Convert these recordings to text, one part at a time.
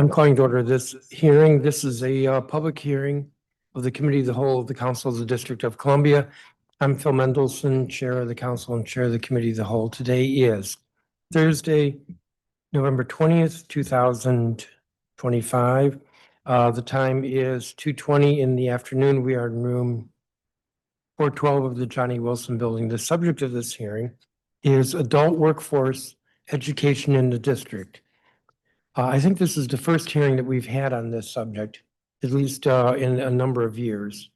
I'm calling to order this hearing. This is a public hearing of the Committee of the Whole of the Council of the District of Columbia. I'm Phil Mendelson, Chair of the Council and Chair of the Committee of the Whole. Today is Thursday, November 20th, 2025. The time is 2:20 in the afternoon. We are in room 412 of the Johnny Wilson Building. The subject of this hearing is adult workforce education in the district. I think this is the first hearing that we've had on this subject, at least in a number of years.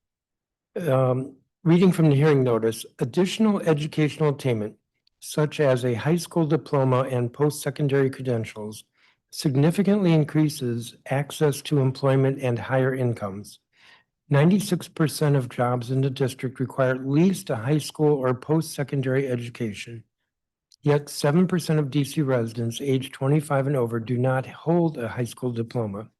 Reading from the hearing notice, additional educational attainment, such as a high school diploma and post-secondary credentials, significantly increases access to employment and higher incomes. 96% of jobs in the district require at least a high school or post-secondary education. Yet 7% of DC residents aged 25 and over do not hold a high school diploma.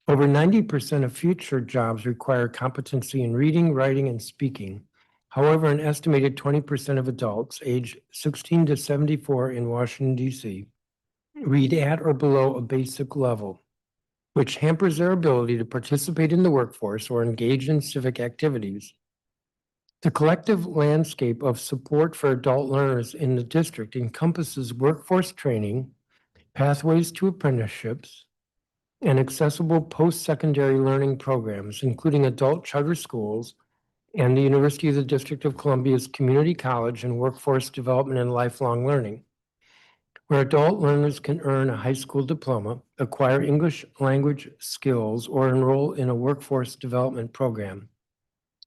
Over 90% of future jobs require competency in reading, writing, and speaking. However, an estimated 20% of adults aged 16 to 74 in Washington, D.C. read at or below a basic level, which hampers their ability to participate in the workforce or engage in civic activities. The collective landscape of support for adult learners in the district encompasses workforce training, pathways to apprenticeships, and accessible post-secondary learning programs, including adult charter schools and the University of the District of Columbia's Community College and Workforce Development and Lifelong Learning, where adult learners can earn a high school diploma, acquire English language skills, or enroll in a workforce development program.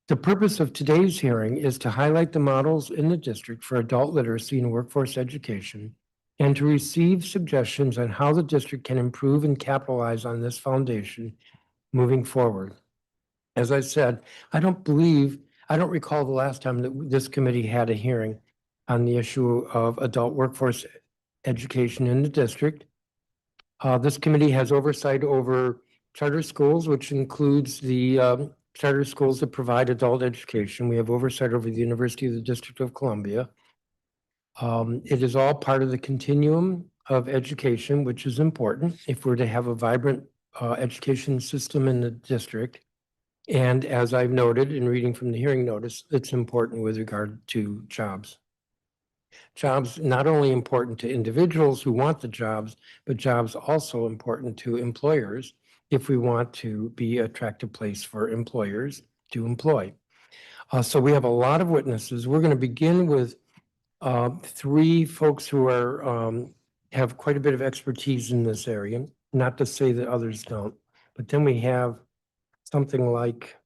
The purpose of today's hearing is to highlight the models in the district for adult literacy and workforce education, and to receive suggestions on how the district can improve and capitalize on this foundation moving forward. As I said, I don't recall the last time that this committee had a hearing on the issue of adult workforce education in the district. This committee has oversight over charter schools, which includes the charter schools that provide adult education. We have oversight over the University of the District of Columbia. It is all part of the continuum of education, which is important if we're to have a vibrant education system in the district. And as I've noted in reading from the hearing notice, it's important with regard to jobs. Jobs not only important to individuals who want the jobs, but jobs also important to employers if we want to be an attractive place for employers to employ. So we have a lot of witnesses. We're going to begin with three folks who are have quite a bit of expertise in this area, not to say that others don't, but then we have something like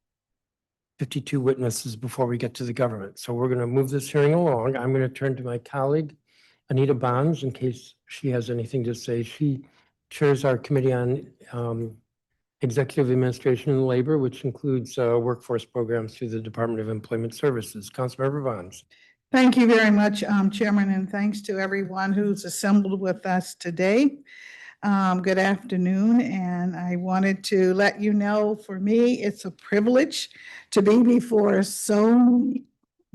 52 witnesses before we get to the government. So we're going to move this hearing along. I'm going to turn to my colleague, Anita Bonds, in case she has anything to say. She chairs our Committee on Executive Administration and Labor, which includes workforce programs through the Department of Employment Services. Councilmember Bonds. Thank you very much, Chairman, and thanks to everyone who's assembled with us today. Good afternoon, and I wanted to let you know, for me, it's a privilege to be before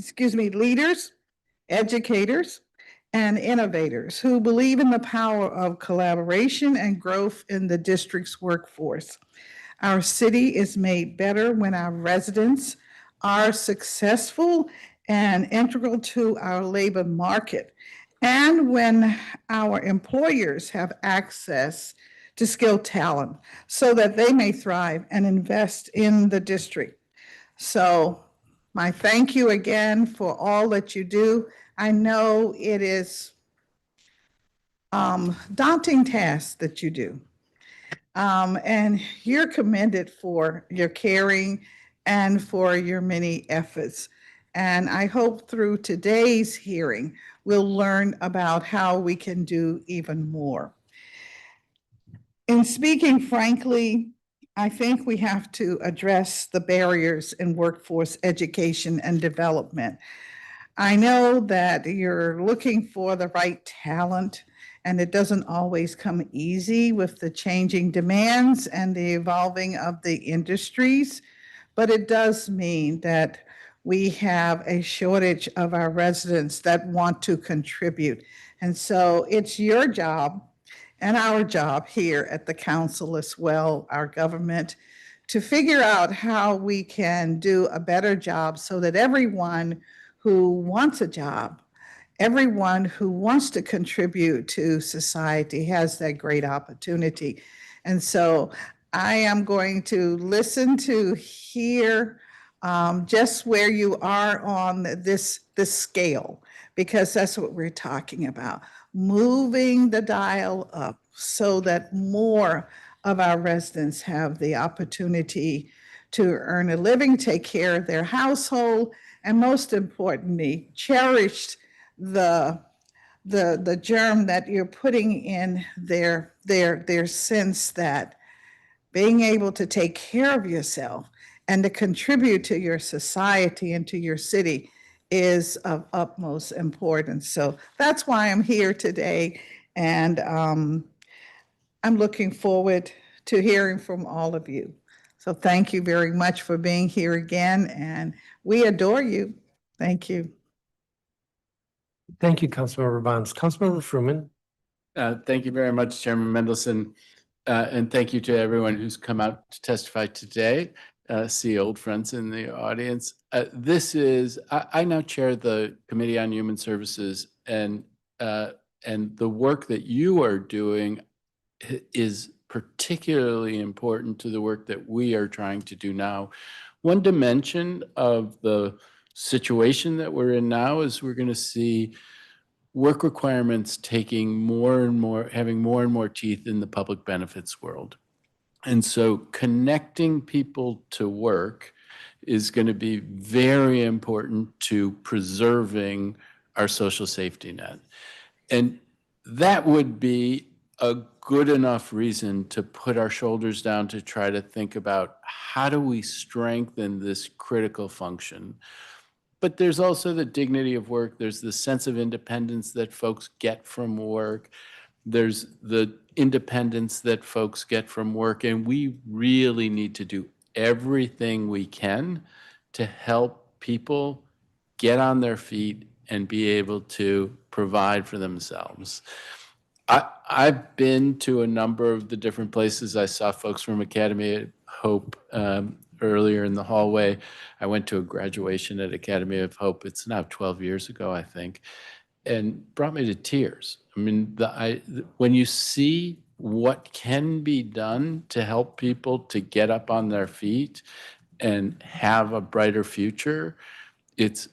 leaders, educators, and innovators who believe in the power of collaboration and growth in the district's workforce. Our city is made better when our residents are successful and integral to our labor market, and when our employers have access to skilled talent so that they may thrive and invest in the district. So my thank you again for all that you do. I know it is daunting task that you do. And you're commended for your caring and for your many efforts. And I hope through today's hearing, we'll learn about how we can do even more. In speaking frankly, I think we have to address the barriers in workforce education and development. I know that you're looking for the right talent, and it doesn't always come easy with the changing demands and the evolving of the industries, but it does mean that we have a shortage of our residents that want to contribute. And so it's your job and our job here at the council as well, our government, to figure out how we can do a better job so that everyone who wants a job, everyone who wants to contribute to society has that great opportunity. And so I am going to listen to hear just where you are on this scale, because that's what we're talking about, moving the dial up so that more of our residents have the opportunity to earn a living, take care of their household, and most importantly, cherish the germ that you're putting in their sense that being able to take care of yourself and to contribute to your society and to your city is of utmost importance. So that's why I'm here today. And I'm looking forward to hearing from all of you. So thank you very much for being here again. And we adore you. Thank you. Thank you, Councilmember Bonds. Councilmember Fruman. Thank you very much, Chairman Mendelson. And thank you to everyone who's come out to testify today. See old friends in the audience. I now chair the Committee on Human Services, and the work that you are doing is particularly important to the work that we are trying to do now. One dimension of the situation that we're in now is we're going to see work requirements taking more and more, having more and more teeth in the public benefits world. And so connecting people to work is going to be very important to preserving our social safety net. And that would be a good enough reason to put our shoulders down to try to think about how do we strengthen this critical function. But there's also the dignity of work. There's the sense of independence that folks get from work. There's the independence that folks get from work. And we really need to do everything we can to help people get on their feet and be able to provide for themselves. I've been to a number of the different places. I saw folks from Academy of Hope earlier in the hallway. I went to a graduation at Academy of Hope. It's now 12 years ago, I think, and brought me to tears. I mean, when you see what can be done to help people to get up on their feet and have a brighter future, it's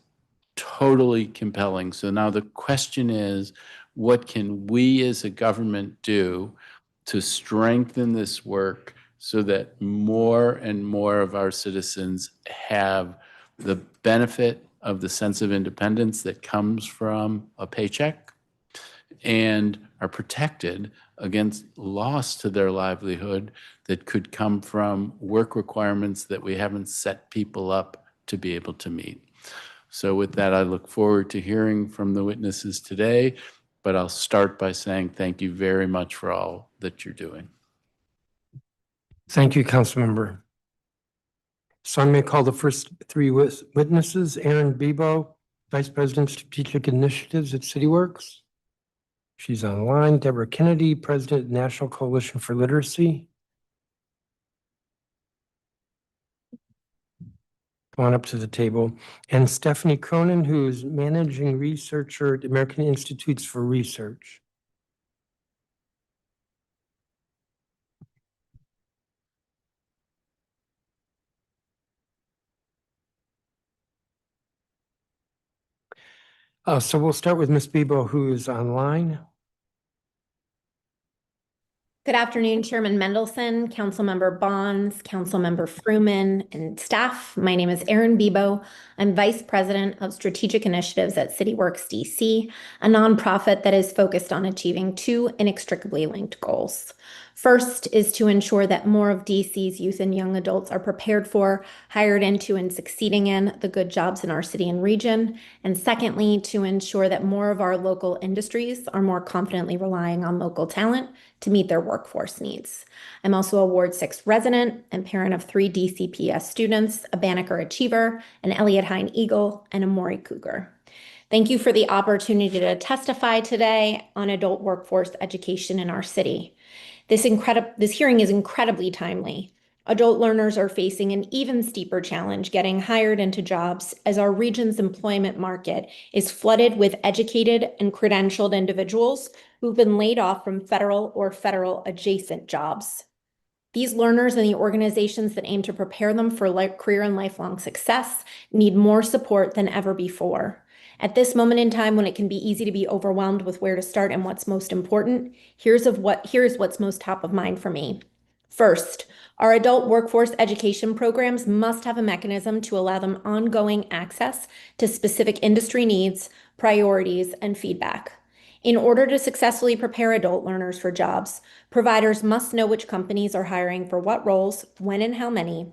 totally compelling. So now the question is, what can we as a government do to strengthen this work so that more and more of our citizens have the benefit of the sense of independence that comes from a paycheck and are protected against loss to their livelihood that could come from work requirements that we haven't set people up to be able to meet. So with that, I look forward to hearing from the witnesses today, but I'll start by saying thank you very much for all that you're doing. Thank you, Councilmember. So I may call the first three witnesses. Erin Bebo, Vice President, Strategic Initiatives at CityWorks. She's online. Deborah Kennedy, President, National Coalition for Literacy. Come on up to the table. And Stephanie Cronin, who's Managing Researcher at American Institutes for Research. So we'll start with Ms. Bebo, who is online. Good afternoon, Chairman Mendelson, Councilmember Bonds, Councilmember Fruman, and staff. My name is Erin Bebo. I'm Vice President of Strategic Initiatives at CityWorks DC, a nonprofit that is focused on achieving two inextricably linked goals. First is to ensure that more of DC's youth and young adults are prepared for, hired into, and succeeding in the good jobs in our city and region. And secondly, to ensure that more of our local industries are more confidently relying on local talent to meet their workforce needs. I'm also a Ward 6 resident and parent of 3 DCPS students, a Banneker Achiever, an Elliott Hine Eagle, and a Maury Cougar. Thank you for the opportunity to testify today on adult workforce education in our city. This hearing is incredibly timely. Adult learners are facing an even steeper challenge getting hired into jobs as our region's employment market is flooded with educated and credentialed individuals who've been laid off from federal or federal adjacent jobs. These learners and the organizations that aim to prepare them for career and lifelong success need more support than ever before. At this moment in time, when it can be easy to be overwhelmed with where to start and what's most important, here's what's most top of mind for me. First, our adult workforce education programs must have a mechanism to allow them ongoing access to specific industry needs, priorities, and feedback. In order to successfully prepare adult learners for jobs, providers must know which companies are hiring for what roles, when and how many,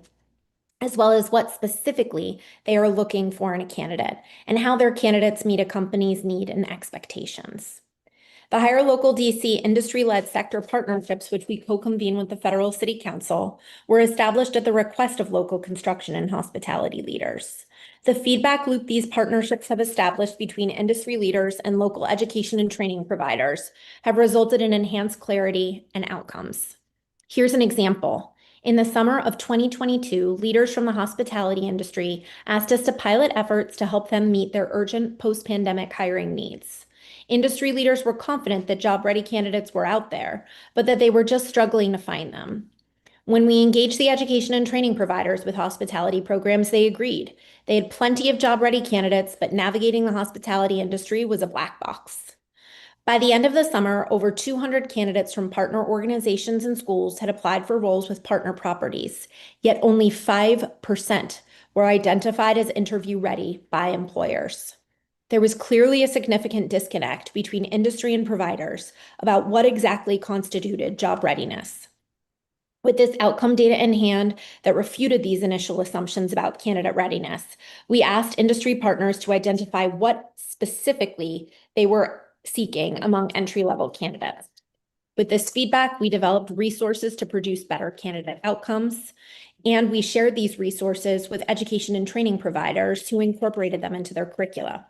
as well as what specifically they are looking for in a candidate and how their candidates meet a company's need and expectations. The Hire Local DC industry-led sector partnerships, which we co-convene with the Federal City Council, were established at the request of local construction and hospitality leaders. The feedback loop these partnerships have established between industry leaders and local education and training providers have resulted in enhanced clarity and outcomes. Here's an example. In the summer of 2022, leaders from the hospitality industry asked us to pilot efforts to help them meet their urgent post-pandemic hiring needs. Industry leaders were confident that job-ready candidates were out there, but that they were just struggling to find them. When we engaged the education and training providers with hospitality programs, they agreed. They had plenty of job-ready candidates, but navigating the hospitality industry was a black box. By the end of the summer, over 200 candidates from partner organizations and schools had applied for roles with partner properties, yet only 5% were identified as interview-ready by employers. There was clearly a significant disconnect between industry and providers about what exactly constituted job readiness. With this outcome data in hand that refuted these initial assumptions about candidate readiness, we asked industry partners to identify what specifically they were seeking among entry-level candidates. With this feedback, we developed resources to produce better candidate outcomes, and we shared these resources with education and training providers who incorporated them into their curricula.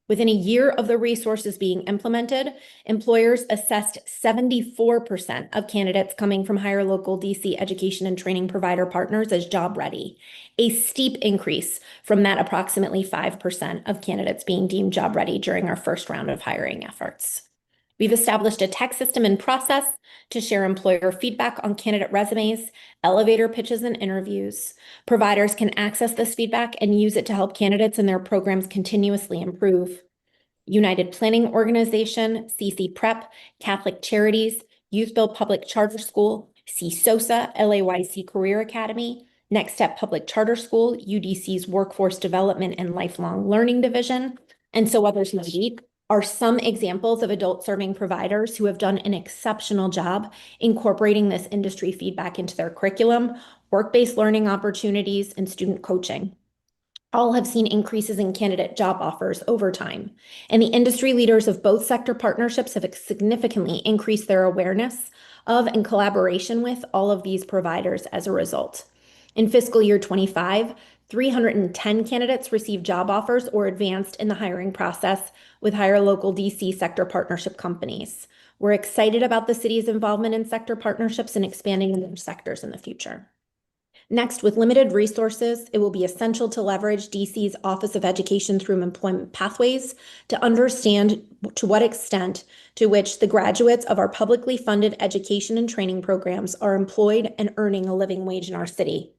Within a year of the resources being implemented, employers assessed 74% of candidates coming from Hire Local DC education and training provider partners as job ready, a steep increase from that approximately 5% of candidates being deemed job ready during our first round of hiring efforts. We've established a tech system and process to share employer feedback on candidate resumes, elevator pitches, and interviews. Providers can access this feedback and use it to help candidates and their programs continuously improve. United Planning Organization, CC Prep, Catholic Charities, Youthville Public Charter School, CSOSA, LAYC Career Academy, Next Step Public Charter School, UDC's Workforce Development and Lifelong Learning Division, and so others may be, are some examples of adult serving providers who have done an exceptional job incorporating this industry feedback into their curriculum, work-based learning opportunities, and student coaching. All have seen increases in candidate job offers over time, and the industry leaders of both sector partnerships have significantly increased their awareness of and collaboration with all of these providers as a result. In fiscal year 25, 310 candidates received job offers or advanced in the hiring process with Hire Local DC sector partnership companies. We're excited about the city's involvement in sector partnerships and expanding in other sectors in the future. Next, with limited resources, it will be essential to leverage DC's Office of Education through Employment Pathways to understand to what extent to which the graduates of our publicly funded education and training programs are employed and earning a living wage in our city.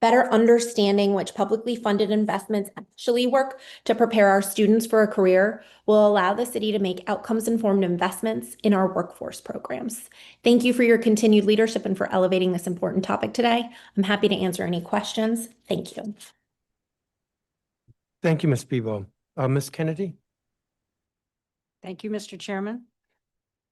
Better understanding which publicly funded investments actually work to prepare our students for a career will allow the city to make outcomes-informed investments in our workforce programs. Thank you for your continued leadership and for elevating this important topic today. I'm happy to answer any questions. Thank you. Thank you, Ms. Bebo. Ms. Kennedy? Thank you, Mr. Chairman.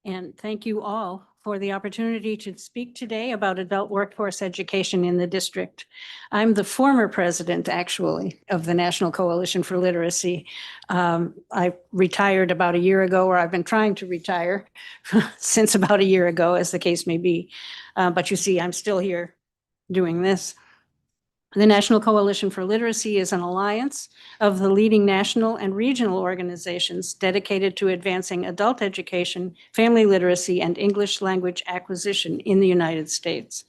And thank you all for the opportunity to speak today about adult workforce education in the district. I'm the former president, actually, of the National Coalition for Literacy. I retired about a year ago, or I've been trying to retire since about a year ago, as the case may be. But you see, I'm still here doing this. The National Coalition for Literacy is an alliance of the leading national and regional organizations dedicated to advancing adult education, family literacy, and English language acquisition in the United States.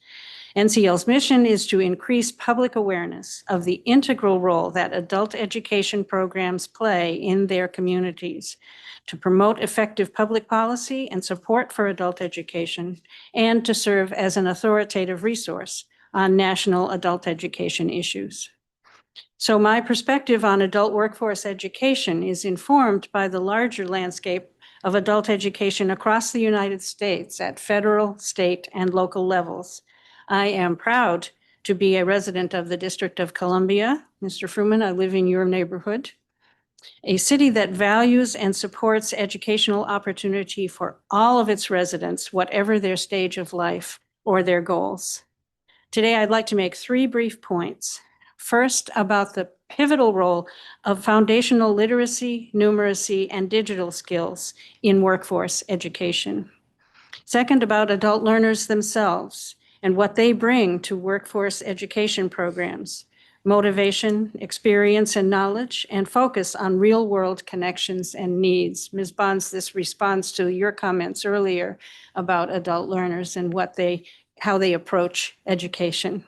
NCL's mission is to increase public awareness of the integral role that adult education programs play in their communities, to promote effective public policy and support for adult education, and to serve as an authoritative resource on national adult education issues. So my perspective on adult workforce education is informed by the larger landscape of adult education across the United States at federal, state, and local levels. I am proud to be a resident of the District of Columbia. Mr. Fruman, I live in your neighborhood. A city that values and supports educational opportunity for all of its residents, whatever their stage of life or their goals. Today, I'd like to make 3 brief points. First, about the pivotal role of foundational literacy, numeracy, and digital skills in workforce education. Second, about adult learners themselves and what they bring to workforce education programs, motivation, experience, and knowledge, and focus on real-world connections and needs. Ms. Bonds, this responds to your comments earlier about adult learners and how they approach education.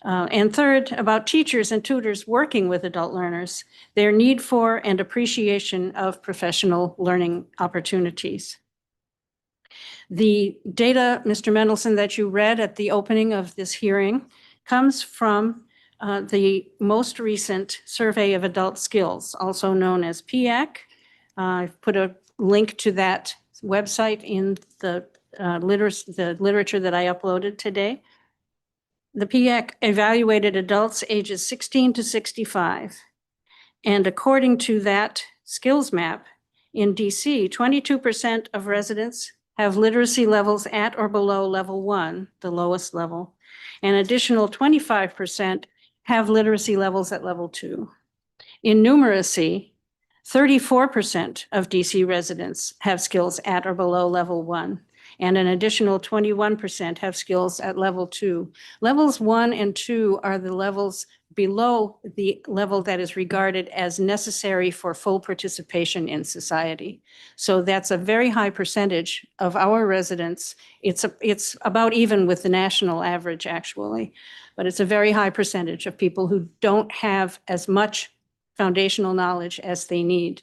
And third, about teachers and tutors working with adult learners, their need for and appreciation of professional learning opportunities. The data, Mr. Mendelson, that you read at the opening of this hearing comes from the most recent Survey of Adult Skills, also known as PIAC. I've put a link to that website in the literature that I uploaded today. The PIAC evaluated adults ages 16 to 65. And according to that skills map in DC, 22% of residents have literacy levels at or below level 1, the lowest level. An additional 25% have literacy levels at level 2. In numeracy, 34% of DC residents have skills at or below level 1, and an additional 21% have skills at level 2. Levels 1 and 2 are the levels below the level that is regarded as necessary for full participation in society. So that's a very high percentage of our residents. It's about even with the national average, actually, but it's a very high percentage of people who don't have as much foundational knowledge as they need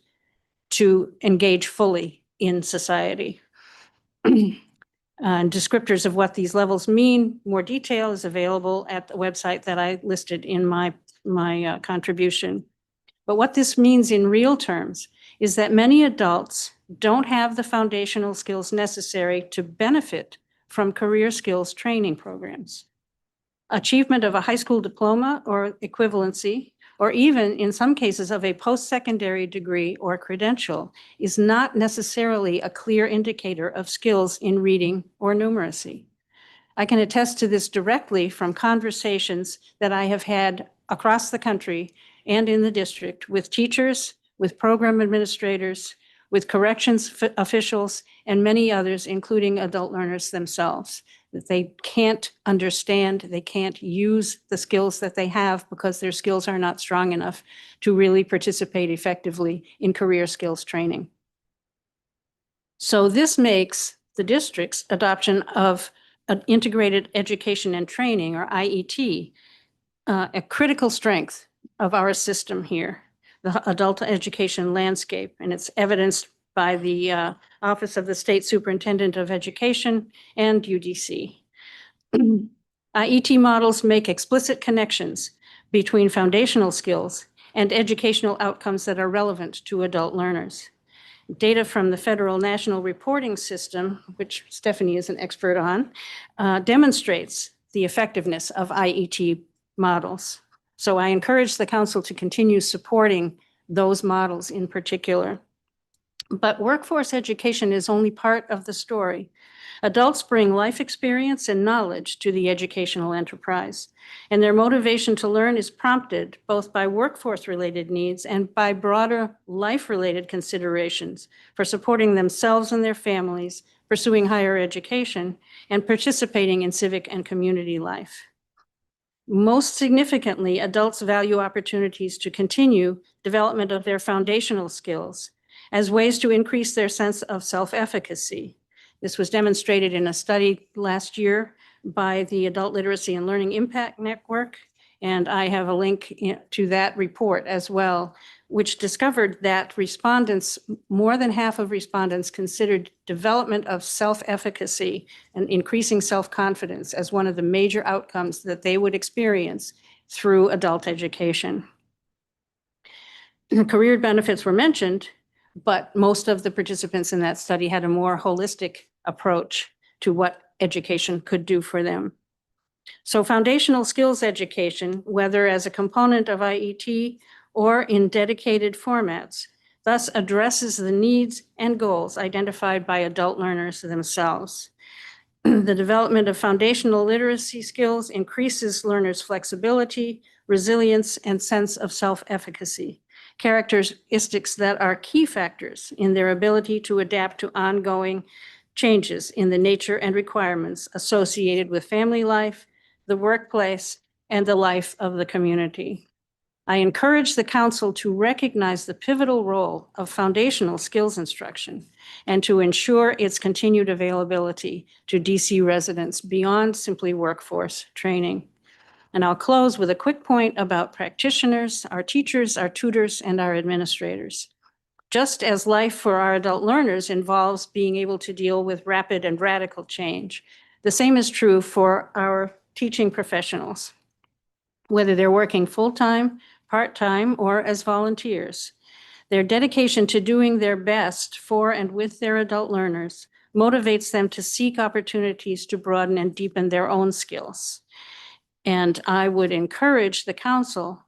to engage fully in society. And descriptors of what these levels mean, more detail is available at the website that I listed in my contribution. But what this means in real terms is that many adults don't have the foundational skills necessary to benefit from career skills training programs. Achievement of a high school diploma or equivalency, or even in some cases of a post-secondary degree or credential, is not necessarily a clear indicator of skills in reading or numeracy. I can attest to this directly from conversations that I have had across the country and in the district with teachers, with program administrators, with corrections officials, and many others, including adult learners themselves, that they can't understand, they can't use the skills that they have because their skills are not strong enough to really participate effectively in career skills training. So this makes the district's adoption of an integrated education and training, or IET, a critical strength of our system here, the adult education landscape, and it's evidenced by the Office of the State Superintendent of Education and UDC. IET models make explicit connections between foundational skills and educational outcomes that are relevant to adult learners. Data from the Federal National Reporting System, which Stephanie is an expert on, demonstrates the effectiveness of IET models. So I encourage the council to continue supporting those models in particular. But workforce education is only part of the story. Adults bring life experience and knowledge to the educational enterprise, and their motivation to learn is prompted both by workforce-related needs and by broader life-related considerations for supporting themselves and their families, pursuing higher education, and participating in civic and community life. Most significantly, adults value opportunities to continue development of their foundational skills as ways to increase their sense of self-efficacy. This was demonstrated in a study last year by the Adult Literacy and Learning Impact Network, and I have a link to that report as well, which discovered that respondents, more than half of respondents, considered development of self-efficacy and increasing self-confidence as one of the major outcomes that they would experience through adult education. Career benefits were mentioned, but most of the participants in that study had a more holistic approach to what education could do for them. So foundational skills education, whether as a component of IET or in dedicated formats, thus addresses the needs and goals identified by adult learners themselves. The development of foundational literacy skills increases learners' flexibility, resilience, and sense of self-efficacy, characteristics that are key factors in their ability to adapt to ongoing changes in the nature and requirements associated with family life, the workplace, and the life of the community. I encourage the council to recognize the pivotal role of foundational skills instruction and to ensure its continued availability to DC residents beyond simply workforce training. And I'll close with a quick point about practitioners, our teachers, our tutors, and our administrators. Just as life for our adult learners involves being able to deal with rapid and radical change, the same is true for our teaching professionals, whether they're working full-time, part-time, or as volunteers. Their dedication to doing their best for and with their adult learners motivates them to seek opportunities to broaden and deepen their own skills. And I would encourage the council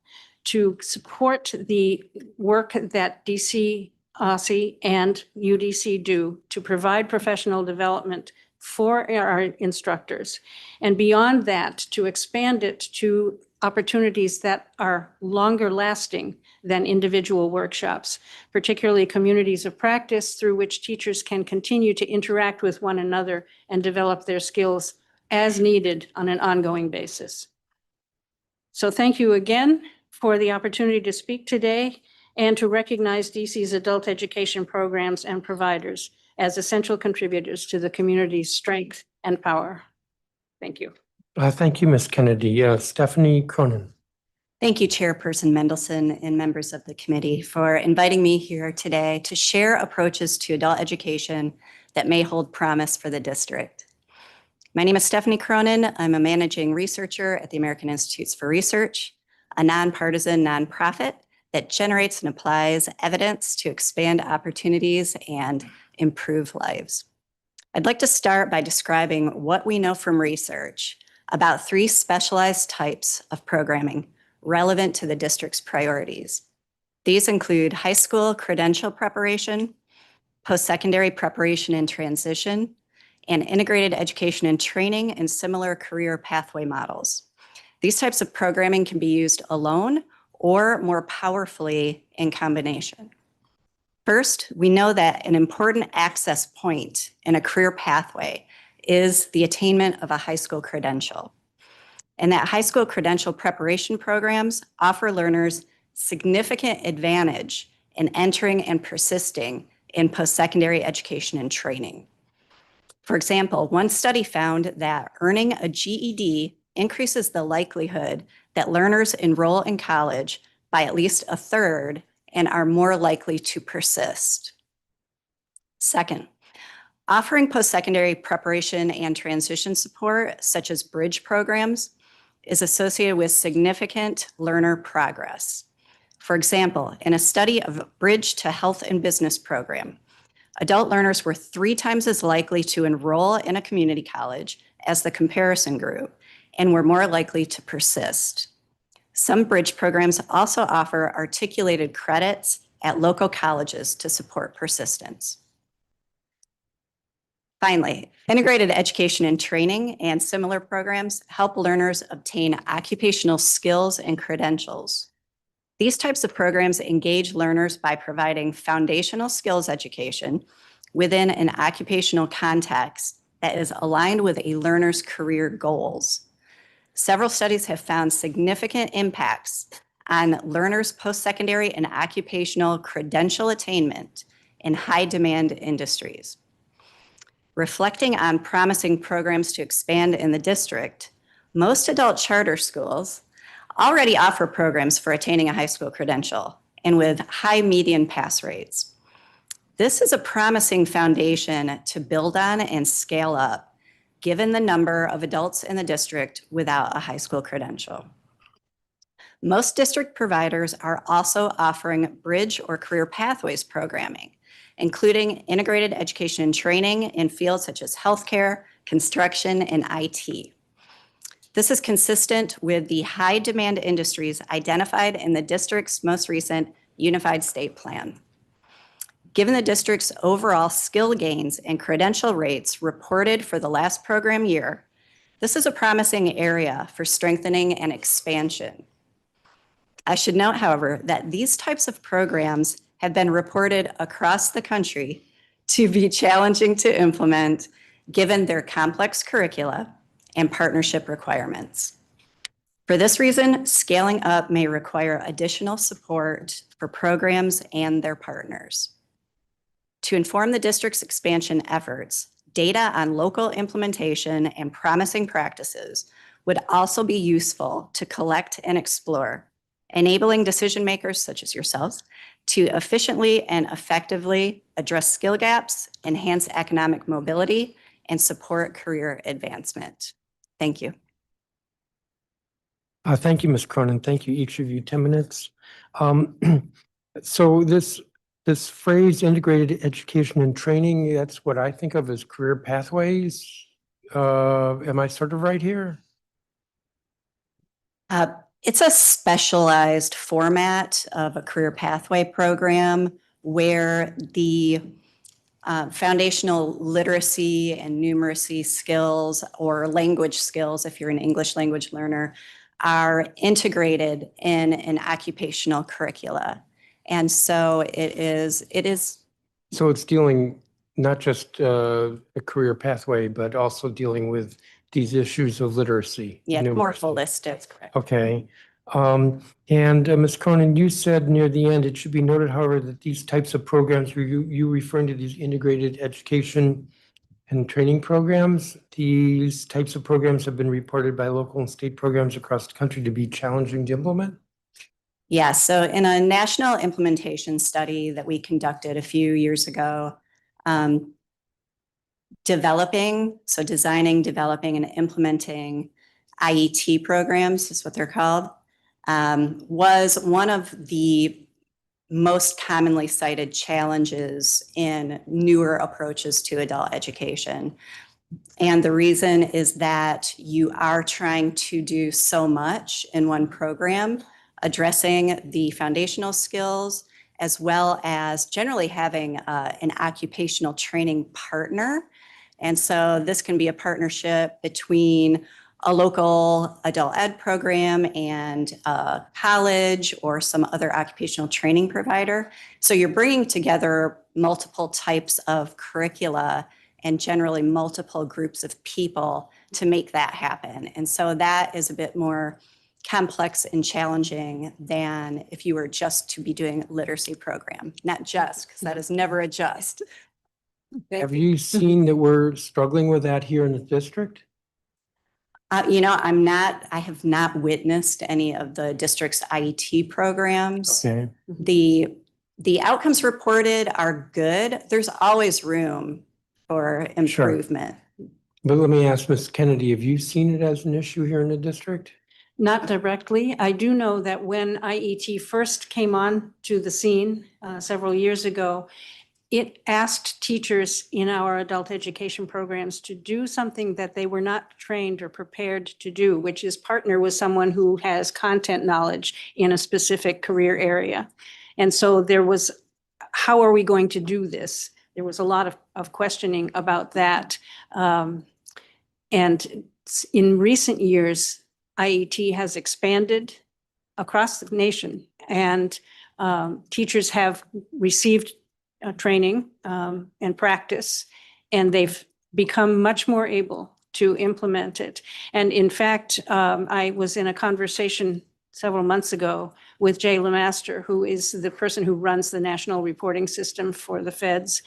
to support the work that DC, OSSE, and UDC do to provide professional development for our instructors. And beyond that, to expand it to opportunities that are longer lasting than individual workshops, particularly communities of practice through which teachers can continue to interact with one another and develop their skills as needed on an ongoing basis. So thank you again for the opportunity to speak today and to recognize DC's adult education programs and providers as essential contributors to the community's strength and power. Thank you. Thank you, Ms. Kennedy. Stephanie Cronin. Thank you, Chairperson Mendelson and members of the committee for inviting me here today to share approaches to adult education that may hold promise for the district. My name is Stephanie Cronin. I'm a managing researcher at the American Institutes for Research, a nonpartisan nonprofit that generates and applies evidence to expand opportunities and improve lives. I'd like to start by describing what we know from research about 3 specialized types of programming relevant to the district's priorities. These include high school credential preparation, post-secondary preparation and transition, and integrated education and training and similar career pathway models. These types of programming can be used alone or more powerfully in combination. First, we know that an important access point in a career pathway is the attainment of a high school credential. And that high school credential preparation programs offer learners significant advantage in entering and persisting in post-secondary education and training. For example, one study found that earning a GED increases the likelihood that learners enroll in college by at least 1/3 and are more likely to persist. Second, offering post-secondary preparation and transition support, such as bridge programs, is associated with significant learner progress. For example, in a study of a Bridge to Health and Business program, adult learners were 3 times as likely to enroll in a community college as the comparison group and were more likely to persist. Some bridge programs also offer articulated credits at local colleges to support persistence. Finally, integrated education and training and similar programs help learners obtain occupational skills and credentials. These types of programs engage learners by providing foundational skills education within an occupational context that is aligned with a learner's career goals. several studies have found significant impacts on learners' post-secondary and occupational credential attainment in high-demand industries. Reflecting on promising programs to expand in the district, most adult charter schools already offer programs for attaining a high school credential and with high median pass rates. This is a promising foundation to build on and scale up, given the number of adults in the district without a high school credential. Most district providers are also offering bridge or career pathways programming, including integrated education and training in fields such as healthcare, construction, and IT. This is consistent with the high demand industries identified in the district's most recent Unified State Plan. Given the district's overall skill gains and credential rates reported for the last program year, this is a promising area for strengthening and expansion. I should note, however, that these types of programs have been reported across the country to be challenging to implement given their complex curricula and partnership requirements. For this reason, scaling up may require additional support for programs and their partners. To inform the district's expansion efforts, data on local implementation and promising practices would also be useful to collect and explore, enabling decision makers such as yourselves to efficiently and effectively address skill gaps, enhance economic mobility, and support career advancement. Thank you. Thank you, Ms. Cronin. Thank you, each of you, 10 minutes. So this phrase integrated education and training, that's what I think of as career pathways. Am I sort of right here? It's a specialized format of a career pathway program where the foundational literacy and numeracy skills or language skills, if you're an English language learner, are integrated in an occupational curricula. And so it is. So it's dealing not just a career pathway, but also dealing with these issues of literacy. Yeah, more numeracy. holistic. Okay. And Ms. Cronin, you said near the end, it should be noted, however, that these types of programs, you referring to these integrated education and training programs, these types of programs have been reported by local and state programs across the country to be challenging to implement? Yeah, so in a national implementation study that we conducted a few years ago, designing, developing, and implementing IET programs is what they're called, was one of the most commonly cited challenges in newer approaches to adult education. And the reason is that you are trying to do so much in one program, addressing the foundational skills, as well as generally having an occupational training partner. And so this can be a partnership between a local adult ed program and a college or some other occupational training provider. So you're bringing together multiple types of curricula and generally multiple groups of people to make that happen. And so that is a bit more complex and challenging than if you were just to be doing a literacy program. Not just, because that is never a just. Have you seen that we're struggling with that here in the district? I have not witnessed any of the district's IET programs. Okay. The outcomes reported are good. There's always room for improvement. But let me ask Ms. Kennedy, have you seen it as an issue here in the district? Not directly. I do know that when IET first came on to the scene several years ago, it asked teachers in our adult education programs to do something that they were not trained or prepared to do, which is partner with someone who has content knowledge in a specific career area. And so there was, how are we going to do this? There was a lot of questioning about that. And in recent years, IET has expanded across the nation, and teachers have received training and practice, and they've become much more able to implement it. And in fact, I was in a conversation several months ago with Jay Lemaster, who is the person who runs the national reporting system for the feds.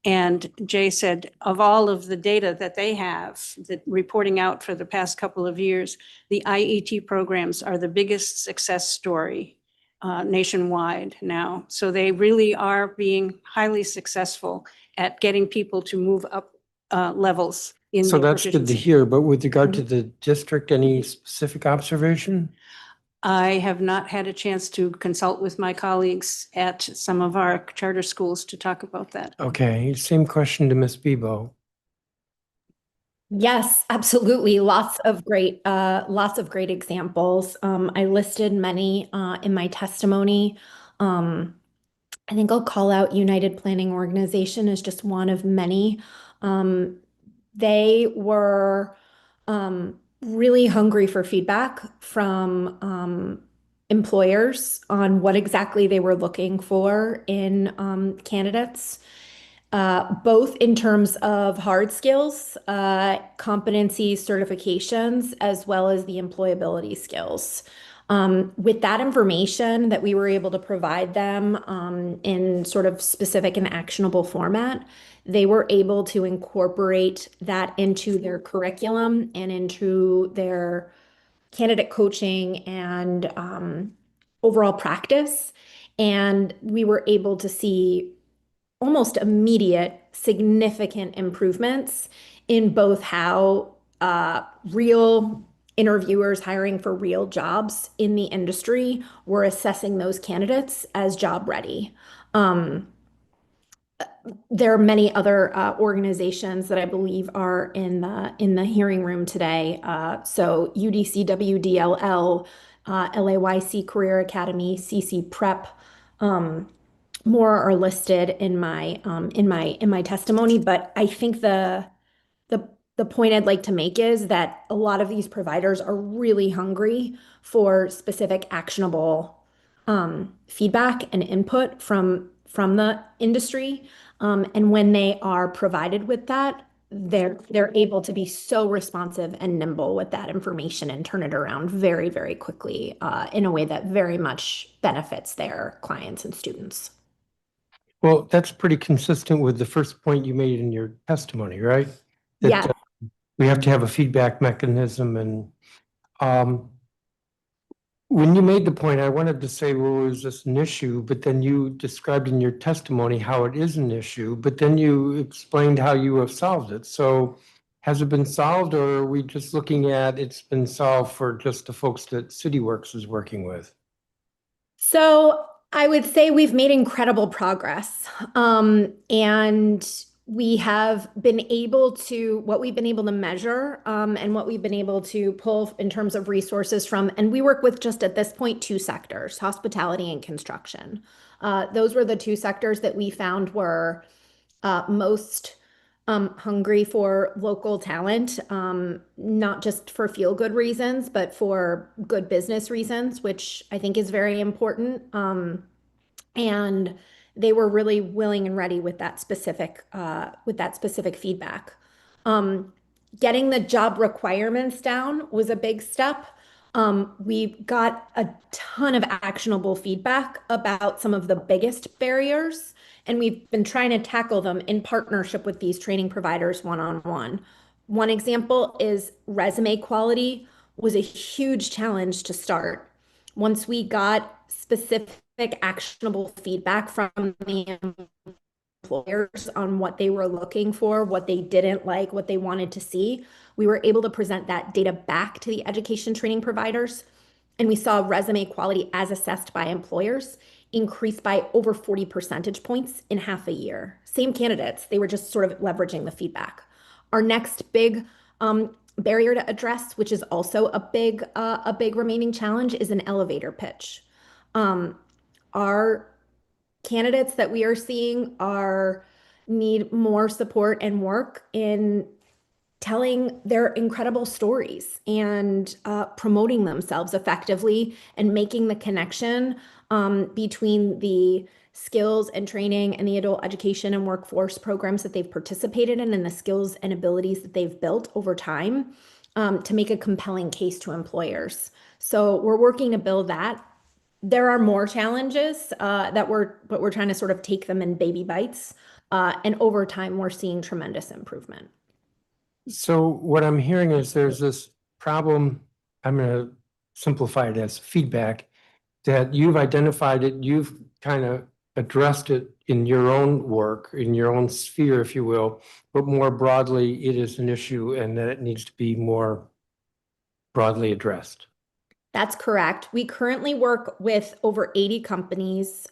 And Jay said, of all of the data that they have, that reporting out for the past couple of years, the IET programs are the biggest success story nationwide now. So they really are being highly successful at getting people to move up levels in So their that's good to proficiency. hear, but with regard to the district, any specific observation? I have not had a chance to consult with my colleagues at some of our charter schools to talk about that. Okay, same question to Ms. Bebo. Yes, absolutely. Lots of great examples. I listed many in my testimony. I think I'll call out United Planning Organization as just one of many. They were really hungry for feedback from employers on what exactly they were looking for in candidates, both in terms of hard skills, competencies, certifications, as well as the employability skills. With that information that we were able to provide them in sort of specific and actionable format, they were able to incorporate that into their curriculum and into their candidate coaching and overall practice. And we were able to see almost immediate significant improvements in both how real interviewers hiring for real jobs in the industry were assessing those candidates as job ready. There are many other organizations that I believe are in the hearing room today. So UDCWDLL, LAYC Career Academy, CC Prep. More are listed in my testimony, but I think the point I'd like to make is that a lot of these providers are really hungry for specific actionable feedback and input from the industry. And when they are provided with that, they're able to be so responsive and nimble with that information and turn it around very, very quickly in a way that very much benefits their clients and students. Well, that's pretty consistent with the first point you made in your testimony, right? That, Yeah. We have to have a feedback mechanism and when you made the point, I wanted to say, well, is this an issue? But then you described in your testimony how it is an issue, but then you explained how you have solved it. So has it been solved or are we just looking at it's been solved for just the folks that CityWorks is working with? So I would say we've made incredible progress. And we have been able to, what we've been able to measure and what we've been able to pull in terms of resources from, and we work with just at this point, 2 sectors, hospitality and construction. Those were the 2 sectors that we found were most hungry for local talent, not just for feel-good reasons, but for good business reasons, which I think is very important. And they were really willing and ready with that specific feedback. Getting the job requirements down was a big step. We got a ton of actionable feedback about some of the biggest barriers, and we've been trying to tackle them in partnership with these training providers one-on-one. One example is resume quality was a huge challenge to start. Once we got specific actionable feedback from the employers on what they were looking for, what they didn't like, what they wanted to see, we were able to present that data back to the education training providers. And we saw resume quality as assessed by employers increase by over 40 percentage points in half a year. Same candidates, they were just sort of leveraging the feedback. Our next big barrier to address, which is also a big remaining challenge, is an elevator pitch. Our candidates that we are seeing need more support and work in telling their incredible stories and promoting themselves effectively and making the connection between the skills and training and the adult education and workforce programs that they've participated in and the skills and abilities that they've built over time to make a compelling case to employers. So we're working to build that. There are more challenges but we're trying to sort of take them in baby bites. And over time, we're seeing tremendous improvement. So what I'm hearing is there's this problem, I'm going to simplify it as feedback, that you've identified it, you've kind of addressed it in your own work, in your own sphere, if you will, but more broadly, it is an issue and that it needs to be more broadly addressed. That's correct. We currently work with over 80 companies.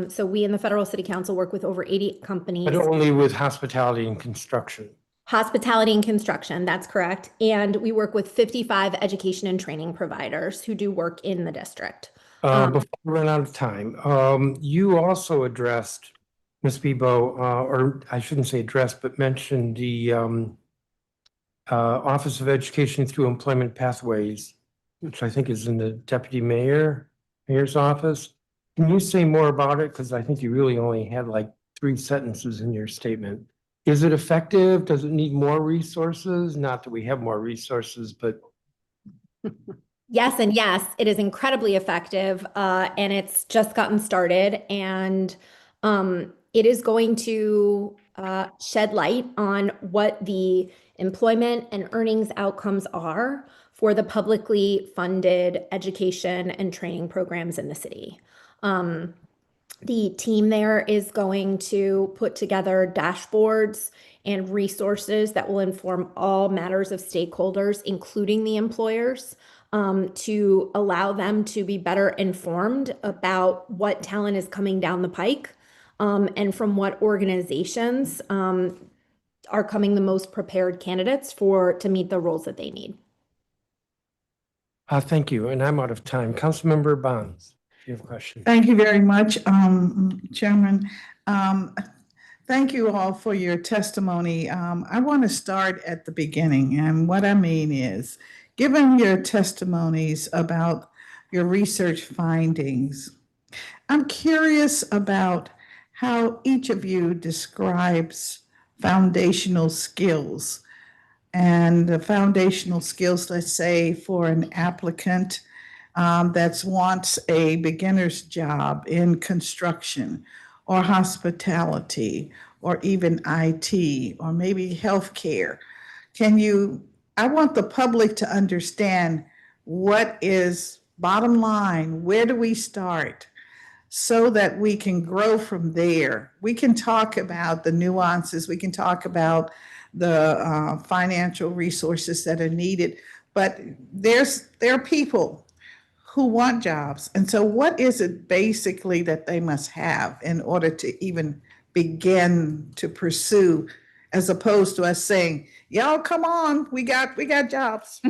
So we in the Federal City Council work with over 80 companies. But only with hospitality and construction. Hospitality and construction, that's correct. And we work with 55 education and training providers who do work in the district. Before we run out of time, you also addressed, Ms. Bebo, or I shouldn't say addressed, but mentioned the Office of Education through Employment Pathways, which I think is in the Deputy Mayor's office. Can you say more about it? Because I think you really only had like 3 sentences in your statement. Is it effective? Does it need more resources? Not that we have more resources, but Yes, and yes, it is incredibly effective, and it's just gotten started, and it is going to shed light on what the employment and earnings outcomes are for the publicly funded education and training programs in the city. The team there is going to put together dashboards and resources that will inform all matters of stakeholders, including the employers, to allow them to be better informed about what talent is coming down the pike, and from what organizations are coming the most prepared candidates to meet the roles that they need. thank you. And I'm out of time. Councilmember Bonds, if you have a question. Thank you very much, Chairman. Thank you all for your testimony. I want to start at the beginning, and what I mean is, given your testimonies about your research findings, I'm curious about how each of you describes foundational skills. And the foundational skills, let's say, for an applicant that wants a beginner's job in construction or hospitality or even IT or maybe healthcare. I want the public to understand what is bottom line, where do we start, so that we can grow from there. We can talk about the nuances, we can talk about the financial resources that are needed, but there are people who want jobs. And so what is it basically that they must have in order to even begin to pursue, as opposed to us saying, y'all, come on, we got jobs.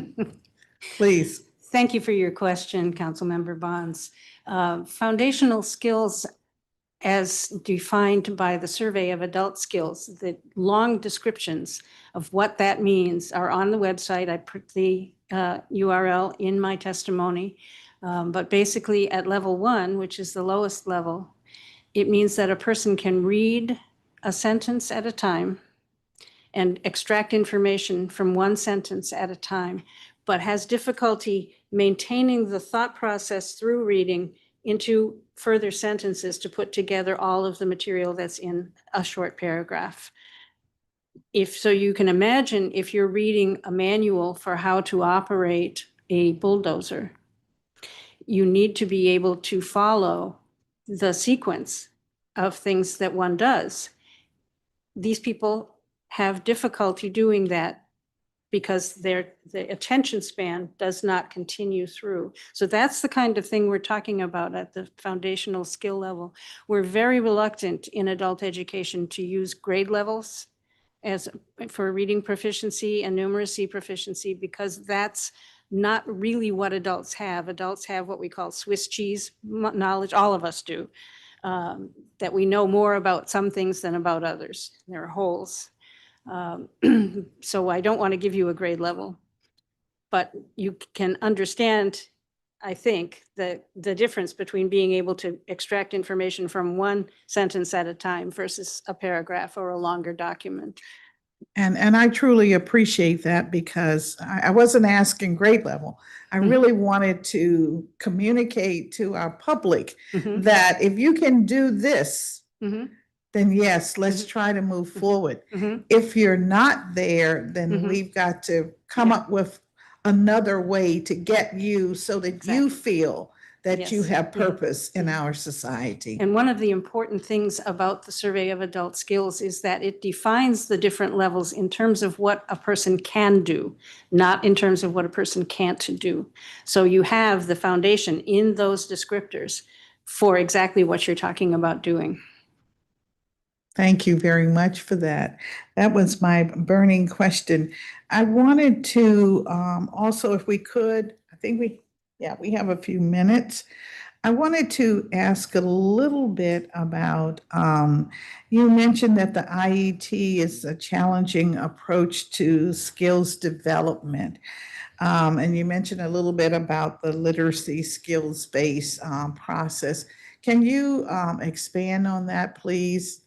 Please. Thank you for your question, Councilmember Bonds. Foundational skills, as defined by the Survey of Adult Skills, the long descriptions of what that means are on the website. I put the URL in my testimony. But basically at level 1, which is the lowest level, it means that a person can read a sentence at a time and extract information from one sentence at a time, but has difficulty maintaining the thought process through reading into further sentences to put together all of the material that's in a short paragraph. So you can imagine if you're reading a manual for how to operate a bulldozer, you need to be able to follow the sequence of things that one does. These people have difficulty doing that because the attention span does not continue through. So that's the kind of thing we're talking about at the foundational skill level. We're very reluctant in adult education to use grade levels for reading proficiency and numeracy proficiency, because that's not really what adults have. Adults have what we call Swiss cheese knowledge, all of us do, that we know more about some things than about others. There are holes. So I don't want to give you a grade level, but you can understand I think, the difference between being able to extract information from one sentence at a time versus a paragraph or a longer document. And I truly appreciate that because I wasn't asking grade level. I Mhm. really wanted to communicate to our public Mhm, that if you can do this, mhm, then yes, let's Mhm. try to move forward. mhm. If you're not there, then Mhm. we've got to come Yeah. up with another way to get you so that you Exactly. feel that you Yes. have Yeah. purpose in Yeah. our society. And one of the important things about the Survey of Adult Skills is that it defines the different levels in terms of what a person can do, not in terms of what a person can't do. So you have the foundation in those descriptors for exactly what you're talking about doing. Thank you very much for that. That was my burning question. I wanted to also, if we could, I think we have a few minutes. I wanted to ask a little bit about, you mentioned that the IET is a challenging approach to skills development. And you mentioned a little bit about the literacy skills-based process. Can you expand on that, please?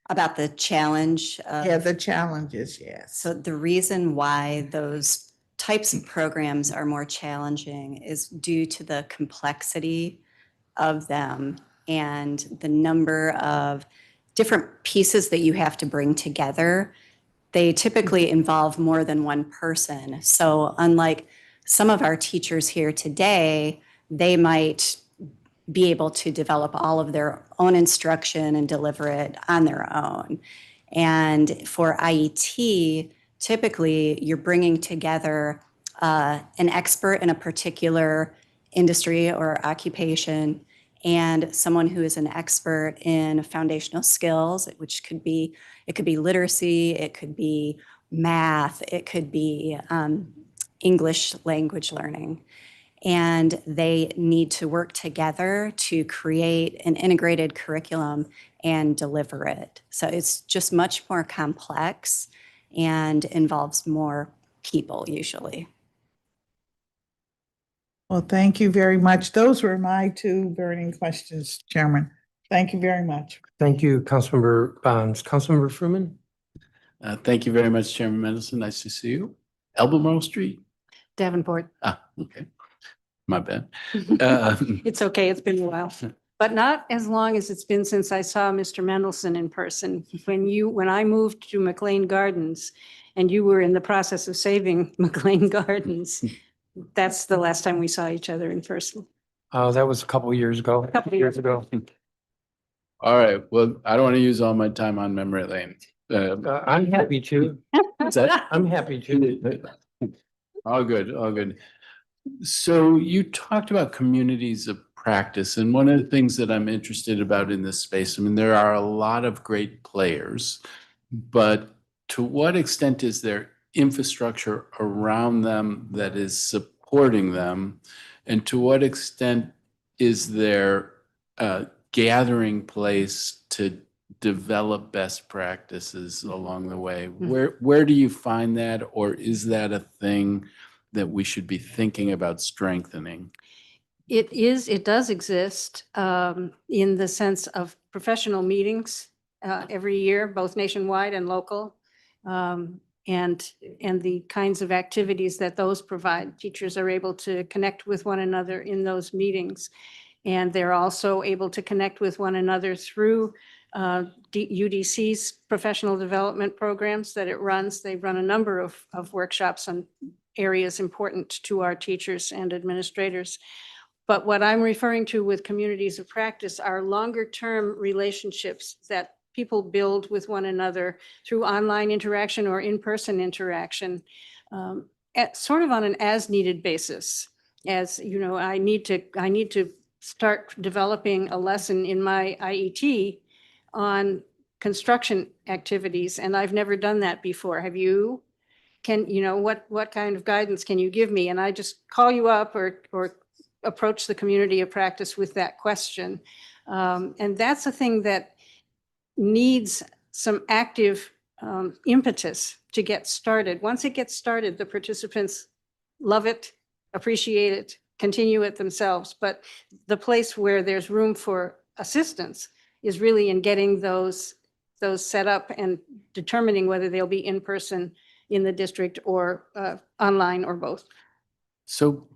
About the challenge Yeah, of, the challenges, yes. so the reason why those types of programs are more challenging is due to the complexity of them and the number of different pieces that you have to bring together. They typically involve more than one person. So unlike some of our teachers here today, they might be able to develop all of their own instruction and deliver it on their own. And for IET, typically you're bringing together an expert in a particular industry or occupation and someone who is an expert in foundational skills, which could be, it could be literacy, it could be math, it could be English language learning. And they need to work together to create an integrated curriculum and deliver it. So it's just much more complex and involves more people usually. Well, thank you very much. Those were my two burning questions, Chairman. Thank you very much. Thank you, Councilmember Bonds. Councilmember Fruman? Thank you very much, Chairman Mendelson. Nice to see you. Albemarle Street. Davenport. Okay. My bad. Uh, It's okay, it's been a while, but not as long as it's been since I saw Mr. Mendelson in person. When I moved to McLean Gardens and you were in the process of saving McLean Gardens, that's the last time we saw each other in person. That was a couple of years ago. Couple of years ago. All right. Well, I don't want to use all my time on memory lane. I'm happy to. What's that? I'm happy to. All good, all good. So you talked about communities of practice, and one of the things that I'm interested about in this space, I mean, there are a lot of great players, but to what extent is there infrastructure around them that is supporting them? And to what extent is there a gathering place to develop best practices along the way? Where do you find that, or is that a thing that we should be thinking about strengthening? It does exist in the sense of professional meetings every year, both nationwide and local. And the kinds of activities that those provide. Teachers are able to connect with one another in those meetings. And they're also able to connect with one another through UDC's professional development programs that it runs. They run a number of workshops on areas important to our teachers and administrators. But what I'm referring to with communities of practice are longer-term relationships that people build with one another through online interaction or in-person interaction, at sort of on an as-needed basis. As you know, I need to start developing a lesson in my IET on construction activities, and I've never done that before. Have you? What kind of guidance can you give me? And I just call you up or approach the community of practice with that question. And that's a thing that needs some active impetus to get started. Once it gets started, the participants love it, appreciate it, continue it themselves. But the place where there's room for assistance is really in getting those set up and determining whether they'll be in person in the district or online or both. So,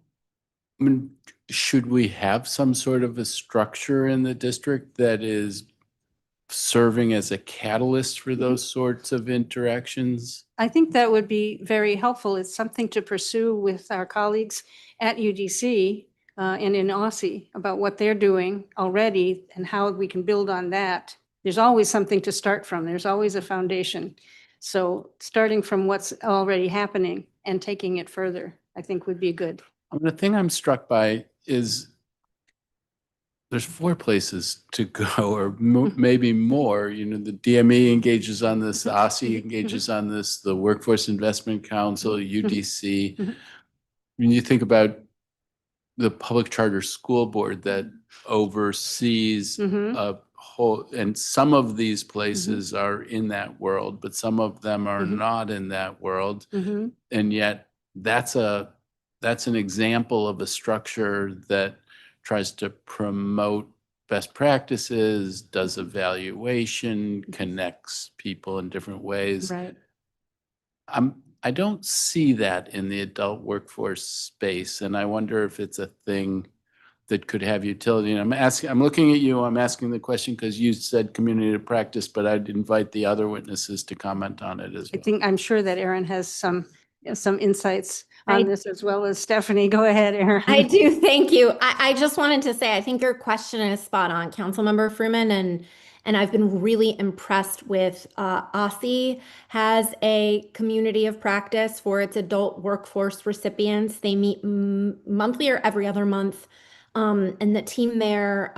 I mean, should we have some sort of a structure in the district that is serving as a catalyst for those sorts of interactions? I think that would be very helpful. It's something to pursue with our colleagues at UDC and in Aussie about what they're doing already and how we can build on that. There's always something to start from. There's always a foundation. So starting from what's already happening and taking it further, I think would be good. The thing I'm struck by is there's 4 places to go, or maybe more. You know, the DME engages on this, the OSSI engages on this, the Workforce Investment Council, UDC. Mhm. When you think about the Public Charter School Board that oversees Mhm. a whole, and some of these places are in that world, but some of them are Mhm. not in that world. Mhm. And yet that's an example of a structure that tries to promote best practices, does evaluation, connects people in different ways. Right. I don't see that in the adult workforce space, and I wonder if it's a thing that could have utility. And I'm looking at you, I'm asking the question because you said community of practice, but I'd invite the other witnesses to comment on it as I well. think, I'm sure that Erin has some insights I- on this as well as Stephanie. Go ahead, Erin. I do, thank you. I just wanted to say, I think your question is spot on, Councilmember Fruman, and I've been really impressed with OSSI has a community of practice for its adult workforce recipients. They meet monthly or every other month, and the team there,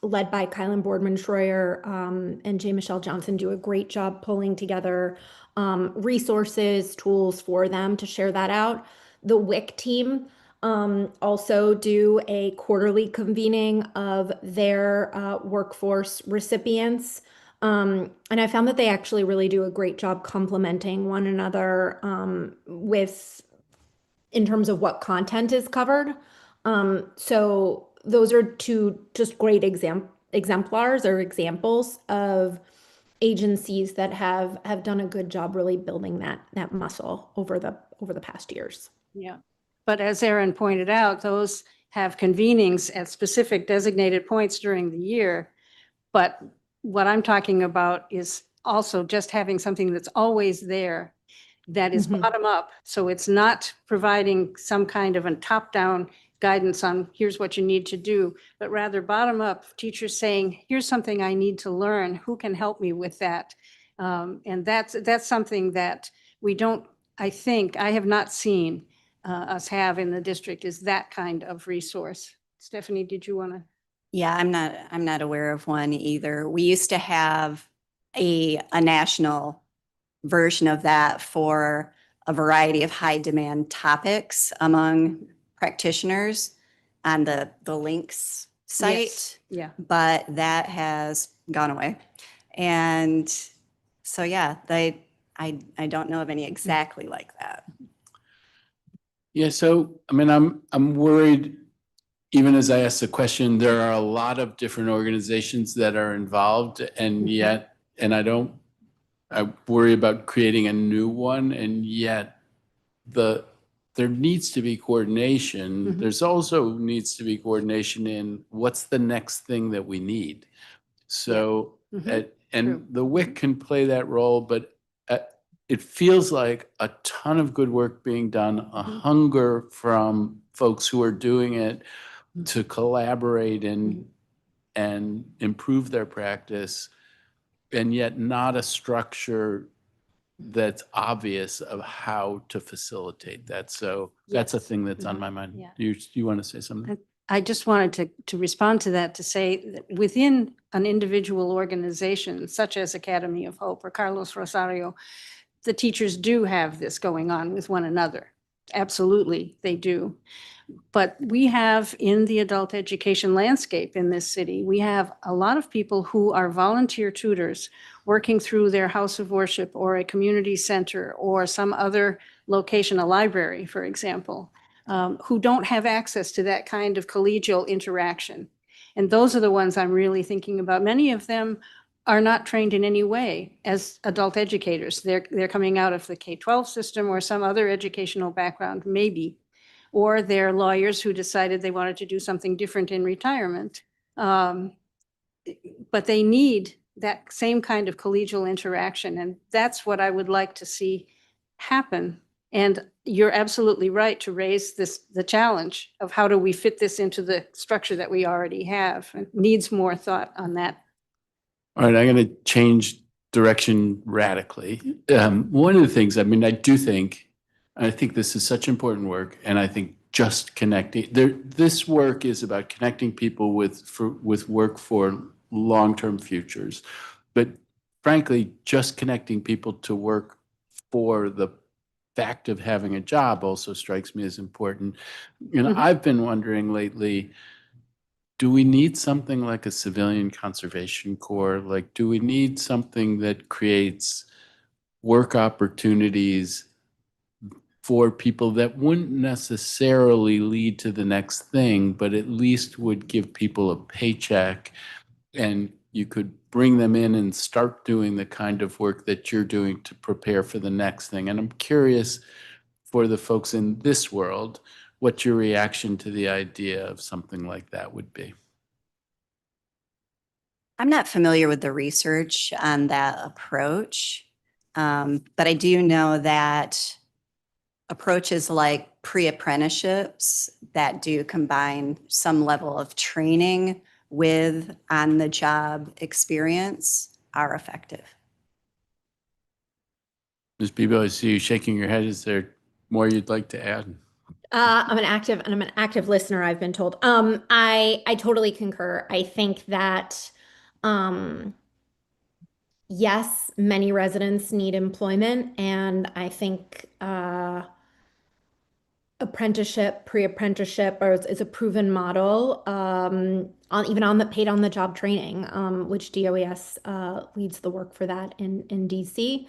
led by Kylan Boardman Schroyer and J. Michelle Johnson, do a great job pulling together resources, tools for them to share that out. The WIC team also do a quarterly convening of their workforce recipients. And I found that they actually really do a great job complementing one another in terms of what content is covered. So those are 2 just great exemplars or examples of agencies that have done a good job really building that muscle over the past years. Yeah. But as Erin pointed out, those have convenings at specific designated points during the year. But what I'm talking about is also just having something that's always there that is Mhm. bottom up. So it's not providing some kind of a top-down guidance on here's what you need to do, but rather bottom up, teachers saying, here's something I need to learn. Who can help me with that? And that's something that we don't, I think, I have not seen us have in the district, is that kind of resource. Stephanie, did you want to? Yeah, I'm not aware of one either. We used to have a national version of that for a variety of high demand topics among practitioners on the links site, Yes. Yeah. but that has gone away. And so, yeah, I don't know of any exactly like that. Yeah, so I mean, I'm worried, even as I ask the question, there are a lot of different organizations that are involved, and yet, and I worry about creating a new one, and yet there needs to be coordination. Mhm. There's also needs to be coordination in what's the next thing that we need. So, Mhm. and True. the WIC can play that role, but it feels like a ton of good work being done, a Mhm. hunger from folks who are doing it to collaborate and improve their practice, and yet not a structure that's obvious of how to facilitate that. So that's a Yes. thing that's on Mhm. my mind. Yeah. You want to say something? I just wanted to respond to that, to say that within an individual organization such as Academy of Hope or Carlos Rosario, the teachers do have this going on with one another. Absolutely, they do. But we have in the adult education landscape in this city, we have a lot of people who are volunteer tutors working through their house of worship or a community center or some other location, a library, for example, who don't have access to that kind of collegial interaction. And those are the ones I'm really thinking about. Many of them are not trained in any way as adult educators. They're coming out of the K-12 system or some other educational background, maybe. Or they're lawyers who decided they wanted to do something different in retirement. But they need that same kind of collegial interaction. And that's what I would like to see happen. And you're absolutely right to raise the challenge of how do we fit this into the structure that we already have. It needs more thought on that. All right, I'm going to change direction radically. One of the things, I mean, I think this is such important work, and I think just connecting, this work is about connecting people with work for long-term futures. But frankly, just connecting people to work for the fact of having a job also strikes me as important. You know, I've been wondering lately, do we need something like a civilian conservation corps? Like, do we need something that creates work opportunities for people that wouldn't necessarily lead to the next thing, but at least would give people a paycheck, and you could bring them in and start doing the kind of work that you're doing to prepare for the next thing? And I'm curious, for the folks in this world, what your reaction to the idea of something like that would be. I'm not familiar with the research on that approach, but I do know that approaches like pre-apprenticeships that do combine some level of training with on-the-job experience are effective. Ms. Bebo, I see you shaking your head. Is there more you'd like to add? I'm an active listener, I've been told. I totally concur. I think that, yes, many residents need employment, and I think, apprenticeship, pre-apprenticeship is a proven model, even on the paid on the job training, which DOES leads the work for that in DC,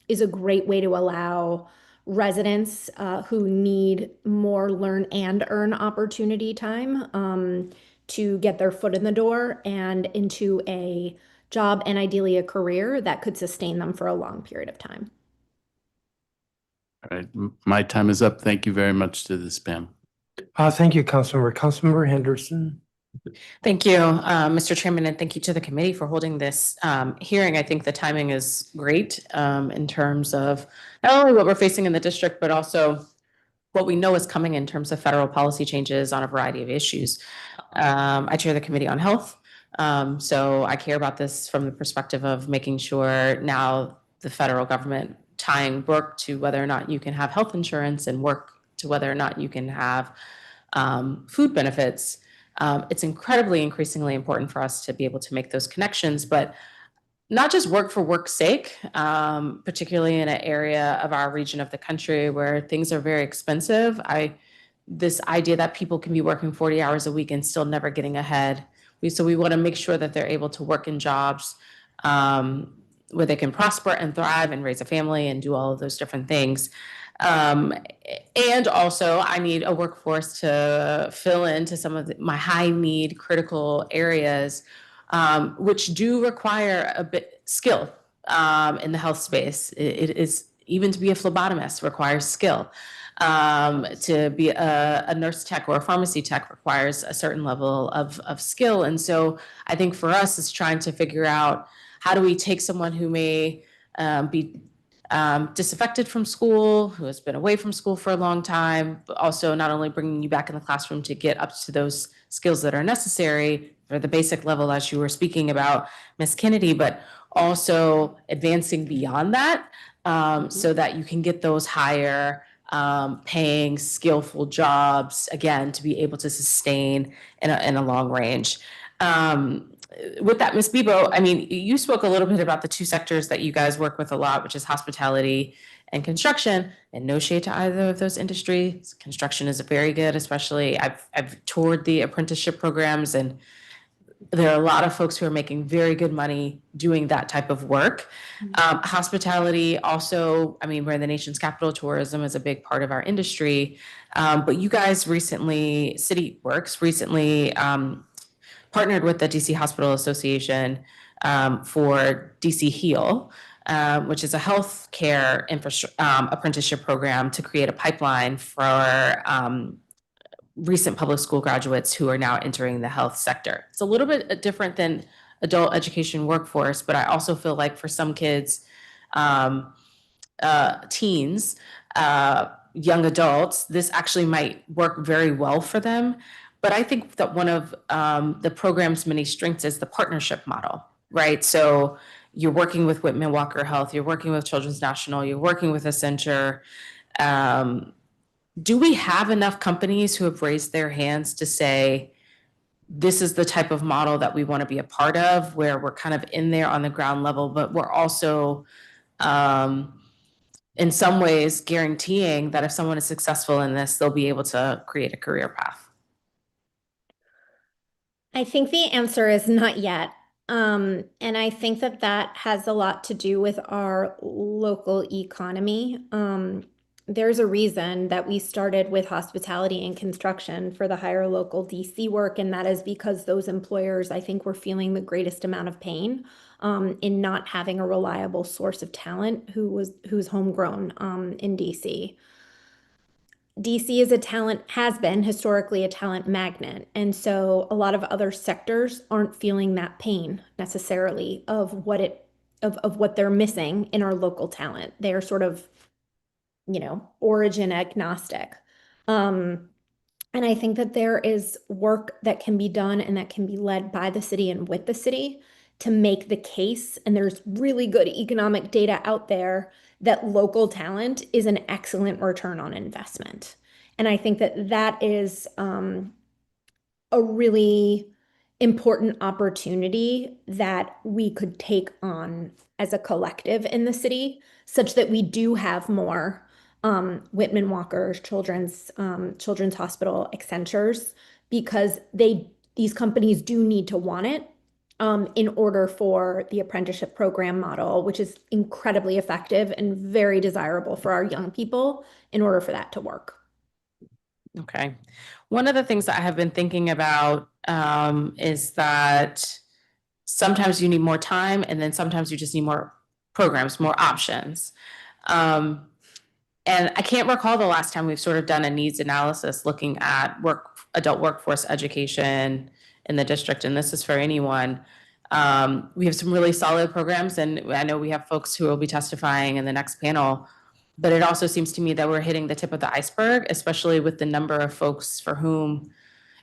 is a great way to allow residents who need more learn and earn opportunity time to get their foot in the door and into a job and ideally a career that could sustain them for a long period of time. All right, my time is up. Thank you very much to this panel. Thank you, Councilmember. Councilmember Henderson. Thank you, Mr. Chairman, and thank you to the committee for holding this hearing. I think the timing is great in terms of not only what we're facing in the district, but also what we know is coming in terms of federal policy changes on a variety of issues. I chair the Committee on Health, so I care about this from the perspective of making sure now the federal government tying work to whether or not you can have health insurance and work to whether or not you can have food benefits. It's increasingly important for us to be able to make those connections, but not just work for work's sake, particularly in an area of our region of the country where things are very expensive. This idea that people can be working 40 hours a week and still never getting ahead. So we want to make sure that they're able to work in jobs where they can prosper and thrive and raise a family and do all of those different things. And also I need a workforce to fill into some of my high need critical areas, which do require a bit skill in the health space. It is, even to be a phlebotomist requires skill. To be a nurse tech or a pharmacy tech requires a certain level of skill. And so I think for us is trying to figure out, how do we take someone who may be disaffected from school, who has been away from school for a long time, but also not only bringing you back in the classroom to get up to those skills that are necessary for the basic level, as you were speaking about, Ms. Kennedy, but also advancing beyond that so that you can get those higher paying, skillful jobs, again, to be able to sustain in a long range. With that, Ms. Bebo, I mean, you spoke a little bit about the two sectors that you guys work with a lot, which is hospitality and construction, and no shade to either of those industries. Construction is very good, especially I've toured the apprenticeship programs, and there are a lot of folks who are making very good money doing that type of work. Hospitality also, I mean, we're the nation's capital. Tourism is a big part of our industry. But you guys recently, CityWorks recently partnered with the DC Hospital Association for DC Heal, which is a healthcare apprenticeship program to create a pipeline for recent public school graduates who are now entering the health sector. It's a little bit different than adult education workforce, but I also feel like for some kids, teens, young adults, this actually might work very well for them. But I think that one of the program's many strengths is the partnership model, right? So you're working with Whitman Walker Health, you're working with Children's National, you're working with Accenture. Do we have enough companies who have raised their hands to say, this is the type of model that we want to be a part of, where we're kind of in there on the ground level, but we're also in some ways guaranteeing that if someone is successful in this, they'll be able to create a career path? I think the answer is not yet. And I think that that has a lot to do with our local economy. There's a reason that we started with hospitality and construction for the higher local DC work, and that is because those employers, I think, were feeling the greatest amount of pain in not having a reliable source of talent who's homegrown in DC. DC has been historically a talent magnet. And so a lot of other sectors aren't feeling that pain necessarily of what they're missing in our local talent. They are sort of, origin agnostic. And I think that there is work that can be done and that can be led by the city and with the city to make the case. And there's really good economic data out there that local talent is an excellent return on investment. And I think that that is a really important opportunity that we could take on as a collective in the city, such that we do have more Whitman Walkers, Children's Hospital, Accentures, because these companies do need to want it in order for the apprenticeship program model, which is incredibly effective and very desirable for our young people, in order for that to work. Okay. One of the things that I have been thinking about is that sometimes you need more time, and then sometimes you just need more programs, more options. And I can't recall the last time we've sort of done a needs analysis looking at adult workforce education in the district, and this is for anyone. We have some really solid programs, and I know we have folks who will be testifying in the next panel, but it also seems to me that we're hitting the tip of the iceberg, especially with the number of folks for whom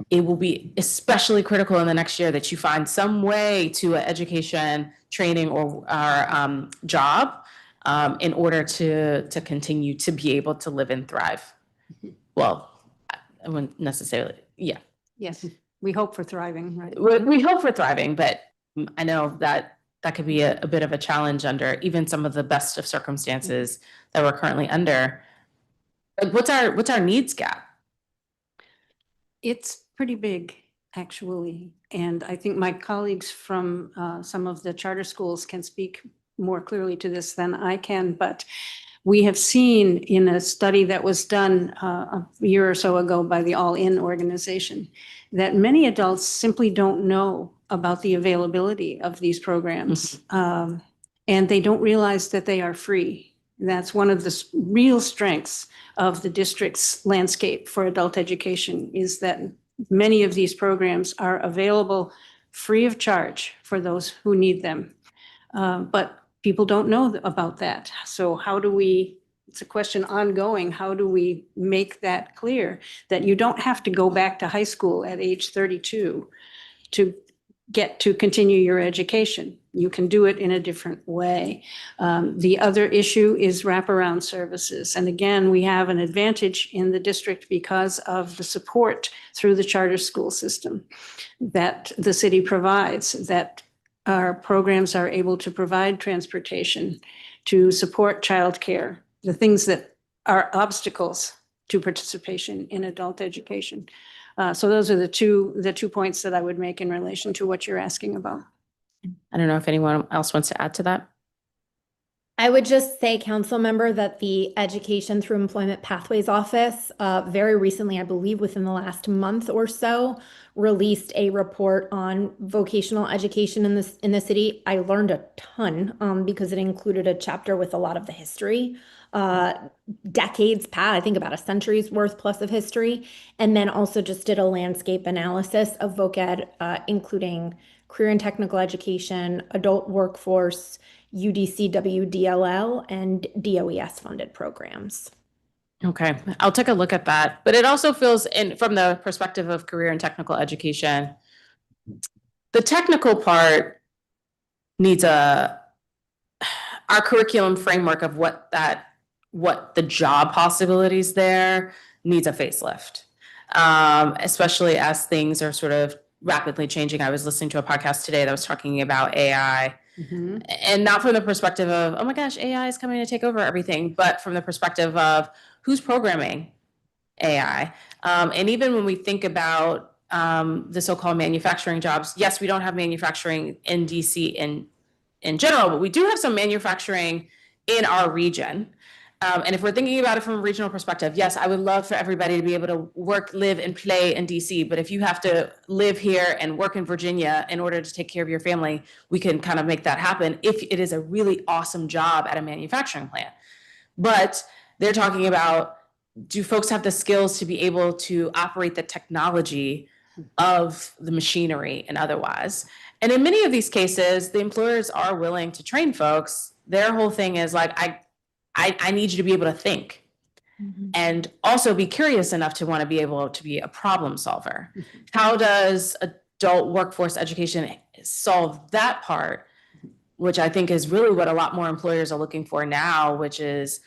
it will be especially critical in the next year that you find some way to education, training, or job in order to continue to be able to live and thrive. Well, I wouldn't necessarily, yeah. Yes, we hope for thriving, right? We hope for thriving, but I know that could be a bit of a challenge under even some of the best of circumstances that we're currently under. Like, what's our needs gap? It's pretty big, actually. And I think my colleagues from some of the charter schools can speak more clearly to this than I can, but we have seen in a study that was done a year or so ago by the All In organization that many adults simply don't know about the availability of these programs. And they don't realize that they are free. That's one of the real strengths of the district's landscape for adult education, is that many of these programs are available free of charge for those who need them. But people don't know about that. So it's a question ongoing, how do we make that clear? That you don't have to go back to high school at age 32 to get to continue your education. You can do it in a different way. The other issue is wraparound services. And again, we have an advantage in the district because of the support through the charter school system that the city provides, that our programs are able to provide transportation, to support childcare, the things that are obstacles to participation in adult education. So those are the two points that I would make in relation to what you're asking about. I don't know if anyone else wants to add to that. I would just say, council member, that the Education Through Employment Pathways Office, very recently, I believe within the last month or so, released a report on vocational education in the city. I learned a ton because it included a chapter with a lot of the history, decades past, I think about a century's worth plus of history, and then also just did a landscape analysis of voc ed, including career and technical education, adult workforce, UDC, WDLL, and DOES funded programs. Okay, I'll take a look at that. But it also feels, from the perspective of career and technical education, the technical part needs our curriculum framework of what the job possibilities there needs a facelift. Especially as things are sort of rapidly changing. I was listening to a podcast today that was talking about AI. And not from the perspective of, oh my gosh, AI is coming to take over everything, but from the perspective of who's programming AI. And even when we think about the so-called manufacturing jobs, yes, we don't have manufacturing in DC in general, but we do have some manufacturing in our region. And if we're thinking about it from a regional perspective, yes, I would love for everybody to be able to work, live, and play in DC. But if you have to live here and work in Virginia in order to take care of your family, we can kind of make that happen if it is a really awesome job at a manufacturing plant. But they're talking about, do folks have the skills to be able to operate the technology of the machinery and otherwise? And in many of these cases, the employers are willing to train folks. Their whole thing is like, I need you to be able to think and also be curious enough to want to be able to be a problem solver. How does adult workforce education solve that part, which I think is really what a lot more employers are looking for now, which is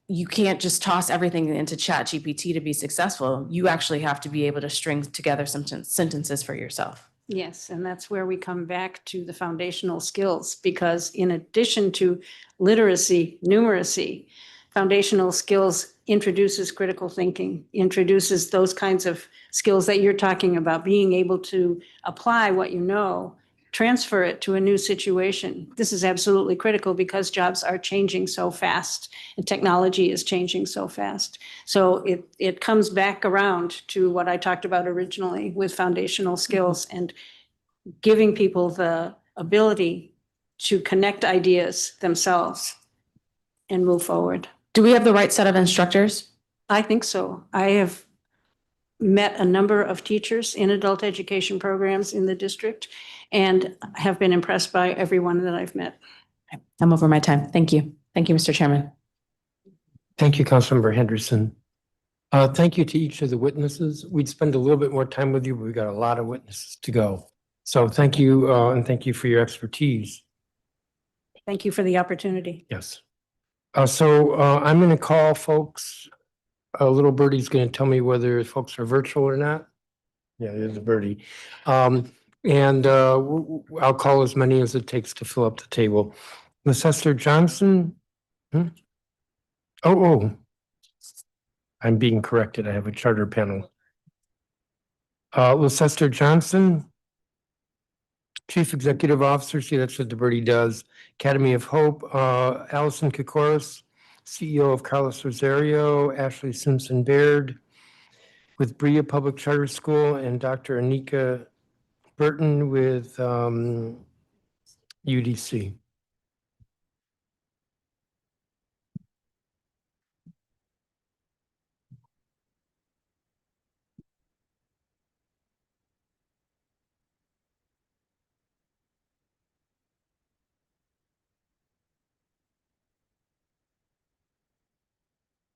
you can't just toss everything into ChatGPT to be successful. You actually have to be able to string together some sentences for yourself. Yes, and that's where we come back to the foundational skills, because in addition to literacy, numeracy, foundational skills introduces critical thinking, introduces those kinds of skills that you're talking about, being able to apply what you know, transfer it to a new situation. This is absolutely critical because jobs are changing so fast and technology is changing so fast. So it comes back around to what I talked about originally with foundational skills and giving people the ability to connect ideas themselves and move forward. Do we have the right set of instructors? I think so. I have met a number of teachers in adult education programs in the district and have been impressed by everyone that I've met. I'm over my time. Thank you. Thank you, Mr. Chairman. Thank you, Councilmember Henderson. Thank you to each of the witnesses. We'd spend a little bit more time with you, but we've got a lot of witnesses to go. So thank you, and thank you for your expertise. Thank you for the opportunity. Yes. So I'm going to call folks. Little birdie's going to tell me whether folks are virtual or not. Yeah, there's a birdie. And I'll call as many as it takes to fill up the table. Leicester Johnson. Oh, I'm being corrected. I have a charter panel. Leicester Johnson, Chief Executive Officer. See, that's what the birdie does. Academy of Hope. Allison Kokoris, CEO of Carlos Rosario. Ashley Simpson Baird with Brea Public Charter School, and Dr. Anika Burton with UDC.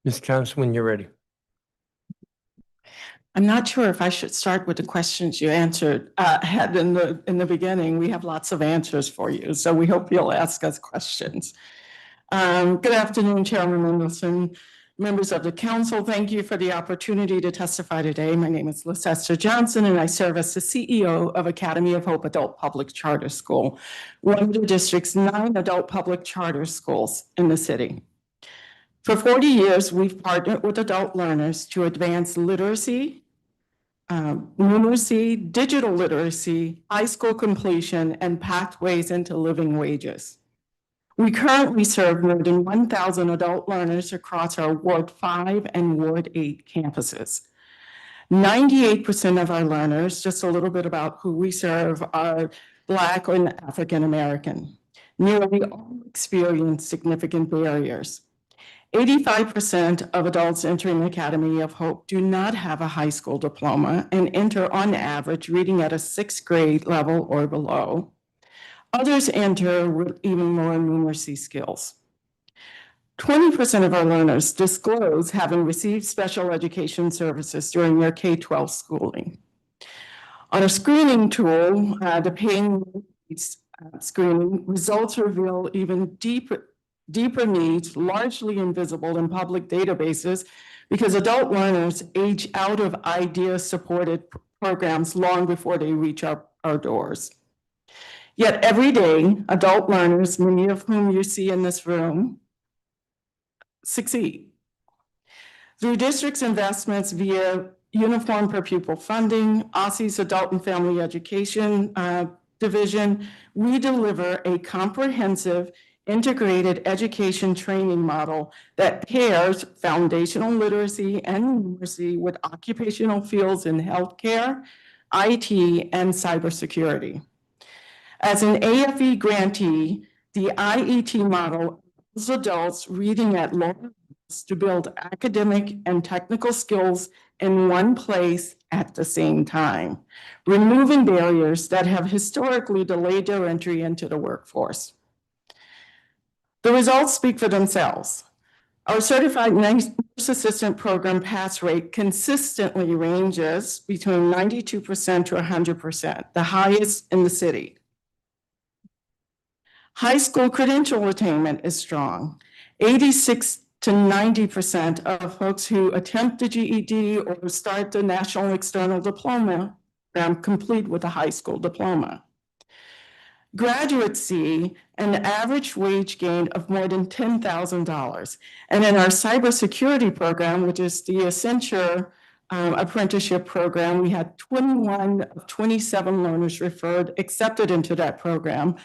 Ms. Johnson, when you're ready. I'm not sure if I should start with the questions you had in the beginning. We have lots of answers for you, so we hope you'll ask us questions. Good afternoon, Chairman Mendelson, members of the council. Thank you for the opportunity to testify today. My name is Leicester Johnson, and I serve as the CEO of Academy of Hope Adult Public Charter School, one of the district's 9 adult public charter schools in the city. For 40 years, we've partnered with adult learners to advance literacy, numeracy, digital literacy, high school completion, and pathways into living wages. We currently serve more than 1,000 adult learners across our Ward 5 and Ward 8 campuses. 98% of our learners, just a little bit about who we serve, are Black and African American. Nearly all experience significant barriers. 85% of adults entering Academy of Hope do not have a high school diploma and enter on average reading at a 6th grade level or below. Others enter with even more numeracy skills. 20% of our learners disclose having received special education services during their K-12 schooling. On a screening tool, the Paying Needs screening, results reveal even deeper needs, largely invisible in public databases, because adult learners age out of IDEA-supported programs long before they reach our doors. Yet every day, adult learners, many of whom you see in this room, succeed. Through district's investments via Uniform per Pupil funding, OSSI's Adult and Family Education Division, we deliver a comprehensive integrated education training model that pairs foundational literacy and numeracy with occupational fields in healthcare, IT, and cybersecurity. As an AFE grantee, the IET model allows adults reading at lower levels to build academic and technical skills in one place at the same time, removing barriers that have historically delayed their entry into the workforce. The results speak for themselves. Our certified nurse assistant program pass rate consistently ranges between 92% to 100%, the highest in the city. High school credential attainment is strong. 86 to 90% of folks who attempt the GED or start the National External Diploma program complete with a high school diploma. Graduates see an average wage gain of more than $10,000. And in our cybersecurity program, which is the Accenture apprenticeship program, we had 21 of 27 learners accepted into that program.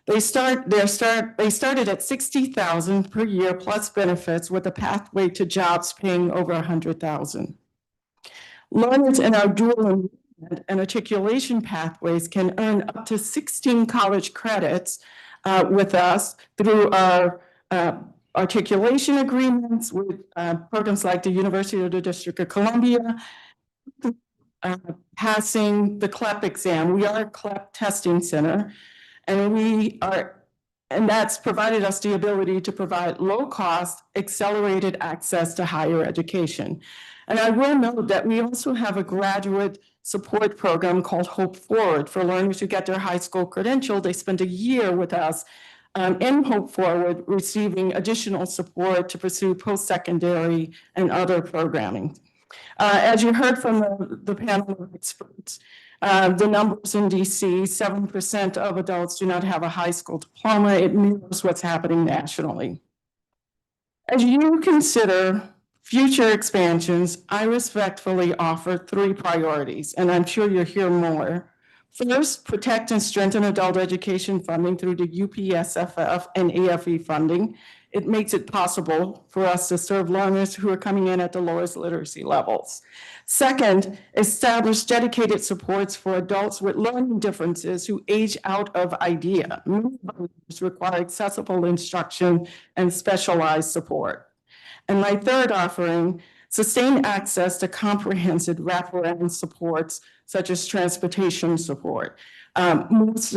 They started at $60,000 per year plus benefits with a pathway to jobs paying over $100,000. Learners in our dual enrollment and articulation pathways can earn up to 16 college credits with us through our articulation agreements with programs like the University of the District of Columbia, passing the CLEP exam. We are a CLEP testing center. And that's provided us the ability to provide low-cost, accelerated access to higher education. And I will note that we also have a graduate support program called Hope Forward for learners who get their high school credential. They spend a year with us in Hope Forward, receiving additional support to pursue post-secondary and other programming. As you heard from the panel of experts, the numbers in DC, 7% of adults do not have a high school diploma. It mirrors what's happening nationally. As you consider future expansions, I respectfully offer 3 priorities, and I'm sure you'll hear more. First, protect and strengthen adult education funding through the UPSFF and AFE funding. It makes it possible for us to serve learners who are coming in at the lowest literacy levels. Second, establish dedicated supports for adults with learning differences who age out of IDEA. Many learners require accessible instruction and specialized support. And my third offering, sustain access to comprehensive wraparound supports such as transportation support. Most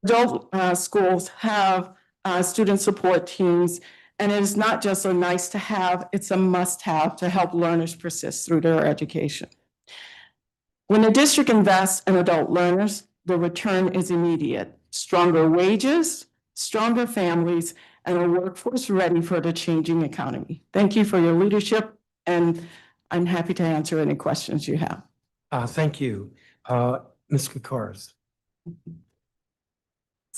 adult schools have student support teams, and it is not just a nice to have, it's a must have to help learners persist through their education. When the district invests in adult learners, the return is immediate. Stronger wages, stronger families, and a workforce ready for the changing economy. Thank you for your leadership, and I'm happy to answer any questions you have. Thank you. Ms. Kokoris.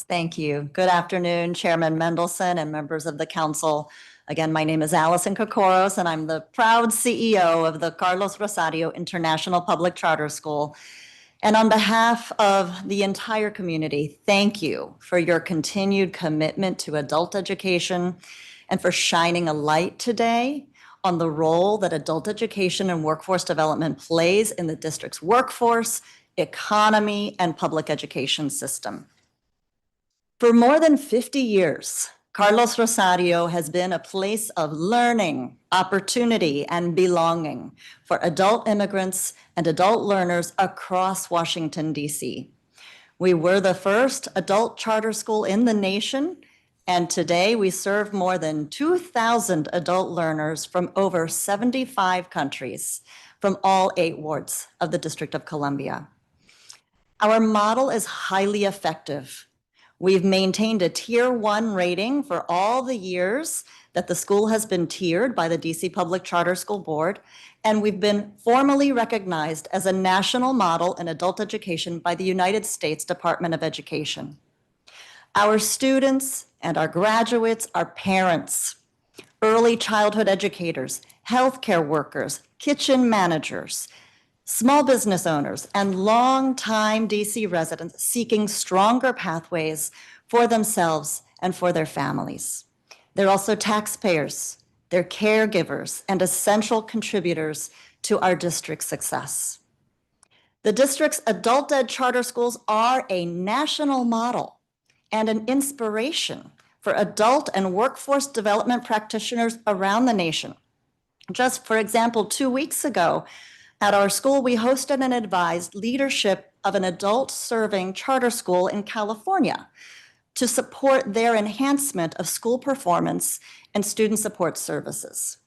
Thank you. Good afternoon, Chairman Mendelson and members of the council. Again, my name is Allison Kokoros, and I'm the proud CEO of the Carlos Rosario International Public Charter School. And on behalf of the entire community, thank you for your continued commitment to adult education and for shining a light today on the role that adult education and workforce development plays in the district's workforce, economy, and public education system. For more than 50 years, Carlos Rosario has been a place of learning, opportunity, and belonging for adult immigrants and adult learners across Washington, D.C. We were the first adult charter school in the nation, and today we serve more than 2,000 adult learners from over 75 countries from all 8 wards of the District of Columbia. Our model is highly effective. We've maintained a Tier 1 rating for all the years that the school has been tiered by the DC Public Charter School Board, and we've been formally recognized as a national model in adult education by the United States Department of Education. Our students and our graduates are parents, early childhood educators, healthcare workers, kitchen managers, small business owners, and longtime DC residents seeking stronger pathways for themselves and for their families. They're also taxpayers, they're caregivers, and essential contributors to our district's success. The district's adult ed charter schools are a national model and an inspiration for adult and workforce development practitioners around the nation. Just for example, 2 weeks ago, at our school, we hosted and advised leadership of an adult serving charter school in California to support their enhancement of school performance and student support services.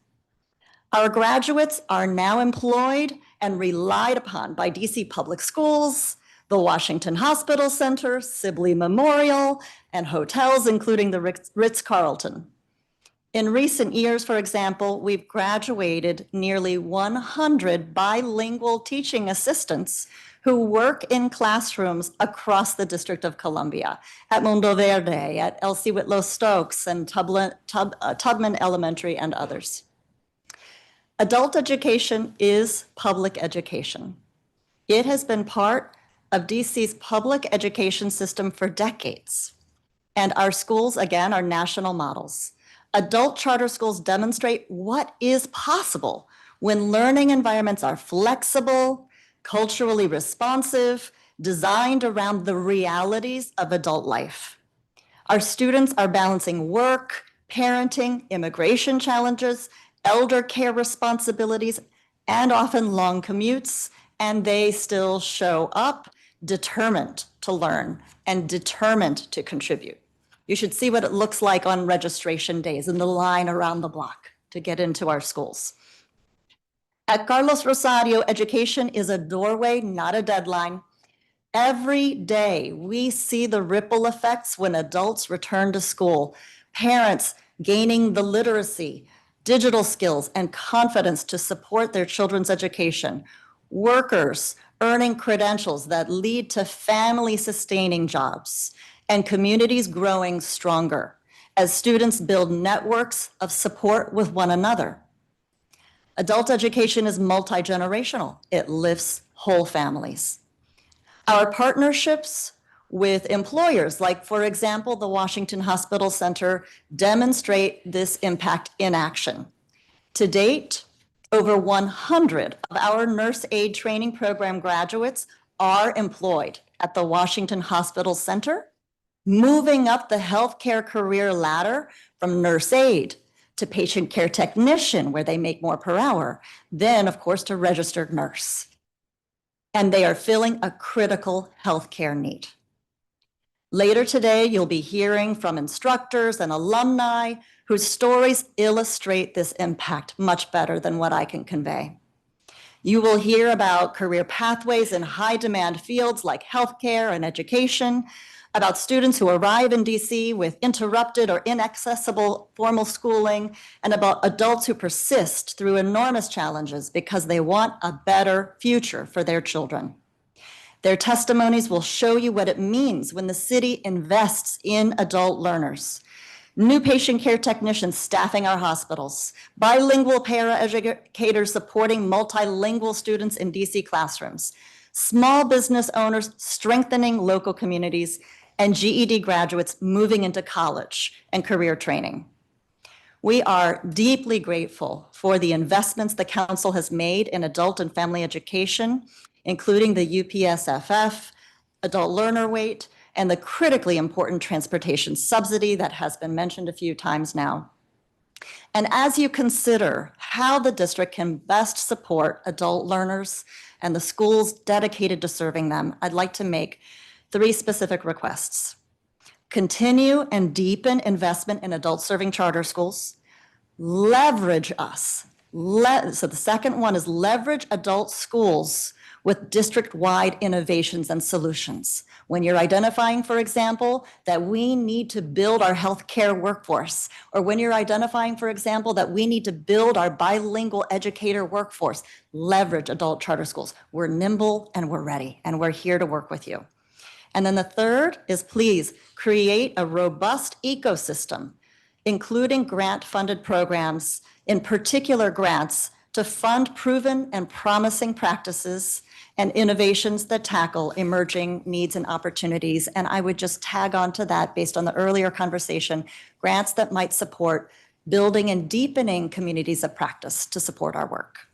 Our graduates are now employed and relied upon by DC Public Schools, the Washington Hospital Center, Sibley Memorial, and hotels, including the Ritz-Carlton. In recent years, for example, we've graduated nearly 100 bilingual teaching assistants who work in classrooms across the District of Columbia, at Mundo Verde, at Elsie Whitlow Stokes, and Tubman Elementary, and others. Adult education is public education. It has been part of DC's public education system for decades. And our schools, again, are national models. Adult charter schools demonstrate what is possible when learning environments are flexible, culturally responsive, designed around the realities of adult life. Our students are balancing work, parenting, immigration challenges, elder care responsibilities, and often long commutes, and they still show up determined to learn and determined to contribute. You should see what it looks like on registration days in the line around the block to get into our schools. At Carlos Rosario, education is a doorway, not a deadline. Every day, we see the ripple effects when adults return to school, parents gaining the literacy, digital skills, and confidence to support their children's education, workers earning credentials that lead to family-sustaining jobs, and communities growing stronger as students build networks of support with one another. Adult education is multi-generational. It lifts whole families. Our partnerships with employers, like, for example, the Washington Hospital Center, demonstrate this impact in action. To date, over 100 of our nurse aid training program graduates are employed at the Washington Hospital Center, moving up the healthcare career ladder from nurse aid to patient care technician, where they make more per hour, then, of course, to registered nurse. And they are filling a critical healthcare need. Later today, you'll be hearing from instructors and alumni whose stories illustrate this impact much better than what I can convey. You will hear about career pathways in high-demand fields like healthcare and education, about students who arrive in DC with interrupted or inaccessible formal schooling, and about adults who persist through enormous challenges because they want a better future for their children. Their testimonies will show you what it means when the city invests in adult learners. new patient care technicians staffing our hospitals, bilingual paraeducators supporting multilingual students in DC classrooms, small business owners strengthening local communities, and GED graduates moving into college and career training. We are deeply grateful for the investments the council has made in adult and family education, including the UPSFF, adult learner weight, and the critically important transportation subsidy that has been mentioned a few times now. And as you consider how the district can best support adult learners and the schools dedicated to serving them, I'd like to make 3 specific requests. Continue and deepen investment in adult serving charter schools. Leverage us. So the second one is leverage adult schools with district-wide innovations and solutions. When you're identifying, for example, that we need to build our healthcare workforce, or when you're identifying, for example, that we need to build our bilingual educator workforce, leverage adult charter schools. We're nimble and we're ready, and we're here to work with you. And then the third is please create a robust ecosystem, including grant-funded programs, in particular grants, to fund proven and promising practices and innovations that tackle emerging needs and opportunities. And I would just tag on to that based on the earlier conversation, grants that might support building and deepening communities of practice to support our work.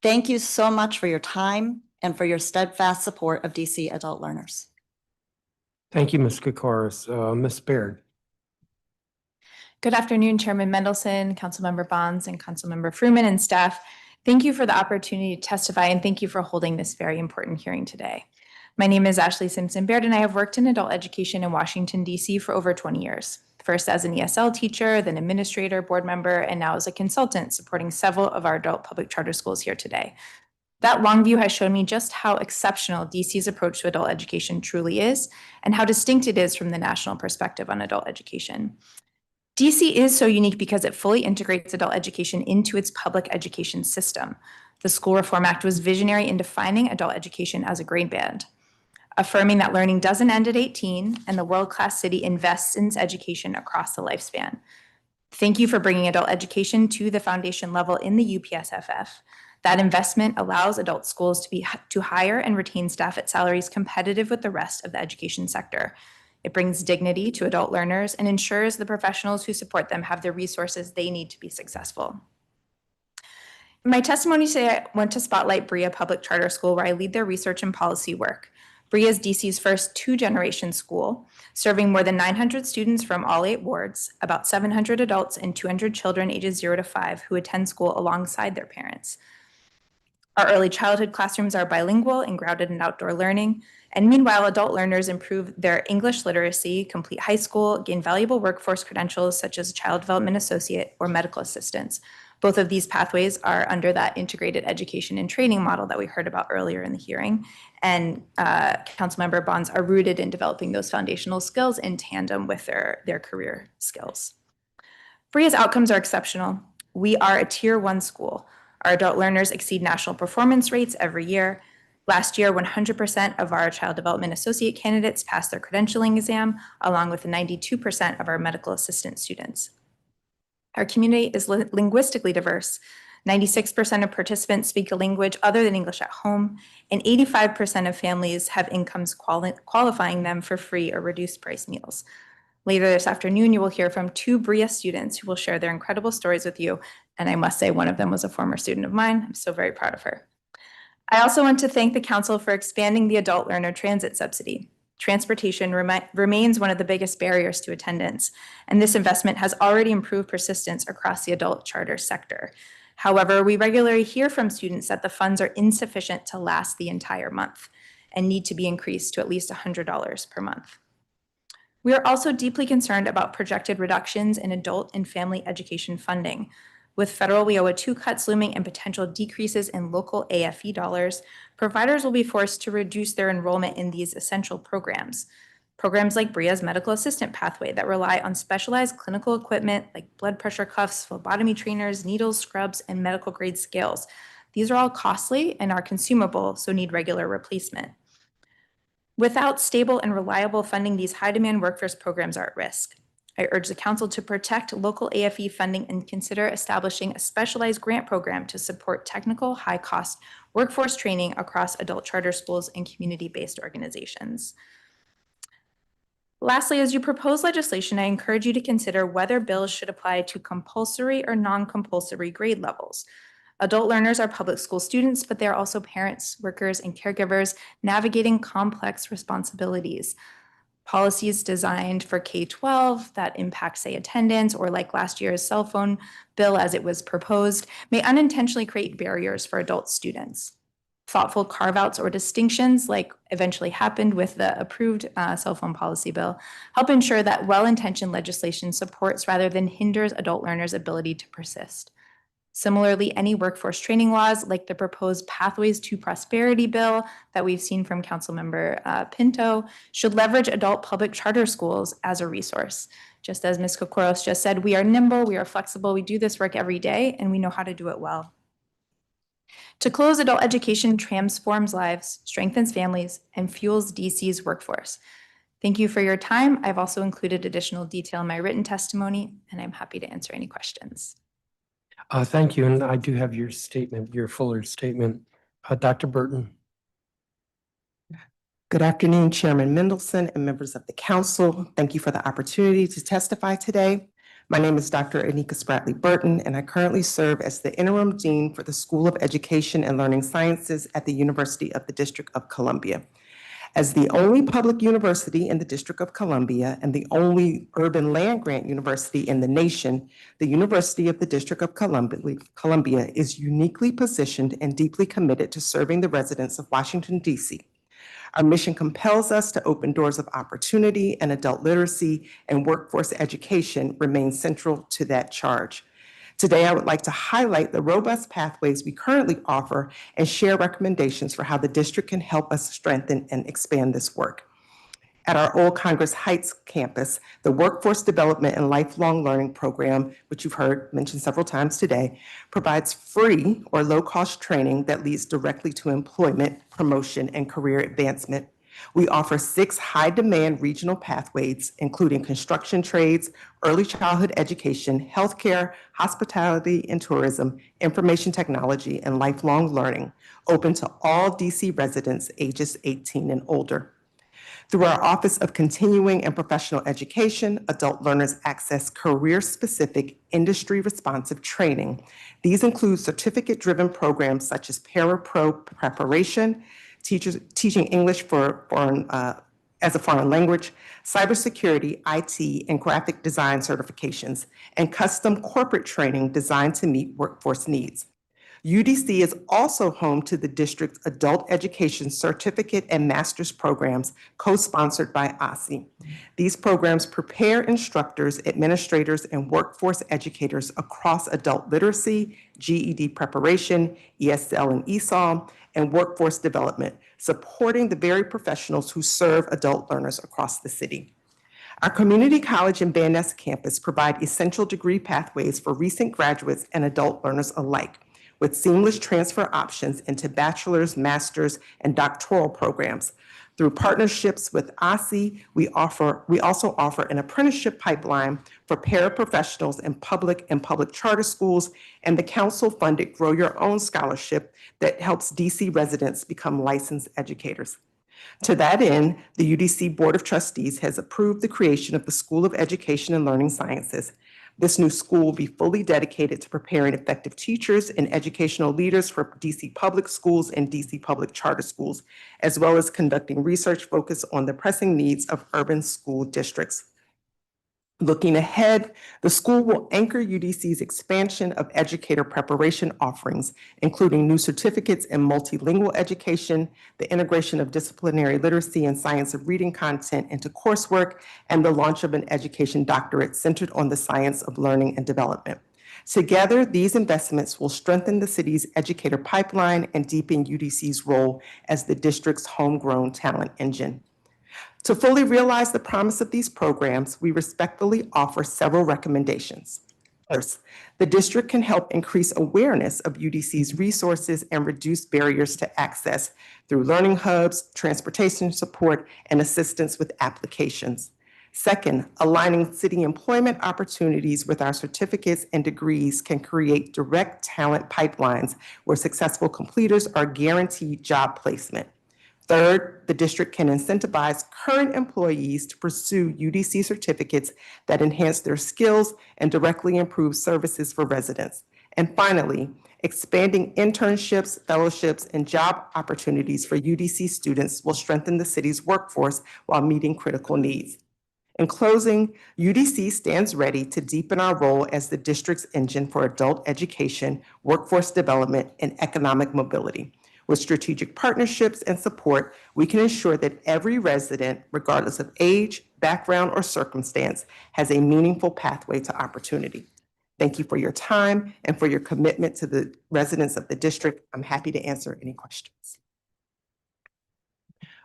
Thank you so much for your time and for your steadfast support of DC adult learners. Thank you, Ms. Kokoros. Ms. Baird. Good afternoon, Chairman Mendelson, Councilmember Bonds, and Councilmember Fruman and staff. Thank you for the opportunity to testify, and thank you for holding this very important hearing today. My name is Ashley Simpson Baird, and I have worked in adult education in Washington, D.C. for over 20 years. First as an ESL teacher, then administrator, board member, and now as a consultant supporting several of our adult public charter schools here today. That long view has shown me just how exceptional DC's approach to adult education truly is, and how distinct it is from the national perspective on adult education. DC is so unique because it fully integrates adult education into its public education system. The School Reform Act was visionary in defining adult education as a grade band, affirming that learning doesn't end at 18 and the world-class city invests in its education across the lifespan. Thank you for bringing adult education to the foundation level in the UPSFF. That investment allows adult schools to hire and retain staff at salaries competitive with the rest of the education sector. It brings dignity to adult learners and ensures the professionals who support them have the resources they need to be successful. In my testimony today, I want to spotlight Berea Public Charter School, where I lead their research and policy work. Berea is DC's first 2-generation school, serving more than 900 students from all 8 wards, about 700 adults and 200 children ages 0 to 5 who attend school alongside their parents. Our early childhood classrooms are bilingual and grounded in outdoor learning. And meanwhile, adult learners improve their English literacy, complete high school, gain valuable workforce credentials such as Child Development Associate or medical assistance. Both of these pathways are under that integrated education and training model that we heard about earlier in the hearing. And Councilmember Bonds are rooted in developing those foundational skills in tandem with their career skills. Berea's outcomes are exceptional. We are a Tier 1 school. Our adult learners exceed national performance rates every year. Last year, 100% of our Child Development Associate candidates passed their credentialing exam, along with 92% of our medical assistant students. Our community is linguistically diverse. 96% of participants speak a language other than English at home, and 85% of families have incomes qualifying them for free or reduced price meals. Later this afternoon, you will hear from 2 Berea students who will share their incredible stories with you. And I must say, one of them was a former student of mine. I'm so very proud of her. I also want to thank the council for expanding the adult learner transit subsidy. Transportation remains one of the biggest barriers to attendance, and this investment has already improved persistence across the adult charter sector. However, we regularly hear from students that the funds are insufficient to last the entire month and need to be increased to at least $100 per month. We are also deeply concerned about projected reductions in adult and family education funding. With federal WIOA 2 cuts looming and potential decreases in local AFE dollars, providers will be forced to reduce their enrollment in these essential programs. Programs like Berea's medical assistant pathway that rely on specialized clinical equipment like blood pressure cuffs, phlebotomy trainers, needles, scrubs, and medical grade scales. These are all costly and are consumable, so need regular replacement. Without stable and reliable funding, these high demand workforce programs are at risk. I urge the council to protect local AFE funding and consider establishing a specialized grant program to support technical, high-cost workforce training across adult charter schools and community-based organizations. Lastly, as you propose legislation, I encourage you to consider whether bills should apply to compulsory or non-compulsory grade levels. Adult learners are public school students, but they're also parents, workers, and caregivers navigating complex responsibilities. Policies designed for K-12 that impact, say, attendance, or like last year's cell phone bill as it was proposed, may unintentionally create barriers for adult students. Thoughtful carve-outs or distinctions, like eventually happened with the approved cell phone policy bill, help ensure that well-intentioned legislation supports rather than hinders adult learners' ability to persist. Similarly, any workforce training laws, like the proposed Pathways to Prosperity bill that we've seen from Councilmember Pinto, should leverage adult public charter schools as a resource. Just as Ms. Kokoros just said, we are nimble, we are flexible, we do this work every day, and we know how to do it well. To close, adult education transforms lives, strengthens families, and fuels DC's workforce. Thank you for your time. I've also included additional detail in my written testimony, and I'm happy to answer any questions. Thank you, and I do have your statement, your fuller statement. Dr. Burton. Good afternoon, Chairman Mendelson and members of the council. Thank you for the opportunity to testify today. My name is Dr. Anika Spratley Burton, and I currently serve as the interim dean for the School of Education and Learning Sciences at the University of the District of Columbia. As the only public university in the District of Columbia and the only urban land-grant university in the nation, the University of the District of Columbia is uniquely positioned and deeply committed to serving the residents of Washington, D.C. Our mission compels us to open doors of opportunity, and adult literacy and workforce education remain central to that charge. Today, I would like to highlight the robust pathways we currently offer and share recommendations for how the district can help us strengthen and expand this work. At our Old Congress Heights campus, the Workforce Development and Lifelong Learning Program, which you've heard mentioned several times today, provides free or low-cost training that leads directly to employment, promotion, and career advancement. We offer 6 high-demand regional pathways, including construction trades, early childhood education, healthcare, hospitality and tourism, information technology, and lifelong learning, open to all DC residents ages 18 and older. Through our Office of Continuing and Professional Education, adult learners access career-specific, industry-responsive training. These include certificate-driven programs such as Parapro Preparation, teaching English as a foreign language, cybersecurity, IT, and graphic design certifications, and custom corporate training designed to meet workforce needs. UDC is also home to the district's adult education certificate and master's programs co-sponsored by OSSE. These programs prepare instructors, administrators, and workforce educators across adult literacy, GED preparation, ESL and ESOL, and workforce development, supporting the very professionals who serve adult learners across the city. Our community college and Van Ness campus provide essential degree pathways for recent graduates and adult learners alike, with seamless transfer options into bachelor's, master's, and doctoral programs. Through partnerships with OSSE, we also offer an apprenticeship pipeline for paraprofessionals in public and public charter schools, and the council-funded Grow Your Own Scholarship that helps DC residents become licensed educators. To that end, the UDC Board of Trustees has approved the creation of the School of Education and Learning Sciences. This new school will be fully dedicated to preparing effective teachers and educational leaders for DC public schools and DC public charter schools, as well as conducting research focused on the pressing needs of urban school districts. Looking ahead, the school will anchor UDC's expansion of educator preparation offerings, including new certificates in multilingual education, the integration of disciplinary literacy and science of reading content into coursework, and the launch of an education doctorate centered on the science of learning and development. Together, these investments will strengthen the city's educator pipeline and deepen UDC's role as the district's homegrown talent engine. To fully realize the promise of these programs, we respectfully offer several recommendations. First, the district can help increase awareness of UDC's resources and reduce barriers to access through learning hubs, transportation support, and assistance with applications. Second, aligning city employment opportunities with our certificates and degrees can create direct talent pipelines where successful completers are guaranteed job placement. Third, the district can incentivize current employees to pursue UDC certificates that enhance their skills and directly improve services for residents. And finally, expanding internships, fellowships, and job opportunities for UDC students will strengthen the city's workforce while meeting critical needs. In closing, UDC stands ready to deepen our role as the district's engine for adult education, workforce development, and economic mobility. With strategic partnerships and support, we can ensure that every resident, regardless of age, background, or circumstance, has a meaningful pathway to opportunity. Thank you for your time and for your commitment to the residents of the district. I'm happy to answer any questions.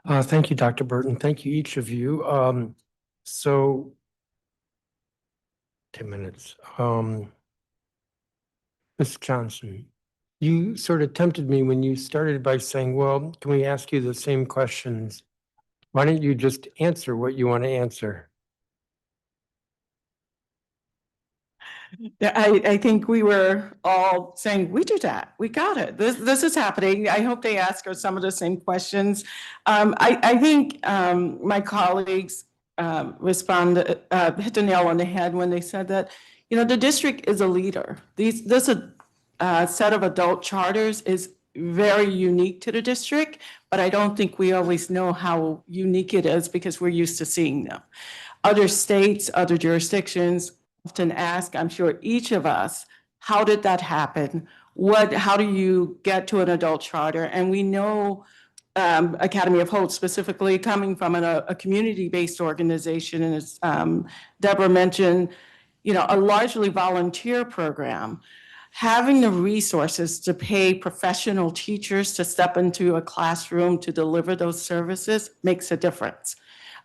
Thank you, Dr. Burton. Thank you, each of you. So 10 minutes. Ms. Johnson, you sort of tempted me when you started by saying, well, can we ask you the same questions? Why don't you just answer what you want to answer? Yeah, I think we were all saying, we do that, we got it, this is happening. I hope they ask us some of the same questions. I think my colleagues hit the nail on the head when they said that, you know, the district is a leader. This set of adult charters is very unique to the district, but I don't think we always know how unique it is because we're used to seeing them. Other states, other jurisdictions often ask, I'm sure each of us, how did that happen? How do you get to an adult charter? And we know Academy of Hope specifically coming from a community-based organization, and as Deborah mentioned, you know, a largely volunteer program. Having the resources to pay professional teachers to step into a classroom to deliver those services makes a difference.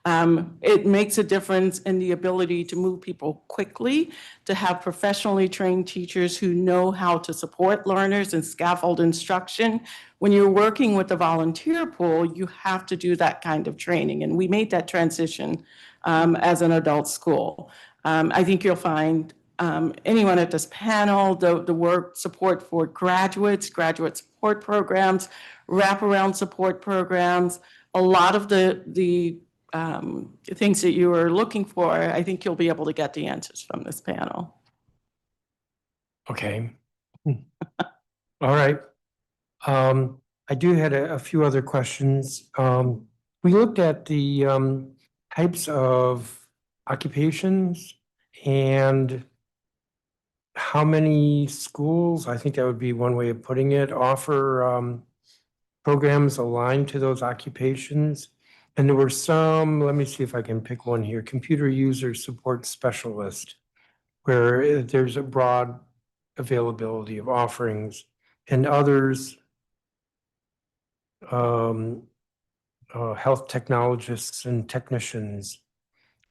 It makes a difference in the ability to move people quickly, to have professionally trained teachers who know how to support learners and scaffold instruction. When you're working with the volunteer pool, you have to do that kind of training. And we made that transition as an adult school. I think you'll find anyone at this panel, the work support for graduates, graduate support programs, wraparound support programs, a lot of the things that you are looking for, I think you'll be able to get the answers from this panel. Okay. All right. I do had a few other questions. We looked at the types of occupations and how many schools, I think that would be one way of putting it, offer programs aligned to those occupations. And there were some, let me see if I can pick one here, computer user support specialist, where there's a broad availability of offerings, and others, health technologists and technicians,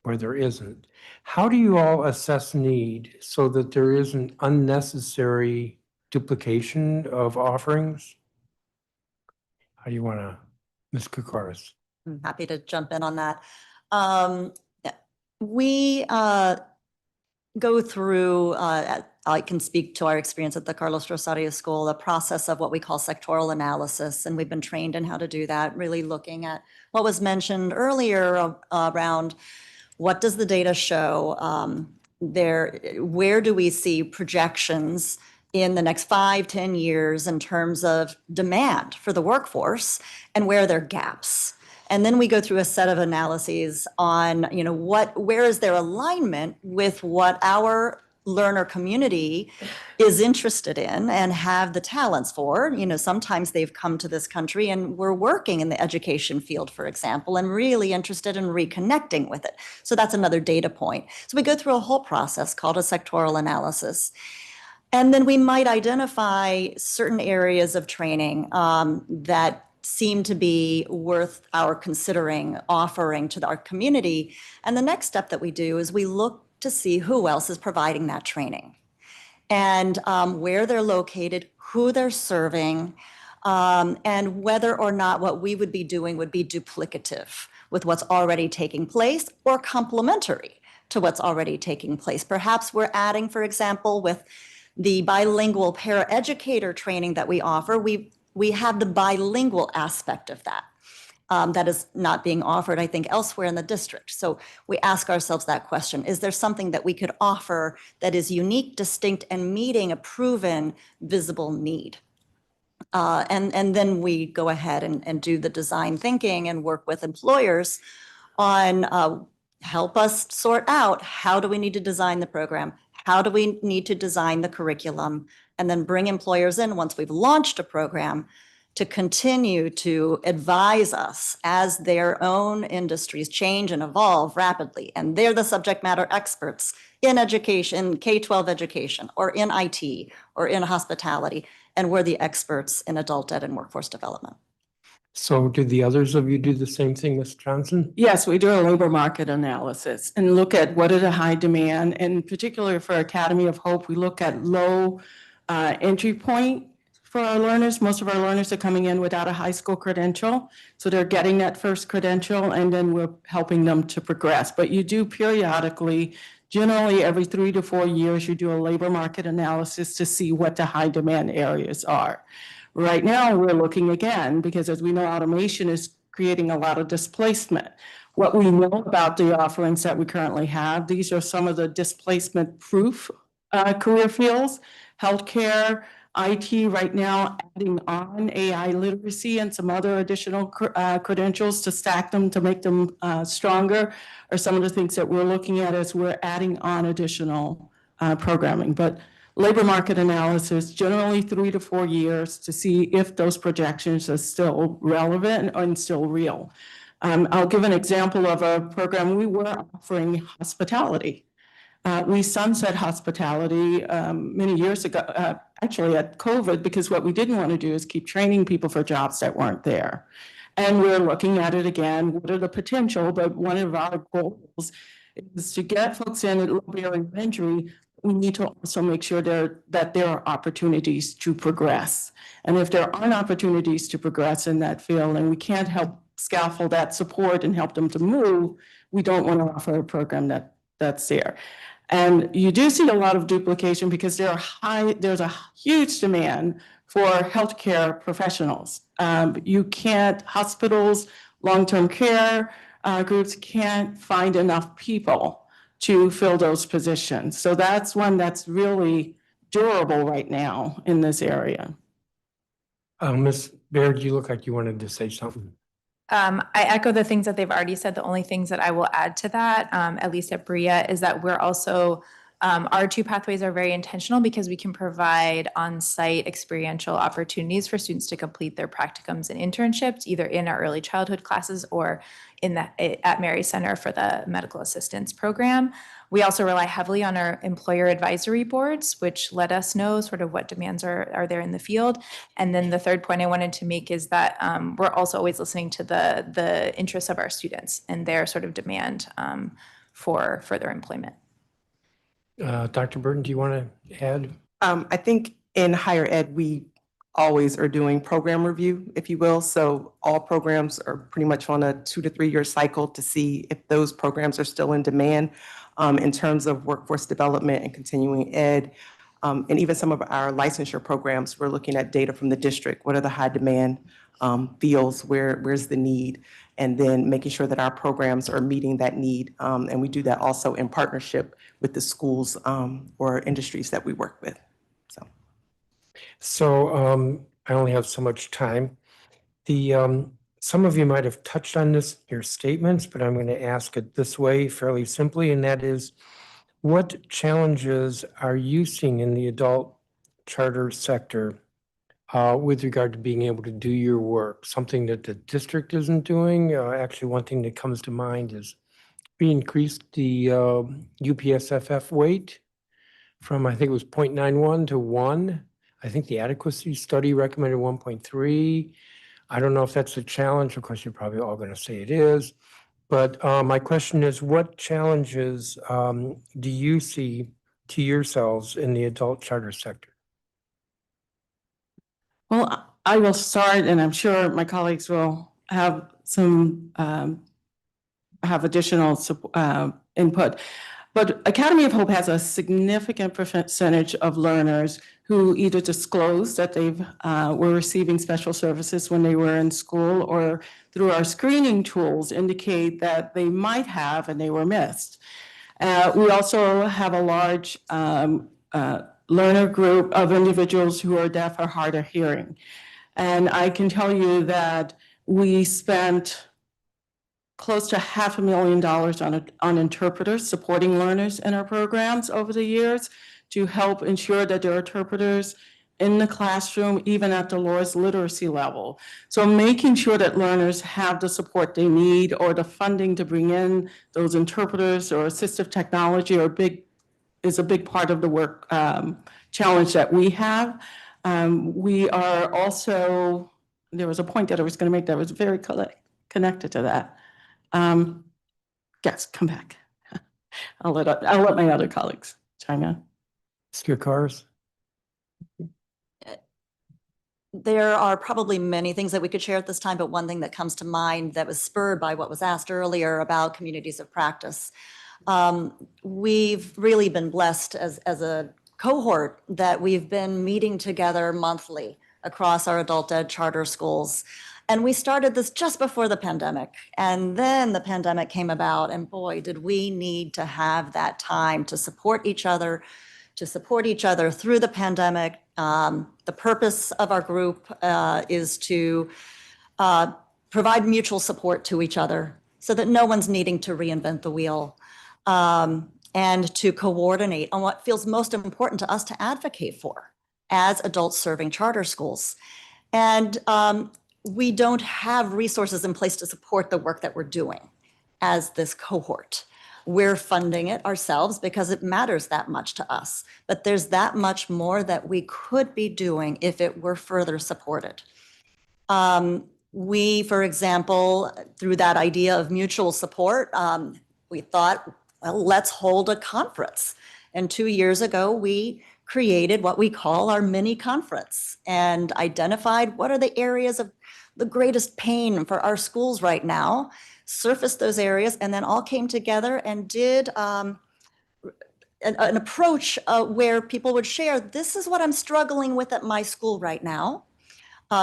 where there isn't. How do you all assess need so that there isn't unnecessary duplication of offerings? How do you want to, Ms. Koukouras? I'm happy to jump in on that. We go through, I can speak to our experience at the Carlos Rosario School, a process of what we call sectoral analysis, and we've been trained in how to do that, really looking at what was mentioned earlier around what does the data show where do we see projections in the next 5-10 years in terms of demand for the workforce, and where are there gaps? And then we go through a set of analyses on, you know, where is there alignment with what our learner community is interested in and have the talents for. You know, sometimes they've come to this country and we're working in the education field, for example, and really interested in reconnecting with it. So that's another data point. So we go through a whole process called a sectoral analysis. And then we might identify certain areas of training that seem to be worth our considering offering to our community. And the next step that we do is we look to see who else is providing that training and where they're located, who they're serving, and whether or not what we would be doing would be duplicative with what's already taking place or complementary to what's already taking place. Perhaps we're adding, for example, with the bilingual paraeducator training that we offer, we have the bilingual aspect of that. That is not being offered, I think, elsewhere in the district. So we ask ourselves that question. Is there something that we could offer that is unique, distinct, and meeting a proven, visible need? And then we go ahead and do the design thinking and work with employers on help us sort out how do we need to design the program? How do we need to design the curriculum? And then bring employers in once we've launched a program to continue to advise us as their own industries change and evolve rapidly. And they're the subject matter experts in education, K-12 education, or in IT, or in hospitality. And we're the experts in adult ed and workforce development. So do the others of you do the same thing, Ms. Johnson? Yes, we do a labor market analysis and look at what are the high demand, and particularly for Academy of Hope, we look at low entry point for our learners. Most of our learners are coming in without a high school credential, so they're getting that first credential, and then we're helping them to progress. But you do periodically, generally every 3 to 4 years, you do a labor market analysis to see what the high demand areas are. Right now, we're looking again, because as we know, automation is creating a lot of displacement. What we know about the offerings that we currently have, these are some of the displacement-proof career fields: healthcare, IT right now, adding on AI literacy and some other additional credentials to stack them to make them stronger, are some of the things that we're looking at as we're adding on additional programming. But labor market analysis, generally 3 to 4 years, to see if those projections are still relevant and still real. I'll give an example of a program we were offering: hospitality. We sunset hospitality many years ago, actually at COVID, because what we didn't want to do is keep training people for jobs that weren't there. And we're looking at it again. What are the potential? But one of our goals is to get folks in at low barrier of entry. We need to also make sure that there are opportunities to progress. And if there aren't opportunities to progress in that field, and we can't help scaffold that support and help them to move, we don't want to offer a program that's there. And you do see a lot of duplication because there's a huge demand for healthcare professionals. Hospitals, long-term care groups can't find enough people to fill those positions. So that's one that's really durable right now in this area. Ms. Baird, you look like you wanted to say something. I echo the things that they've already said. The only things that I will add to that, at least at Berea, is that we're also, our 2 pathways are very intentional because we can provide on-site experiential opportunities for students to complete their practicums and internships, either in our early childhood classes or at Mary Center for the medical assistance program. We also rely heavily on our employer advisory boards, which let us know sort of what demands are there in the field. And then the third point I wanted to make is that we're also always listening to the interests of our students and their sort of demand for further employment. Dr. Burton, do you want to add? I think in higher ed, we always are doing program review, if you will. So all programs are pretty much on a 2 to 3 year cycle to see if those programs are still in demand in terms of workforce development and continuing ed. And even some of our licensure programs, we're looking at data from the district. What are the high demand fields? Where's the need? And then making sure that our programs are meeting that need. And we do that also in partnership with the schools or industries that we work with. So I only have so much time. Some of you might have touched on this in your statements, but I'm going to ask it this way fairly simply, and that is, what challenges are you seeing in the adult charter sector with regard to being able to do your work? Something that the district isn't doing? Actually, one thing that comes to mind is we increased the UPSFF weight from, I think it was 0.91 to 1. I think the adequacy study recommended 1.3. I don't know if that's a challenge. Of course, you're probably all going to say it is. But my question is, what challenges do you see to yourselves in the adult charter sector? Well, I will start, and I'm sure my colleagues will have some have additional input. But Academy of Hope has a significant percentage of learners who either disclose that they've were receiving special services when they were in school, or through our screening tools indicate that they might have and they were missed. We also have a large learner group of individuals who are deaf or hard of hearing. And I can tell you that we spent close to $500,000 on interpreters supporting learners in our programs over the years to help ensure that there are interpreters in the classroom, even at the lowest literacy level. So making sure that learners have the support they need or the funding to bring in those interpreters or assistive technology is a big part of the work challenge that we have. We are also, there was a point that I was going to make that was very connected to that. Yes, come back. I'll let my other colleagues chime in. Mr. Cars? There are probably many things that we could share at this time, but one thing that comes to mind that was spurred by what was asked earlier about communities of practice. We've really been blessed as a cohort that we've been meeting together monthly across our adult ed charter schools. And we started this just before the pandemic. And then the pandemic came about, and boy, did we need to have that time to support each other through the pandemic. The purpose of our group is to provide mutual support to each other so that no one's needing to reinvent the wheel, and to coordinate on what feels most important to us to advocate for as adults serving charter schools. And we don't have resources in place to support the work that we're doing as this cohort. We're funding it ourselves because it matters that much to us. But there's that much more that we could be doing if it were further supported. We, for example, through that idea of mutual support, we thought, well, let's hold a conference. And 2 years ago, we created what we call our mini conference and identified what are the areas of the greatest pain for our schools right now, surfaced those areas, and then all came together and did an approach where people would share, this is what I'm struggling with at my school right now,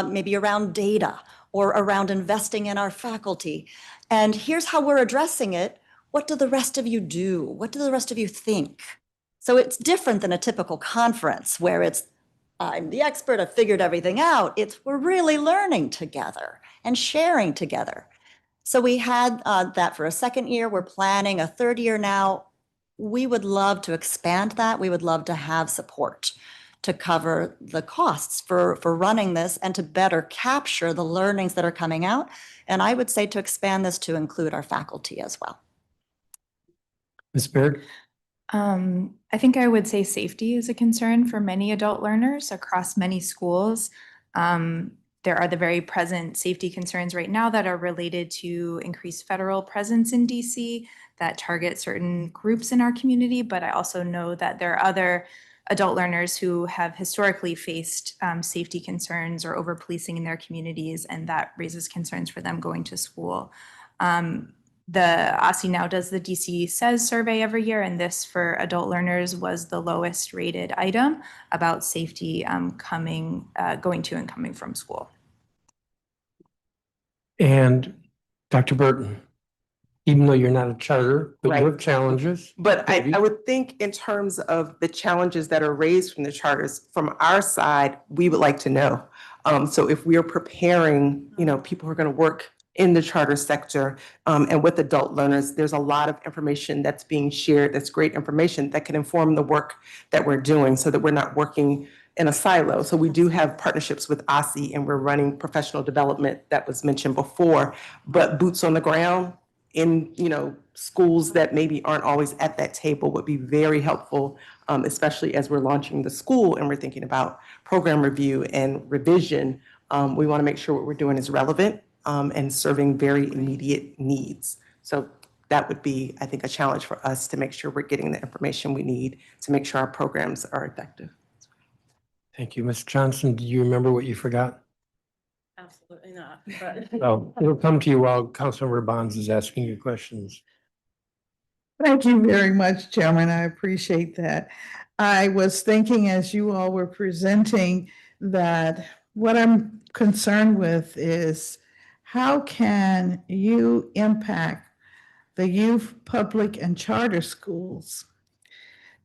maybe around data or around investing in our faculty. And here's how we're addressing it. What do the rest of you do? What do the rest of you think? So it's different than a typical conference where it's, I'm the expert, I've figured everything out. It's we're really learning together and sharing together. So we had that for a second year. We're planning a third year now. We would love to expand that. We would love to have support to cover the costs for running this and to better capture the learnings that are coming out. And I would say to expand this to include our faculty as well. Ms. Baird? I think I would say safety is a concern for many adult learners across many schools. There are the very present safety concerns right now that are related to increased federal presence in DC that target certain groups in our community, but I also know that there are other adult learners who have historically faced safety concerns or over-policing in their communities, and that raises concerns for them going to school. The OSSE now does the DC Says survey every year, and this for adult learners was the lowest rated item about safety going to and coming from school. And Dr. Burton, even though you're not a charter, but you have challenges. But I would think in terms of the challenges that are raised from the charters, from our side, we would like to know. So if we are preparing, people who are going to work in the charter sector and with adult learners, there's a lot of information that's being shared. That's great information that can inform the work that we're doing so that we're not working in a silo. So we do have partnerships with OSSE and we're running professional development that was mentioned before, but boots on the ground in, schools that maybe aren't always at that table would be very helpful, especially as we're launching the school and we're thinking about program review and revision. We want to make sure what we're doing is relevant and serving very immediate needs. So that would be, I think, a challenge for us to make sure we're getting the information we need to make sure our programs are effective. Thank you. Ms. Johnson, do you remember what you forgot? Absolutely not, but. Oh, it'll come to you while Councilmember Bonds is asking you questions. Thank you very much, Chairman. I appreciate that. I was thinking as you all were presenting that what I'm concerned with is how can you impact the youth, public, and charter schools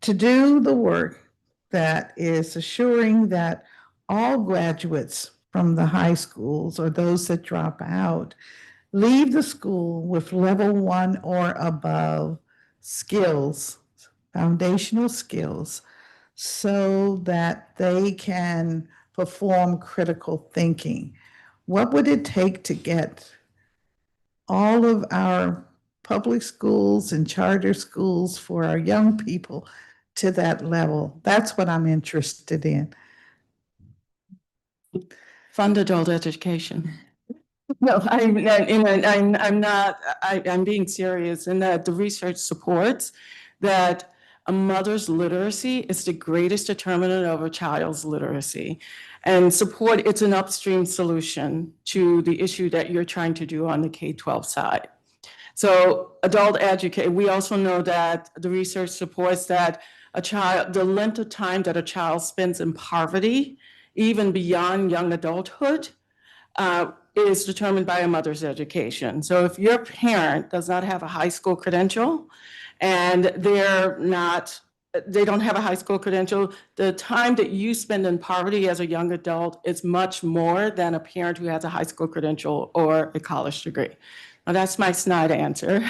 to do the work that is assuring that all graduates from the high schools or those that drop out leave the school with level 1 or above skills, foundational skills, so that they can perform critical thinking. What would it take to get all of our public schools and charter schools for our young people to that level? That's what I'm interested in. Fund adult education. No, I'm not, I'm being serious in that the research supports that a mother's literacy is the greatest determinant of a child's literacy. And support, it's an upstream solution to the issue that you're trying to do on the K-12 side. So adult educate, we also know that the research supports that the length of time that a child spends in poverty, even beyond young adulthood, is determined by a mother's education. So if your parent does not have a high school credential and they don't have a high school credential, the time that you spend in poverty as a young adult is much more than a parent who has a high school credential or a college degree. Now that's my snide answer.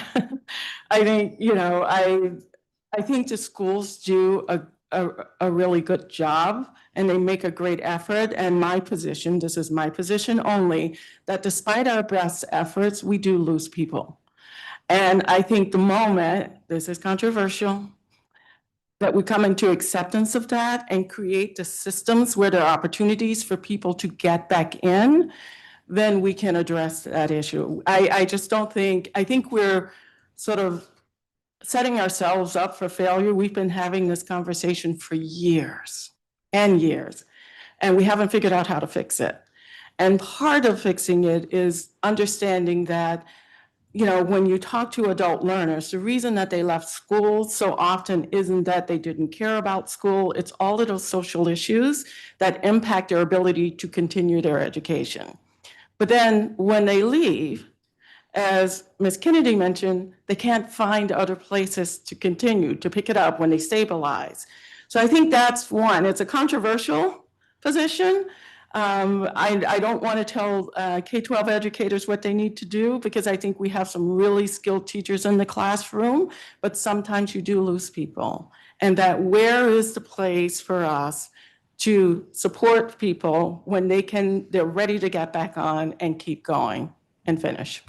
I think, I think the schools do a really good job and they make a great effort. And my position, this is my position only, that despite our best efforts, we do lose people. And I think the moment, this is controversial, that we come into acceptance of that and create the systems where there are opportunities for people to get back in, then we can address that issue. I just don't think, I think we're sort of setting ourselves up for failure. We've been having this conversation for years and years, and we haven't figured out how to fix it. And part of fixing it is understanding that, when you talk to adult learners, the reason that they left school so often isn't that they didn't care about school. It's all of those social issues that impact their ability to continue their education. But then when they leave, as Ms. Kennedy mentioned, they can't find other places to continue, to pick it up when they stabilize. So I think that's one. It's a controversial position. I don't want to tell K-12 educators what they need to do because I think we have some really skilled teachers in the classroom, but sometimes you do lose people. And that where is the place for us to support people when they're ready to get back on and keep going and finish.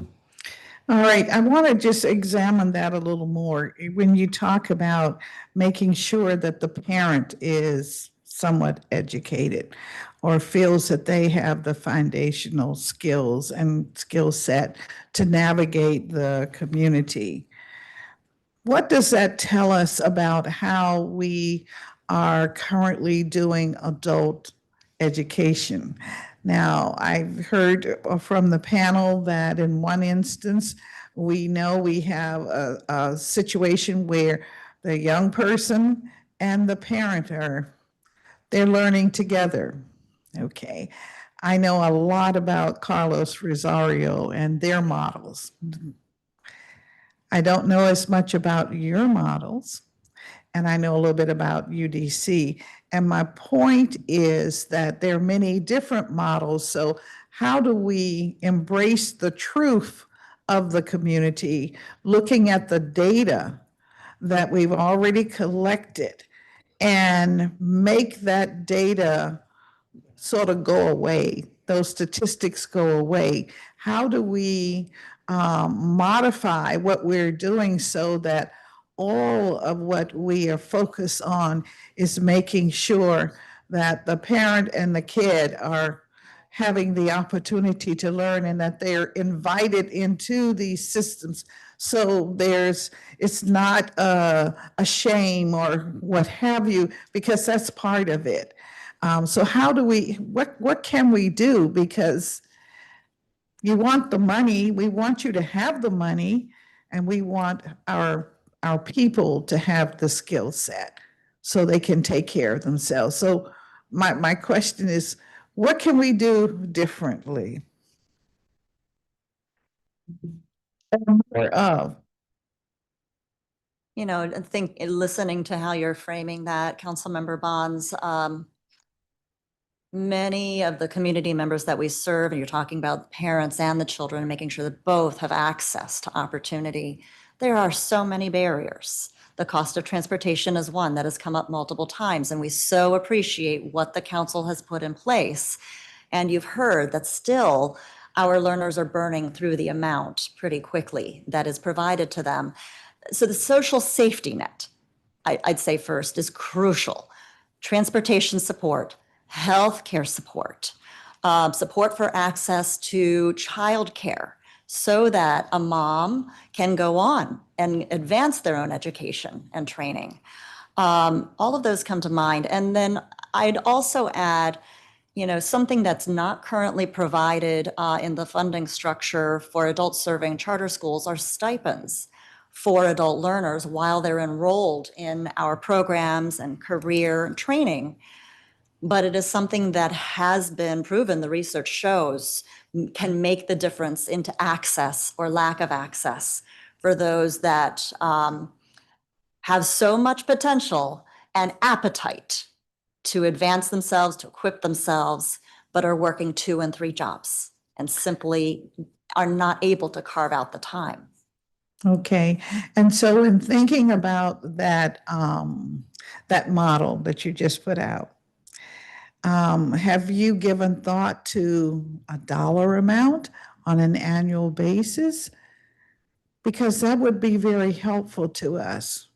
All right, I want to just examine that a little more. When you talk about making sure that the parent is somewhat educated or feels that they have the foundational skills and skill set to navigate the community, what does that tell us about how we are currently doing adult education? Now, I've heard from the panel that in one instance, we know we have a situation where the young person and the parent they're learning together. Okay. I know a lot about Carlos Rosario and their models. I don't know as much about your models, and I know a little bit about UDC. And my point is that there are many different models. So how do we embrace the truth of the community, looking at the data that we've already collected and make that data sort of go away, those statistics go away? How do we modify what we're doing so that all of what we are focused on is making sure that the parent and the kid are having the opportunity to learn and that they're invited into these systems. So it's not a shame or what have you, because that's part of it. So how do what can we do? Because you want the money, we want you to have the money, and we want our people to have the skill set so they can take care of themselves. So my question is, what can we do differently? More of. You know, I think listening to how you're framing that, Councilmember Bonds, many of the community members that we serve, and you're talking about the parents and the children, making sure that both have access to opportunity. There are so many barriers. The cost of transportation is one that has come up multiple times, and we so appreciate what the council has put in place. And you've heard that still our learners are burning through the amount pretty quickly that is provided to them. So the social safety net, I'd say first, is crucial. Transportation support, healthcare support, support for access to childcare so that a mom can go on and advance their own education and training. All of those come to mind. And then I'd also add, you know, something that's not currently provided in the funding structure for adult serving charter schools are stipends for adult learners while they're enrolled in our programs and career and training. But it is something that has been proven, the research shows, can make the difference into access or lack of access for those that have so much potential and appetite to advance themselves, to equip themselves, but are working 2 and 3 jobs and simply are not able to carve out the time. Okay, and so in thinking about that, that model that you just put out, have you given thought to a dollar amount on an annual basis? Because that would be very helpful to us.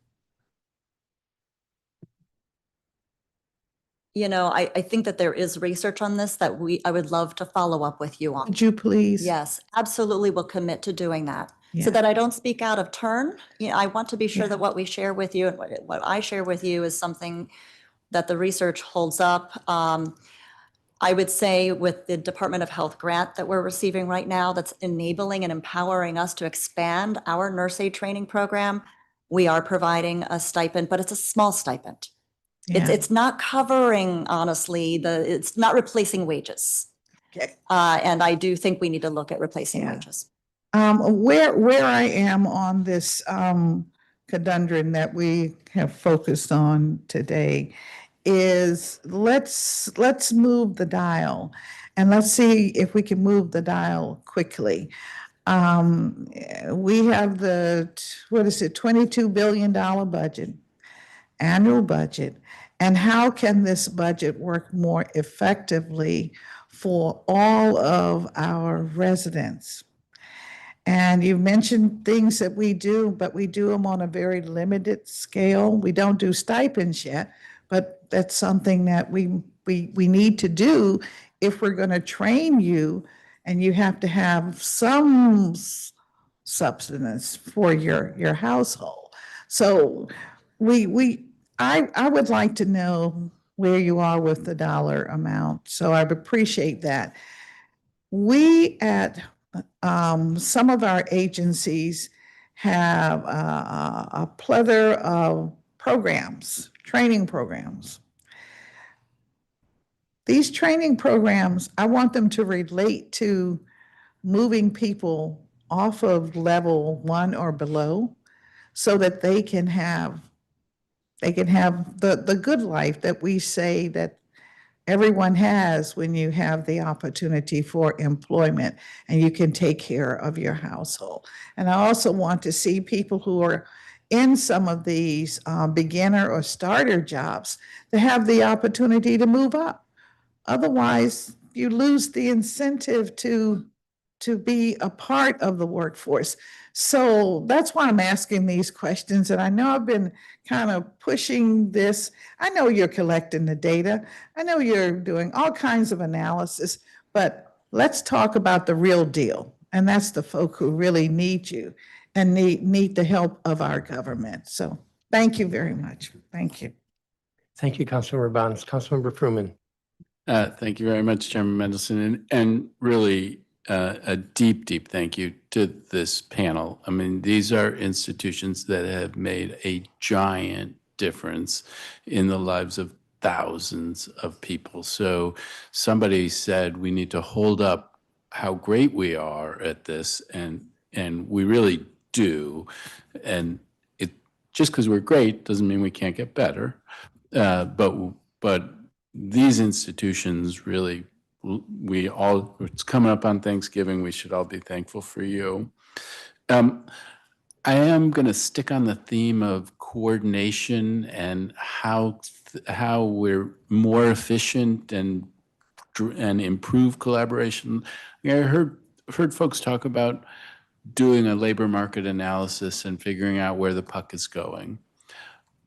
You know, I think that there is research on this that I would love to follow up with you on. Would you please? Yes, absolutely. We'll commit to doing that. Yeah. So that I don't speak out of turn. You know, I want to be sure Yeah. that what we share with you and what I share with you is something that the research holds up. I would say with the Department of Health grant that we're receiving right now, that's enabling and empowering us to expand our nurse aid training program, we are providing a stipend, but it's a small stipend. Yeah. It's not covering, honestly, it's not replacing wages. Okay. And I do think we need to look at replacing Yeah. wages. Where I am on this conundrum that we have focused on today is let's move the dial and let's see if we can move the dial quickly. We have the, what is it, $22 billion budget, annual budget. And how can this budget work more effectively for all of our residents? And you mentioned things that we do, but we do them on a very limited scale. We don't do stipends yet, but that's something that we need to do if we're going to train you, and you have to have some substance for your household. So I would like to know where you are with the dollar amount. So I'd appreciate that. We at some of our agencies have a plethora of programs, training programs. These training programs, I want them to relate to moving people off of level 1 or below so that they can have the good life that we say that everyone has when you have the opportunity for employment and you can take care of your household. And I also want to see people who are in some of these beginner or starter jobs to have the opportunity to move up. Otherwise, you lose the incentive to be a part of the workforce. So that's why I'm asking these questions. And I know I've been kind of pushing this. I know you're collecting the data. I know you're doing all kinds of analysis, but let's talk about the real deal. And that's the folk who really need you and need the help of our government. So thank you very much. Thank you. Thank you, Councilmember Bonds. Councilmember Fruman. Thank you very much, Chairman Mendelson. And really, a deep, deep thank you to this panel. I mean, these are institutions that have made a giant difference in the lives of thousands of people. So somebody said we need to hold up how great we are at this, and we really do. And it just because we're great doesn't mean we can't get better. But these institutions really, we all, it's coming up on Thanksgiving, we should all be thankful for you. I am going to stick on the theme of coordination and how we're more efficient and improve collaboration. I heard folks talk about doing a labor market analysis and figuring out where the puck is going.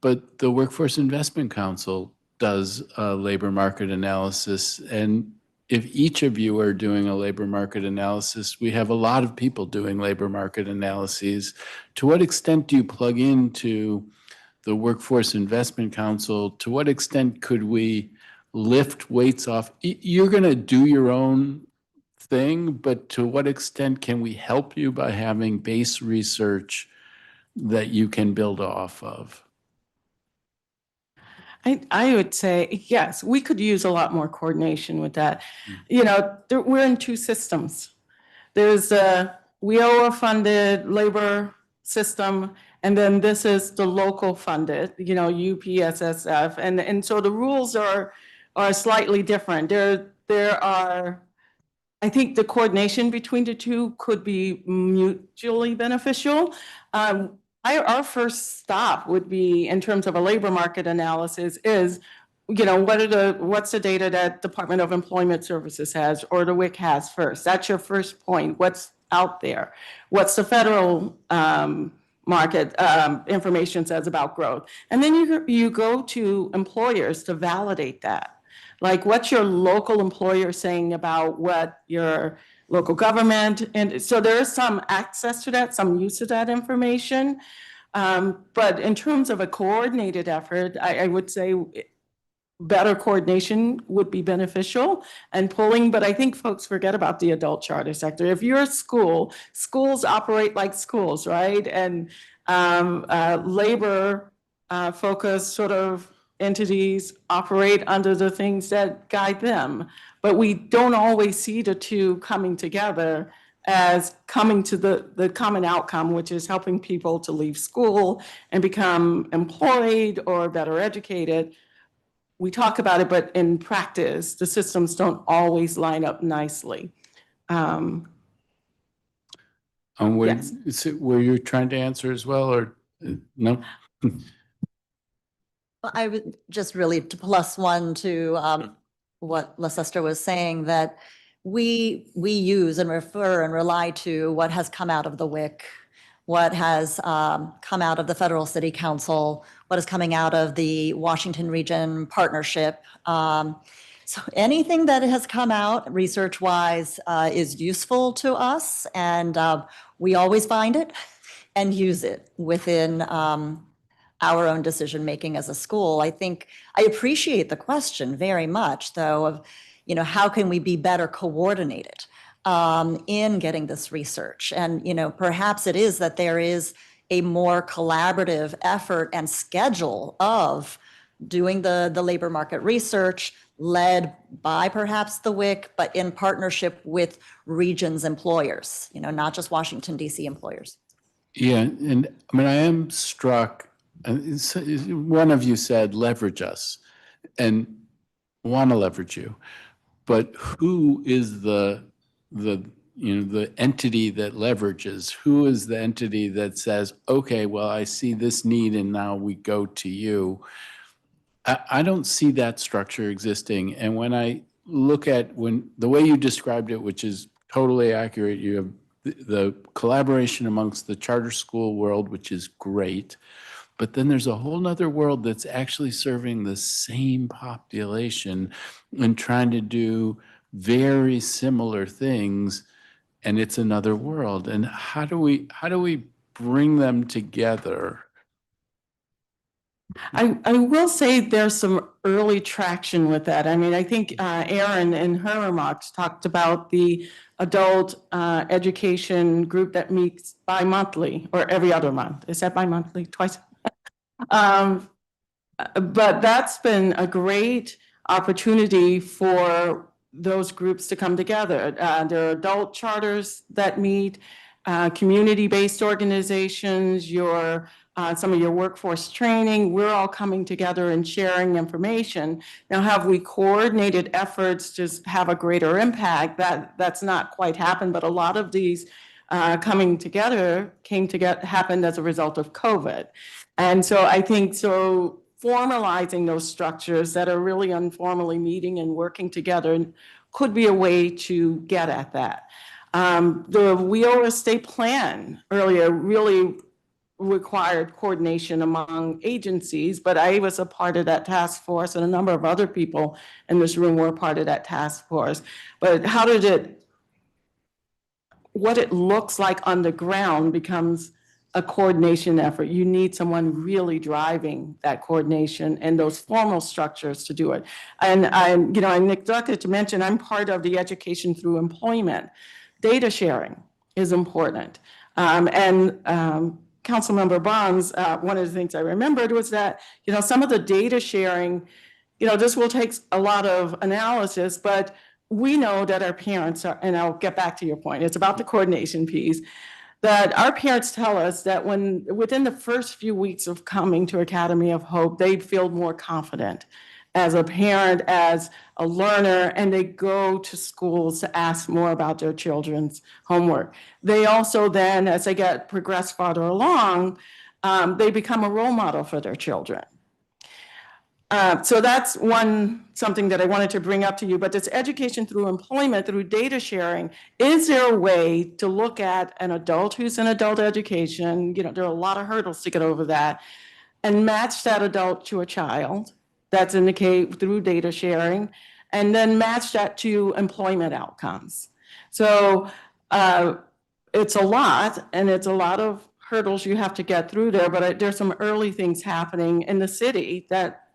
But the Workforce Investment Council does a labor market analysis. And if each of you are doing a labor market analysis, we have a lot of people doing labor market analyses. To what extent do you plug into the Workforce Investment Council? To what extent could we lift weights off? You're going to do your own thing, but to what extent can we help you by having base research that you can build off of? I would say, yes, we could use a lot more coordination with that. You know, we're in two systems. There's a WIOA-funded labor system, and then this is the local funded, you know, UPSSF. And so the rules are slightly different. There are, I think the coordination between the two could be mutually beneficial. Our first stop would be, in terms of a labor market analysis, is, you know, what's the data that Department of Employment Services has or the WIC has first? That's your first point. What's out there? What's the federal market information says about growth? And then you go to employers to validate that. Like, what's your local employer saying about what your local government? And so there is some access to that, some use of that information. But in terms of a coordinated effort, I would say better coordination would be beneficial and pulling, but I think folks forget about the adult charter sector. If you're a school, schools operate like schools, right? And labor focused sort of entities operate under the things that guide them. But we don't always see the two coming together as coming to the common outcome, which is helping people to leave school and become employed or better educated. We talk about it, but in practice, the systems don't always line up nicely. Yes. Were you trying to answer as well, or no? I would just really to plus one to what Leicester was saying, that we use and refer and rely to what has come out of the WIC, what has come out of the Federal City Council, what is coming out of the Washington Region Partnership. So anything that has come out research-wise is useful to us, and we always find it and use it within our own decision-making as a school. I think I appreciate the question very much, though, of, you know, how can we be better coordinated in getting this research? And, you know, perhaps it is that there is a more collaborative effort and schedule of doing the labor market research led by perhaps the WIC, but in partnership with regions employers, you know, not just Washington, D.C. employers. Yeah, and I mean, I am struck. One of you said, leverage us, and want to leverage you, but who is the entity that leverages? Who is the entity that says, okay, well, I see this need and now we go to you? I don't see that structure existing. And when I look at the way you described it, which is totally accurate, you have the collaboration amongst the charter school world, which is great. But then there's a whole nother world that's actually serving the same population and trying to do very similar things, and it's another world. And how do we bring them together? I will say there's some early traction with that. I mean, I think Erin in her remarks talked about the adult education group that meets bi-monthly or every other month. Is that bi-monthly, twice? But that's been a great opportunity for those groups to come together. There are adult charters that meet, community-based organizations, some of your workforce training. We're all coming together and sharing information. Now, have we coordinated efforts to have a greater impact? That's not quite happened, but a lot of these coming together happened as a result of COVID. And so I think formalizing those structures that are really informally meeting and working together could be a way to get at that. The WIO estate plan earlier really required coordination among agencies, but I was a part of that task force and a number of other people in this room were a part of that task force. But what it looks like on the ground becomes a coordination effort. You need someone really driving that coordination and those formal structures to do it. And I neglected to mention, I'm part of the Education Through Employment. Data sharing is important. Councilmember Bonds, one of the things I remembered was that, some of the data sharing, this will take a lot of analysis, but we know that our parents are, and I'll get back to your point, it's about the coordination piece, that our parents tell us that within the first few weeks of coming to Academy of Hope, they feel more confident as a parent, as a learner, and they go to schools to ask more about their children's homework. They also then, as they progress farther along, they become a role model for their children. So that's something that I wanted to bring up to you, but this education through employment, through data sharing, is there a way to look at an adult who's in adult education, there are a lot of hurdles to get over that, and match that adult to a child that's indicated through data sharing, and then match that to employment outcomes. So it's a lot, and it's a lot of hurdles you have to get through there, but there's some early things happening in the city that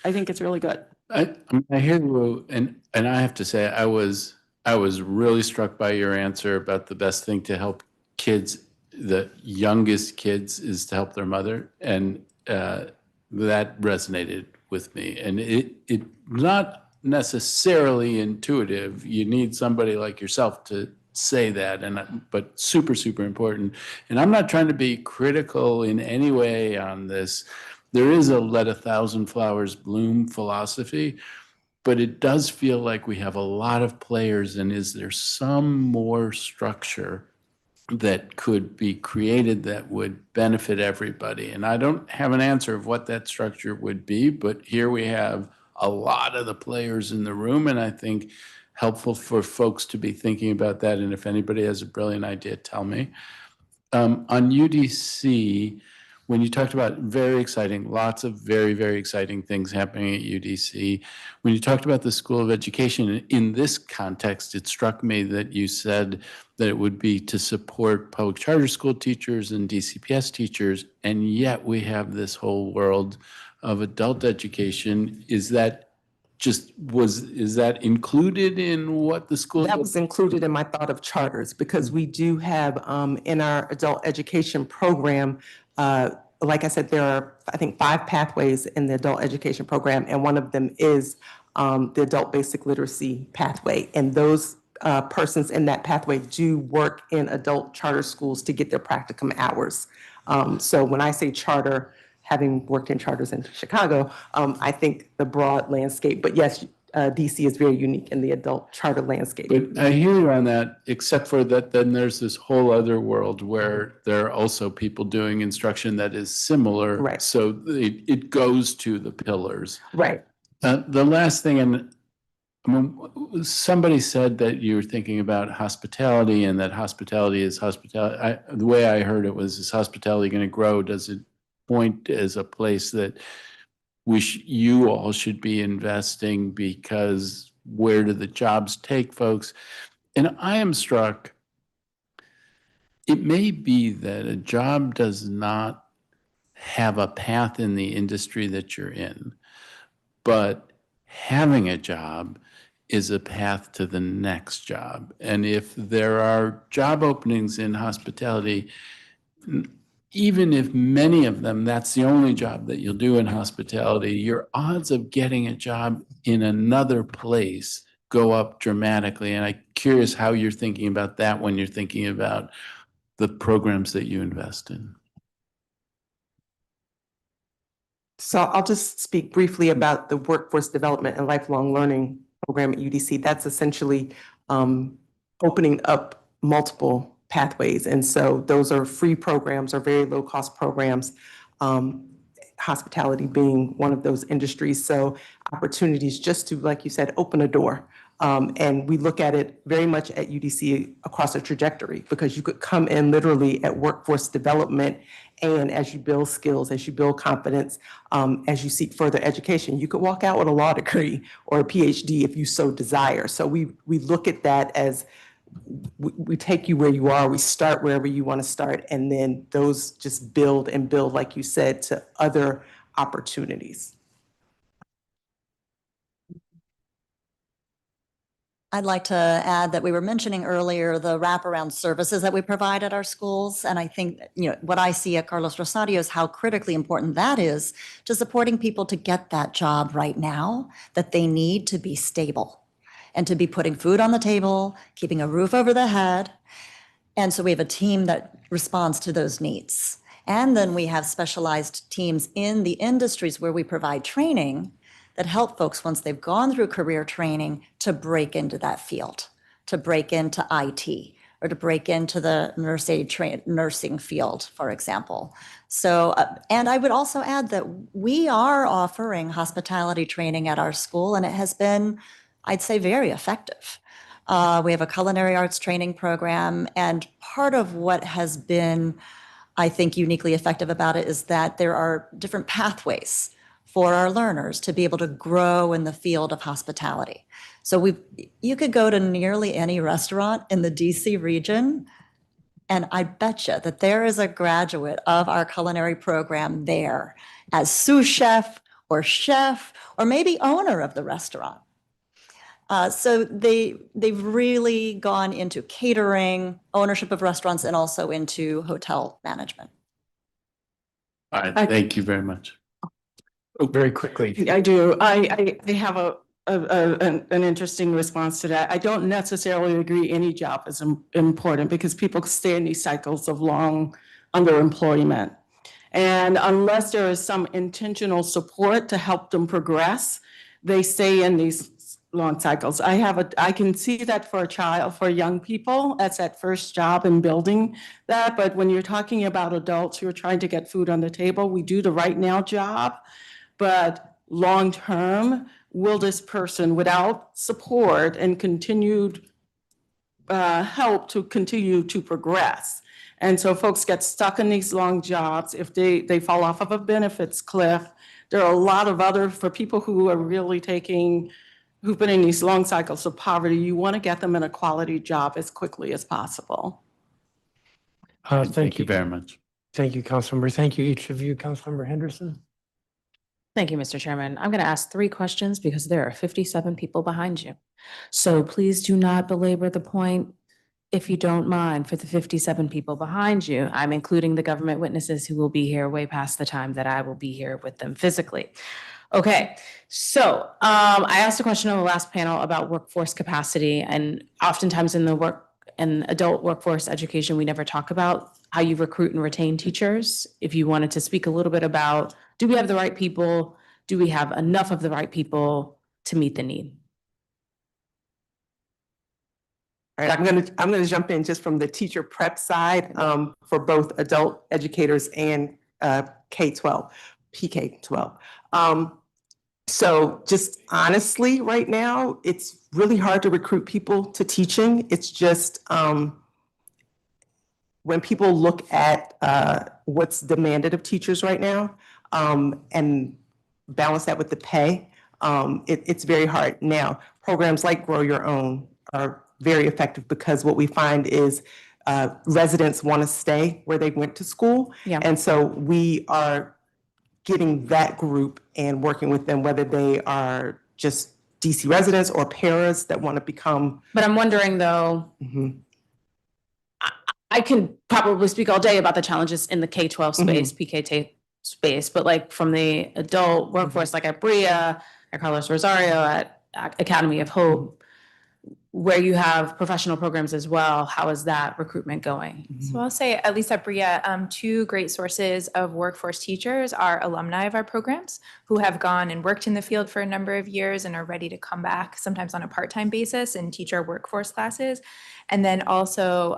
I think it's really good. I hear you, and I have to say, I was really struck by your answer about the best thing to help kids, the youngest kids, is to help their mother, and that resonated with me. And it not necessarily intuitive. You need somebody like yourself to say that, but super, super important. And I'm not trying to be critical in any way on this. There is a let 1,000 flowers bloom philosophy, but it does feel like we have a lot of players. And is there some more structure that could be created that would benefit everybody? And I don't have an answer of what that structure would be, but here we have a lot of the players in the room, and I think helpful for folks to be thinking about that. And if anybody has a brilliant idea, tell me. On UDC, when you talked about very exciting, lots of very, very exciting things happening at UDC, when you talked about the School of Education, in this context, it struck me that you said that it would be to support public charter school teachers and DCPS teachers, and yet we have this whole world of adult education. Is that included in what the school? That was included in my thought of charters, because we do have in our adult education program, like I said, there are, I think, 5 pathways in the adult education program, and one of them is the adult basic literacy pathway. And those persons in that pathway do work in adult charter schools to get their practicum hours. So when I say charter, having worked in charters in Chicago, I think the broad landscape, but yes, DC is very unique in the adult charter landscape. But I hear you on that, except for that then there's this whole other world where there are also people doing instruction that is similar. Right. So it goes to the pillars. Right. The last thing, and I mean, somebody said that you were thinking about hospitality, and that hospitality is hospitality. The way I heard it was, is hospitality going to grow? Does it point as a place that you all should be investing, because where do the jobs take folks? And I am struck, it may be that a job does not have a path in the industry that you're in, but having a job is a path to the next job. And if there are job openings in hospitality, even if many of them, that's the only job that you'll do in hospitality, your odds of getting a job in another place go up dramatically. And I'm curious how you're thinking about that when you're thinking about the programs that you invest in. So I'll just speak briefly about the Workforce Development and Lifelong Learning Program at UDC. That's essentially opening up multiple pathways. And so those are free programs or very low cost programs, hospitality being one of those industries. So opportunities just to, like you said, open a door. And we look at it very much at UDC across a trajectory, because you could come in literally at workforce development, and as you build skills, as you build confidence, as you seek further education, you could walk out with a law degree or a PhD if you so desire. So we look at that as we take you where you are, we start wherever you want to start, and then those just build and build, like you said, to other opportunities. I'd like to add that we were mentioning earlier the wraparound services that we provide at our schools. And I think, what I see at Carlos Rosario is how critically important that is to supporting people to get that job right now that they need to be stable and to be putting food on the table, keeping a roof over their head. And so we have a team that responds to those needs. And then we have specialized teams in the industries where we provide training that help folks, once they've gone through career training, to break into that field, to break into IT, or to break into the nursing field, for example. So, and I would also add that we are offering hospitality training at our school, and it has been, I'd say, very effective. We have a culinary arts training program, and part of what has been, I think, uniquely effective about it is that there are different pathways for our learners to be able to grow in the field of hospitality. So you could go to nearly any restaurant in the DC region, and I bet you that there is a graduate of our culinary program there as sous chef, or maybe owner of the restaurant. So they've really gone into catering, ownership of restaurants, and also into hotel management. All right, thank you very much. Oh, very quickly. I do. I have an interesting response to that. I don't necessarily agree any job is important, because people stay in these cycles of long underemployment. And unless there is some intentional support to help them progress, they stay in these long cycles. I can see that for young people, that's that first job in building that. But when you're talking about adults who are trying to get food on the table, we do the right now job. But long-term, will this person, without support and continued help, to continue to progress? And so folks get stuck in these long jobs. If they fall off of a benefits cliff, there are a lot of for people who are really who've been in these long cycles of poverty, you want to get them in a quality job as quickly as possible. Thank you very much. Thank you, Councilmember. Thank you, each of you. Councilmember Henderson. Thank you, Mr. Chairman. I'm going to ask 3 questions because there are 57 people behind you. So please do not belabor the point, if you don't mind, for the 57 people behind you. I'm including the government witnesses who will be here way past the time that I will be here with them physically. Okay, so I asked a question on the last panel about workforce capacity, and oftentimes in adult workforce education, we never talk about how you recruit and retain teachers. If you wanted to speak a little bit about, do we have the right people? Do we have enough of the right people to meet the need? All right, I'm gonna jump in just from the teacher prep side for both adult educators and K-12, PK-12. So just honestly, right now, it's really hard to recruit people to teaching. It's just when people look at what's demanded of teachers right now and balance that with the pay, it's very hard. Now, programs like Grow Your Own are very effective, because what we find is residents want to stay where they went to school. Yeah. And so we are getting that group and working with them, whether they are just DC residents or parents that want to become. But I'm wondering though, Mhm. I can probably speak all day about the challenges in the K-12 space, PK space, but like from the adult workforce, like at Bria, at Carlos Rosario, at Academy of Hope, where you have professional programs as well, how is that recruitment going? So I'll say, at least at Bria, two great sources of workforce teachers are alumni of our programs who have gone and worked in the field for a number of years and are ready to come back, sometimes on a part-time basis, and teach our workforce classes. And then also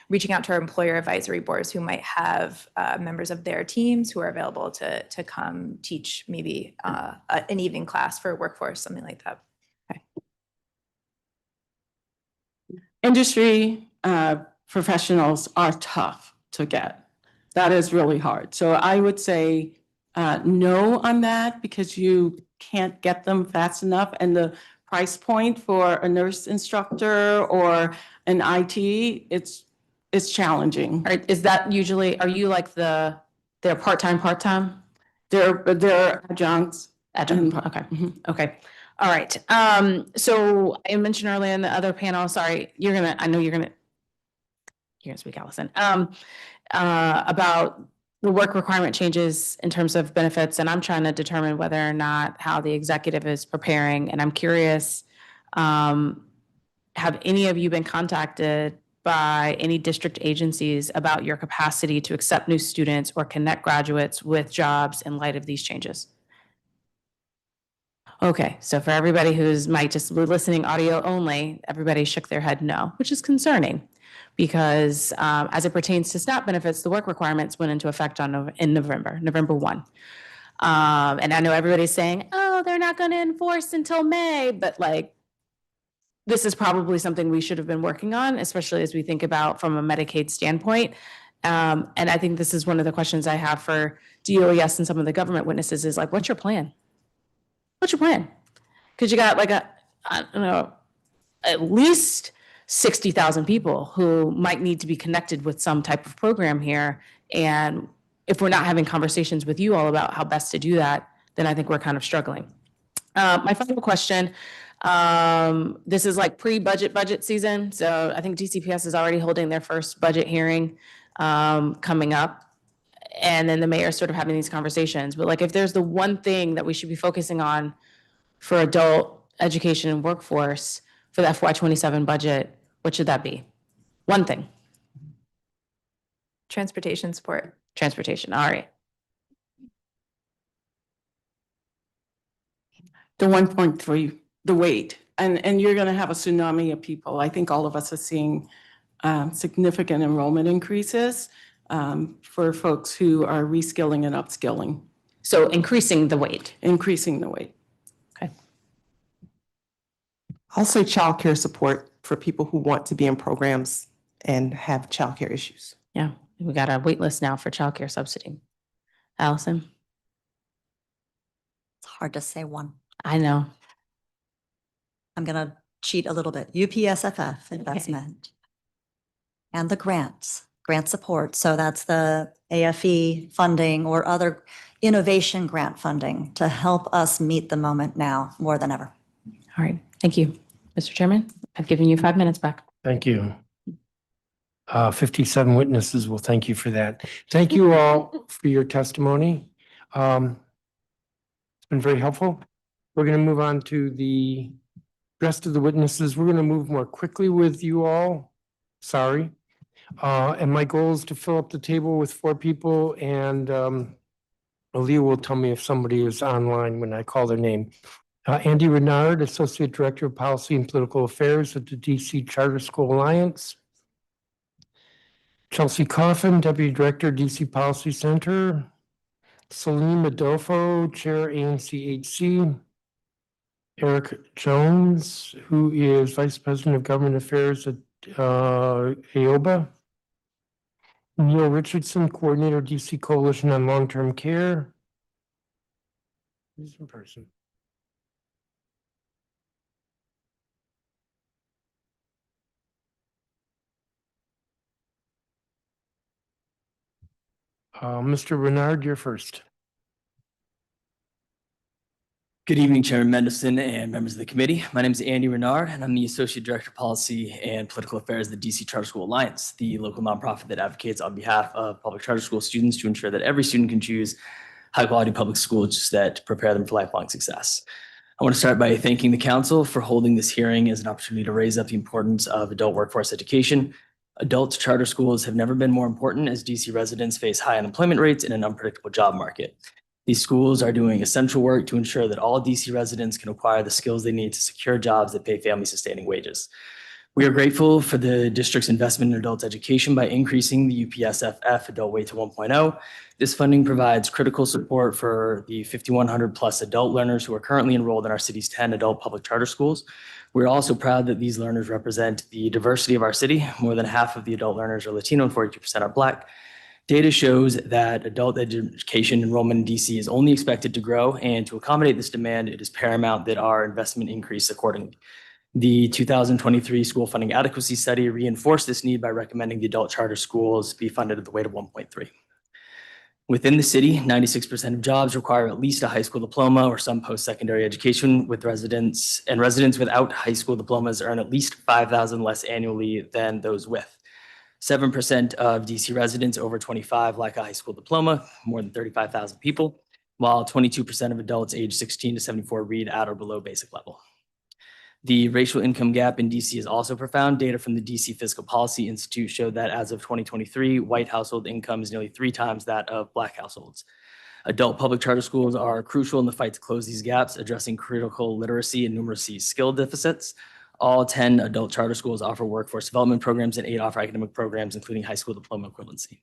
reaching out to our employer advisory boards who might have members of their teams who are available to come teach maybe an evening class for workforce, something like that. Industry professionals are tough to get. That is really hard. So I would say no on that because you can't get them fast enough. And the price point for a nurse instructor or an IT, it's challenging. Or is that usually, are you like they're part-time? They're adjuncts. Adjunct, Mhm. okay, okay. All right, so I mentioned earlier in the other panel, sorry, I know you're gonna speak, Allison, about the work requirement changes in terms of benefits, and I'm trying to determine whether or not how the executive is preparing, and I'm curious, have any of you been contacted by any district agencies about your capacity to accept new students or connect graduates with jobs in light of these changes? Okay, so for everybody who's might just be listening audio only, everybody shook their head no, which is concerning because as it pertains to SNAP benefits, the work requirements went into effect in November 1. And I know everybody's saying, oh, they're not going to enforce until May, but like this is probably something we should have been working on, especially as we think about from a Medicaid standpoint. And I think this is one of the questions I have for DOES and some of the government witnesses is like, what's your plan? What's your plan? Because you got like I don't know, at least 60,000 people who might need to be connected with some type of program here. And if we're not having conversations with you all about how best to do that, then I think we're kind of struggling. My final question, this is like budget season. So I think DCPS is already holding their first budget hearing coming up. And then the mayor is sort of having these conversations. But like if there's the one thing that we should be focusing on for adult education and workforce for the FY27 budget, what should that be? One thing. Transportation support. Transportation, all right. The 1.3, the weight, and you're going to have a tsunami of people. I think all of us are seeing significant enrollment increases for folks who are reskilling and upskilling. So increasing the weight. Increasing the weight. Okay. Also childcare support for people who want to be in programs and have childcare issues. Yeah, we got a wait list now for childcare subsidy. Allison? It's hard to say one. I know. I'm going to cheat a little bit. UPSFF investment and the grant support. So that's the AFE funding or other innovation grant funding to help us meet the moment now more than ever. All right, thank you. Mr. Chairman, I've given you 5 minutes back. Thank you. 57 witnesses will thank you for that. Thank you all for your testimony. It's been very helpful. We're going to move on to the rest of the witnesses. We're going to move more quickly with you all. Sorry. And my goal is to fill up the table with 4 people, and Aaliyah will tell me if somebody is online when I call their name. Andy Renard, Associate Director of Policy and Political Affairs at the DC Charter School Alliance. Chelsea Coffin, Deputy Director, DC Policy Center. Salim Adolfo, Chair, ANCHC. Eric Jones, who is Vice President of Government Affairs at AOBA. Neil Richardson, Coordinator, DC Coalition on Long-Term Care. Who's in person? Mr. Renard, you're first. Good evening, Chairman Mendelson and members of the committee. My name is Andy Renard, and I'm the Associate Director of Policy and Political Affairs of the DC Charter School Alliance, the local nonprofit that advocates on behalf of public charter school students to ensure that every student can choose high-quality public schools that prepare them for lifelong success. I want to start by thanking the council for holding this hearing as an opportunity to raise up the importance of adult workforce education. Adult charter schools have never been more important as DC residents face high unemployment rates and an unpredictable job market. These schools are doing essential work to ensure that all DC residents can acquire the skills they need to secure jobs that pay family-sustaining wages. We are grateful for the district's investment in adult education by increasing the UPSFF adult weight to 1.0. This funding provides critical support for the 5,100 plus adult learners who are currently enrolled in our city's 10 adult public charter schools. We're also proud that these learners represent the diversity of our city. More than half of the adult learners are Latino and 42% are Black. Data shows that adult education enrollment in DC is only expected to grow, and to accommodate this demand, it is paramount that our investment increase accordingly. The 2023 school funding adequacy study reinforced this need by recommending the adult charter schools be funded at the weight of 1.3. Within the city, 96% of jobs require at least a high school diploma or some post-secondary education, with residents without high school diplomas earn at least $5,000 less annually than those with. 7% of DC residents over 25 lack a high school diploma, more than 35,000 people, while 22% of adults aged 16 to 74 read at or below basic level. The racial income gap in DC is also profound. Data from the DC Fiscal Policy Institute showed that as of 2023, white household income is nearly 3 times that of Black households. Adult public charter schools are crucial in the fight to close these gaps, addressing critical literacy and numeracy skill deficits. All 10 adult charter schools offer workforce development programs and 8 offer academic programs, including high school diploma equivalency.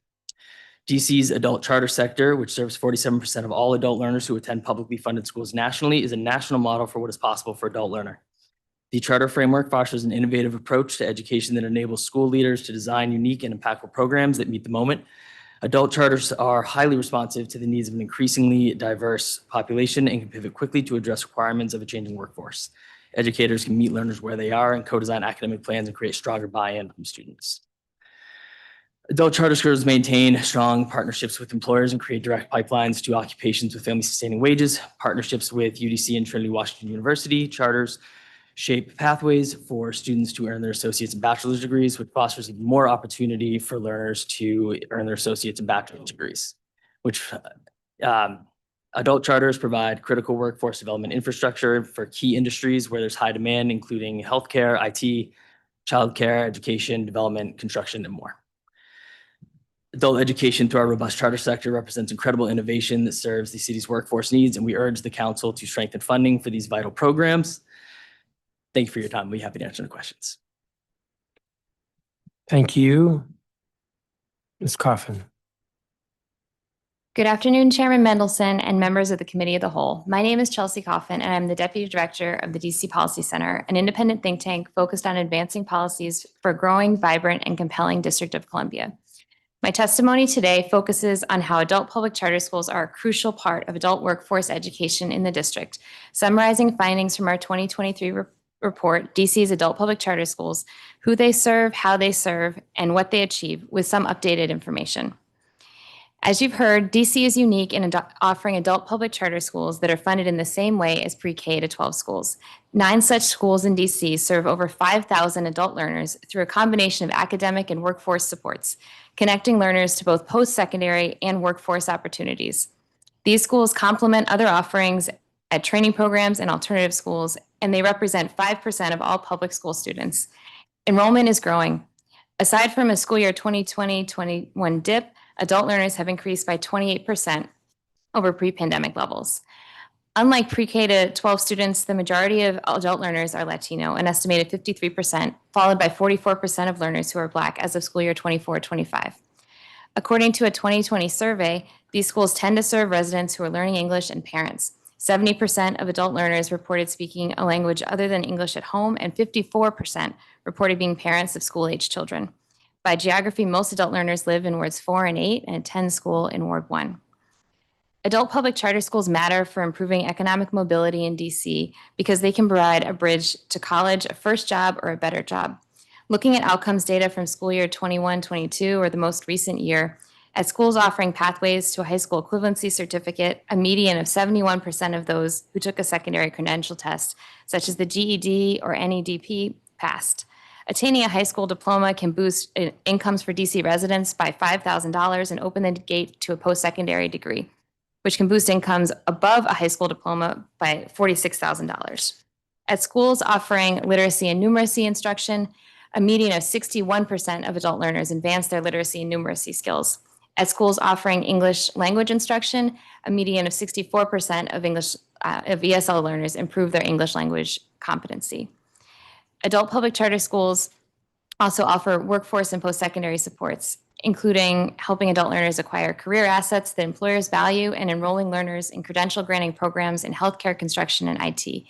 DC's adult charter sector, which serves 47% of all adult learners who attend publicly funded schools nationally, is a national model for what is possible for adult learner. The charter framework fosters an innovative approach to education that enables school leaders to design unique and impactful programs that meet the moment. Adult charters are highly responsive to the needs of an increasingly diverse population and can pivot quickly to address requirements of a changing workforce. Educators can meet learners where they are and co-design academic plans and create stronger buy-in from students. Adult charter schools maintain strong partnerships with employers and create direct pipelines to occupations with family-sustaining wages. Partnerships with UDC and Trinity Washington University charters shape pathways for students to earn their associate's and bachelor's degrees, which fosters even more opportunity for learners to earn their associate's and bachelor's degrees, adult charters provide critical workforce development infrastructure for key industries where there's high demand, including healthcare, IT, childcare, education, development, construction, and more. Adult education through our robust charter sector represents incredible innovation that serves the city's workforce needs, and we urge the council to strengthen funding for these vital programs. Thank you for your time. We'll be happy to answer any questions. Thank you. Ms. Coffin. Good afternoon, Chairman Mendelson and members of the Committee of the Whole. My name is Chelsea Coffin, and I'm the Deputy Director of the DC Policy Center, an independent think tank focused on advancing policies for a growing, vibrant, and compelling District of Columbia. My testimony today focuses on how adult public charter schools are a crucial part of adult workforce education in the district, summarizing findings from our 2023 report, DC's Adult Public Charter Schools, who they serve, how they serve, and what they achieve, with some updated information. As you've heard, DC is unique in offering adult public charter schools that are funded in the same way as pre-K to 12 schools. 9 such schools in DC serve over 5,000 adult learners through a combination of academic and workforce supports, connecting learners to both post-secondary and workforce opportunities. These schools complement other offerings at training programs and alternative schools, and they represent 5% of all public school students. Enrollment is growing. Aside from a school year 2020-21 dip, adult learners have increased by 28% over pre-pandemic levels. Unlike pre-K to 12 students, the majority of adult learners are Latino, an estimated 53%, followed by 44% of learners who are Black as of school year 24-25. According to a 2020 survey, these schools tend to serve residents who are learning English and parents. 70% of adult learners reported speaking a language other than English at home, and 54% reported being parents of school-age children. By geography, most adult learners live in wards 4 and 8 and attend school in Ward 1. Adult public charter schools matter for improving economic mobility in DC because they can provide a bridge to college, a first job, or a better job. Looking at outcomes data from school year 21-22, or the most recent year, At schools offering pathways to a high school equivalency certificate, a median of 71% of those who took a secondary credential test, such as the GED or NEDP, passed. Attaining a high school diploma can boost incomes for DC residents by $5,000 and open the gate to a post-secondary degree, which can boost incomes above a high school diploma by $46,000. At schools offering literacy and numeracy instruction, a median of 61% of adult learners advance their literacy and numeracy skills. At schools offering English language instruction, a median of 64% of ESL learners improve their English language competency. Adult public charter schools also offer workforce and post-secondary supports, including helping adult learners acquire career assets that employers value and enrolling learners in credential granting programs in healthcare, construction, and IT.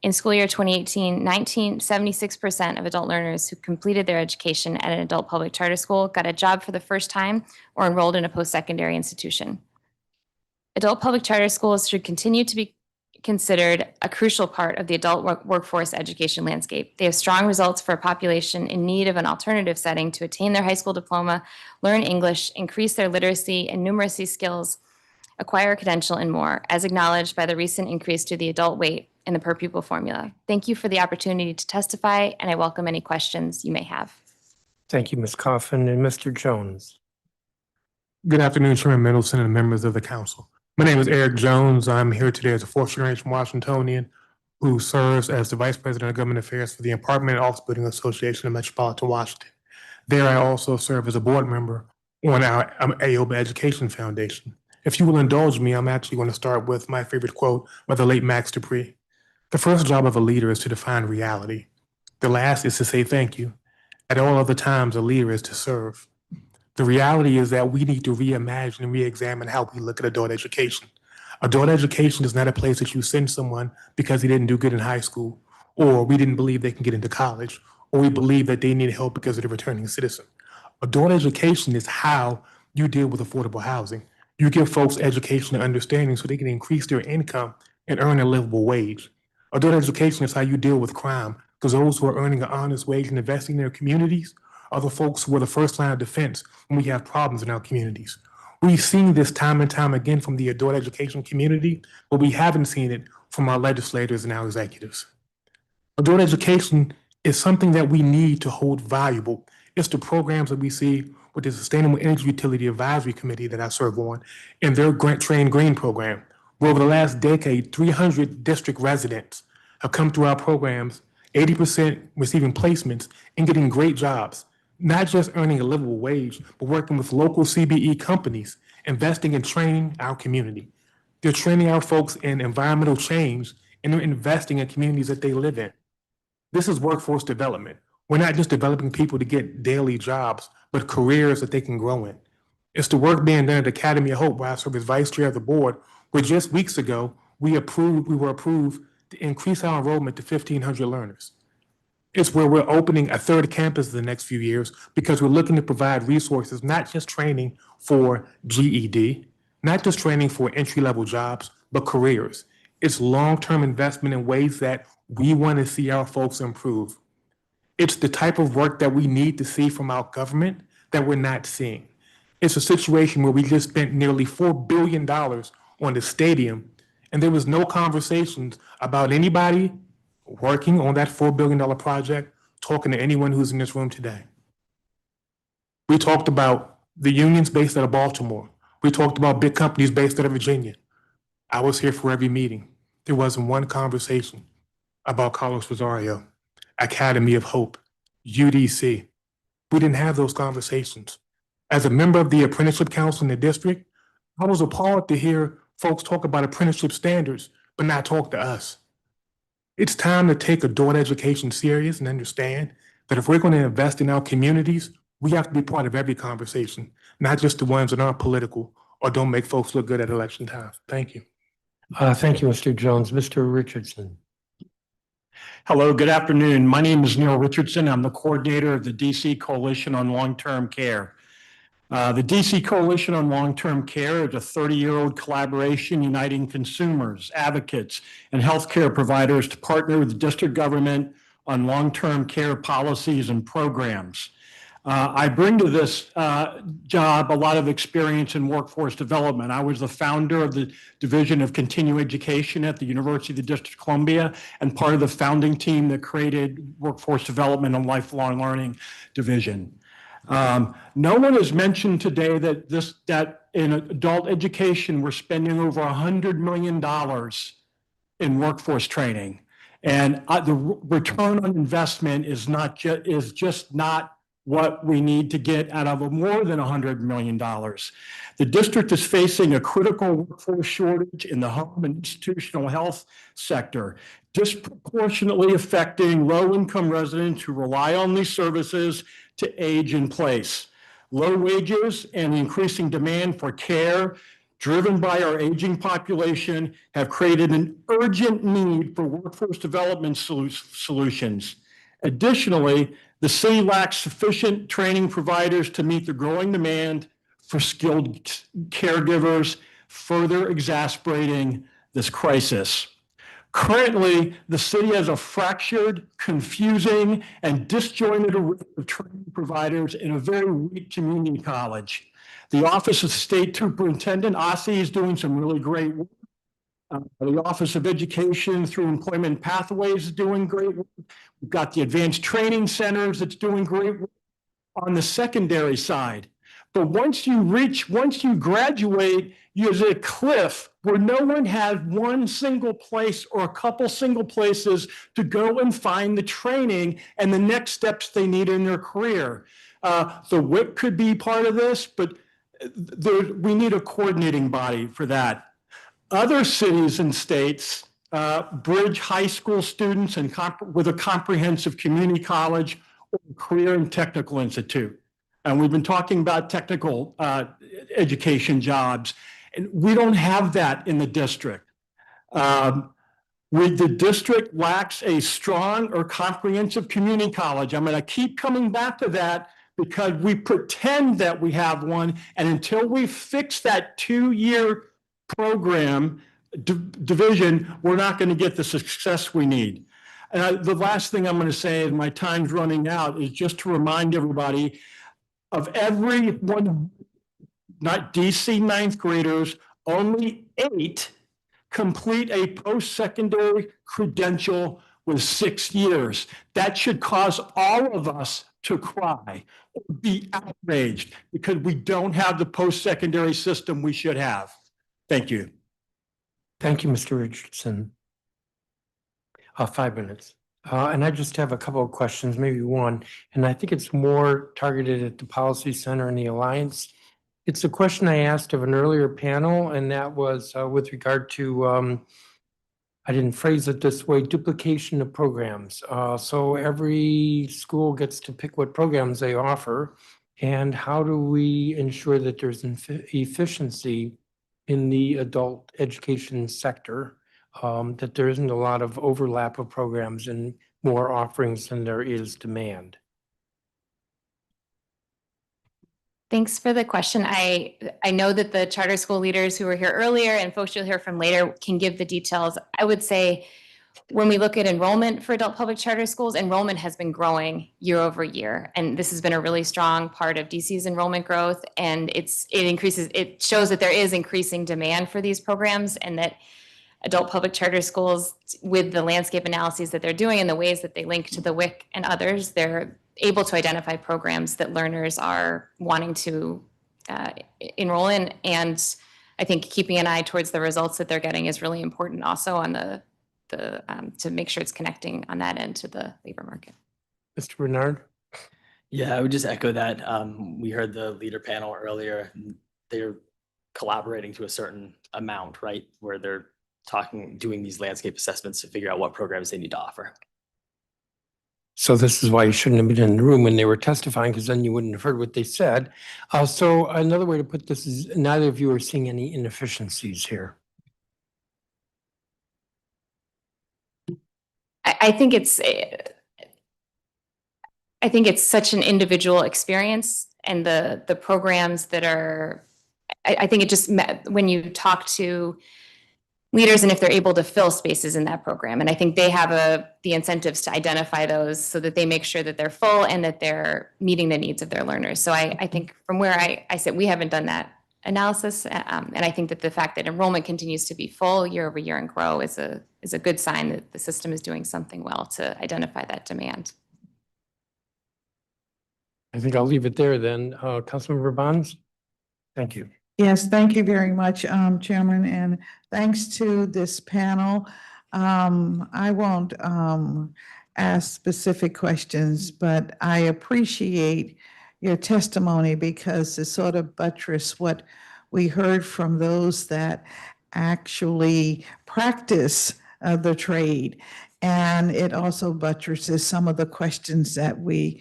In school year 2018, 76% of adult learners who completed their education at an adult public charter school got a job for the first time or enrolled in a post-secondary institution. Adult public charter schools should continue to be considered a crucial part of the adult workforce education landscape. They have strong results for a population in need of an alternative setting to attain their high school diploma, learn English, increase their literacy and numeracy skills, acquire a credential, and more, as acknowledged by the recent increase to the adult weight in the per pupil formula. Thank you for the opportunity to testify, and I welcome any questions you may have. Thank you, Ms. Coffin. And Mr. Jones. Good afternoon, Chairman Mendelson and members of the council. My name is Eric Jones. I'm here today as a fourth-generation Washingtonian who serves as the Vice President of Government Affairs for the Apartment and Office Building Association of Metropolitan Washington. There, I also serve as a board member on our AOBA Education Foundation. If you will indulge me, I'm actually going to start with my favorite quote by the late Max Dupree. The first job of a leader is to define reality. The last is to say thank you. At all other times, a leader is to serve. The reality is that we need to reimagine and reexamine how we look at adult education. Adult education is not a place that you send someone because they didn't do good in high school, or we didn't believe they can get into college, or we believe that they need help because of the returning citizen. Adult education is how you deal with affordable housing. You give folks education and understanding so they can increase their income and earn a livable wage. Adult education is how you deal with crime, because those who are earning an honest wage and investing in their communities are the folks who are the first line of defense when we have problems in our communities. We've seen this time and time again from the adult education community, but we haven't seen it from our legislators and our executives. Adult education is something that we need to hold valuable. It's the programs that we see with the Sustainable Energy Utility Advisory Committee that I serve on and their Train Green program, where over the last decade, 300 district residents have come through our programs, 80% receiving placements and getting great jobs, not just earning a livable wage, but working with local CBE companies, investing and training our community. They're training our folks in environmental change, and they're investing in communities that they live in. This is workforce development. We're not just developing people to get daily jobs, but careers that they can grow in. It's the work being done at the Academy of Hope, where I serve as vice chair of the board, where just weeks ago, we were approved to increase our enrollment to 1,500 learners. It's where we're opening a third campus in the next few years because we're looking to provide resources, not just training for GED, not just training for entry-level jobs, but careers. It's long-term investment in ways that we want to see our folks improve. It's the type of work that we need to see from our government that we're not seeing. It's a situation where we just spent nearly $4 billion on the stadium, and there was no conversations about anybody working on that $4 billion project, talking to anyone who's in this room today. We talked about the unions based out of Baltimore. We talked about big companies based out of Virginia. I was here for every meeting. There wasn't one conversation about Carlos Rosario, Academy of Hope, UDC. We didn't have those conversations. As a member of the apprenticeship council in the district, I was appalled to hear folks talk about apprenticeship standards, but not talk to us. It's time to take adult education serious and understand that if we're going to invest in our communities, we have to be part of every conversation, not just the ones that aren't political or don't make folks look good at election time. Thank you. Thank you, Mr. Jones. Mr. Richardson. Hello, good afternoon. My name is Neil Richardson. I'm the coordinator of the DC Coalition on Long-Term Care. The DC Coalition on Long-Term Care is a 30-year-old collaboration uniting consumers, advocates, and healthcare providers to partner with the district government on long-term care policies and programs. I bring to this job a lot of experience in workforce development. I was the founder of the Division of Continuing Education at the University of the District of Columbia and part of the founding team that created Workforce Development and Lifelong Learning Division. No one has mentioned today that in adult education, we're spending over $100 million in workforce training. And the return on investment is just not what we need to get out of more than $100 million. The district is facing a critical workforce shortage in the home and institutional health sector, disproportionately affecting low-income residents who rely on these services to age in place. Low wages and increasing demand for care driven by our aging population have created an urgent need for workforce development solutions. Additionally, the city lacks sufficient training providers to meet the growing demand for skilled caregivers, further exacerbating this crisis. Currently, the city has a fractured, confusing, and disjointed array of training providers in a very weak community college. The Office of State Superintendent, OSSE, is doing some really great work. The Office of Education through Employment Pathways is doing great work. We've got the Advanced Training Centers that's doing great work on the secondary side. But once you graduate, there's a cliff where no one has one single place or a couple single places to go and find the training and the next steps they need in their career. The WIC could be part of this, but we need a coordinating body for that. Other cities and states bridge high school students with a comprehensive community college or career and technical institute. And we've been talking about technical education jobs, and we don't have that in the district. The district lacks a strong or comprehensive community college. I'm going to keep coming back to that because we pretend that we have one, and until we fix that 2-year program division, we're not going to get the success we need. And the last thing I'm going to say, as my time's running out, is just to remind everybody of every one, not DC ninth graders, only 8 complete a post-secondary credential with 6 years. That should cause all of us to cry or be outraged because we don't have the post-secondary system we should have. Thank you. Thank you, Mr. Richardson. 5 minutes. And I just have a couple of questions, maybe one, and I think it's more targeted at the Policy Center and the Alliance. It's a question I asked of an earlier panel, and that was with regard to, I didn't phrase it this way, duplication of programs. So every school gets to pick what programs they offer, and how do we ensure that there's efficiency in the adult education sector, that there isn't a lot of overlap of programs and more offerings than there is demand? Thanks for the question. I know that the charter school leaders who were here earlier and folks you'll hear from later can give the details. I would say when we look at enrollment for adult public charter schools, enrollment has been growing year over year. And this has been a really strong part of DC's enrollment growth. And it shows that there is increasing demand for these programs, and that adult public charter schools, with the landscape analyses that they're doing and the ways that they link to the WIC and others, they're able to identify programs that learners are wanting to enroll in. And I think keeping an eye towards the results that they're getting is really important also on to make sure it's connecting on that end to the labor market. Mr. Bernard? Yeah, I would just echo that. We heard the leader panel earlier. They're collaborating to a certain amount, right? Where they're doing these landscape assessments to figure out what programs they need to offer. So this is why you shouldn't have been in the room when they were testifying, because then you wouldn't have heard what they said. So another way to put this is neither of you are seeing any inefficiencies here. I think it's such an individual experience, and the programs that are, I think it just, when you talk to leaders and if they're able to fill spaces in that program. And I think they have the incentives to identify those so that they make sure that they're full and that they're meeting the needs of their learners. So I think from where I sit, we haven't done that analysis. And I think that the fact that enrollment continues to be full year over year and grow is a good sign that the system is doing something well to identify that demand. I think I'll leave it there then. Councilmember Bonds? Thank you. Yes, thank you very much, Chairman, and thanks to this panel. I won't ask specific questions, but I appreciate your testimony because it sort of buttress what we heard from those that actually practice the trade. And it also buttresses some of the questions that we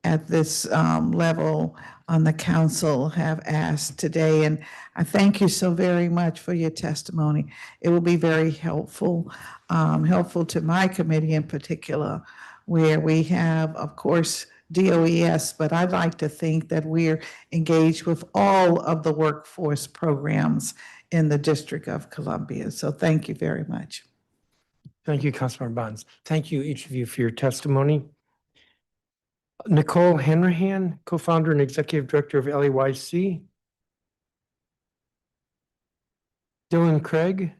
at this level on the council have asked today. And I thank you so very much for your testimony. It will be very helpful, helpful to my committee in particular, where we have, of course, DOES, but I'd like to think that we're engaged with all of the workforce programs in the District of Columbia. So thank you very much. Thank you, Councilmember Bonds. Thank you, each of you, for your testimony. Nicole Hanrahan, co-founder and executive director of LAYC. Dylan Craig.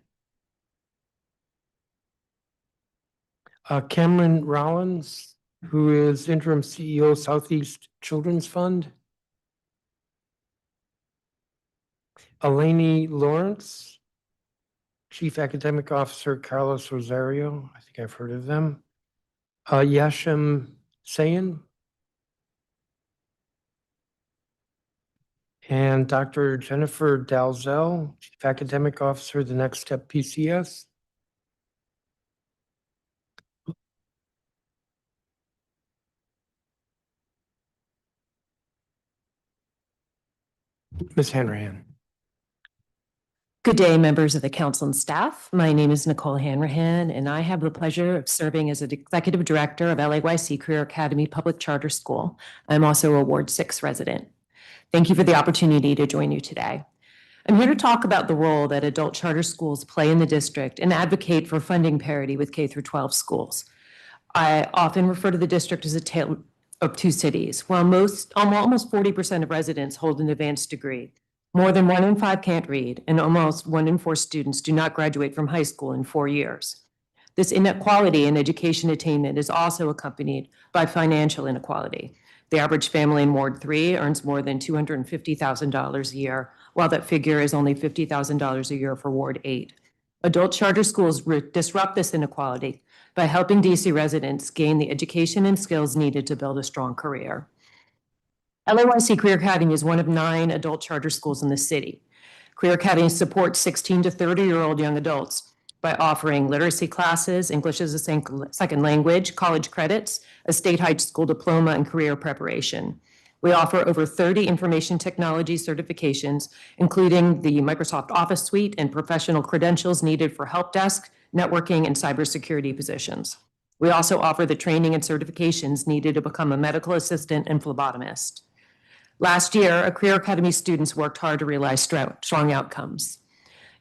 Cameron Rollins, who is interim CEO, Southeast Children's Fund. Eleni Lawrence, Chief Academic Officer, Carlos Rosario. I think I've heard of them. Yashim Sayin. And Dr. Jennifer Dalzell, Chief Academic Officer, the Next Step PCS. Ms. Hanrahan. Good day, members of the council and staff. My name is Nicole Hanrahan, and I have the pleasure of serving as an executive director of LAYC Career Academy Public Charter School. I'm also a Ward 6 resident. Thank you for the opportunity to join you today. I'm here to talk about the role that adult charter schools play in the district and advocate for funding parity with K-12 schools. I often refer to the district as a tale of two cities. While almost 40% of residents hold an advanced degree, more than 1 in 5 can't read, and almost 1 in 4 students do not graduate from high school in 4 years. This inequality in education attainment is also accompanied by financial inequality. The average family in Ward 3 earns more than $250,000 a year, while that figure is only $50,000 a year for Ward 8. Adult charter schools disrupt this inequality by helping DC residents gain the education and skills needed to build a strong career. LAYC Career Academy is one of 9 adult charter schools in the city. Career Academy supports 16 to 30-year-old young adults by offering literacy classes, English as a second language, college credits, a state high school diploma, and career preparation. We offer over 30 information technology certifications, including the Microsoft Office suite and professional credentials needed for help desk, networking, and cybersecurity positions. We also offer the training and certifications needed to become a medical assistant and phlebotomist. Last year, a Career Academy students worked hard to realize strong outcomes.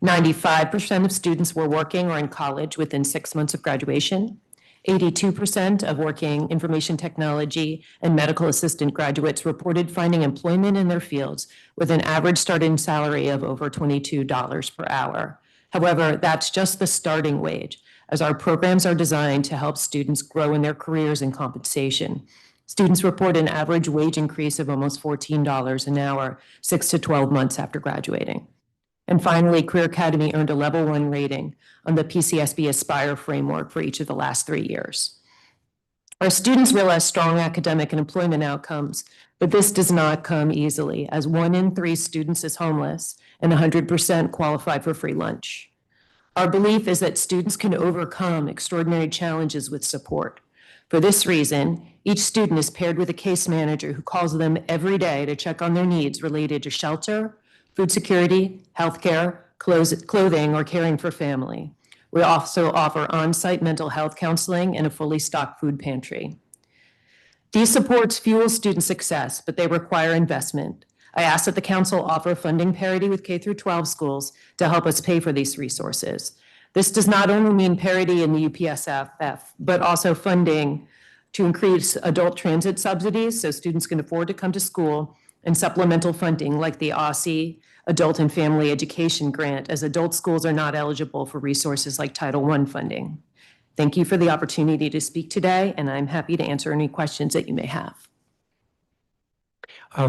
95% of students were working or in college within 6 months of graduation. 82% of working information technology and medical assistant graduates reported finding employment in their fields with an average starting salary of over $22 per hour. However, that's just the starting wage, as our programs are designed to help students grow in their careers and compensation. Students report an average wage increase of almost $14 an hour, 6 to 12 months after graduating. And finally, Career Academy earned a level 1 rating on the PCSB Aspire framework for each of the last 3 years. Our students realize strong academic and employment outcomes, but this does not come easily, as 1 in 3 students is homeless and 100% qualify for free lunch. Our belief is that students can overcome extraordinary challenges with support. For this reason, each student is paired with a case manager who calls them every day to check on their needs related to shelter, food security, healthcare, clothing, or caring for family. We also offer on-site mental health counseling and a fully stocked food pantry. These supports fuel student success, but they require investment. I ask that the council offer funding parity with K-12 schools to help us pay for these resources. This does not only mean parity in the UPSF, but also funding to increase adult transit subsidies so students can afford to come to school, and supplemental funding like the OSSI Adult and Family Education Grant, as adult schools are not eligible for resources like Title I funding. Thank you for the opportunity to speak today, and I'm happy to answer any questions that you may have.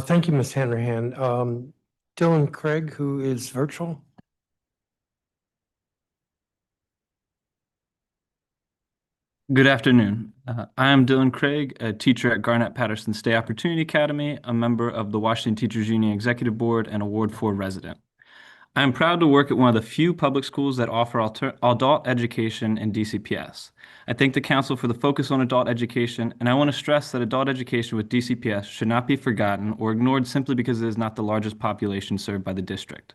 Thank you, Ms. Hanrahan. Dylan Craig, who is virtual. Good afternoon. I am Dylan Craig, a teacher at Garnett Patterson State Opportunity Academy, a member of the Washington Teachers Union Executive Board, and a Ward 4 resident. I am proud to work at one of the few public schools that offer adult education in DCPS. I thank the Council for the focus on adult education, and I want to stress that adult education with DCPS should not be forgotten or ignored simply because it is not the largest population served by the district.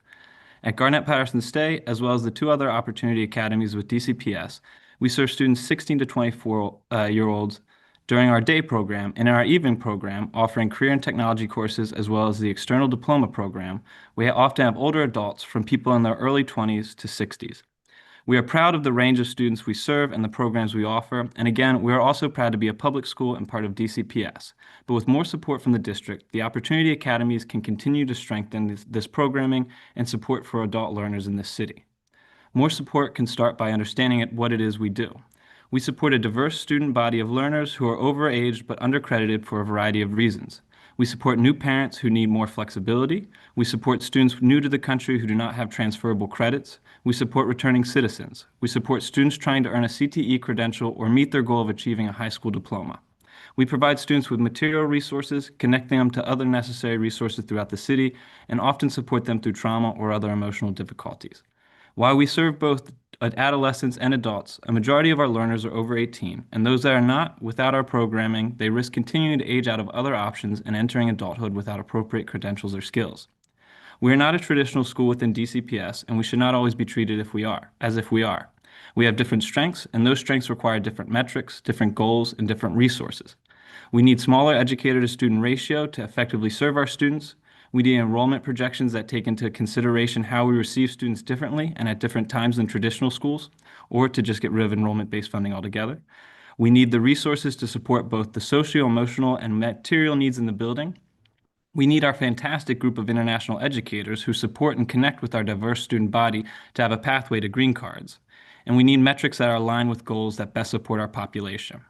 At Garnett Patterson State, as well as the two other opportunity academies with DCPS, we serve students 16 to 24-year-olds during our day program and in our evening program, offering career and technology courses as well as the external diploma program. We often have older adults from people in their early 20s to 60s. We are proud of the range of students we serve and the programs we offer. And again, we are also proud to be a public school and part of DCPS. But with more support from the district, the Opportunity Academies can continue to strengthen this programming and support for adult learners in this city. More support can start by understanding what it is we do. We support a diverse student body of learners who are overaged but undercredited for a variety of reasons. We support new parents who need more flexibility. We support students new to the country who do not have transferable credits. We support returning citizens. We support students trying to earn a CTE credential or meet their goal of achieving a high school diploma. We provide students with material resources, connecting them to other necessary resources throughout the city, and often support them through trauma or other emotional difficulties. While we serve both adolescents and adults, a majority of our learners are over 18, and those that are not, without our programming, they risk continuing to age out of other options and entering adulthood without appropriate credentials or skills. We are not a traditional school within DCPS, and we should not always be treated as if we are. We have different strengths, and those strengths require different metrics, different goals, and different resources. We need smaller educator-to-student ratio to effectively serve our students. We need enrollment projections that take into consideration how we receive students differently and at different times than traditional schools, or to just get rid of enrollment-based funding altogether. We need the resources to support both the socio-emotional and material needs in the building. We need our fantastic group of international educators who support and connect with our diverse student body to have a pathway to green cards. And we need metrics that are aligned with goals that best support our population.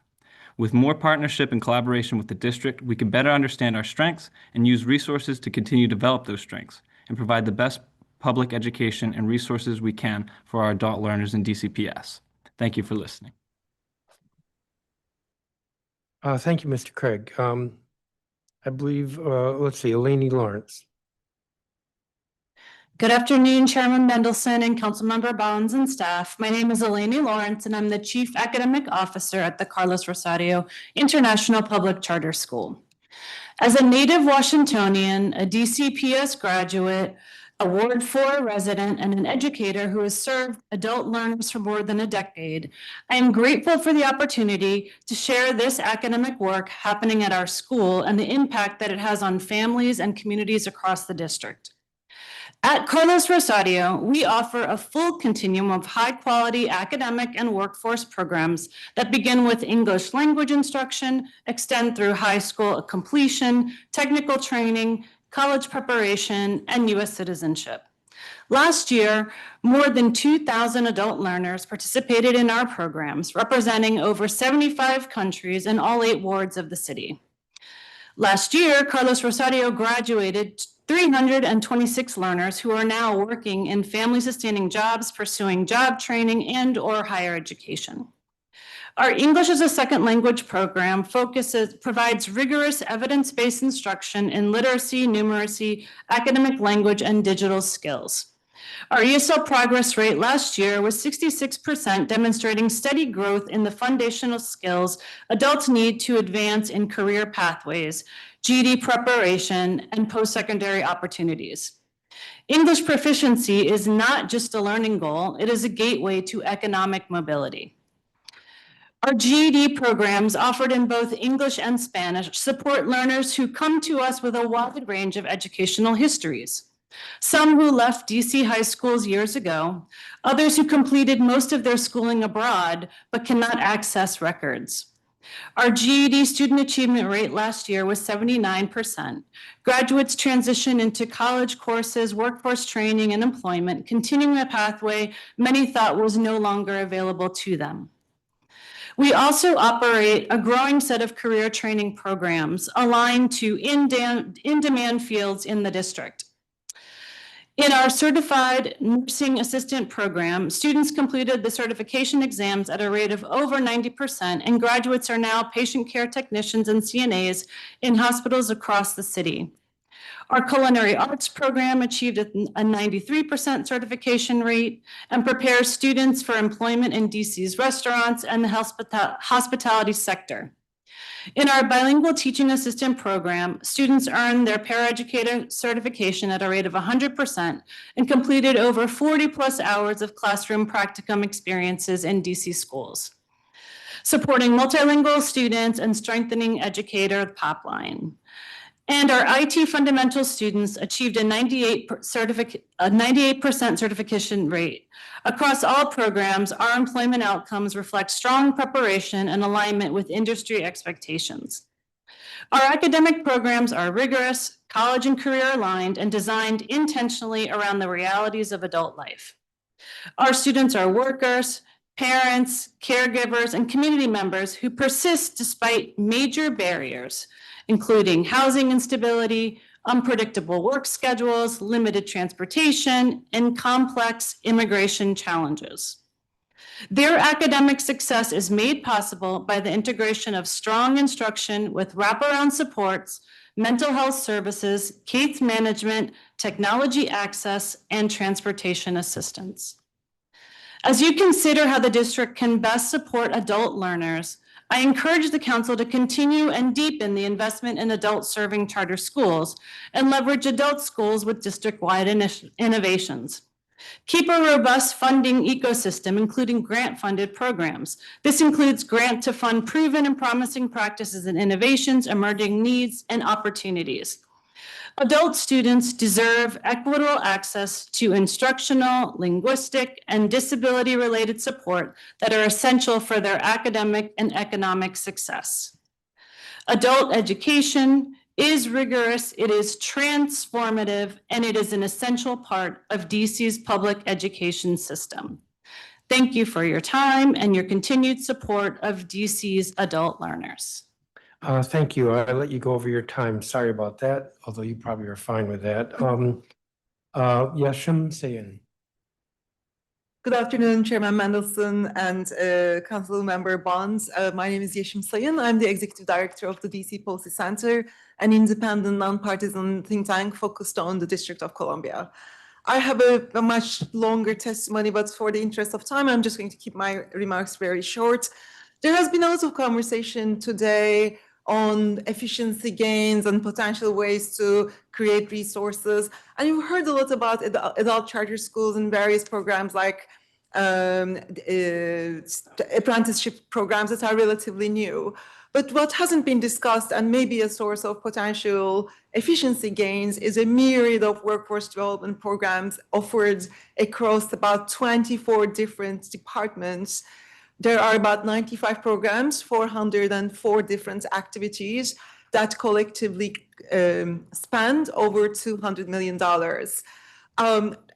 With more partnership and collaboration with the district, we can better understand our strengths and use resources to continue to develop those strengths and provide the best public education and resources we can for our adult learners in DCPS. Thank you for listening. Thank you, Mr. Craig. I believe, let's see, Eleni Lawrence. Good afternoon, Chairman Mendelson and Councilmember Bonds and staff. My name is Eleni Lawrence, and I'm the Chief Academic Officer at the Carlos Rosario International Public Charter School. As a native Washingtonian, a DCPS graduate, a Ward 4 resident, and an educator who has served adult learners for more than a decade, I am grateful for the opportunity to share this academic work happening at our school and the impact that it has on families and communities across the district. At Carlos Rosario, we offer a full continuum of high-quality academic and workforce programs that begin with English language instruction, extend through high school completion, technical training, college preparation, and U.S. citizenship. Last year, more than 2,000 adult learners participated in our programs, representing over 75 countries in all 8 wards of the city. Last year, Carlos Rosario graduated 326 learners who are now working in family-sustaining jobs, pursuing job training and/or higher education. Our English as a Second Language program provides rigorous evidence-based instruction in literacy, numeracy, academic language, and digital skills. Our ESL progress rate last year was 66%, demonstrating steady growth in the foundational skills adults need to advance in career pathways, GED preparation, and post-secondary opportunities. English proficiency is not just a learning goal, it is a gateway to economic mobility. Our GED programs, offered in both English and Spanish, support learners who come to us with a wide range of educational histories. Some who left DC high schools years ago, others who completed most of their schooling abroad but cannot access records. Our GED student achievement rate last year was 79%. Graduates transition into college courses, workforce training, and employment, continuing a pathway many thought was no longer available to them. We also operate a growing set of career training programs aligned to in-demand fields in the district. In our certified nursing assistant program, students completed the certification exams at a rate of over 90%, and graduates are now patient care technicians and CNAs in hospitals across the city. Our culinary arts program achieved a 93% certification rate and prepares students for employment in DC's restaurants and the hospitality sector. In our bilingual teaching assistant program, students earned their paraeducator certification at a rate of 100% and completed over 40+ hours of classroom practicum experiences in DC schools, supporting multilingual students and strengthening educator pipeline. And our IT fundamental students achieved a 98% certification rate. Across all programs, our employment outcomes reflect strong preparation and alignment with industry expectations. Our academic programs are rigorous, college and career aligned, and designed intentionally around the realities of adult life. Our students are workers, parents, caregivers, and community members who persist despite major barriers, including housing instability, unpredictable work schedules, limited transportation, and complex immigration challenges. Their academic success is made possible by the integration of strong instruction with wraparound supports, mental health services, case management, technology access, and transportation assistance. As you consider how the district can best support adult learners, I encourage the council to continue and deepen the investment in adult serving charter schools and leverage adult schools with district-wide innovations. Keep a robust funding ecosystem, including grant-funded programs. This includes grant to fund proven and promising practices and innovations, emerging needs, and opportunities. Adult students deserve equitable access to instructional, linguistic, and disability-related support that are essential for their academic and economic success. Adult education is rigorous, it is transformative, and it is an essential part of DC's public education system. Thank you for your time and your continued support of DC's adult learners. Thank you. I let you go over your time. Sorry about that, although you probably are fine with that. Yeshim Sayin. Good afternoon, Chairman Mendelson and Council Member Bonds. My name is Yeshim Sayin. I'm the Executive Director of the DC Policy Center, an independent, nonpartisan think tank focused on the District of Columbia. I have a much longer testimony, but for the interest of time, I'm just going to keep my remarks very short. There has been a lot of conversation today on efficiency gains and potential ways to create resources. And you've heard a lot about adult charter schools and various programs like apprenticeship programs that are relatively new. But what hasn't been discussed and maybe a source of potential efficiency gains is a myriad of workforce development programs offered across about 24 different departments. There are about 95 programs, 404 different activities that collectively spend over $200 million.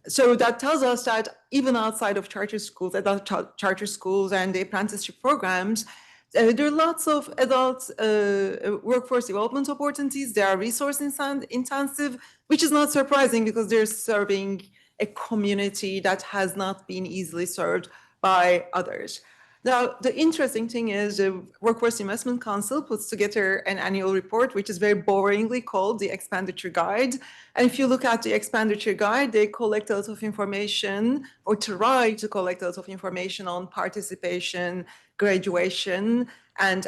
So that tells us that even outside of charter schools, adult charter schools and the apprenticeship programs, there are lots of adult workforce development opportunities. They are resource intensive, which is not surprising because they're serving a community that has not been easily served by others. Now, the interesting thing is the Workforce Investment Council puts together an annual report, which is very boringly called the Expenditure Guide. And if you look at the Expenditure Guide, they collect a lot of information or try to collect a lot of information on participation, graduation, and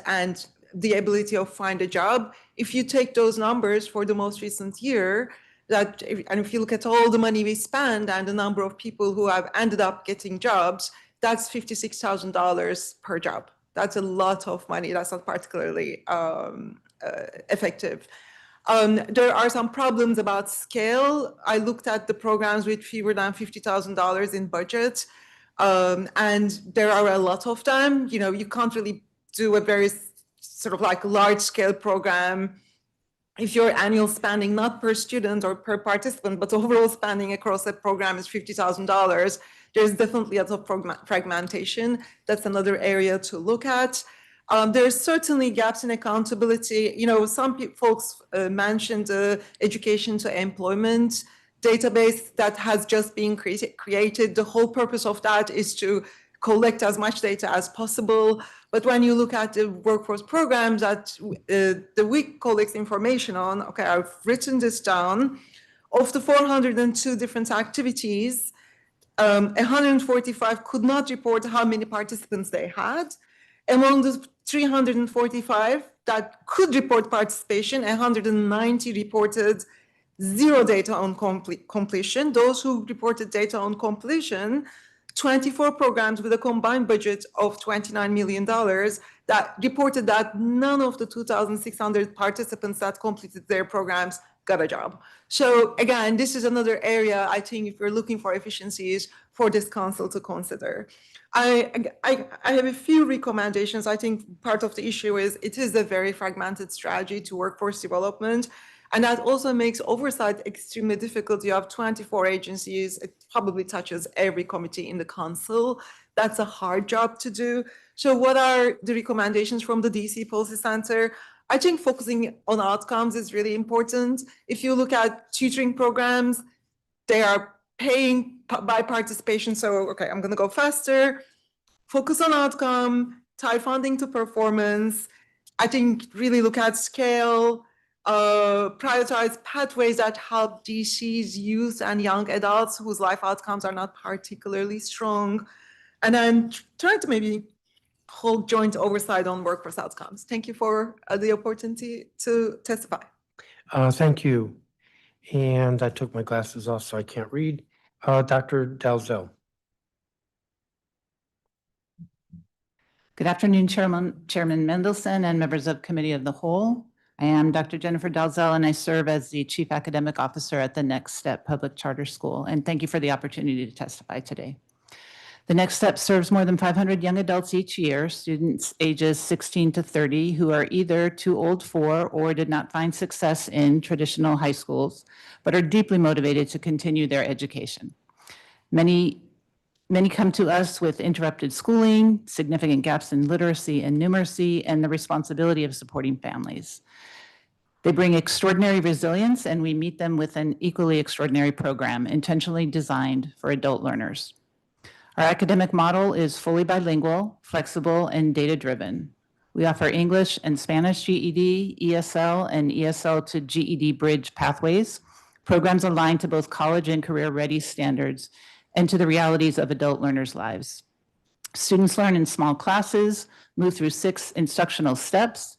the ability of find a job. If you take those numbers for the most recent year, and if you look at all the money we spend and the number of people who have ended up getting jobs, that's $56,000 per job. That's a lot of money. That's not particularly effective. There are some problems about scale. I looked at the programs with fewer than $50,000 in budget, and there are a lot of them. You know, you can't really do a very sort of like large scale program if your annual spending, not per student or per participant, but overall spending across a program is $50,000. There's definitely a lot of fragmentation. That's another area to look at. There's certainly gaps in accountability. You know, some folks mentioned the education to employment database that has just been created. The whole purpose of that is to collect as much data as possible. But when you look at the workforce programs that the WIC collects information on, okay, I've written this down. Of the 402 different activities, 145 could not report how many participants they had. Among the 345 that could report participation, 190 reported zero data on completion. Those who reported data on completion, 24 programs with a combined budget of $29 million that reported that none of the 2,600 participants that completed their programs got a job. So again, this is another area I think if you're looking for efficiencies for this council to consider. I have a few recommendations. I think part of the issue is it is a very fragmented strategy to workforce development. And that also makes oversight extremely difficult. You have 24 agencies. It probably touches every committee in the council. That's a hard job to do. So what are the recommendations from the DC Policy Center? I think focusing on outcomes is really important. If you look at tutoring programs, they are paying by participation. So, okay, I'm going to go faster. Focus on outcome, tie funding to performance. I think really look at scale, prioritize pathways that help DC's youth and young adults whose life outcomes are not particularly strong, and then try to maybe hold joint oversight on workforce outcomes. Thank you for the opportunity to testify. Thank you. And I took my glasses off, so I can't read. Dr. Dalzell. Good afternoon, Chairman Mendelson and members of Committee of the Whole. I am Dr. Jennifer Dalzell, and I serve as the Chief Academic Officer at the Next Step Public Charter School. And thank you for the opportunity to testify today. The Next Step serves more than 500 young adults each year, students ages 16 to 30, who are either too old for or did not find success in traditional high schools, but are deeply motivated to continue their education. Many come to us with interrupted schooling, significant gaps in literacy and numeracy, and the responsibility of supporting families. They bring extraordinary resilience, and we meet them with an equally extraordinary program intentionally designed for adult learners. Our academic model is fully bilingual, flexible, and data-driven. We offer English and Spanish GED, ESL, and ESL to GED bridge pathways, programs aligned to both college and career-ready standards, and to the realities of adult learners' lives. Students learn in small classes, move through 6 instructional steps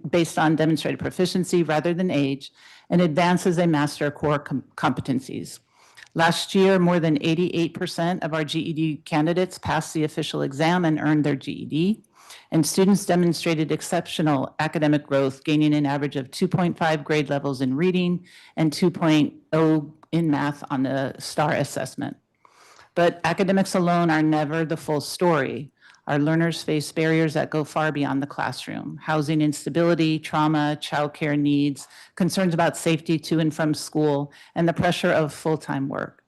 based on demonstrated proficiency rather than age, and advance as they master core competencies. Last year, more than 88% of our GED candidates passed the official exam and earned their GED, and students demonstrated exceptional academic growth, gaining an average of 2.5 grade levels in reading and 2.0 in math on the STAR assessment. But academics alone are never the full story. Our learners face barriers that go far beyond the classroom: housing instability, trauma, childcare needs, concerns about safety to and from school, and the pressure of full-time work.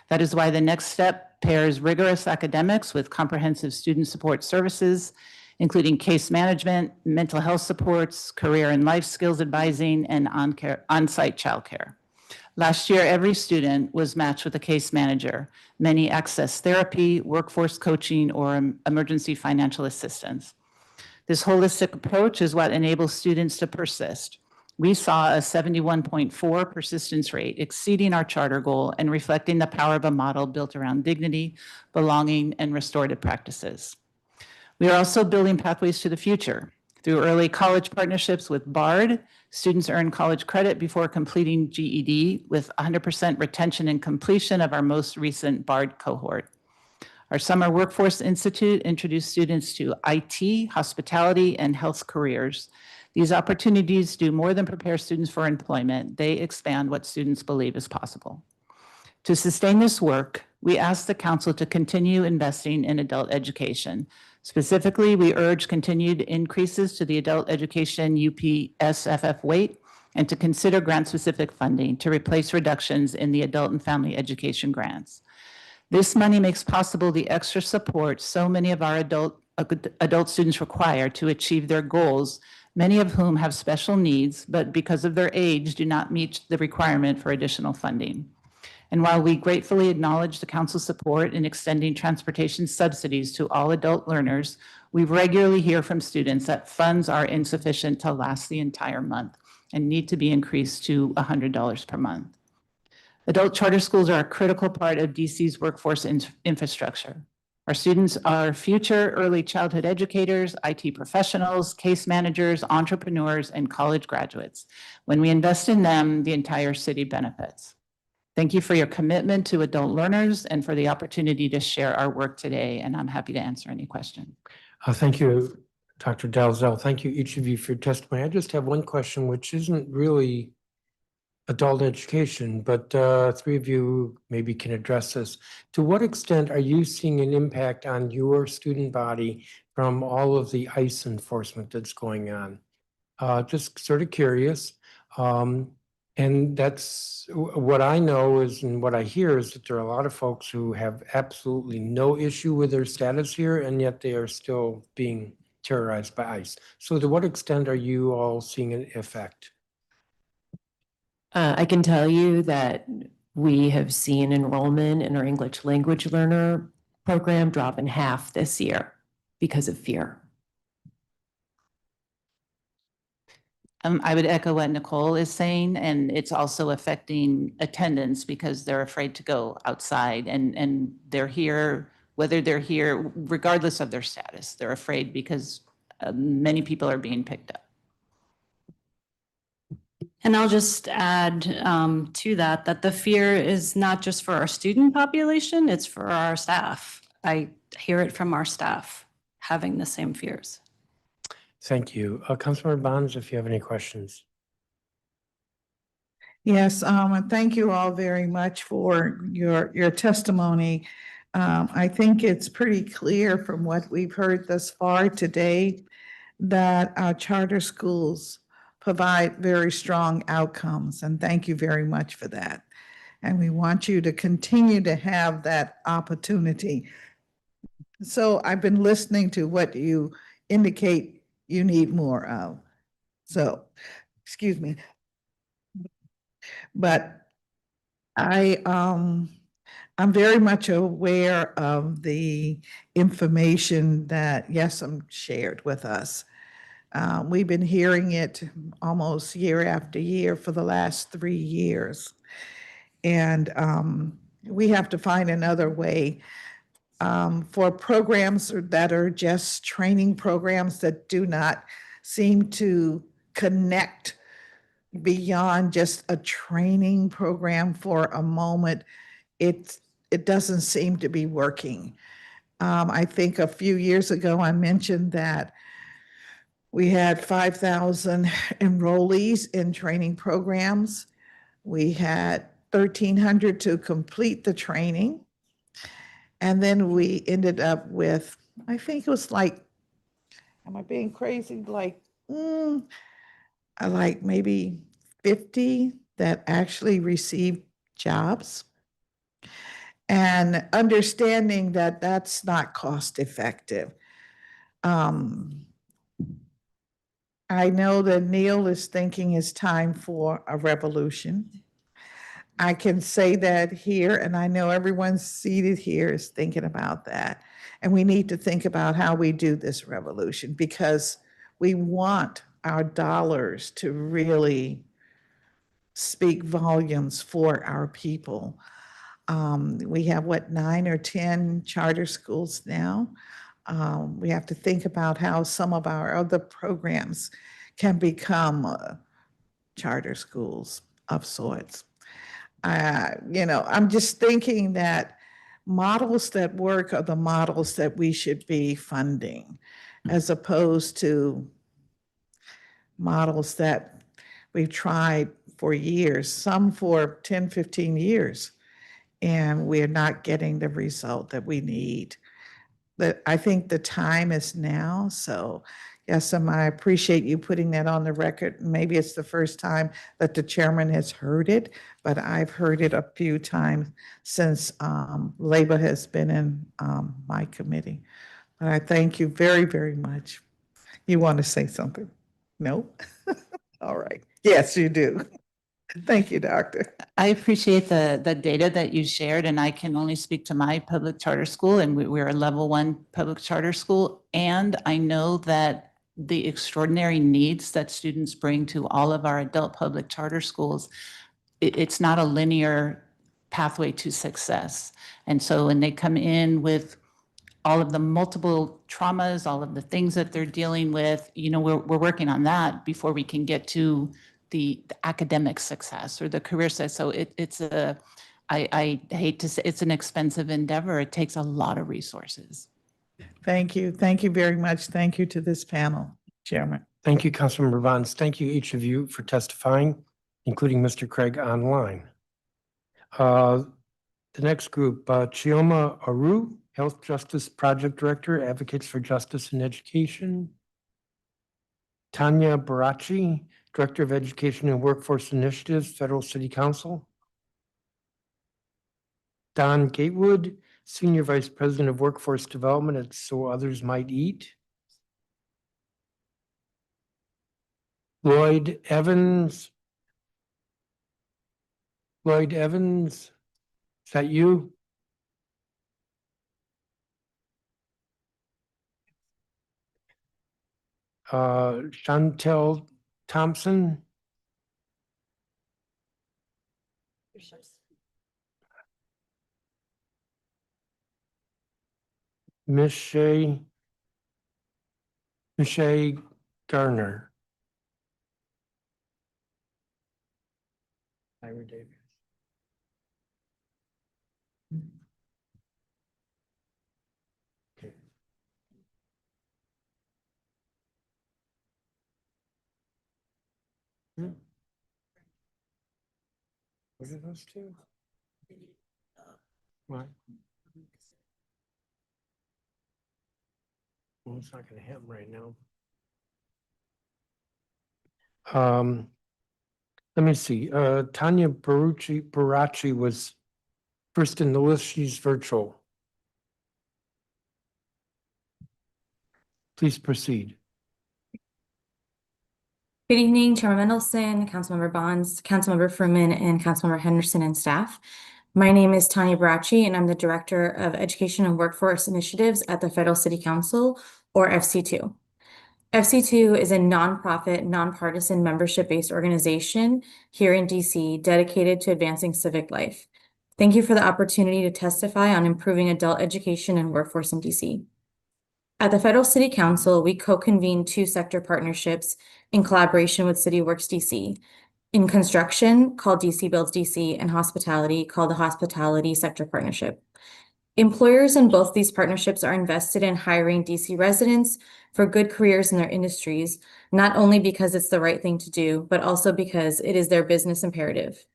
That is why the Next Step pairs rigorous academics with comprehensive student support services, including case management, mental health supports, career and life skills advising, and on-site childcare. Last year, every student was matched with a case manager. Many accessed therapy, workforce coaching, or emergency financial assistance. This holistic approach is what enables students to persist. We saw a 71.4 persistence rate, exceeding our charter goal and reflecting the power of a model built around dignity, belonging, and restorative practices. We are also building pathways to the future. Through early college partnerships with BARD, students earn college credit before completing GED with 100% retention and completion of our most recent BARD cohort. Our Summer Workforce Institute introduced students to IT, hospitality, and health careers. These opportunities do more than prepare students for employment. They expand what students believe is possible. To sustain this work, we ask the council to continue investing in adult education. Specifically, we urge continued increases to the adult education UPSFF weight and to consider grant-specific funding to replace reductions in the adult and family education grants. This money makes possible the extra support so many of our adult students require to achieve their goals, many of whom have special needs, but because of their age do not meet the requirement for additional funding. And while we gratefully acknowledge the council's support in extending transportation subsidies to all adult learners, we regularly hear from students that funds are insufficient to last the entire month and need to be increased to $100 per month. Adult charter schools are a critical part of DC's workforce infrastructure. Our students are future early childhood educators, IT professionals, case managers, entrepreneurs, and college graduates. When we invest in them, the entire city benefits. Thank you for your commitment to adult learners and for the opportunity to share our work today, and I'm happy to answer any question. Thank you, Dr. Dalzell. Thank you, each of you, for your testimony. I just have one question, which isn't really adult education, but three of you maybe can address this. To what extent are you seeing an impact on your student body from all of the ICE enforcement that's going on? Just sort of curious. And that's what I know is, and what I hear is that there are a lot of folks who have absolutely no issue with their status here, and yet they are still being terrorized by ICE. So to what extent are you all seeing an effect? I can tell you that we have seen enrollment in our English language learner program drop in half this year because of fear. I would echo what Nicole is saying, and it's also affecting attendance because they're afraid to go outside and they're here, whether they're here, regardless of their status, they're afraid because many people are being picked up. And I'll just add to that, that the fear is not just for our student population, it's for our staff. I hear it from our staff having the same fears. Thank you. Councilmember Bonds, if you have any questions. Yes, and thank you all very much for your testimony. I think it's pretty clear from what we've heard thus far today that our charter schools provide very strong outcomes, and thank you very much for that. And we want you to continue to have that opportunity. So I've been listening to what you indicate you need more of. So, excuse me. But I'm very much aware of the information that Yesem shared with us. We've been hearing it almost year after year for the last 3 years. And we have to find another way for programs that are just training programs that do not seem to connect beyond just a training program for a moment. It doesn't seem to be working. I think a few years ago, I mentioned that we had 5,000 enrollees in training programs. We had 1,300 to complete the training. And then we ended up with, I think it was like, am I being crazy? Like maybe 50 that actually received jobs. And understanding that that's not cost effective. I know that Neil is thinking it's time for a revolution. I can say that here, and I know everyone seated here is thinking about that. And we need to think about how we do this revolution, because we want our dollars to really speak volumes for our people. We have, 9 or 10 charter schools now. We have to think about how some of our other programs can become charter schools of sorts. I'm just thinking that models that work are the models that we should be funding, as opposed to models that we've tried for years, some for 10, 15 years, and we're not getting the result that we need. But I think the time is now. So yes, I appreciate you putting that on the record. Maybe it's the first time that the chairman has heard it, but I've heard it a few times since Labor has been in my committee. But I thank you very, very much. You want to say something? No? All right. Yes, you do. Thank you, Doctor. I appreciate the data that you shared, and I can only speak to my public charter school, and we're a level 1 public charter school. And I know that the extraordinary needs that students bring to all of our adult public charter schools, it's not a linear pathway to success. And so when they come in with all of the multiple traumas, all of the things that they're dealing with, we're working on that before we can get to the academic success or the career success. So I hate to say, it's an expensive endeavor. It takes a lot of resources. Thank you. Thank you very much. Thank you to this panel, Chairman. Thank you, Councilmember Bonds. Thank you, each of you, for testifying, including Mr. Craig online. The next group, Chioma Aru, Health Justice Project Director, Advocates for Justice in Education. Tanya Barachi, Director of Education and Workforce Initiatives, Federal City Council. Don Gatewood, Senior Vice President of Workforce Development at So Others Might Eat. Lloyd Evans. Lloyd Evans, is that you? Chantel Thompson. Miss Shay Garner. Ira Davis. Okay. What are those two? What? Well, it's not going to happen right now. Let me see. Tanya Barachi was first in the list. She's virtual. Please proceed. Good evening, Chairman Mendelson, Councilmember Bonds, Councilmember Fruman, and Councilmember Henderson and staff. My name is Tanya Barachi, and I'm the Director of Education and Workforce Initiatives at the Federal City Council, or FC2. FC2 is a nonprofit, nonpartisan membership-based organization here in DC dedicated to advancing civic life. Thank you for the opportunity to testify on improving adult education and workforce in DC. At the Federal City Council, we co-convene 2 sector partnerships in collaboration with CityWorks DC. In construction, called DC Builds DC, and hospitality, called the Hospitality Sector Partnership. Employers in both these partnerships are invested in hiring DC residents for good careers in their industries, not only because it's the right thing to do, but also because it is their business imperative.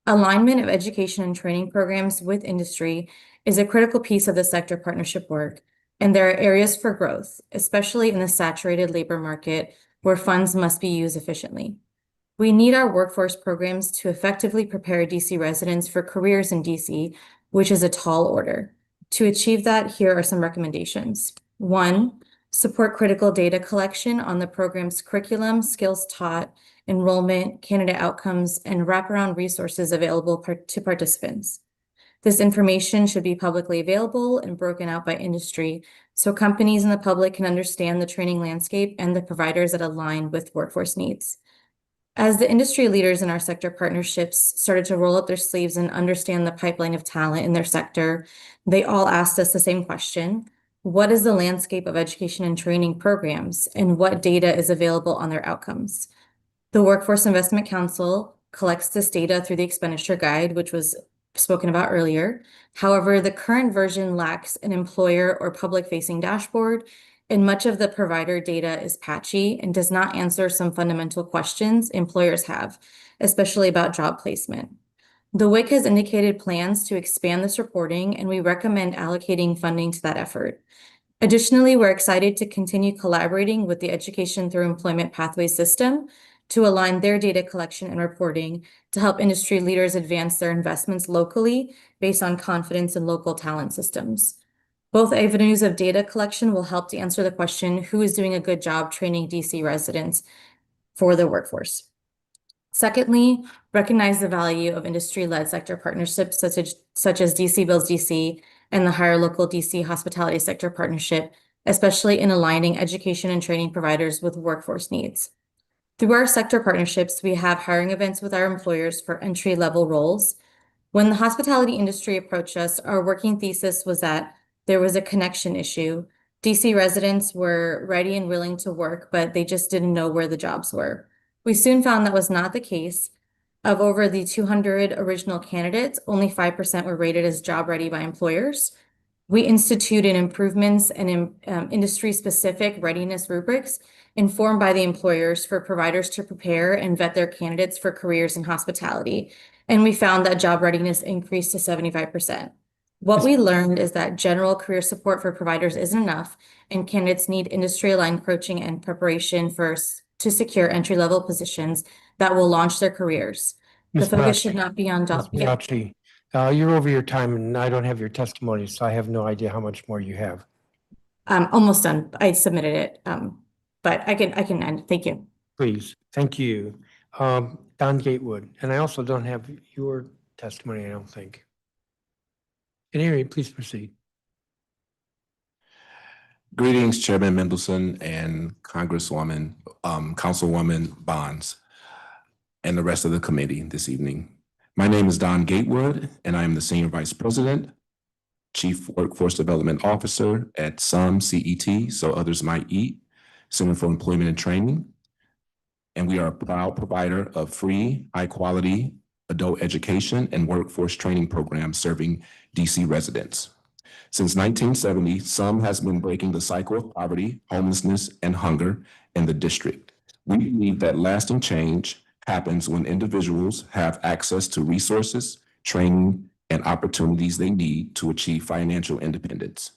Alignment of education and training programs with industry is a critical piece of the sector partnership work, and there are areas for growth, especially in the saturated labor market where funds must be used efficiently. We need our workforce programs to effectively prepare DC residents for careers in DC, which is a tall order. To achieve that, here are some recommendations. 1, support critical data collection on the program's curriculum, skills taught, enrollment, candidate outcomes, and wraparound resources available to participants. This information should be publicly available and broken out by industry so companies and the public can understand the training landscape and the providers that align with workforce needs. As the industry leaders in our sector partnerships started to roll up their sleeves and understand the pipeline of talent in their sector, they all asked us the same question: what is the landscape of education and training programs, and what data is available on their outcomes? The Workforce Investment Council collects this data through the expenditure guide, which was spoken about earlier. However, the current version lacks an employer or public-facing dashboard and much of the provider data is patchy and does not answer some fundamental questions employers have, especially about job placement. The WIC has indicated plans to expand this reporting, and we recommend allocating funding to that effort. Additionally, we're excited to continue collaborating with the Education Through Employment Pathway System to align their data collection and reporting to help industry leaders advance their investments locally based on confidence in local talent systems. Both avenues of data collection will help to answer the question, who is doing a good job training DC residents for the workforce? Secondly, recognize the value of industry-led sector partnerships such as DC Builds DC and the Hire Local DC Hospitality Sector Partnership, especially in aligning education and training providers with workforce needs. Through our sector partnerships, we have hiring events with our employers for entry-level roles. When the hospitality industry approached us, our working thesis was that there was a connection issue. DC residents were ready and willing to work, but they just didn't know where the jobs were. We soon found that was not the case. Of over the 200 original candidates, only 5% were rated as job ready by employers. We instituted improvements and industry-specific readiness rubrics informed by the employers for providers to prepare and vet their candidates for careers in hospitality. And we found that job readiness increased to 75%. What we learned is that general career support for providers isn't enough, and candidates need industry-aligned coaching and preparation first to secure entry-level positions that will launch their careers. The Ms. focus Mirachi, should not be on job. Ms. Mirachi, you're over your time and I don't have your testimony, so I have no idea how much more you have. Almost done. I submitted it, but I can end. Thank you. Please, thank you. Don Gatewood, and I also don't have your testimony, I don't think. At any rate, please proceed. Greetings, Chairman Mendelson and Congresswoman, Councilwoman Bonds, and the rest of the committee this evening. My name is Don Gatewood, and I am the Senior Vice President, Chief Workforce Development Officer at SUM CET, So Others Might Eat, Center for Employment and Training. And we are a proud provider of free, high-quality adult education and workforce training programs serving DC residents. Since 1970, SUM has been breaking the cycle of poverty, homelessness, and hunger in the district. We believe that lasting change happens when individuals have access to resources, training, and opportunities they need to achieve financial independence.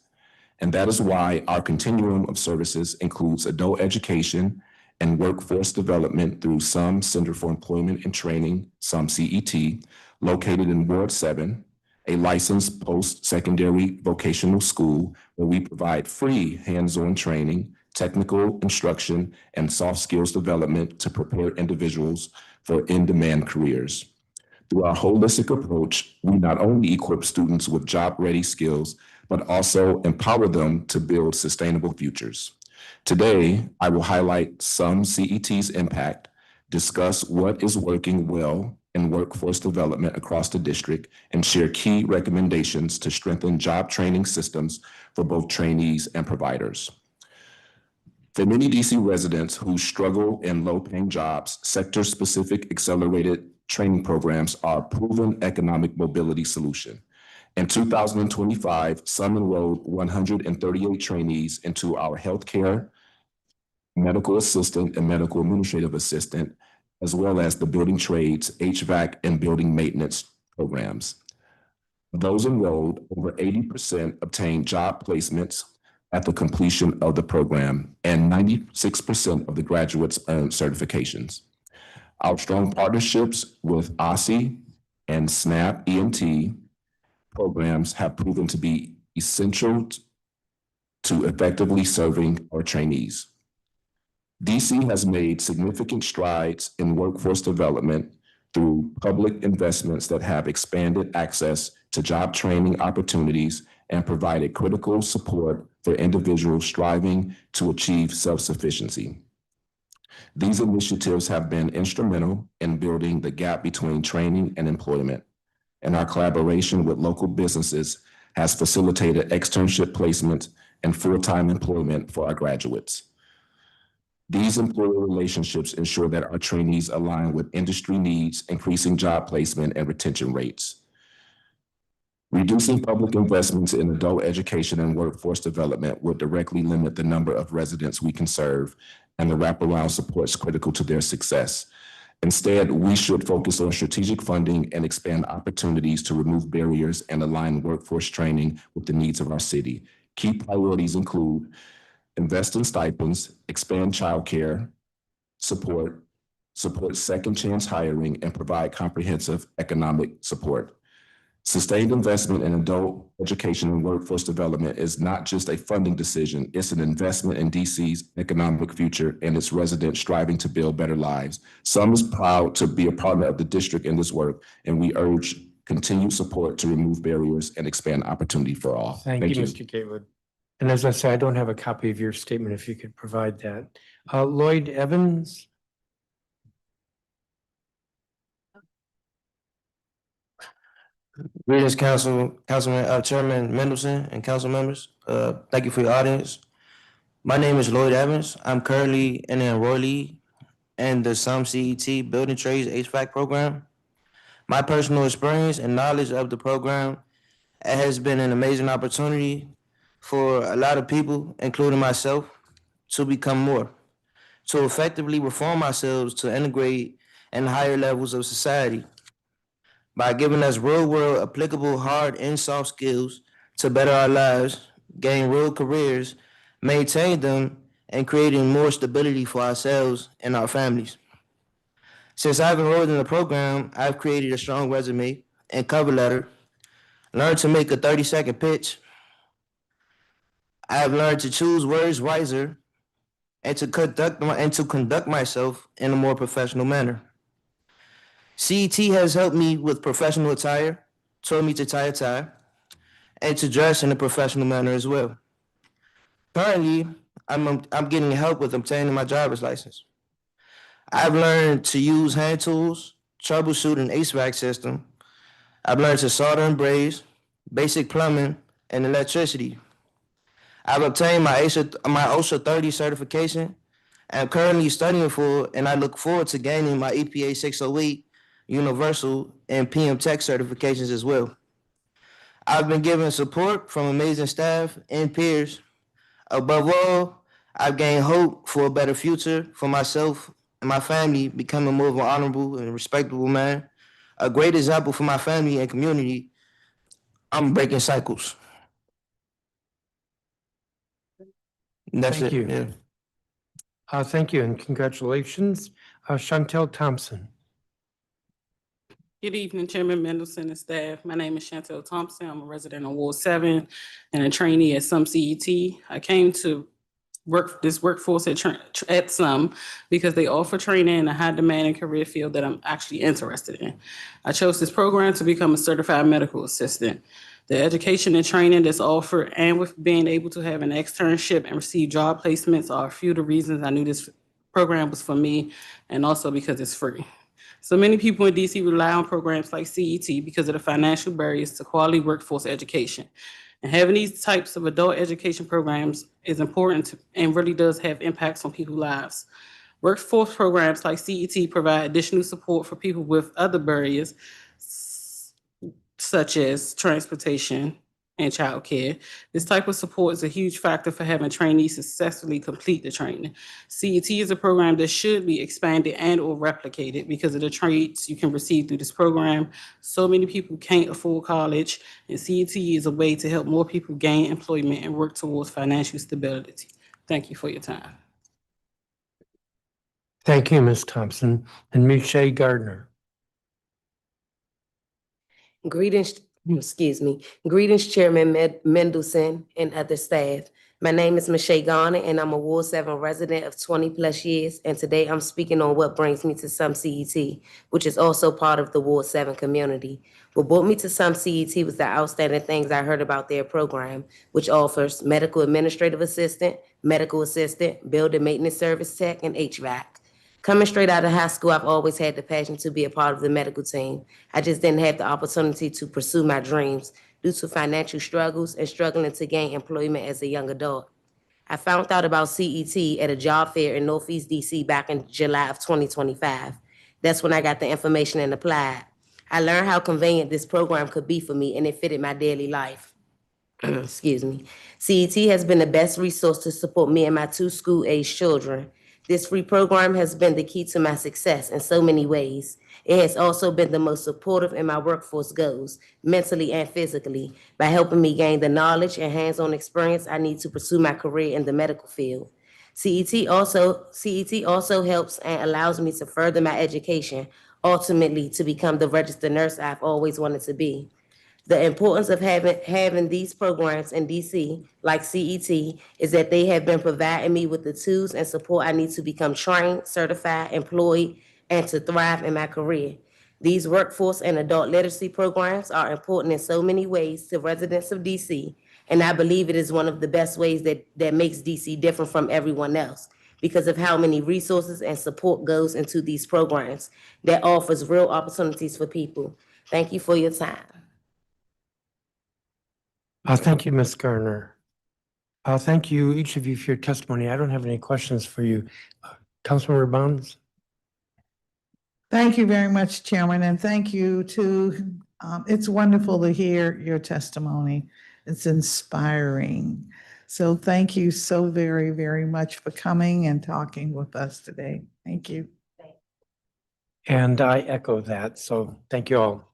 And that is why our continuum of services includes adult education and workforce development through SUM Center for Employment and Training, SUM CET, located in Ward 7, a licensed post-secondary vocational school where we provide free hands-on training, technical instruction, and soft skills development to prepare individuals for in-demand careers. Through our holistic approach, we not only equip students with job-ready skills, but also empower them to build sustainable futures. Today, I will highlight SUM CET's impact, discuss what is working well in workforce development across the district, and share key recommendations to strengthen job training systems for both trainees and providers. For many DC residents who struggle in low-paying jobs, sector-specific accelerated training programs are a proven economic mobility solution. In 2025, SUM enrolled 138 trainees into our healthcare, medical assistant, and medical administrative assistant, as well as the building trades, HVAC, and building maintenance programs. Those enrolled, over 80% obtained job placements at the completion of the program, and 96% of the graduates earned certifications. Our strong partnerships with OSSI and SNAP EMT programs have proven to be essential to effectively serving our trainees. DC has made significant strides in workforce development through public investments that have expanded access to job training opportunities and provided critical support for individuals striving to achieve self-sufficiency. These initiatives have been instrumental in building the gap between training and employment, and our collaboration with local businesses has facilitated externship placements and full-time employment for our graduates. These employer relationships ensure that our trainees align with industry needs, increasing job placement and retention rates. Reducing public investments in adult education and workforce development would directly limit the number of residents we can serve and the wraparound supports critical to their success. Instead, we should focus on strategic funding and expand opportunities to remove barriers and align workforce training with the needs of our city. Key priorities include invest in stipends, expand childcare support second chance hiring, and provide comprehensive economic support. Sustained investment in adult education and workforce development is not just a funding decision, it's an investment in DC's economic future and its residents striving to build better lives. SUM is proud to be a partner of the district in this work, and we urge continued support to remove barriers and expand opportunity for all. Thank you, Mr. Gatewood. And as I say, I don't have a copy of your statement, if you could provide that. Lloyd Evans? Greetings, Chairman Mendelson and council members. Thank you for your audience. My name is Lloyd Evans. I'm currently an enrollee in the SUM CET Building Trades HVAC program. My personal experience and knowledge of the program has been an amazing opportunity for a lot of people, including myself, to become more, to effectively reform ourselves, to integrate in higher levels of society by giving us real-world applicable hard and soft skills to better our lives, gain real careers, maintain them, and creating more stability for ourselves and our families. Since I've enrolled in the program, I've created a strong resume and cover letter, learned to make a 30-second pitch. I've learned to choose words wiser and to conduct myself in a more professional manner. CET has helped me with professional attire, taught me to tie a tie, and to dress in a professional manner as well. Currently, I'm getting help with obtaining my driver's license. I've learned to use hand tools, troubleshoot an HVAC system. I've learned to solder and braze, basic plumbing, and electricity. I've obtained my OSHA 30 certification. I'm currently studying for, and I look forward to gaining my EPA 608 Universal and PM Tech certifications as well. I've been given support from amazing staff and peers. Above all, I've gained hope for a better future for myself and my family, becoming more of an honorable and respectable man. A great example for my family and community. I'm breaking cycles. That's Thank it. you. Yeah. Thank you and congratulations. Chantel Thompson. Good evening, Chairman Mendelson and staff. My name is Chantel Thompson. I'm a resident of Ward 7 and a trainee at SUM CET. I came to workforce at SUM because they offer training in a high demanding career field that I'm actually interested in. I chose this program to become a certified medical assistant. The education and training that's offered, and with being able to have an externship and receive job placements, are a few of the reasons I knew this program was for me, and also because it's free. So many people in DC rely on programs like CET because of the financial barriers to quality workforce education. And having these types of adult education programs is important and really does have impacts on people's lives. Workforce programs like CET provide additional support for people with other barriers, such as transportation and childcare. This type of support is a huge factor for having trainees successfully complete the training. CET is a program that should be expanded and or replicated because of the trades you can receive through this program. So many people can't afford college, and CET is a way to help more people gain employment and work towards financial stability. Thank you for your time. Thank you, Ms. Thompson. And Ms. Shay Gardner. Greetings, Greetings, Chairman Mendelson and other staff. My name is Michelle Garner, and I'm a Ward 7 resident of 20 plus years. And today I'm speaking on what brings me to SUM CET, which is also part of the Ward 7 community. What brought me to SUM CET was the outstanding things I heard about their program, which offers medical administrative assistant, medical assistant, building maintenance service tech, and HVAC. Coming straight out of high school, I've always had the passion to be a part of the medical team. I just didn't have the opportunity to pursue my dreams due to financial struggles and struggling to gain employment as a young adult. I found out about CET at a job fair in Northeast DC back in July of 2025. That's when I got the information and applied. I learned how convenient this program could be for me, and it fitted my daily life. Excuse me. CET has been the best resource to support me and my 2 school-aged children. This free program has been the key to my success in so many ways. It has also been the most supportive in my workforce goals, mentally and physically, by helping me gain the knowledge and hands-on experience I need to pursue my career in the medical field. CET also helps and allows me to further my education, ultimately to become the registered nurse I've always wanted to be. The importance of having these programs in DC, like CET, is that they have been providing me with the tools and support I need to become trained, certified, employed, and to thrive in my career. These workforce and adult literacy programs are important in so many ways to residents of DC, and I believe it is one of the best ways that makes DC different from everyone else because of how many resources and support goes into these programs that offers real opportunities for people. Thank you for your time. Thank you, Ms. Garner. Thank you, each of you, for your testimony. I don't have any questions for you. Councilmember Bonds? Thank you very much, Chairman, and thank you to, it's wonderful to hear your testimony. It's inspiring. So thank you so very, very much for coming and talking with us today. Thank you. And I echo that, so thank you all.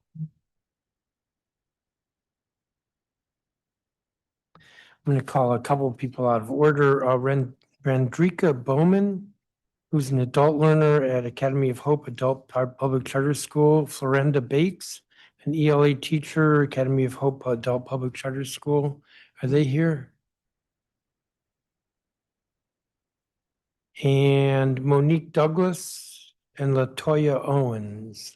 I'm going to call a couple of people out of order. Randrika Bowman, who's an adult learner at Academy of Hope Adult Public Charter School. Florenda Bates, an ELA teacher, Academy of Hope Adult Public Charter School. Are they here? And Monique Douglas and Latoya Owens.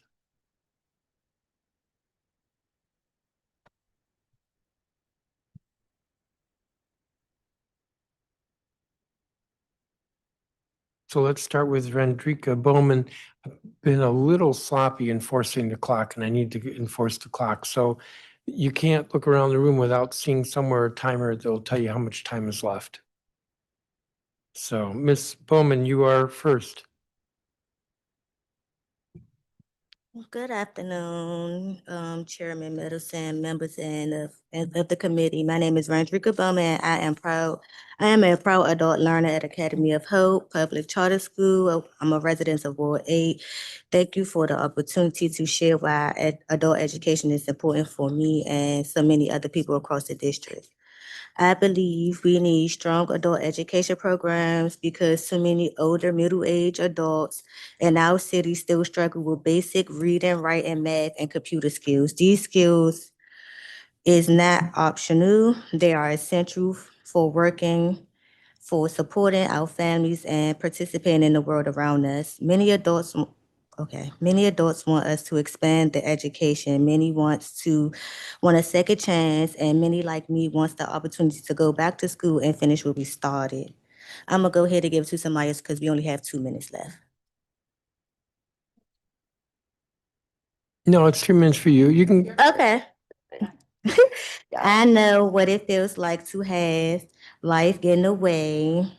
So let's start with Randrika Bowman. I've been a little sloppy enforcing the clock, and I need to enforce the clock. So you can't look around the room without seeing somewhere a timer that'll tell you how much time is left. So Ms. Bowman, you are first. Good afternoon, Chairman Middleton, members of the committee. My name is Randrika Bowman. I am a proud adult learner at Academy of Hope Public Charter School. I'm a resident of Ward 8. Thank you for the opportunity to share why adult education is important for me and so many other people across the district. I believe we need strong adult education programs because so many older middle-aged adults in our city still struggle with basic reading, writing, math, and computer skills. These skills is not optional. They are essential for working, for supporting our families, and participating in the world around us. Many adults want us to expand the education. Many want a second chance, and many like me wants the opportunity to go back to school and finish what we started. I'm gonna go ahead and give it to somebody else because we only have 2 minutes left. No, it's 2 minutes for you. You can. Okay. I know what it feels like to have life get in the way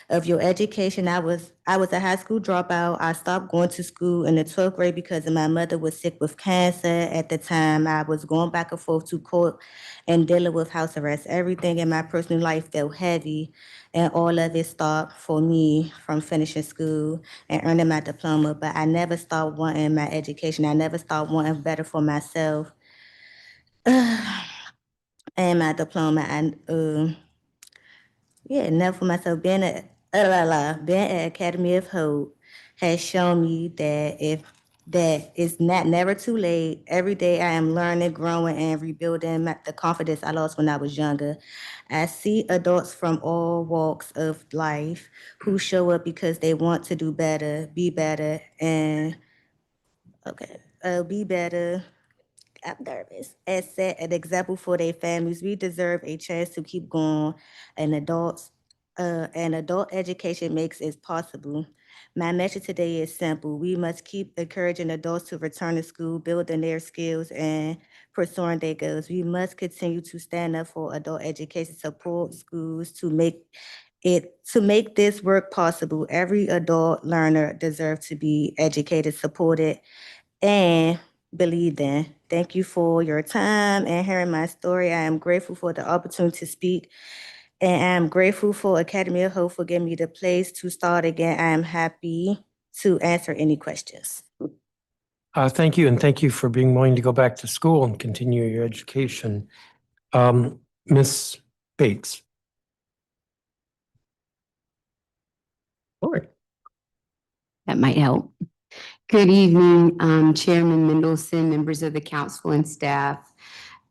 of your education. I was a high school dropout. I stopped going to school in the 12th grade because my mother was sick with cancer. At the time, I was going back and forth to court and dealing with house arrest. Everything in my personal life felt heavy, and all of it stopped for me from finishing school and earning my diploma. But I never stopped wanting my education. I never stopped wanting better for myself and my diploma. And never for myself. Being at Academy of Hope has shown me that it's never too late. Every day I am learning, growing, and rebuilding the confidence I lost when I was younger. I see adults from all walks of life who show up because they want to do better, be better, and be better. I'm nervous. And set an example for their families. We deserve a chance to keep going. And adult education makes it possible. My message today is simple. We must keep encouraging adults to return to school, building their skills, and pursuing their goals. We must continue to stand up for adult education, support schools to make this work possible. Every adult learner deserves to be educated, supported, and believed in. Thank you for your time and hearing my story. I am grateful for the opportunity to speak, and I am grateful for Academy of Hope for giving me the place to start again. I am happy to answer any questions. Thank you, and thank you for being willing to go back to school and continue your education. Ms. Bates. Lord. That might help. Good evening, Chairman Mendelson, members of the council and staff.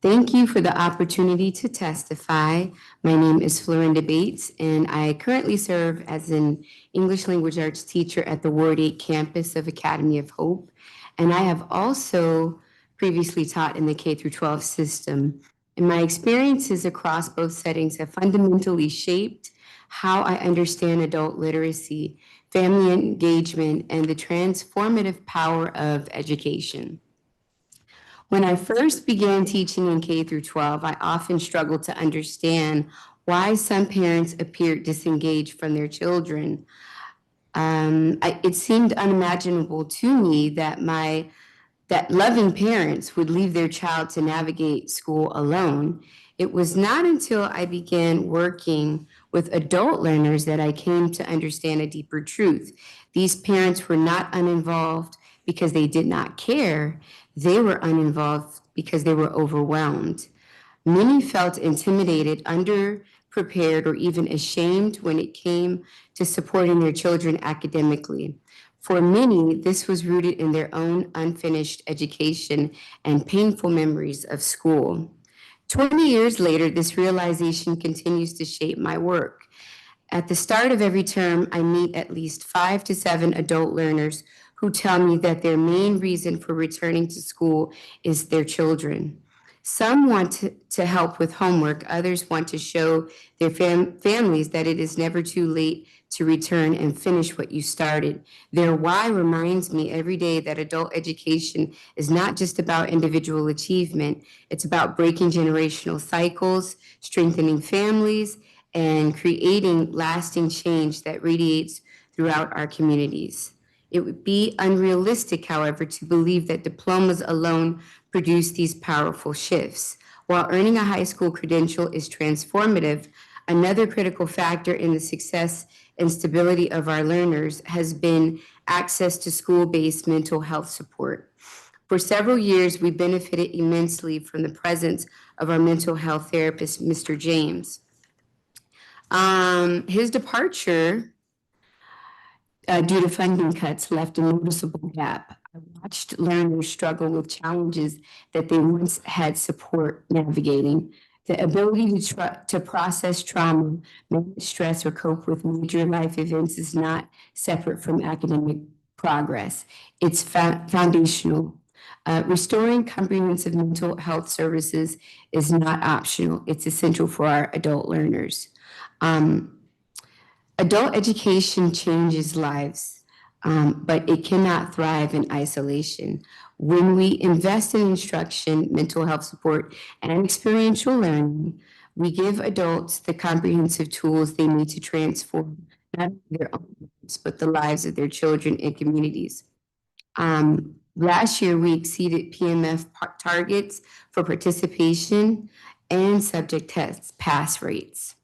Thank you for the opportunity to testify. My name is Florinda Bates, and I currently serve as an English language arts teacher at the Ward 8 campus of Academy of Hope. And I have also previously taught in the K-12 system. And my experiences across both settings have fundamentally shaped how I understand adult literacy, family engagement, and the transformative power of education. When I first began teaching in K-12, I often struggled to understand why some parents appeared disengaged from their children. It seemed unimaginable to me that loving parents would leave their child to navigate school alone. It was not until I began working with adult learners that I came to understand a deeper truth. These parents were not uninvolved because they did not care. They were uninvolved because they were overwhelmed. Many felt intimidated, underprepared, or even ashamed when it came to supporting their children academically. For many, this was rooted in their own unfinished education and painful memories of school. 20 years later, this realization continues to shape my work. At the start of every term, I meet at least 5 to 7 adult learners who tell me that their main reason for returning to school is their children. Some want to help with homework, others want to show their families that it is never too late to return and finish what you started. Their why reminds me every day that adult education is not just about individual achievement, it's about breaking generational cycles, strengthening families, and creating lasting change that radiates throughout our communities. It would be unrealistic, however, to believe that diplomas alone produce these powerful shifts. While earning a high school credential is transformative, another critical factor in the success and stability of our learners has been access to school-based mental health support. For several years, we benefited immensely from the presence of our mental health therapist, Mr. James. His departure due to funding cuts left a noticeable gap. I watched learners struggle with challenges that they once had support navigating. The ability to process trauma, manage stress, or cope with major life events is not separate from academic progress. It's foundational. Restoring comprehensive mental health services is not optional. It's essential for our adult learners. Adult education changes lives, but it cannot thrive in isolation. When we invest in instruction, mental health support, and experiential learning, we give adults the comprehensive tools they need to transform not only their own lives, but the lives of their children and communities. Last year, we exceeded PMF targets for participation and subject test pass rates.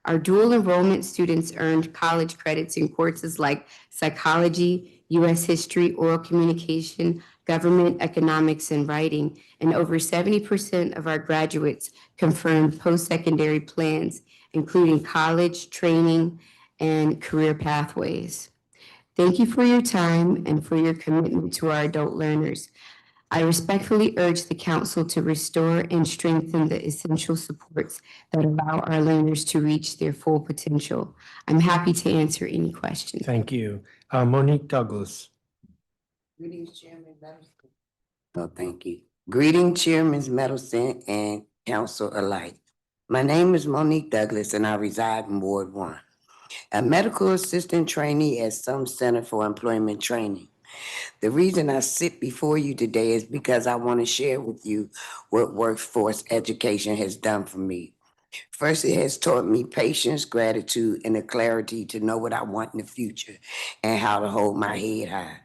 Our dual enrollment students earned college credits in courses like psychology, U.S. history, oral communication, government, economics, and writing, and over 70% of our graduates confirmed post-secondary plans, including college, training, and career pathways. Thank you for your time and for your commitment to our adult learners. I respectfully urge the council to restore and strengthen the essential supports that allow our learners to reach their full potential. I'm happy to answer any questions. Thank you. Monique Douglas. Greetings, Chairman Medelson. Oh, thank you. Greetings, Chairman Medelson and council alike. My name is Monique Douglas and I reside in Ward 1. A medical assistant trainee at some Center for Employment Training. The reason I sit before you today is because I want to share with you what workforce education has done for me. First, it has taught me patience, gratitude, and the clarity to know what I want in the future and how to hold my head high.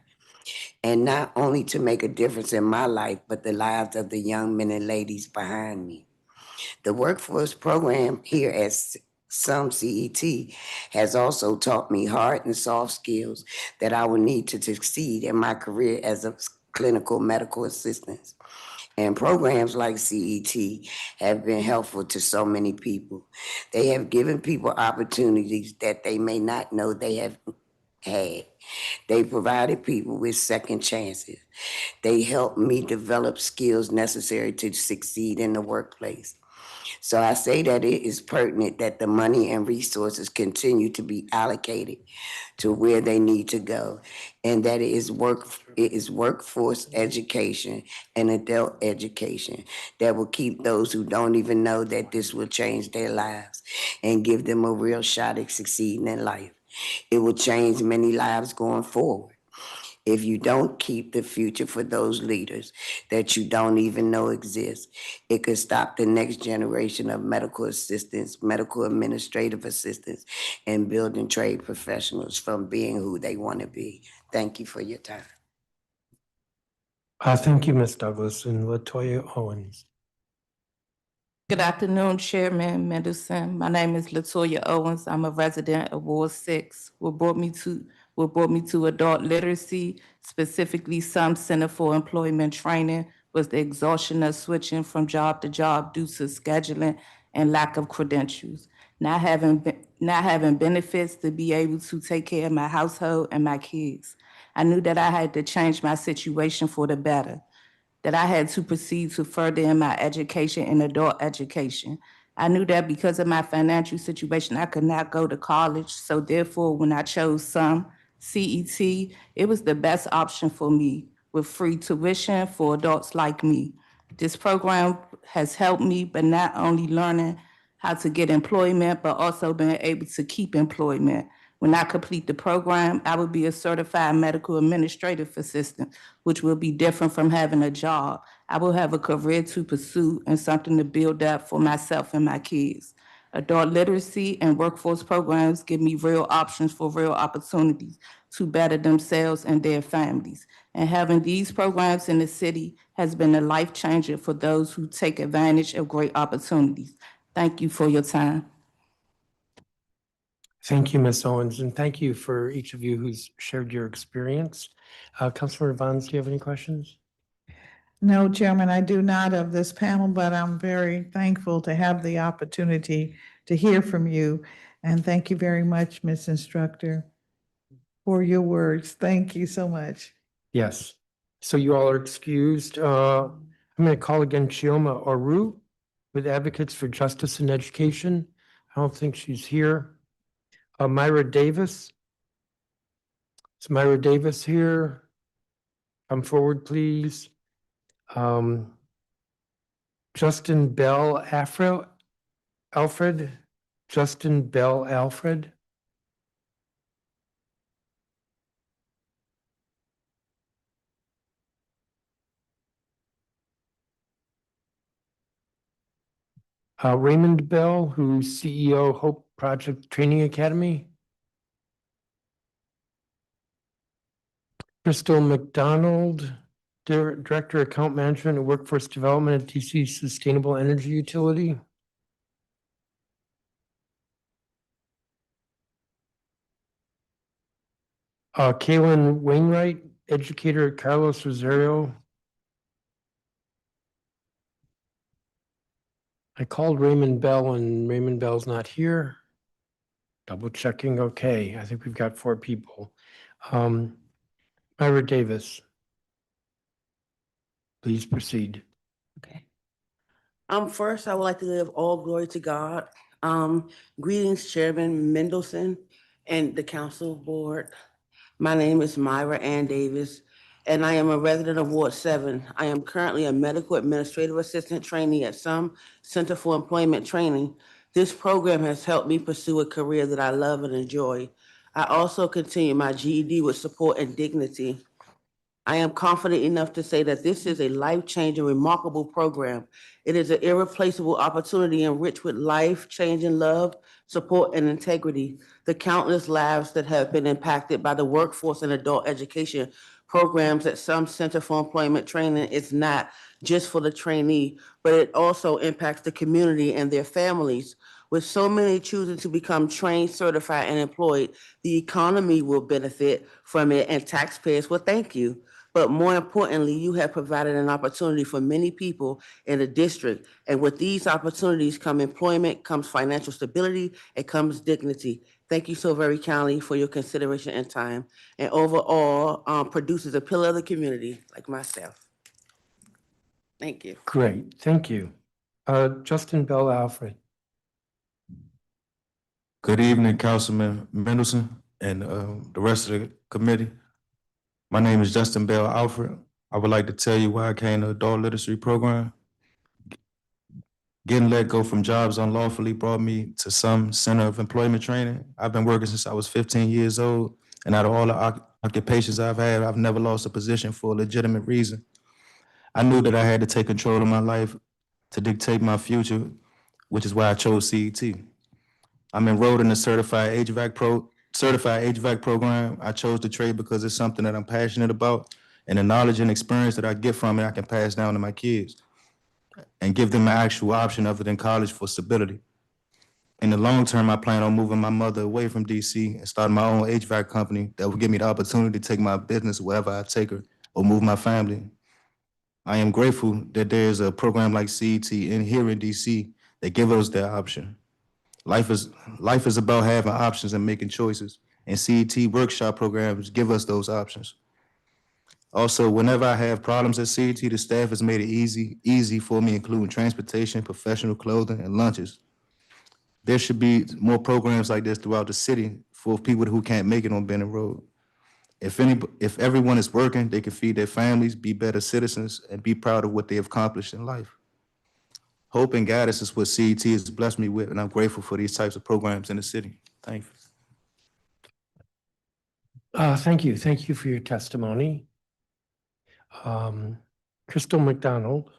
and not only to make a difference in my life, but the lives of the young men and ladies behind me. The workforce program here at some CET has also taught me hard and soft skills that I will need to succeed in my career as a clinical medical assistant. And programs like CET have been helpful to so many people. They have given people opportunities that they may not know they have had. They provided people with second chances. They helped me develop skills necessary to succeed in the workplace. So I say that it is pertinent that the money and resources continue to be allocated to where they need to go, and that it is workforce education and adult education that will keep those who don't even know that this will change their lives and give them a real shot at succeeding in life. It will change many lives going forward. If you don't keep the future for those leaders that you don't even know exist, it could stop the next generation of medical assistants, medical administrative assistants, and building trade professionals from being who they want to be. Thank you for your time. Thank you, Ms. Douglas and Latoya Owens. Good afternoon, Chairman Mendelson. My name is Latoya Owens. I'm a resident of Ward 6. What brought me to adult literacy, specifically some Center for Employment Training, was the exhaustion of switching from job to job due to scheduling and lack of credentials. Not having benefits to be able to take care of my household and my kids. I knew that I had to change my situation for the better, that I had to proceed to further in my education in adult education. I knew that because of my financial situation, I could not go to college. So therefore, when I chose some CET, it was the best option for me with free tuition for adults like me. This program has helped me, but not only learning how to get employment, but also being able to keep employment. When I complete the program, I will be a certified medical administrative assistant, which will be different from having a job. I will have a career to pursue and something to build up for myself and my kids. Adult literacy and workforce programs give me real options for real opportunities to better themselves and their families. And having these programs in the city has been a life changer for those who take advantage of great opportunities. Thank you for your time. Thank you, Ms. Owens, and thank you for each of you who's shared your experience. Councilor Vons, do you have any questions? No, Chairman, I do not of this panel, but I'm very thankful to have the opportunity to hear from you. And thank you very much, Ms. Instructor, for your words. Thank you so much. Yes. So you all are excused. I'm going to call again Chioma Oru with Advocates for Justice and Education. I don't think she's here. Myra Davis. Is Myra Davis here? Come forward, please. Justin Bell Alfred. Justin Bell Alfred. Raymond Bell, who's CEO Hope Project Training Academy. Crystal McDonald, Director Account Management and Workforce Development at DC Sustainable Energy Utility. Kaylin Wainwright, Educator at Carlos Rosario. I called Raymond Bell and Raymond Bell's not here. Double checking. Okay, I think we've got 4 people. Myra Davis, please proceed. First, I would like to give all glory to God. Greetings, Chairman Mendelson and the Council Board. My name is Myra Ann Davis, and I am a resident of Ward 7. I am currently a medical administrative assistant trainee at some Center for Employment Training. This program has helped me pursue a career that I love and enjoy. I also continue my GED with support and dignity. I am confident enough to say that this is a life-changing, remarkable program. It is an irreplaceable opportunity enriched with life-changing love, support, and integrity. The countless lives that have been impacted by the workforce and adult education programs at some Center for Employment Training is not just for the trainee, but it also impacts the community and their families. With so many choosing to become trained, certified, and employed, the economy will benefit from it and taxpayers will thank you. But more importantly, you have provided an opportunity for many people in the district. And with these opportunities come employment, comes financial stability, and comes dignity. Thank you so very kindly for your consideration and time. And overall, produces a pillar of the community like myself. Thank you. Great, thank you. Justin Bell Alfred. Good evening, Councilman Mendelson and the rest of the committee. My name is Justin Bell Alfred. I would like to tell you why I came to Adult Literacy Program. Getting let go from jobs unlawfully brought me to some Center of Employment Training. I've been working since I was 15 years old, and out of all the occupations I've had, I've never lost a position for a legitimate reason. I knew that I had to take control of my life to dictate my future, which is why I chose CET. I'm enrolled in the certified HVAC program. I chose the trade because it's something that I'm passionate about, and the knowledge and experience that I get from it, I can pass down to my kids and give them an actual option other than college for stability. In the long term, I plan on moving my mother away from DC and starting my own HVAC company that will give me the opportunity to take my business wherever I take her or move my family. I am grateful that there's a program like CET here in DC that give us that option. Life is about having options and making choices, and CET workshop programs give us those options. Also, whenever I have problems at CET, the staff has made it easy for me, including transportation, professional clothing, and lunches. There should be more programs like this throughout the city for people who can't make it on Benning Road. If everyone is working, they can feed their families, be better citizens, and be proud of what they have accomplished in life. Hope and guidance is what CET has blessed me with, and I'm grateful for these types of programs in the city. Thank you. Thank you. Thank you for your testimony. Crystal McDonald.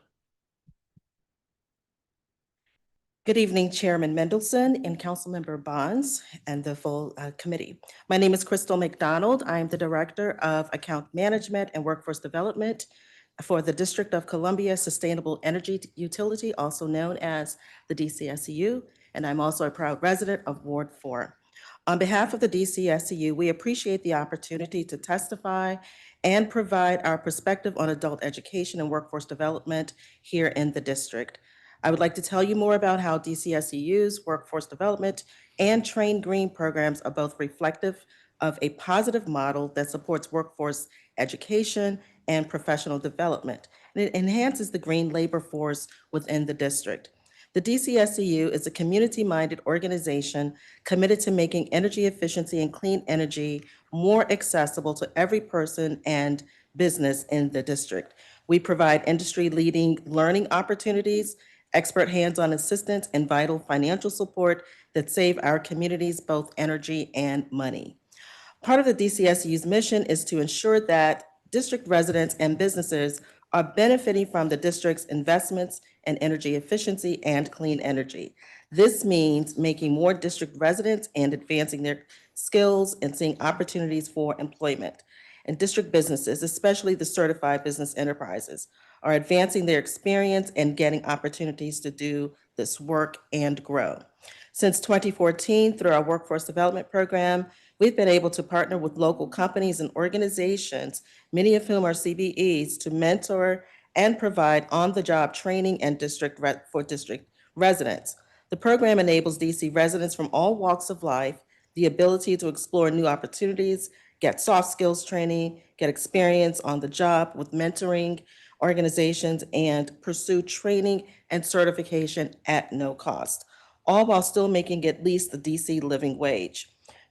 Good evening, Chairman Mendelson and Councilmember Bonds and the full committee. My name is Crystal McDonald. I am the Director of Account Management and Workforce Development for the District of Columbia Sustainable Energy Utility, also known as the DCSCU, and I'm also a proud resident of Ward 4. On behalf of the DCSCU, we appreciate the opportunity to testify and provide our perspective on adult education and workforce development here in the district. I would like to tell you more about how DCSCU's workforce development and Train Green programs are both reflective of a positive model that supports workforce education and professional development, and it enhances the green labor force within the district. The DCSCU is a community-minded organization committed to making energy efficiency and clean energy more accessible to every person and business in the district. We provide industry-leading learning opportunities, expert hands-on assistance, and vital financial support that save our communities both energy and money. Part of the DCSCU's mission is to ensure that district residents and businesses are benefiting from the district's investments in energy efficiency and clean energy. This means making more district residents and advancing their skills and seeing opportunities for employment. And district businesses, especially the certified business enterprises, are advancing their experience and getting opportunities to do this work and grow. Since 2014, through our workforce development program, we've been able to partner with local companies and organizations, many of whom are CBEs, to mentor and provide on-the-job training and for district residents. The program enables DC residents from all walks of life the ability to explore new opportunities, get soft skills training, get experience on the job with mentoring organizations, and pursue training and certification at no cost, all while still making at least the DC living wage.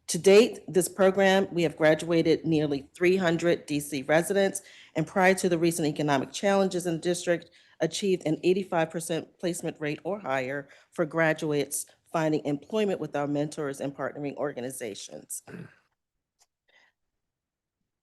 To date, this program, we have graduated nearly 300 DC residents, and prior to the recent economic challenges in the district, achieved an 85% placement rate or higher for graduates finding employment with our mentors and partnering organizations.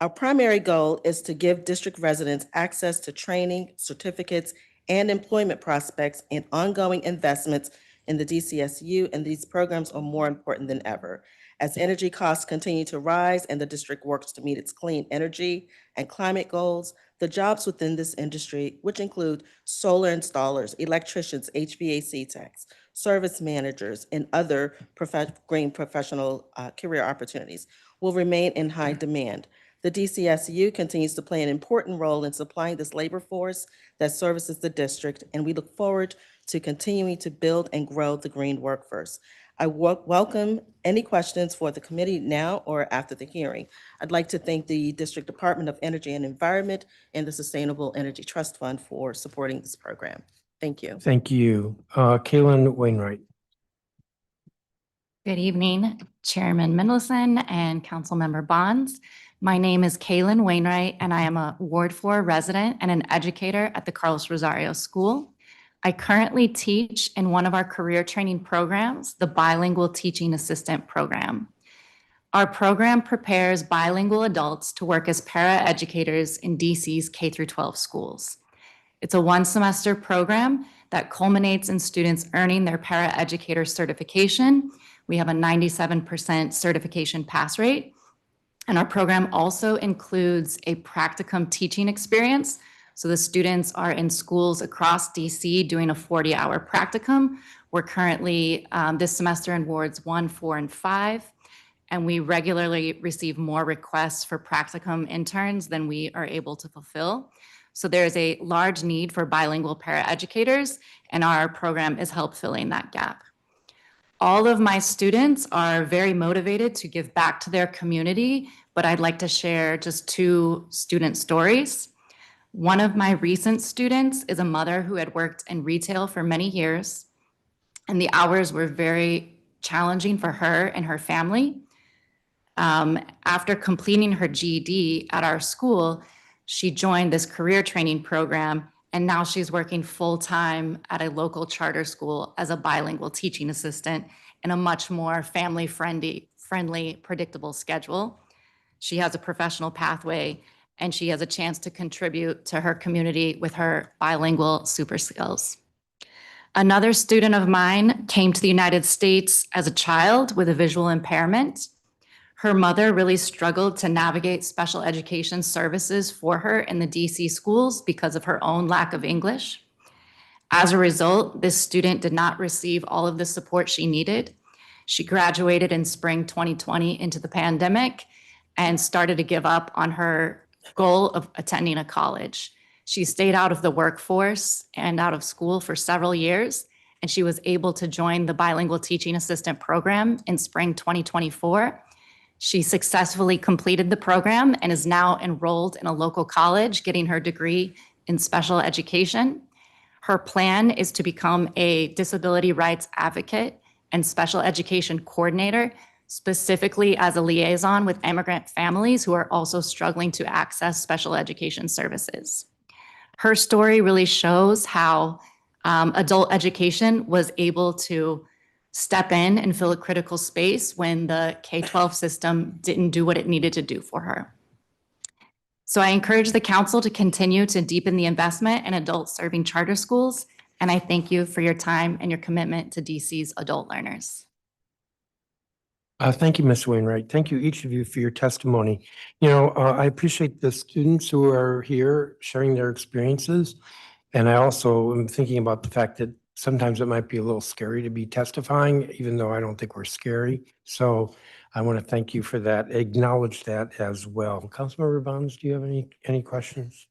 Our primary goal is to give district residents access to training, certificates, and employment prospects and ongoing investments in the DCSU, and these programs are more important than ever. As energy costs continue to rise and the district works to meet its clean energy and climate goals, the jobs within this industry, which include solar installers, electricians, HVAC techs, service managers, and other green professional career opportunities, will remain in high demand. The DCSU continues to play an important role in supplying this labor force that services the district, and we look forward to continuing to build and grow the green workforce. I welcome any questions for the committee now or after the hearing. I'd like to thank the District Department of Energy and Environment and the Sustainable Energy Trust Fund for supporting this program. Thank you. Thank you. Kaylin Wainwright. Good evening, Chairman Mendelson and Councilmember Bonds. My name is Kaylin Wainwright, and I am a Ward 4 resident and an educator at the Carlos Rosario School. I currently teach in one of our career training programs, the Bilingual Teaching Assistant Program. Our program prepares bilingual adults to work as paraeducators in DC's K-12 schools. It's a one-semester program that culminates in students earning their paraeducator certification. We have a 97% certification pass rate. And our program also includes a practicum teaching experience. So the students are in schools across DC doing a 40-hour practicum. We're currently this semester in wards 1, 4, and 5, and we regularly receive more requests for practicum interns than we are able to fulfill. So there's a large need for bilingual paraeducators, and our program is help filling that gap. All of my students are very motivated to give back to their community, but I'd like to share just 2 student stories. One of my recent students is a mother who had worked in retail for many years, and the hours were very challenging for her and her family. After completing her GED at our school, she joined this career training program, and now she's working full-time at a local charter school as a bilingual teaching assistant in a much more family-friendly, predictable schedule. She has a professional pathway, and she has a chance to contribute to her community with her bilingual super skills. Another student of mine came to the United States as a child with a visual impairment. Her mother really struggled to navigate special education services for her in the DC schools because of her own lack of English. As a result, this student did not receive all of the support she needed. She graduated in spring 2020 into the pandemic and started to give up on her goal of attending a college. She stayed out of the workforce and out of school for several years, and she was able to join the Bilingual Teaching Assistant Program in spring 2024. She successfully completed the program and is now enrolled in a local college, getting her degree in special education. Her plan is to become a disability rights advocate and special education coordinator, specifically as a liaison with immigrant families who are also struggling to access special education services. Her story really shows how adult education was able to step in and fill a critical space when the K-12 system didn't do what it needed to do for her. So I encourage the council to continue to deepen the investment in adult serving charter schools, and I thank you for your time and your commitment to DC's adult learners. Thank you, Ms. Wainwright. Thank you, each of you, for your testimony. You know, I appreciate the students who are here sharing their experiences. And I also am thinking about the fact that sometimes it might be a little scary to be testifying, even though I don't think we're scary. So I want to thank you for that, acknowledge that as well. Councilmember Bonds, do you have any questions?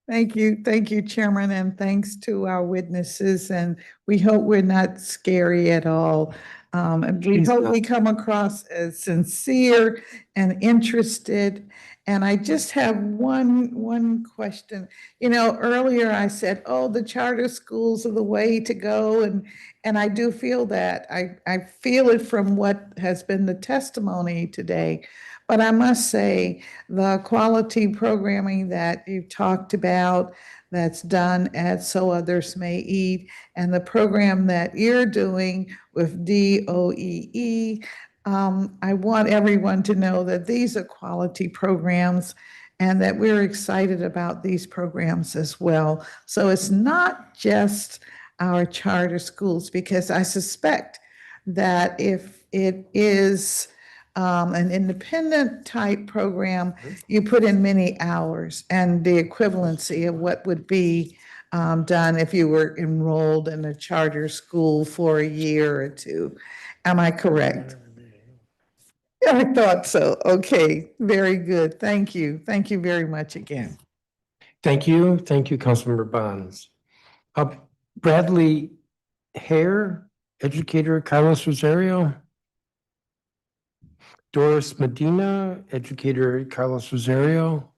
Thank you, Chairman, and thanks to our witnesses. And we hope we're not scary at all. And we hope we come across as sincere and interested. And I just have one question. You know, earlier I said, oh, the charter schools are the way to go. And I do feel that. I feel it from what has been the testimony today. But I must say, the quality programming that you've talked about that's done at So Others May Eat, and the program that you're doing with DOEE, I want everyone to know that these are quality programs and that we're excited about these programs as well. So it's not just our charter schools, because I suspect that if it is An independent type program, you put in many hours and the equivalency of what would be done if you were enrolled in a charter school for a year or two. Am I correct? Yeah, I thought so. Okay, very good. Thank you. Thank you very much again. Thank you. Thank you, Councilmember Bonds. Bradley Hare, educator, Carlos Rosario. Doris Medina, educator, Carlos Rosario.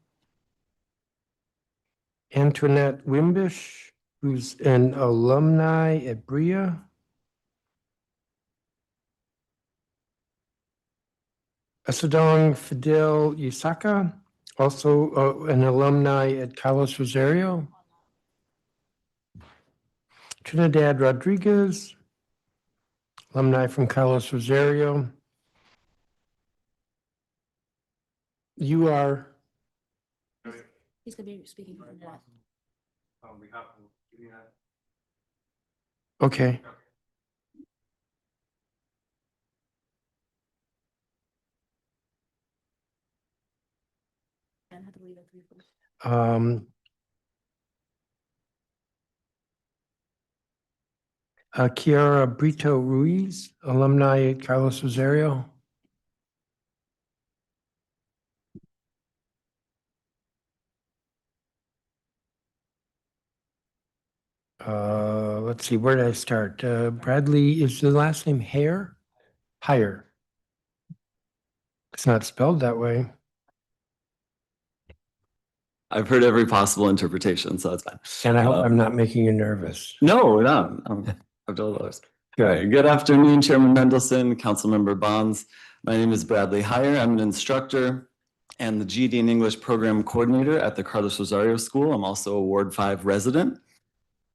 Antoinette Wimbish, who's an alumni at Bria. Asadong Fidel Yusaka, also an alumni at Carlos Rosario. Trinidad Rodriguez, alumni from Carlos Rosario. You are? He's gonna be speaking from that. Okay. Kiara Brito Ruiz, alumni at Carlos Rosario. Let's see, where did I start? Bradley, is the last name Hare? Hire. It's not spelled that way. I've heard every possible interpretation, so that's fine. And I hope I'm not making you nervous. No, we're not. I've told others. Okay. Good afternoon, Chairman Mendelson, Councilmember Bonds. My name is Bradley Hire. I'm an instructor and the GED in English program coordinator at the Carlos Rosario School. I'm also a Ward 5 resident.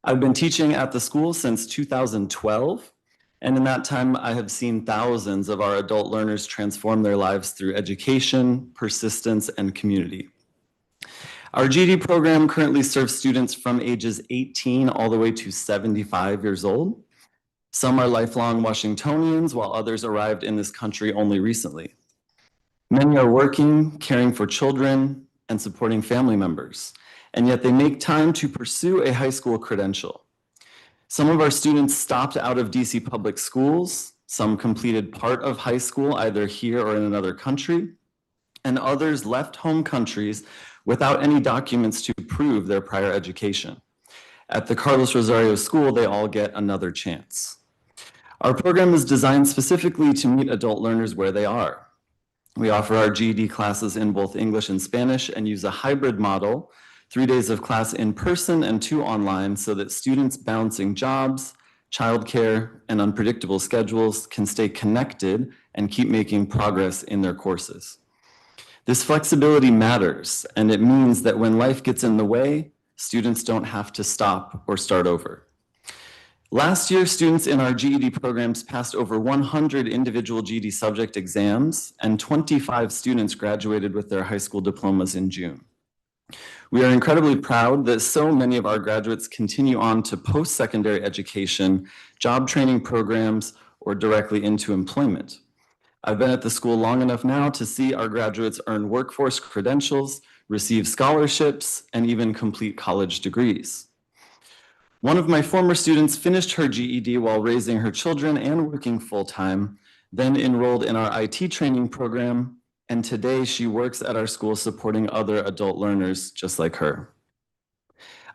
I've been teaching at the school since 2012. And in that time, I have seen thousands of our adult learners transform their lives through education, persistence, and community. Our GED program currently serves students from ages 18 all the way to 75 years old. Some are lifelong Washingtonians, while others arrived in this country only recently. Many are working, caring for children, and supporting family members, and yet they make time to pursue a high school credential. Some of our students stopped out of DC public schools, some completed part of high school either here or in another country, and others left home countries without any documents to prove their prior education. At the Carlos Rosario School, they all get another chance. Our program is designed specifically to meet adult learners where they are. We offer our GED classes in both English and Spanish and use a hybrid model, 3 days of class in person and 2 online, so that students balancing jobs, childcare, and unpredictable schedules can stay connected and keep making progress in their courses. This flexibility matters, and it means that when life gets in the way, students don't have to stop or start over. Last year, students in our GED programs passed over 100 individual GED subject exams, and 25 students graduated with their high school diplomas in June. We are incredibly proud that so many of our graduates continue on to post-secondary education, job training programs, or directly into employment. I've been at the school long enough now to see our graduates earn workforce credentials, receive scholarships, and even complete college degrees. One of my former students finished her GED while raising her children and working full-time, then enrolled in our IT training program, and today she works at our school supporting other adult learners just like her.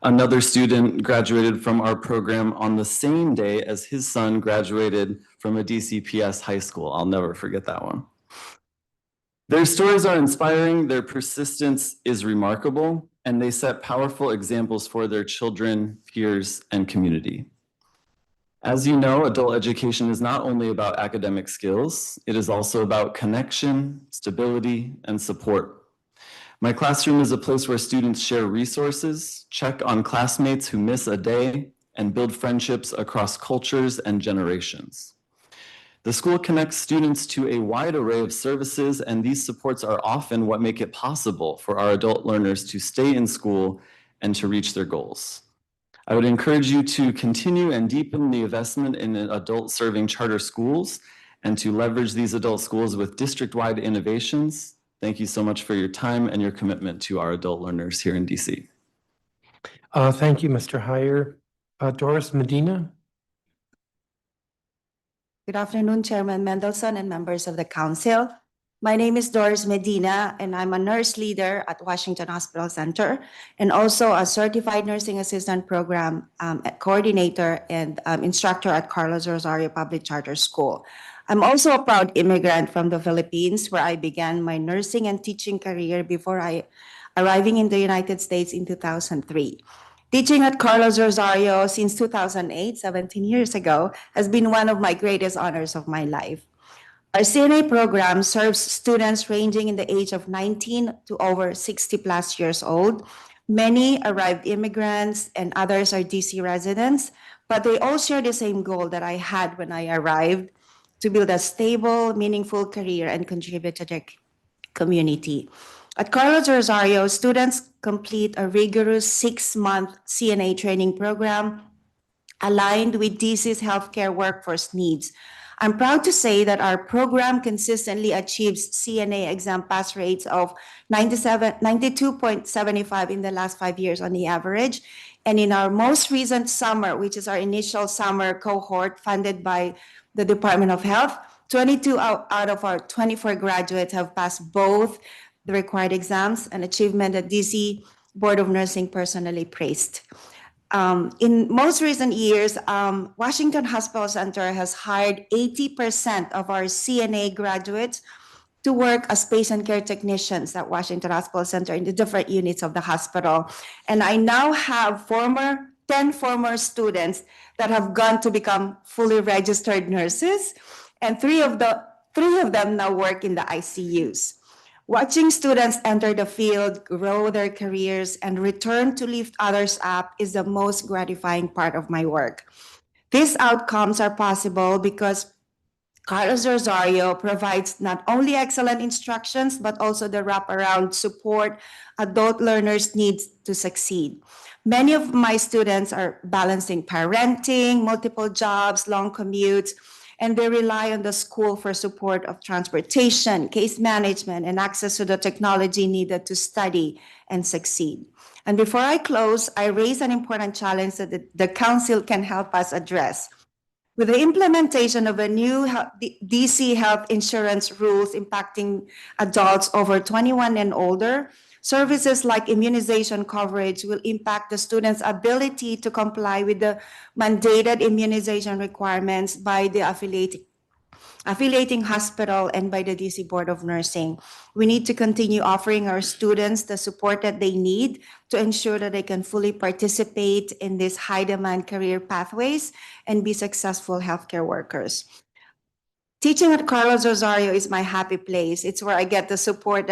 Another student graduated from our program on the same day as his son graduated from a DCPS high school. I'll never forget that one. Their stories are inspiring, their persistence is remarkable, and they set powerful examples for their children, peers, and community. As you know, adult education is not only about academic skills, it is also about connection, stability, and support. My classroom is a place where students share resources, check on classmates who miss a day, and build friendships across cultures and generations. The school connects students to a wide array of services, and these supports are often what make it possible for our adult learners to stay in school and to reach their goals. I would encourage you to continue and deepen the investment in adult serving charter schools and to leverage these adult schools with district-wide innovations. Thank you so much for your time and your commitment to our adult learners here in DC. Thank you, Mr. Heyer. Doris Medina? Good afternoon, Chairman Mendelson and members of the council. My name is Doris Medina, and I'm a nurse leader at Washington Hospital Center and also a certified nursing assistant program coordinator and instructor at Carlos Rosario Public Charter School. I'm also a proud immigrant from the Philippines, where I began my nursing and teaching career before arriving in the United States in 2003. Teaching at Carlos Rosario since 2008, 17 years ago, has been one of my greatest honors of my life. Our CNA program serves students ranging in the age of 19 to over 60 plus years old. Many arrived immigrants and others are DC residents, but they all share the same goal that I had when I arrived: to build a stable, meaningful career and contribute to their community. At Carlos Rosario, students complete a rigorous 6-month CNA training program aligned with DC's healthcare workforce needs. I'm proud to say that our program consistently achieves CNA exam pass rates of 92.75 in the last 5 years on the average. And in our most recent summer, which is our initial summer cohort funded by the Department of Health, 22 out of our 24 graduates have passed both the required exams, an achievement that DC Board of Nursing personally praised. In most recent years, Washington Hospital Center has hired 80% of our CNA graduates to work as patient care technicians at Washington Hospital Center in the different units of the hospital. And I now have 10 former students that have gone to become fully registered nurses, and three of them now work in the ICUs. Watching students enter the field, grow their careers, and return to lift others up is the most gratifying part of my work. These outcomes are possible because Carlos Rosario provides not only excellent instructions, but also the wraparound support adult learners need to succeed. Many of my students are balancing parenting, multiple jobs, long commutes, and they rely on the school for support of transportation, case management, and access to the technology needed to study and succeed. And before I close, I raise an important challenge that the council can help us address. With the implementation of a new DC health insurance rules impacting adults over 21 and older, services like immunization coverage will impact the student's ability to comply with the mandated immunization requirements by the affiliating hospital and by the DC Board of Nursing. We need to continue offering our students the support that they need to ensure that they can fully participate in these high-demand career pathways and be successful healthcare workers. Teaching at Carlos Rosario is my happy place. It's where I get the support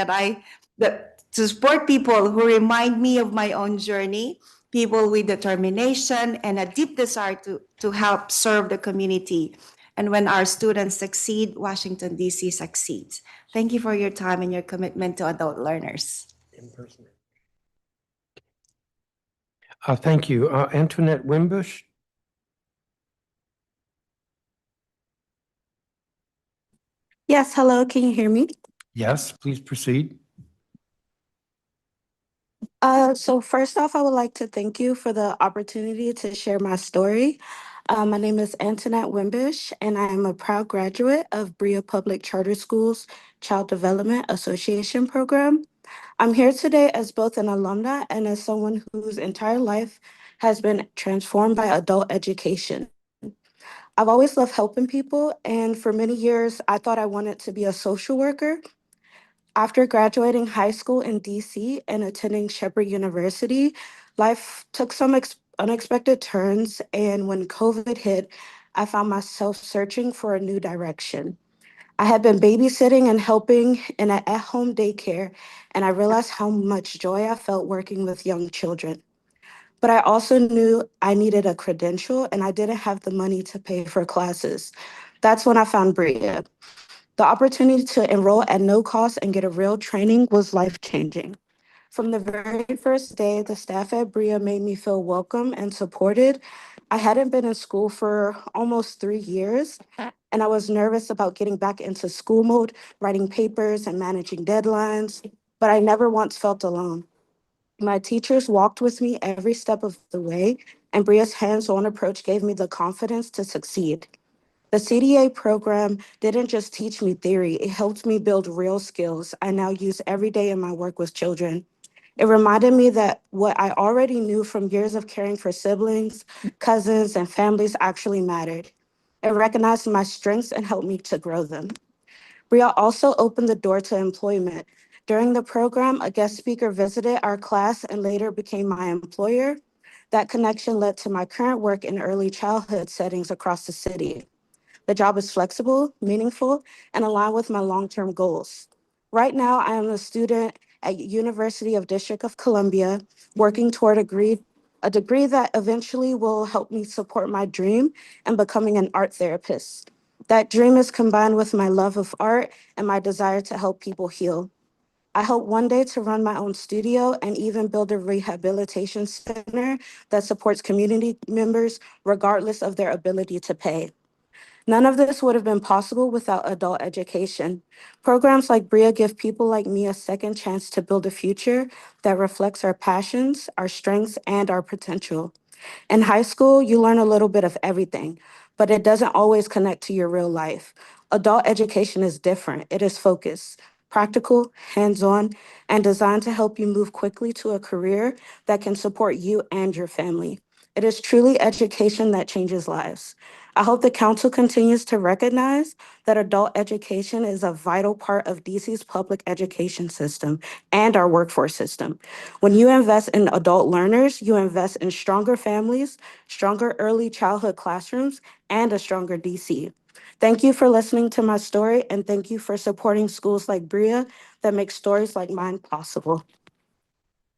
to support people who remind me of my own journey, people with determination and a deep desire to help serve the community. And when our students succeed, Washington, D.C. succeeds. Thank you for your time and your commitment to adult learners. Thank you. Antoinette Wimbush? Yes, hello, can you hear me? Yes, please proceed. So first off, I would like to thank you for the opportunity to share my story. My name is Antoinette Wimbush, and I am a proud graduate of Brea Public Charter Schools Child Development Association program. I'm here today as both an alumna and as someone whose entire life has been transformed by adult education. I've always loved helping people, and for many years, I thought I wanted to be a social worker. After graduating high school in DC and attending Shepherd University, life took some unexpected turns, and when COVID hit, I found myself searching for a new direction. I had been babysitting and helping in an at-home daycare, and I realized how much joy I felt working with young children. But I also knew I needed a credential, and I didn't have the money to pay for classes. That's when I found Brea. The opportunity to enroll at no cost and get a real training was life-changing. From the very first day, the staff at Brea made me feel welcome and supported. I hadn't been in school for almost 3 years, and I was nervous about getting back into school mode, writing papers and managing deadlines, but I never once felt alone. My teachers walked with me every step of the way, and Bria's hands-on approach gave me the confidence to succeed. The CDA program didn't just teach me theory, it helped me build real skills I now use every day in my work with children. It reminded me that what I already knew from years of caring for siblings, cousins, and families actually mattered. It recognized my strengths and helped me to grow them. Bria also opened the door to employment. During the program, a guest speaker visited our class and later became my employer. That connection led to my current work in early childhood settings across the city. The job is flexible, meaningful, and aligned with my long-term goals. Right now, I am a student at University of District of Columbia, working toward a degree that eventually will help me support my dream and becoming an art therapist. That dream is combined with my love of art and my desire to help people heal. I hope one day to run my own studio and even build a rehabilitation center that supports community members regardless of their ability to pay. None of this would have been possible without adult education. Programs like BRIA give people like me a second chance to build a future that reflects our passions, our strengths, and our potential. In high school, you learn a little bit of everything, but it doesn't always connect to your real life. Adult education is different. It is focused, practical, hands-on, and designed to help you move quickly to a career that can support you and your family. It is truly education that changes lives. I hope the council continues to recognize that adult education is a vital part of DC's public education system and our workforce system. When you invest in adult learners, you invest in stronger families, stronger early childhood classrooms, and a stronger DC. Thank you for listening to my story, and thank you for supporting schools like BRIA that make stories like mine possible.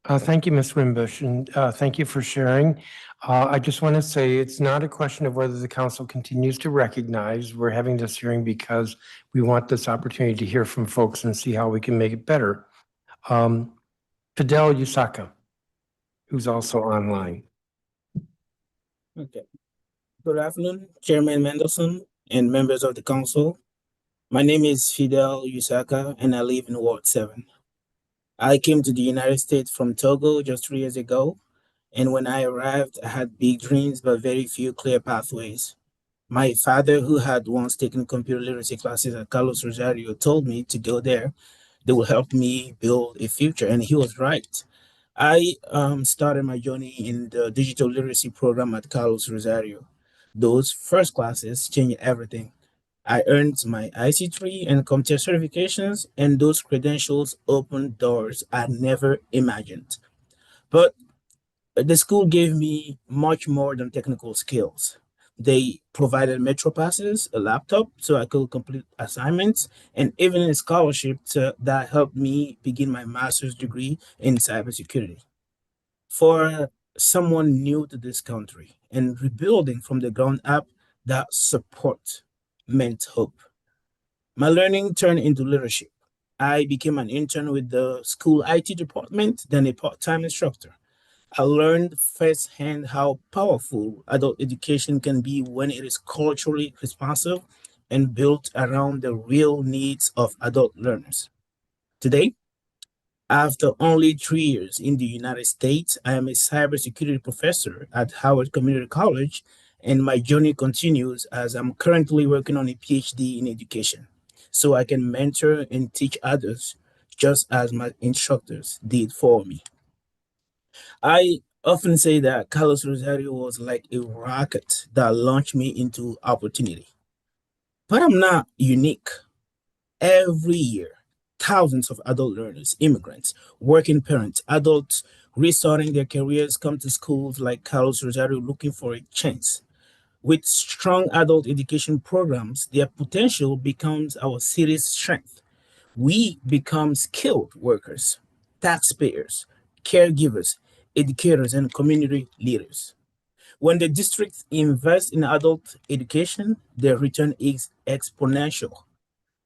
Thank you, Ms. Wimbush, and thank you for sharing. I just want to say it's not a question of whether the council continues to recognize. We're having this hearing because we want this opportunity to hear from folks and see how we can make it better. Fidel Yusaka, who's also online. Okay. Good afternoon, Chairman Mendelson and members of the council. My name is Fidel Yusaka and I live in Ward 7. I came to the United States from Togo just 3 years ago. And when I arrived, I had big dreams, but very few clear pathways. My father, who had once taken computer literacy classes at Carlos Rosario, told me to go there. They will help me build a future. And he was right. I started my journey in the digital literacy program at Carlos Rosario. Those first classes changed everything. I earned my IC3 and CompTIA certifications, and those credentials opened doors I never imagined. But the school gave me much more than technical skills. They provided Metro passes, a laptop so I could complete assignments, and even a scholarship that helped me begin my master's degree in cybersecurity. For someone new to this country and rebuilding from the ground up, that support meant hope. My learning turned into leadership. I became an intern with the school IT department, then a part-time instructor. I learned firsthand how powerful adult education can be when it is culturally responsive and built around the real needs of adult learners. Today, after only 3 years in the United States, I am a cybersecurity professor at Howard Community College, and my journey continues as I'm currently working on a PhD in education, so I can mentor and teach others just as my instructors did for me. I often say that Carlos Rosario was like a rocket that launched me into opportunity. But I'm not unique. Every year, thousands of adult learners, immigrants, working parents, adults restarting their careers come to schools like Carlos Rosario looking for a chance. With strong adult education programs, their potential becomes our city's strength. We become skilled workers, taxpayers, caregivers, educators, and community leaders. When the district invests in adult education, the return is exponential.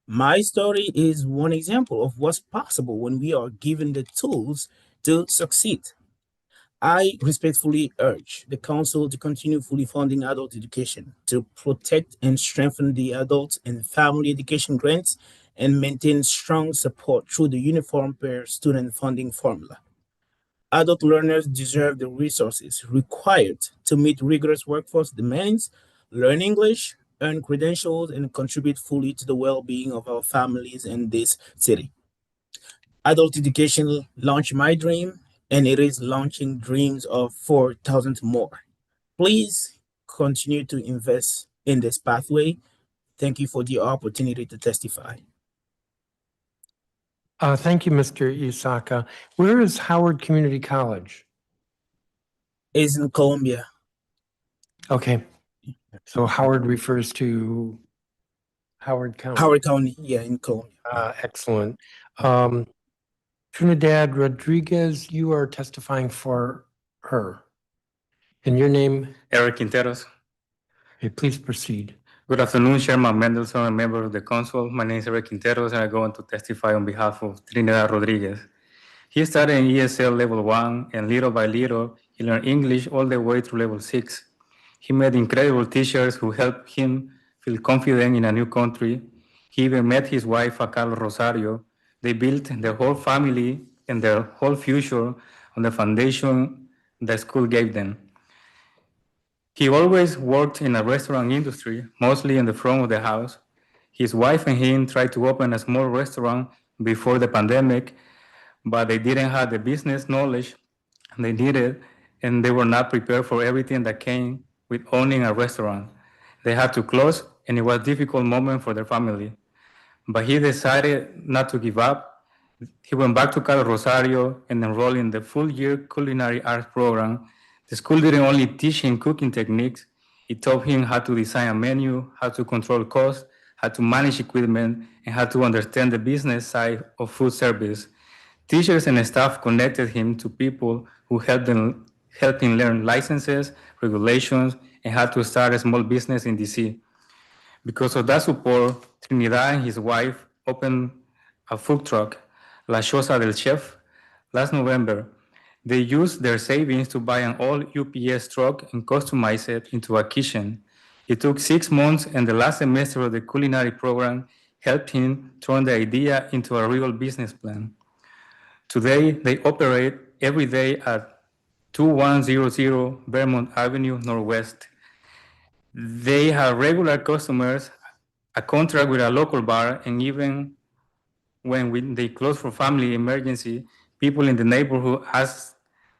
My story is one example of what's possible when we are given the tools to succeed. I respectfully urge the council to continue fully funding adult education to protect and strengthen the adult and family education grants and maintain strong support through the uniform per student funding formula. Adult learners deserve the resources required to meet rigorous workforce demands, learn English, earn credentials, and contribute fully to the well-being of our families in this city. Adult education launched my dream, and it is launching dreams of 4,000 more. Please continue to invest in this pathway. Thank you for the opportunity to testify. Thank you, Mr. Isaka. Where is Howard Community College? It's in Columbia. Okay. So Howard refers to Howard County. Howard County, yeah, in Columbia. Excellent. Trinidad Rodriguez, you are testifying for her. And your name? Eric Quinteros. Okay, please proceed. Good afternoon, Chairman Mendelson and members of the council. My name is Eric Quinteros, and I'm going to testify on behalf of Trinidad Rodriguez. He started in ESL level 1, and little by little, he learned English all the way through level 6. He met incredible teachers who helped him feel confident in a new country. He even met his wife, Carlos Rosario. They built their whole family and their whole future on the foundation the school gave them. He always worked in a restaurant industry, mostly in the front of the house. His wife and him tried to open a small restaurant before the pandemic, but they didn't have the business knowledge they needed, and they were not prepared for everything that came with owning a restaurant. They had to close, and it was a difficult moment for their family. But he decided not to give up. He went back to Carlos Rosario and enrolled in the full-year culinary arts program. The school didn't only teach him cooking techniques, it taught him how to design a menu, how to control costs, how to manage equipment, and how to understand the business side of food service. Teachers and staff connected him to people who helped him learn licenses, regulations, and how to start a small business in DC. Because of that support, Trinidad and his wife opened a food truck, La Choza del Chef, last November. They used their savings to buy an old UPS truck and customize it into a kitchen. It took 6 months, and the last semester of the culinary program helped him turn the idea into a real business plan. Today, they operate every day at 2100 Vermont Avenue Northwest. They have regular customers, a contract with a local bar, and even when they close for family emergency, people in the neighborhood ask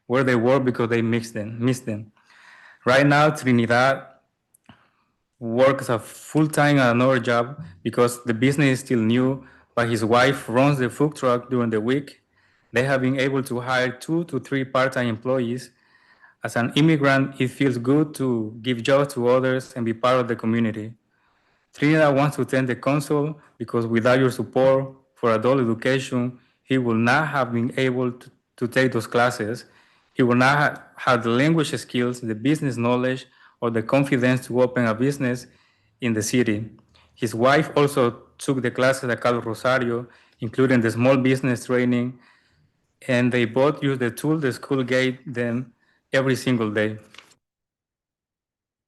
where they work because they miss them. Right now, Trinidad works a full-time at another job because the business is still new, but his wife runs the food truck during the week. They have been able to hire 2 to 3 part-time employees. As an immigrant, it feels good to give jobs to others and be part of the community. Trinidad wants to thank the council because without your support for adult education, he would not have been able to take those classes. He would not have the language skills, the business knowledge, or the confidence to open a business in the city. His wife also took the classes at Carlos Rosario, including the small business training, and they both used the tool the school gave them every single day.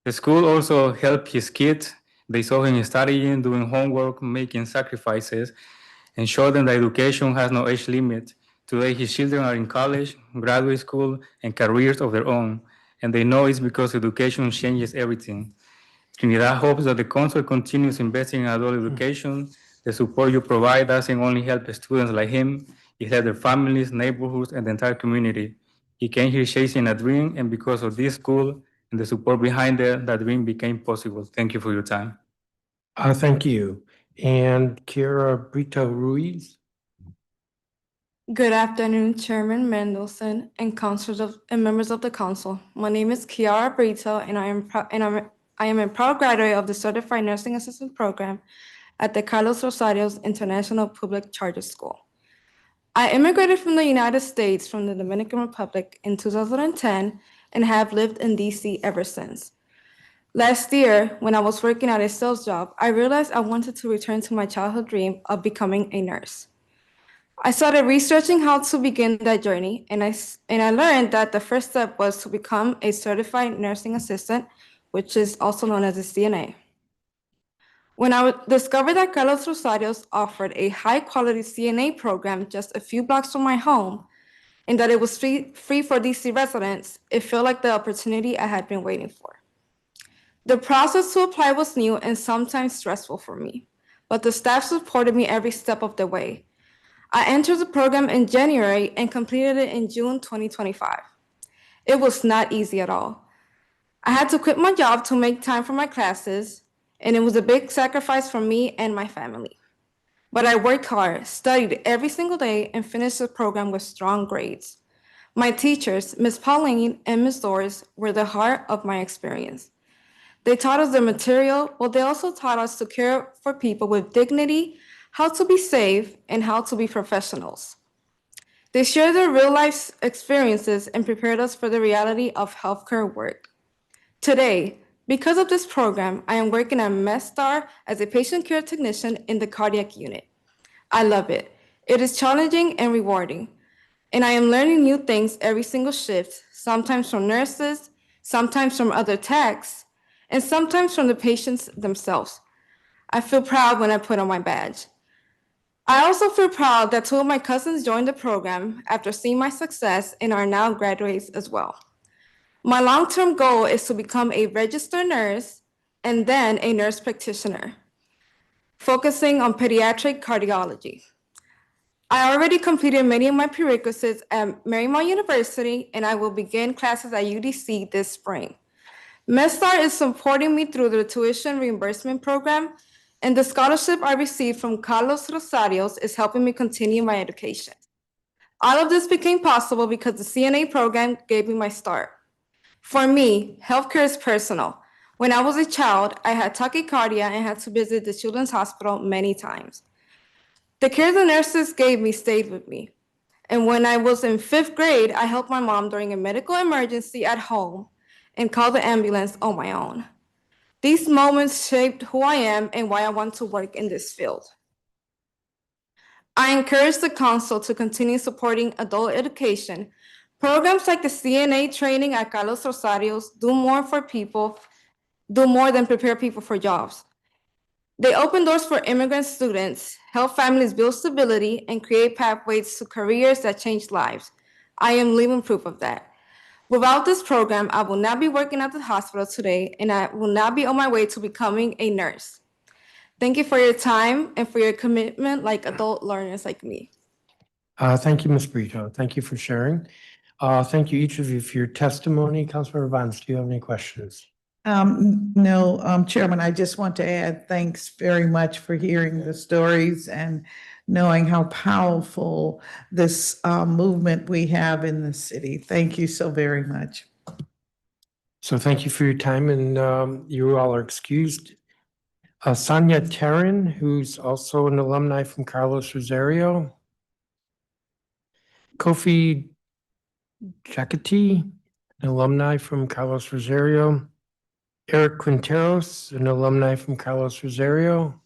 The school also helped his kids. They saw him studying, doing homework, making sacrifices, and showed them that education has no age limit. Today, his children are in college, graduate school, and careers of their own, and they know it's because education changes everything. Trinidad hopes that the council continues investing in adult education. The support you provide doesn't only help students like him, it helps their families, neighborhoods, and the entire community. He came here chasing a dream, and because of this school and the support behind it, that dream became possible. Thank you for your time. Thank you. And Kira Brito Ruiz. Good afternoon, Chairman Mendelson and and members of the council. My name is Kiara Brito, and I am a proud graduate of the Certified Nursing Assistant Program at the Carlos Rosario's International Public Charter School. I immigrated from the United States from the Dominican Republic in 2010 and have lived in DC ever since. Last year, when I was working at a sales job, I realized I wanted to return to my childhood dream of becoming a nurse. I started researching how to begin that journey, and I learned that the first step was to become a certified nursing assistant, which is also known as a CNA. When I discovered that Carlos Rosarios offered a high-quality CNA program just a few blocks from my home, and that it was free for DC residents, it felt like the opportunity I had been waiting for. The process to apply was new and sometimes stressful for me, but the staff supported me every step of the way. I entered the program in January and completed it in June 2025. It was not easy at all. I had to quit my job to make time for my classes, and it was a big sacrifice for me and my family. But I worked hard, studied every single day, and finished the program with strong grades. My teachers, Ms. Pauline and Ms. Doris, were the heart of my experience. They taught us the material, but they also taught us to care for people with dignity, how to be safe, and how to be professionals. They shared their real-life experiences and prepared us for the reality of healthcare work. Today, because of this program, I am working at MedStar as a patient care technician in the cardiac unit. I love it. It is challenging and rewarding, and I am learning new things every single shift, sometimes from nurses, sometimes from other techs, and sometimes from the patients themselves. I feel proud when I put on my badge. I also feel proud that 2 of my cousins joined the program after seeing my success and are now graduates as well. My long-term goal is to become a registered nurse and then a nurse practitioner, focusing on pediatric cardiology. I already completed many of my prerequisites at Marymount University, and I will begin classes at UDC this spring. MedStar is supporting me through the tuition reimbursement program, and the scholarship I received from Carlos Rosarios is helping me continue my education. All of this became possible because the CNA program gave me my start. For me, healthcare is personal. When I was a child, I had tachycardia and had to visit the Children's Hospital many times. The care the nurses gave me stayed with me. And when I was in 5th grade, I helped my mom during a medical emergency at home and called the ambulance on my own. These moments shaped who I am and why I want to work in this field. I encourage the council to continue supporting adult education. Programs like the CNA training at Carlos Rosarios do more than prepare people for jobs. They open doors for immigrant students, help families build stability, and create pathways to careers that change lives. I am living proof of that. Without this program, I will not be working at the hospital today, and I will not be on my way to becoming a nurse. Thank you for your time and for your commitment like adult learners like me. Thank you, Ms. Brito. Thank you for sharing. Thank you, each of you, for your testimony. Councilmember Bonds, do you have any questions? No, Chairman, I just want to add thanks very much for hearing the stories and knowing how powerful this movement we have in the city. Thank you so very much. So thank you for your time, and you all are excused. Sonia Terran, who's also an alumni from Carlos Rosario. Kofi Jacati, an alumni from Carlos Rosario. Eric Quinteros, an alumni from Carlos Rosario.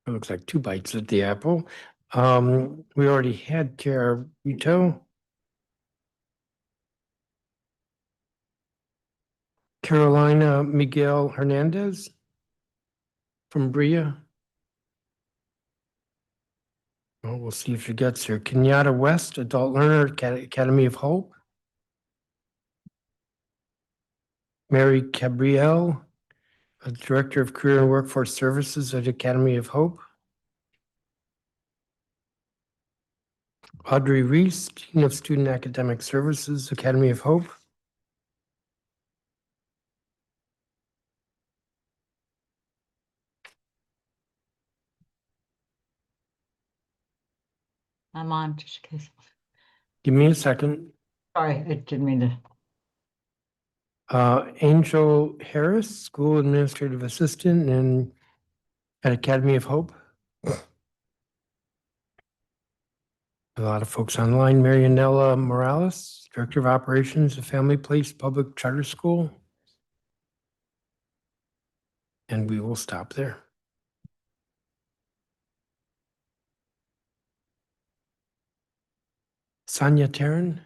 It looks like 2 bites at the apple. We already had Kara Rito. Carolina Miguel Hernandez from Bria. Well, we'll see if she gets here. Kenyatta West, Adult Learner, Academy of Hope. Mary Cabriel, Director of Career and Workforce Services at Academy of Hope. Audrey Reese, Dean of Student Academic Services, Academy of Hope. I'm on, just in case. Give me a second. Sorry, I didn't mean to. Angel Harris, School Administrative Assistant at Academy of Hope. A lot of folks online. Marianella Morales, Director of Operations at Family Place Public Charter School. And we will stop there. Sonia Taryn?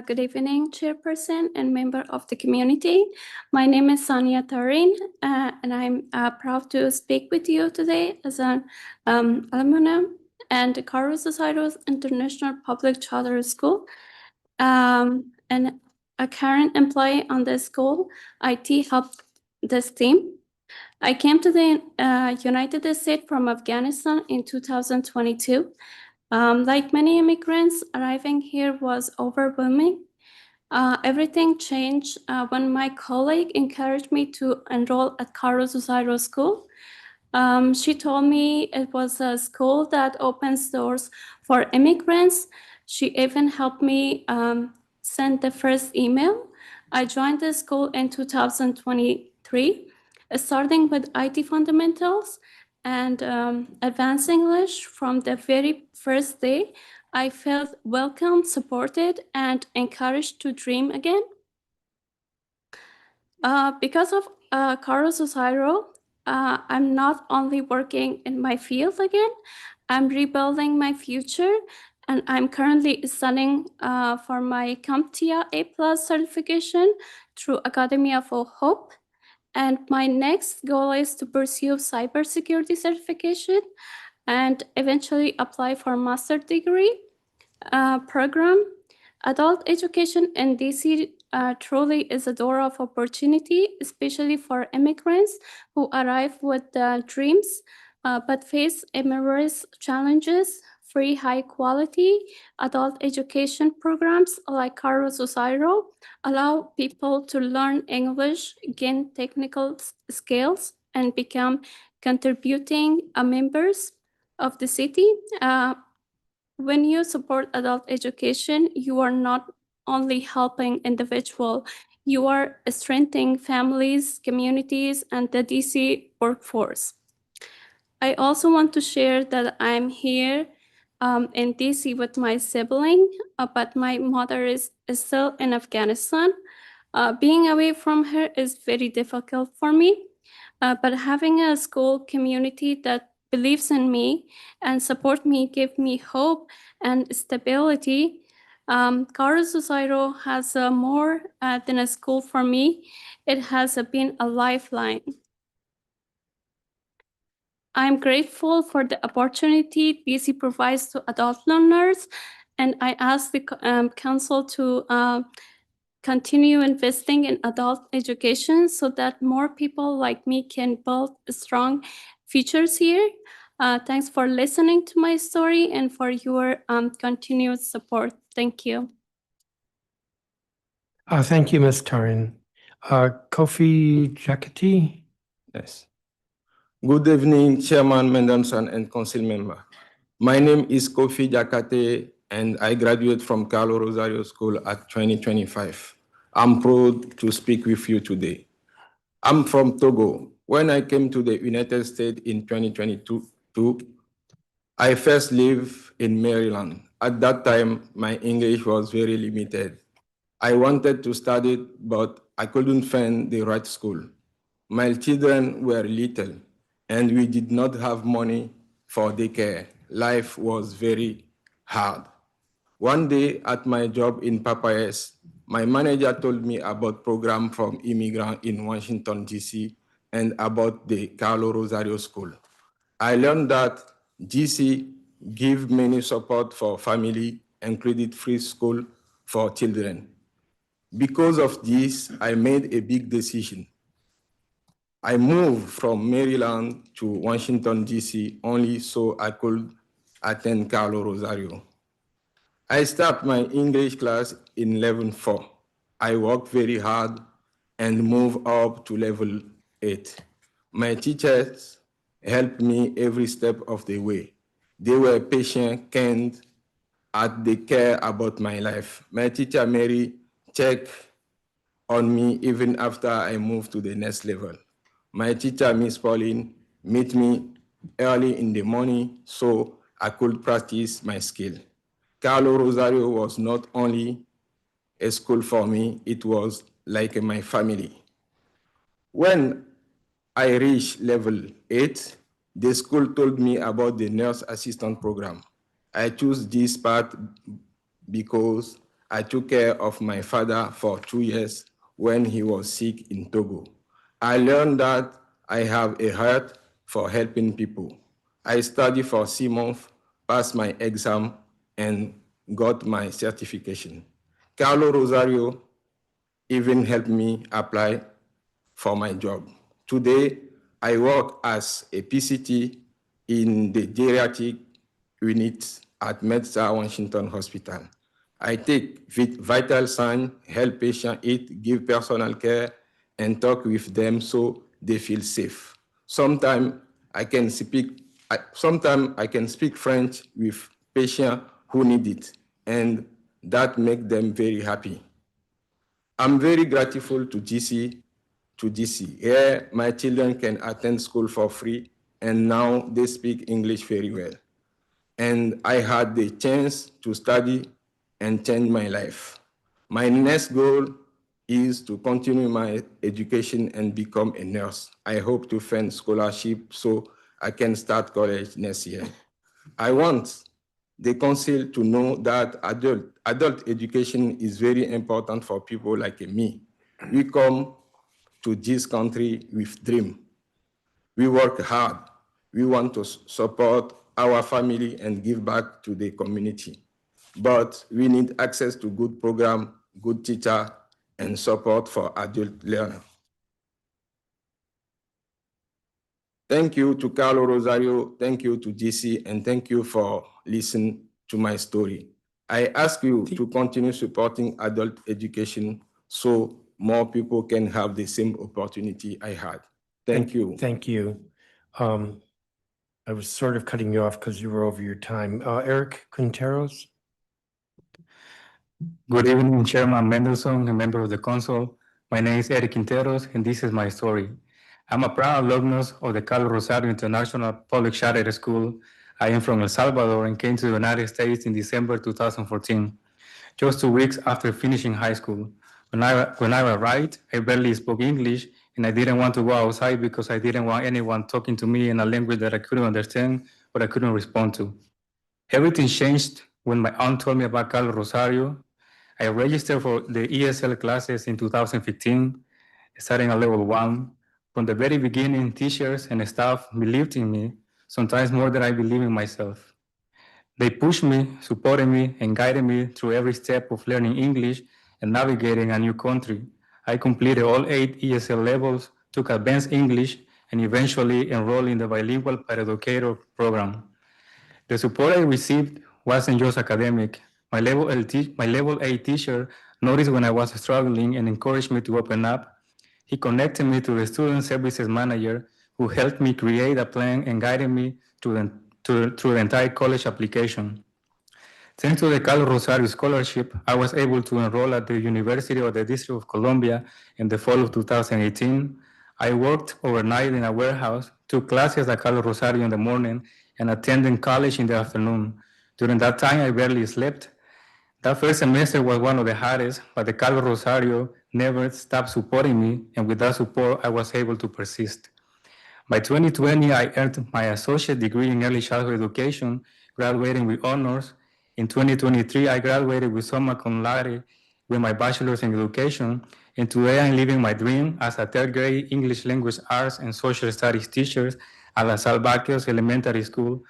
Good evening, Chairperson and member of the community. My name is Sonia Tarin, and I'm proud to speak with you today as an alumna and Carlos Osairos International Public Charter School, and a current employee on the school IT help desk team. I came to the United States from Afghanistan in 2022. Like many immigrants, arriving here was overwhelming. Everything changed when my colleague encouraged me to enroll at Carlos Osairos School. She told me it was a school that opens doors for immigrants. She even helped me send the first email. I joined the school in 2023, starting with IT fundamentals and advanced English. From the very first day, I felt welcomed, supported, and encouraged to dream again. Because of Carlos Osairo, I'm not only working in my field again, I'm rebuilding my future, and I'm currently studying for my CompTIA A+ certification through Academia for Hope. And my next goal is to pursue cybersecurity certification and eventually apply for a master's degree program. Adult education in DC truly is a door of opportunity, especially for immigrants who arrive with dreams but face immense challenges. Free high-quality adult education programs like Carlos Osairo allow people to learn English, gain technical skills, and become contributing members of the city. When you support adult education, you are not only helping individuals, you are strengthening families, communities, and the DC workforce. I also want to share that I'm here in DC with my sibling, but my mother is still in Afghanistan. Being away from her is very difficult for me, but having a school community that believes in me and support me, give me hope and stability. Carlos Osairo has more than a school for me. It has been a lifeline. I'm grateful for the opportunity DC provides to adult learners, and I ask the council to continue investing in adult education so that more people like me can build strong futures here. Thanks for listening to my story and for your continued support. Thank you. Thank you, Ms. Tarin. Kofi Jakati? Yes. Good evening, Chairman Mendelssohn and Council member. My name is Kofi Jakate, and I graduated from Carlos Rosario School at 2025. I'm proud to speak with you today. I'm from Togo. When I came to the United States in 2022, I first lived in Maryland. At that time, my English was very limited. I wanted to study, but I couldn't find the right school. My children were little, and we did not have money for daycare. Life was very hard. One day at my job in Papayas, my manager told me about program from immigrants in Washington, D.C., and about the Carlos Rosario School. I learned that GC give many support for family, including free school for children. Because of this, I made a big decision. I moved from Maryland to Washington, D.C. only so I could attend Carlos Rosario. I started my English class in level 4. I worked very hard and moved up to level 8. My teachers helped me every step of the way. They were patient, kind, and they care about my life. My teacher, Mary, checked on me even after I moved to the next level. My teacher, Miss Pauline, met me early in the morning so I could practice my skill. Carlos Rosario was not only a school for me, it was like my family. When I reached level 8, the school told me about the nurse assistant program. I chose this path because I took care of my father for 2 years when he was sick in Togo. I learned that I have a heart for helping people. I studied for 6 months, passed my exam, and got my certification. Carlo Rosario even helped me apply for my job. Today, I work as a PCT in the geriatric unit at MedStar Washington Hospital. I take vital signs, help patients eat, give personal care, and talk with them so they feel safe. Sometimes I can speak French with patients who need it, and that makes them very happy. I'm very grateful to DC. Here, my children can attend school for free, and now they speak English very well. And I had the chance to study and change my life. My next goal is to continue my education and become a nurse. I hope to find scholarship so I can start college next year. I want the council to know that adult education is very important for people like me. We come to this country with dream. We work hard. We want to support our family and give back to the community. But we need access to good program, good teacher, and support for adult learners. Thank you to Carlo Rosario, thank you to DC, and thank you for listening to my story. I ask you to continue supporting adult education so more people can have the same opportunity I had. Thank you. Thank you. I was sort of cutting you off because you were over your time. Eric Quinteros? Good evening, Chairman Mendelson, a member of the council. My name is Eric Quinteros, and this is my story. I'm a proud alumnus of the Carlos Rosario International Public Charter School. I am from El Salvador and came to the United States in December 2014, just 2 weeks after finishing high school. When I arrived, I barely spoke English, and I didn't want to go outside because I didn't want anyone talking to me in a language that I couldn't understand or I couldn't respond to. Everything changed when my aunt told me about Carlos Rosario. I registered for the ESL classes in 2015, starting at level 1. From the very beginning, teachers and staff believed in me, sometimes more than I believe in myself. They pushed me, supported me, and guided me through every step of learning English and navigating a new country. I completed all 8 ESL levels, took advanced English, and eventually enrolled in the bilingual paraeducator program. The support I received wasn't just academic. My level 8 teacher noticed when I was struggling and encouraged me to open up. He connected me to the student services manager who helped me create a plan and guided me through the entire college application. Thanks to the Carlos Rosario Scholarship, I was able to enroll at the University of the District of Columbia in the fall of 2018. I worked overnight in a warehouse, took classes at Carlos Rosario in the morning, and attended college in the afternoon. During that time, I barely slept. That first semester was one of the hardest, but the Carlos Rosario never stopped supporting me, and with that support, I was able to persist. By 2020, I earned my associate degree in early childhood education, graduating with honors. In 2023, I graduated with summa cum laude with my bachelor's in education, and today I'm living my dream as a third grade English language arts and social studies teacher at La Salle Barrios Elementary School.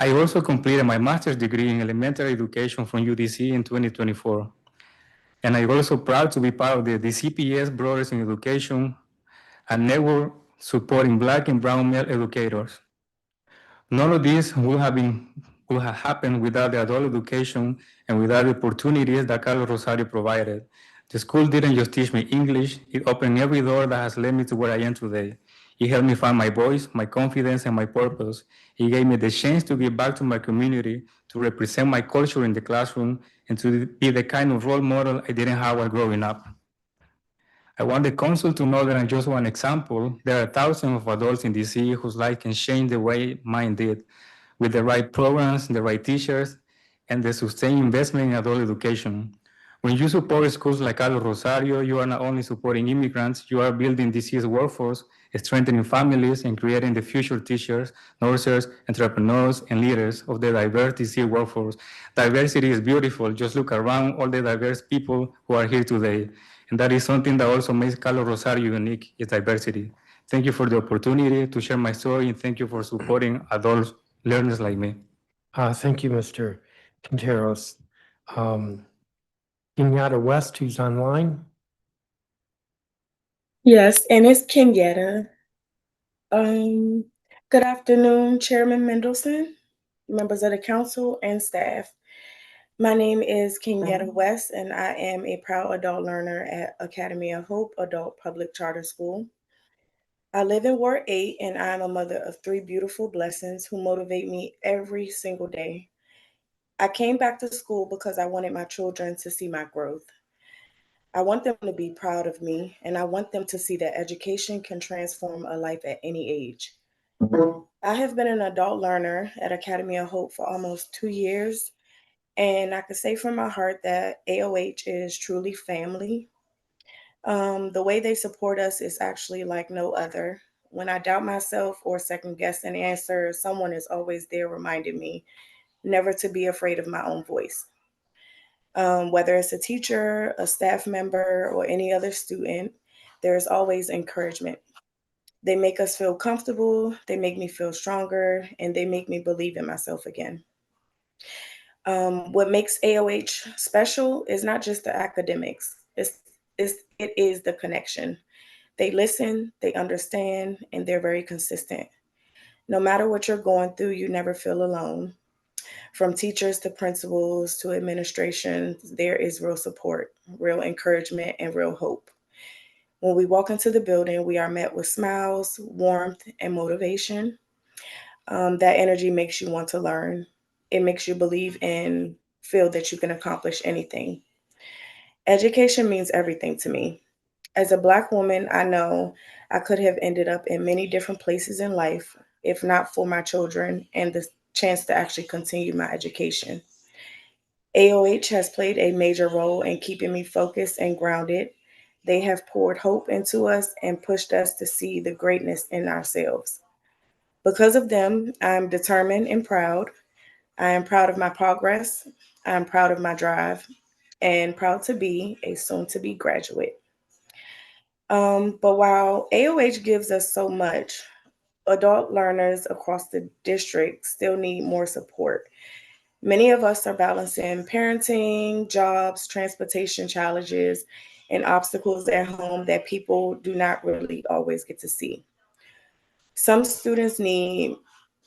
I also completed my master's degree in elementary education from UDC in 2024. And I'm also proud to be part of the CPS Brothers in Education, a network supporting Black and brown male educators. None of this would have happened without the adult education and without the opportunities that Carlos Rosario provided. The school didn't just teach me English, it opened every door that has led me to where I am today. It helped me find my voice, my confidence, and my purpose. It gave me the chance to give back to my community, to represent my culture in the classroom, and to be the kind of role model I didn't have while growing up. I want the council to know that I'm just one example. There are thousands of adults in DC whose life can change the way mine did, with the right programs, the right teachers, and the sustained investment in adult education. When you support schools like Carlos Rosario, you are not only supporting immigrants, you are building this year's workforce, strengthening families, and creating the future teachers, nurses, entrepreneurs, and leaders of the diverse this year's workforce. Diversity is beautiful. Just look around all the diverse people who are here today. And that is something that also makes Carlos Rosario unique, is diversity. Thank you for the opportunity to share my story, and thank you for supporting adult learners like me. Thank you, Mr. Quinteros. Kenyatta West, who's online. Yes, and it's Kenyatta. Good afternoon, Chairman Mendelson, members of the council, and staff. My name is Kenyatta West, and I am a proud adult learner at Academy of Hope Adult Public Charter School. I live in Ward 8, and I'm a mother of 3 beautiful blessings who motivate me every single day. I came back to school because I wanted my children to see my growth. I want them to be proud of me, and I want them to see that education can transform a life at any age. I have been an adult learner at Academy of Hope for almost 2 years, and I can say from my heart that AOH is truly family. The way they support us is actually like no other. When I doubt myself or second guess an answer, someone is always there reminding me never to be afraid of my own voice. Whether it's a teacher, a staff member, or any other student, there's always encouragement. They make us feel comfortable, they make me feel stronger, and they make me believe in myself again. What makes AOH special is not just the academics, it is the connection. They listen, they understand, and they're very consistent. No matter what you're going through, you never feel alone. From teachers to principals to administration, there is real support, real encouragement, and real hope. When we walk into the building, we are met with smiles, warmth, and motivation. That energy makes you want to learn. It makes you believe and feel that you can accomplish anything. Education means everything to me. As a Black woman, I know I could have ended up in many different places in life if not for my children and the chance to actually continue my education. AOH has played a major role in keeping me focused and grounded. They have poured hope into us and pushed us to see the greatness in ourselves. Because of them, I'm determined and proud. I am proud of my progress. I'm proud of my drive and proud to be a soon-to-be graduate. But while AOH gives us so much, adult learners across the district still need more support. Many of us are balancing parenting, jobs, transportation challenges, and obstacles at home that people do not really always get to see. Some students need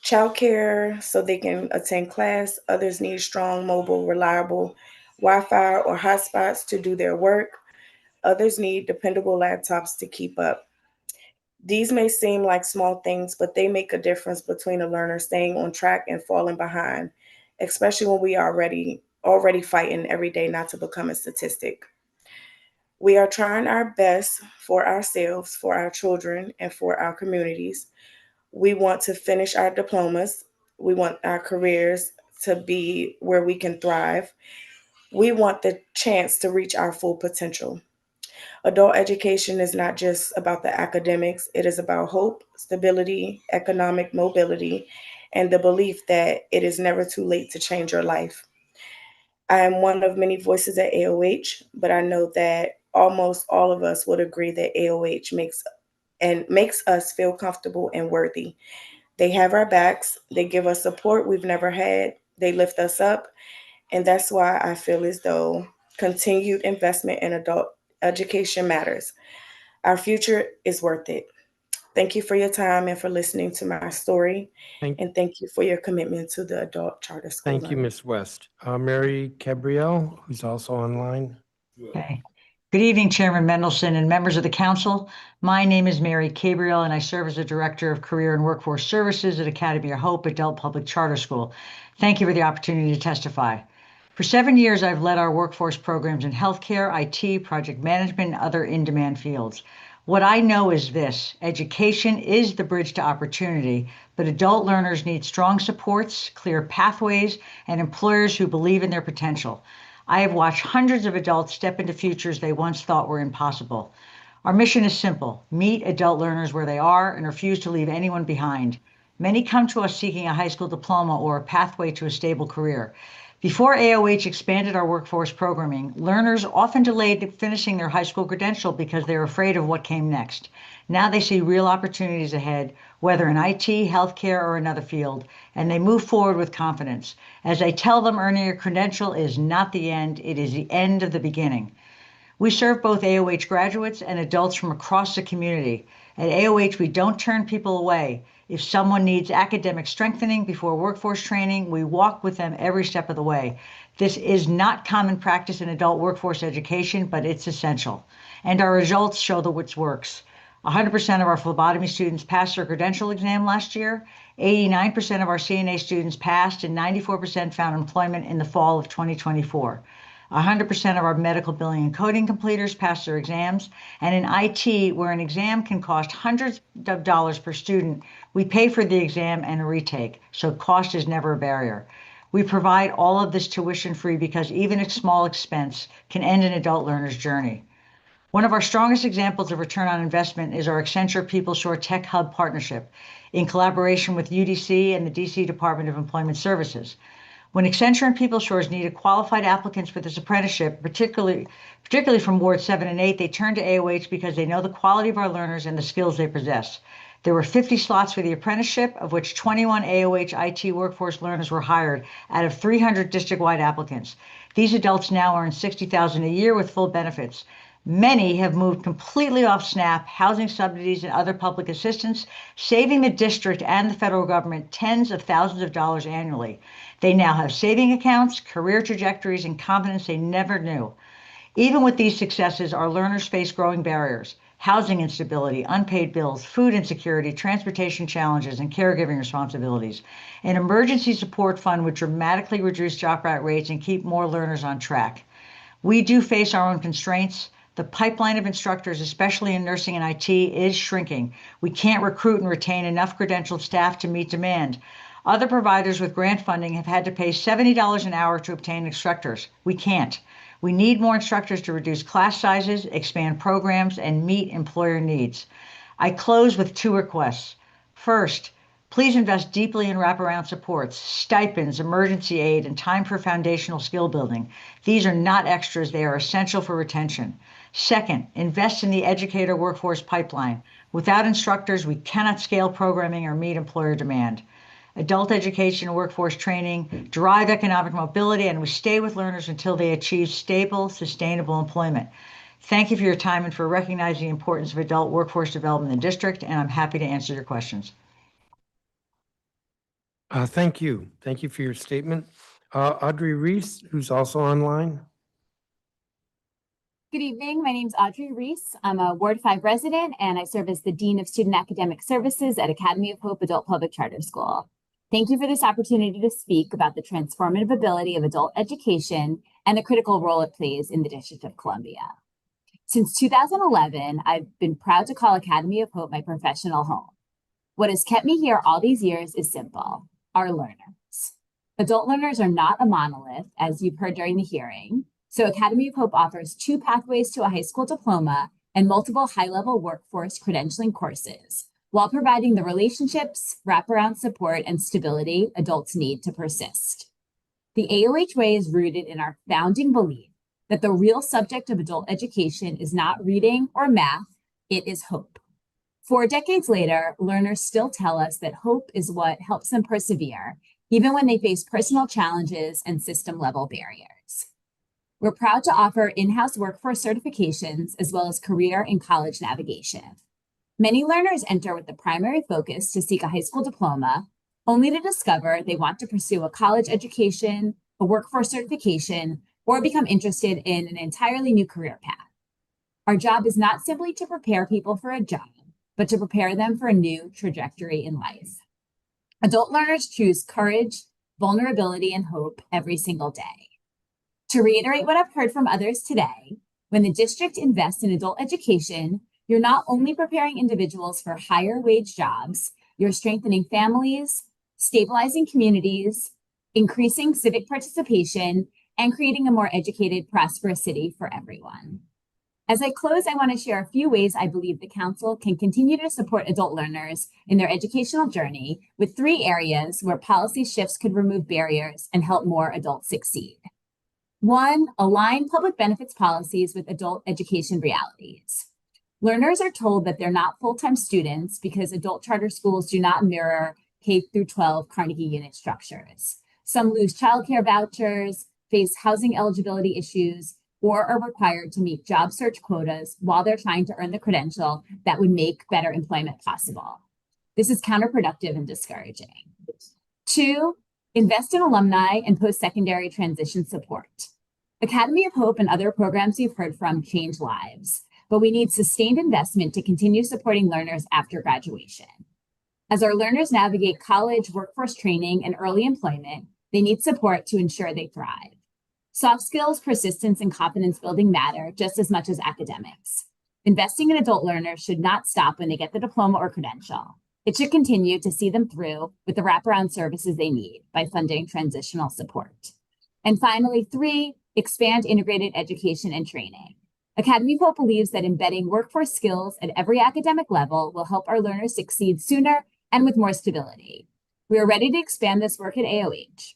childcare so they can attend class. Others need strong, mobile, reliable Wi-Fi or hotspots to do their work. Others need dependable laptops to keep up. These may seem like small things, but they make a difference between a learner staying on track and falling behind, especially when we are already fighting every day not to become a statistic. We are trying our best for ourselves, for our children, and for our communities. We want to finish our diplomas. We want our careers to be where we can thrive. We want the chance to reach our full potential. Adult education is not just about the academics, it is about hope, stability, economic mobility, and the belief that it is never too late to change your life. I am one of many voices at AOH, but I know that almost all of us would agree that AOH makes us feel comfortable and worthy. They have our backs, they give us support we've never had, they lift us up, and that's why I feel as though continued investment in adult education matters. Our future is worth it. Thank you for your time and for listening to my story. And thank you for your commitment to the adult charter school. Thank you, Ms. West. Mary Cabriel, who's also online. Okay. Good evening, Chairman Mendelson and members of the council. My name is Mary Cabriel, and I serve as the Director of Career and Workforce Services at Academy of Hope Adult Public Charter School. Thank you for the opportunity to testify. For 7 years, I've led our workforce programs in healthcare, IT, project management, and other in-demand fields. What I know is this: education is the bridge to opportunity, but adult learners need strong supports, clear pathways, and employers who believe in their potential. I have watched hundreds of adults step into futures they once thought were impossible. Our mission is simple: meet adult learners where they are and refuse to leave anyone behind. Many come to us seeking a high school diploma or a pathway to a stable career. Before AOH expanded our workforce programming, learners often delayed finishing their high school credential because they were afraid of what came next. Now they see real opportunities ahead, whether in IT, healthcare, or another field, and they move forward with confidence. As I tell them, earning a credential is not the end, it is the end of the beginning. We serve both AOH graduates and adults from across the community. At AOH, we don't turn people away. If someone needs academic strengthening before workforce training, we walk with them every step of the way. This is not common practice in adult workforce education, but it's essential. And our results show that which works. 100% of our phlebotomy students passed their credential exam last year. 89% of our CNA students passed, and 94% found employment in the fall of 2024. 100% of our medical billing and coding completers passed their exams. And in IT, where an exam can cost hundreds of dollars per student, we pay for the exam and a retake, so cost is never a barrier. We provide all of this tuition free because even a small expense can end an adult learner's journey. One of our strongest examples of return on investment is our Accenture PeopleShore Tech Hub partnership in collaboration with UDC and the DC Department of Employment Services. When Accenture and PeopleShores needed qualified applicants for this apprenticeship, particularly from Ward 7 and 8, they turned to AOH because they know the quality of our learners and the skills they possess. There were 50 slots for the apprenticeship, of which 21 AOH IT workforce learners were hired out of 300 district-wide applicants. These adults now earn $60,000 a year with full benefits. Many have moved completely off SNAP, housing subsidies, and other public assistance, saving the district and the federal government tens of thousands of dollars annually. They now have saving accounts, career trajectories, and confidence they never knew. Even with these successes, our learners face growing barriers: housing instability, unpaid bills, food insecurity, transportation challenges, and caregiving responsibilities. An emergency support fund would dramatically reduce job rates and keep more learners on track. We do face our own constraints. The pipeline of instructors, especially in nursing and IT, is shrinking. We can't recruit and retain enough credentialed staff to meet demand. Other providers with grant funding have had to pay $70 an hour to obtain instructors. We can't. We need more instructors to reduce class sizes, expand programs, and meet employer needs. I close with 2 requests. First, please invest deeply in wraparound supports, stipends, emergency aid, and time for foundational skill building. These are not extras, they are essential for retention. Second, invest in the educator workforce pipeline. Without instructors, we cannot scale programming or meet employer demand. Adult education and workforce training drive economic mobility, and we stay with learners until they achieve stable, sustainable employment. Thank you for your time and for recognizing the importance of adult workforce development in the district, and I'm happy to answer your questions. Thank you. Thank you for your statement. Audrey Reese, who's also online. Good evening. My name is Audrey Reese. I'm a Ward 5 resident, and I serve as the Dean of Student Academic Services at Academy of Hope Adult Public Charter School. Thank you for this opportunity to speak about the transformative ability of adult education and the critical role it plays in the District of Columbia. Since 2011, I've been proud to call Academy of Hope my professional home. What has kept me here all these years is simple: our learners. Adult learners are not a monolith, as you've heard during the hearing. So Academy of Hope offers 2 pathways to a high school diploma and multiple high-level workforce credentialing courses, while providing the relationships, wraparound support, and stability adults need to persist. The AOH way is rooted in our founding belief that the real subject of adult education is not reading or math, it is hope. 4 decades later, learners still tell us that hope is what helps them persevere, even when they face personal challenges and system-level barriers. We're proud to offer in-house workforce certifications as well as career and college navigation. Many learners enter with the primary focus to seek a high school diploma, only to discover they want to pursue a college education, a workforce certification, or become interested in an entirely new career path. Our job is not simply to prepare people for a job, but to prepare them for a new trajectory in life. Adult learners choose courage, vulnerability, and hope every single day. To reiterate what I've heard from others today, when the district invests in adult education, you're not only preparing individuals for higher wage jobs, you're strengthening families, stabilizing communities, increasing civic participation, and creating a more educated, prosperous city for everyone. As I close, I want to share a few ways I believe the Council can continue to support adult learners in their educational journey with 3 areas where policy shifts could remove barriers and help more adults succeed. 1, align public benefits policies with adult education realities. Learners are told that they're not full-time students because adult charter schools do not mirror K-12 Carnegie unit structures. Some lose childcare vouchers, face housing eligibility issues, or are required to meet job search quotas while they're trying to earn the credential that would make better employment possible. This is counterproductive and discouraging. 2, invest in alumni and post-secondary transition support. Academy of Hope and other programs you've heard from change lives, but we need sustained investment to continue supporting learners after graduation. As our learners navigate college, workforce training, and early employment, they need support to ensure they thrive. Soft skills, persistence, and confidence building matter just as much as academics. Investing in adult learners should not stop when they get the diploma or credential. It should continue to see them through with the wraparound services they need by funding transitional support. And finally, 3, expand integrated education and training. Academy of Hope believes that embedding workforce skills at every academic level will help our learners succeed sooner and with more stability. We are ready to expand this work at AOH,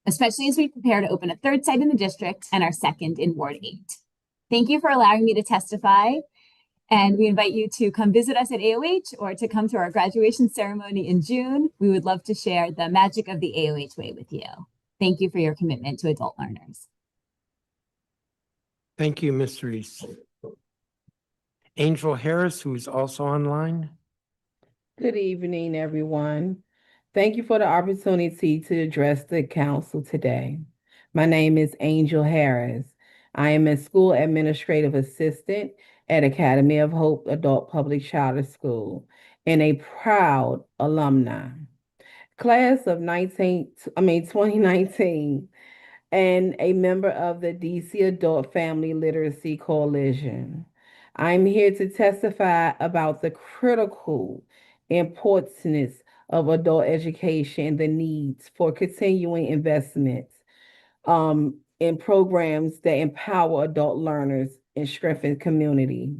especially as we prepare to open a 3rd site in the district and our 2nd in Ward 8. Thank you for allowing me to testify, and we invite you to come visit us at AOH or to come to our graduation ceremony in June. We would love to share the magic of the AOH way with you. Thank you for your commitment to adult learners. Thank you, Ms. Reese. Angel Harris, who is also online. Good evening, everyone. Thank you for the opportunity to address the council today. My name is Angel Harris. I am a school administrative assistant at Academy of Hope Adult Public Charter School and a proud alumni. Class of 2019 and a member of the DC Adult Family Literacy Coalition. I'm here to testify about the critical importance of adult education and the needs for continuing investments in programs that empower adult learners and strengthen community.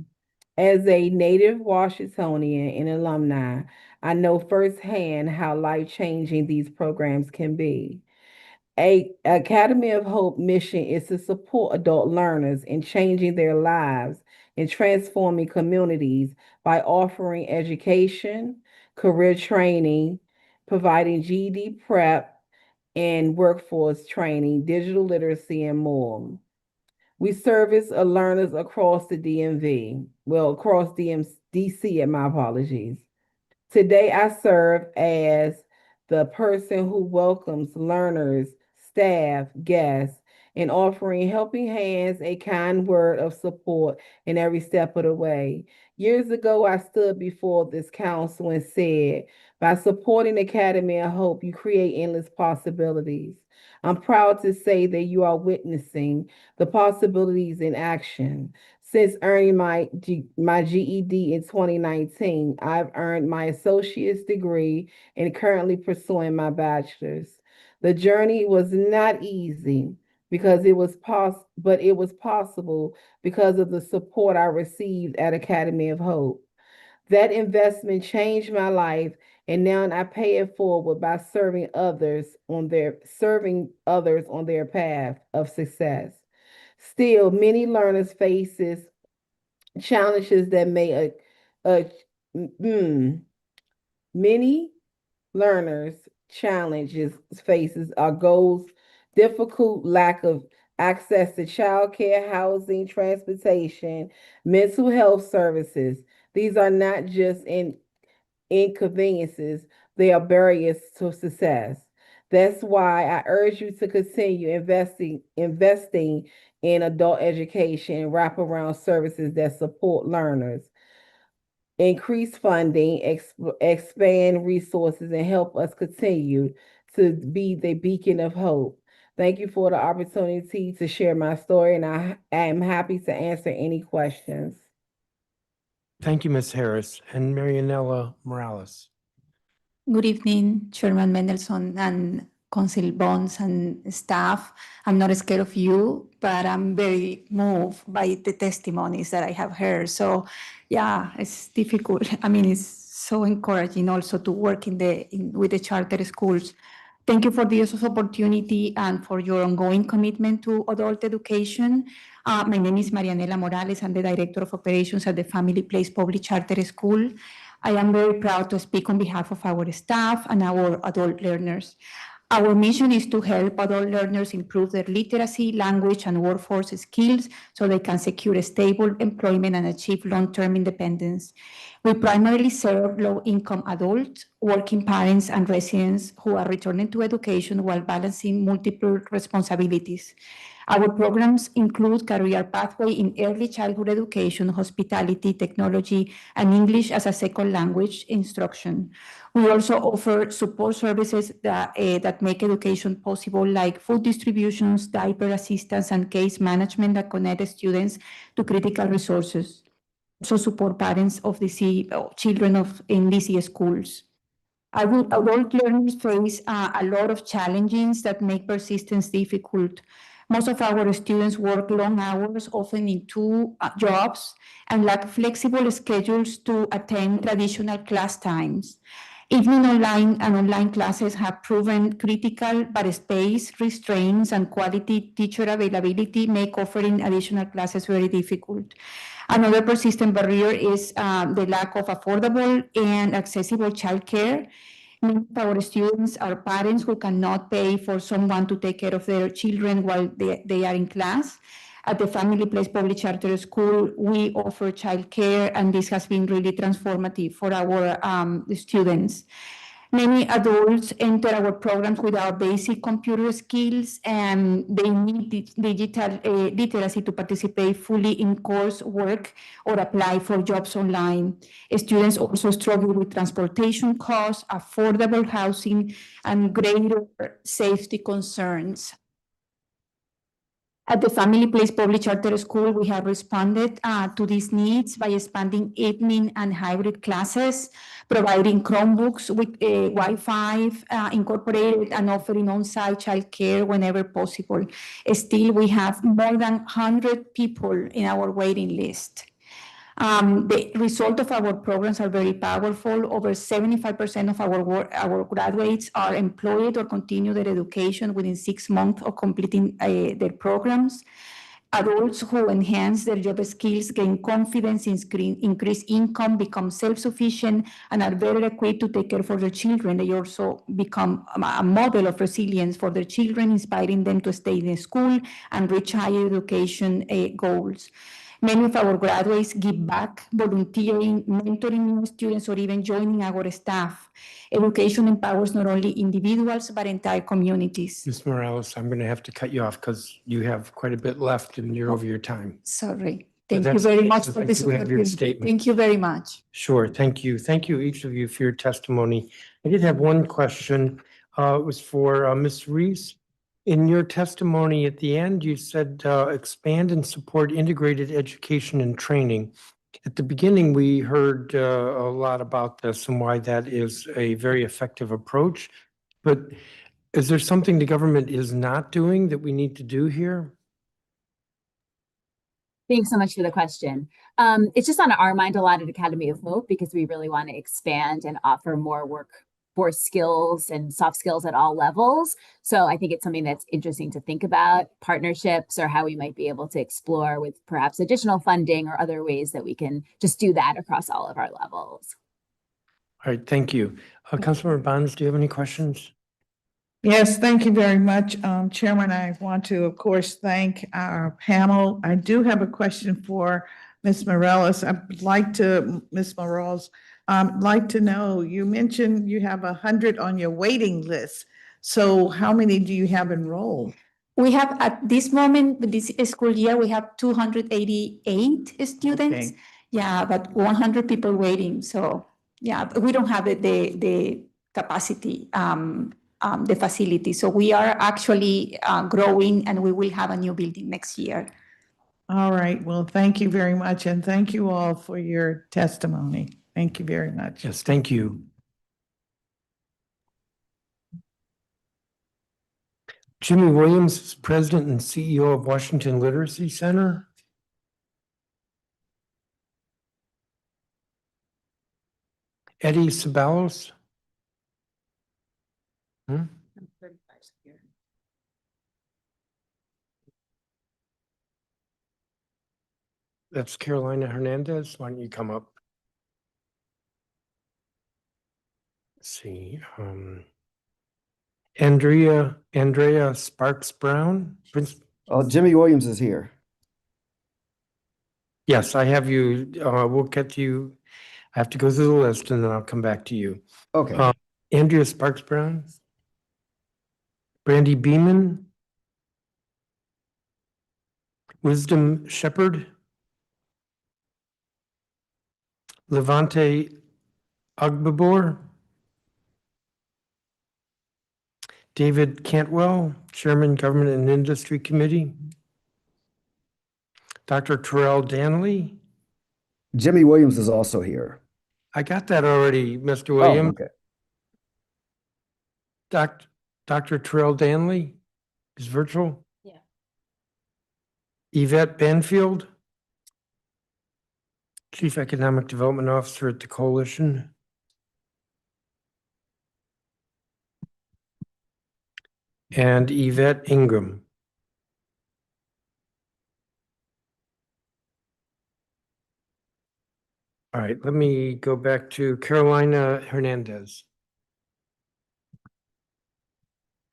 As a native Washingtonian and alumni, I know firsthand how life-changing these programs can be. Academy of Hope mission is to support adult learners in changing their lives and transforming communities by offering education, career training, providing GED prep and workforce training, digital literacy, and more. We service learners across the DMV, across DC, my apologies. Today, I serve as the person who welcomes learners, staff, guests, and offering helping hands, a kind word of support in every step of the way. Years ago, I stood before this council and said, by supporting Academy of Hope, you create endless possibilities. I'm proud to say that you are witnessing the possibilities in action. Since earning my GED in 2019, I've earned my associate's degree and currently pursuing my bachelor's. The journey was not easy because it was possible because of the support I received at Academy of Hope. That investment changed my life, and now I pay it forward by serving others on their path of success. Still, many learners faces challenges that faces are goals, difficult lack of access to childcare, housing, transportation, mental health services. These are not just inconveniences, they are barriers to success. That's why I urge you to continue investing in adult education and wraparound services that support learners. Increase funding, expand resources, and help us continue to be the beacon of hope. Thank you for the opportunity to share my story, and I am happy to answer any questions. Thank you, Ms. Harris. And Marianella Morales. Good evening, Chairman Mendelson and Council Bonds and staff. I'm not scared of you, but I'm very moved by the testimonies that I have heard. So yeah, it's difficult. I mean, it's so encouraging also to work with the charter schools. Thank you for this opportunity and for your ongoing commitment to adult education. My name is Marianela Morales. I'm the Director of Operations at the Family Place Public Charter School. I am very proud to speak on behalf of our staff and our adult learners. Our mission is to help adult learners improve their literacy, language, and workforce skills so they can secure a stable employment and achieve long-term independence. We primarily serve low-income adults, working parents, and residents who are returning to education while balancing multiple responsibilities. Our programs include career pathway in early childhood education, hospitality, technology, and English as a second language instruction. We also offer support services that make education possible, like food distributions, diaper assistance, and case management that connect students to critical resources. Also support parents of children in DC schools. Adult learners face a lot of challenges that make persistence difficult. Most of our students work long hours, often in two jobs, and lack flexible schedules to attend traditional class times. Evening online classes have proven critical, but space restraints and quality teacher availability make offering additional classes very difficult. Another persistent barrier is the lack of affordable and accessible childcare. Many of our students are parents who cannot pay for someone to take care of their children while they are in class. At the Family Place Public Charter School, we offer childcare, and this has been really transformative for our students. Many adults enter our programs without basic computer skills, and they need digital literacy to participate fully in coursework or apply for jobs online. Students also struggle with transportation costs, affordable housing, and greater safety concerns. At the Family Place Public Charter School, we have responded to these needs by expanding evening and hybrid classes, providing Chromebooks with Wi-Fi incorporated, and offering on-site childcare whenever possible. Still, we have more than 100 people in our waiting list. The result of our programs are very powerful. Over 75% of our graduates are employed or continue their education within 6 months of completing their programs. Adults who enhance their job skills gain confidence, increase income, become self-sufficient, and are better equipped to take care for their children. They also become a model of resilience for their children, inspiring them to stay in school and reach higher education goals. Many of our graduates give back, volunteering, mentoring new students, or even joining our staff. Education empowers not only individuals, but entire communities. Ms. Morales, I'm going to have to cut you off because you have quite a bit left and you're over your time. Sorry. But Thank you very much that's- for this you have your opportunity. statement. Thank you very much. Sure, thank you. Thank you, each of you, for your testimony. I did have one question. It was for Ms. Reese. In your testimony at the end, you said expand and support integrated education and training. At the beginning, we heard a lot about this and why that is a very effective approach. But is there something the government is not doing that we need to do here? Thanks so much for the question. It's just on our mind a lot at Academy of Hope because we really want to expand and offer more workforce skills and soft skills at all levels. So I think it's something that's interesting to think about, partnerships or how we might be able to explore with perhaps additional funding or other ways that we can just do that across all of our levels. All right, thank you. Councilmember Bonds, do you have any questions? Yes, thank you very much, Chairman. I want to, of course, thank our panel. I do have a question for Ms. Morales. Ms. Morales, I'd like to know, you mentioned you have 100 on your waiting list. So how many do you have enrolled? We have, at this moment, this school year, we have 288 students. Okay. Yeah, but 100 people waiting. So yeah, but we don't have the capacity, the facility. So we are actually growing, and we will have a new building next year. All right. Well, thank you very much. And thank you all for your testimony. Thank you very much. Yes, thank you. Jimmy Williams is President and CEO of Washington Literacy Center. Eddie Ceballos. That's Carolina Hernandez. Why don't you come up? Let's see. Andrea Sparks Brown. Jimmy Williams is here. Yes, I have you. We'll get to you. I have to go through the list and then I'll come back to you. Okay. Andrea Sparks Brown. Brandy Beeman. Wisdom Shepherd. Levante Agbabor. David Cantwell, Chairman, Government and Industry Committee. Dr. Terrell Danley. Jimmy Williams is also here. I got that already, Mr. Williams. Oh, okay. Dr. Terrell Danley is virtual. Yeah. Yvette Banfield, Chief Economic Development Officer at the Coalition. And Yvette Ingram. All right, let me go back to Carolina Hernandez.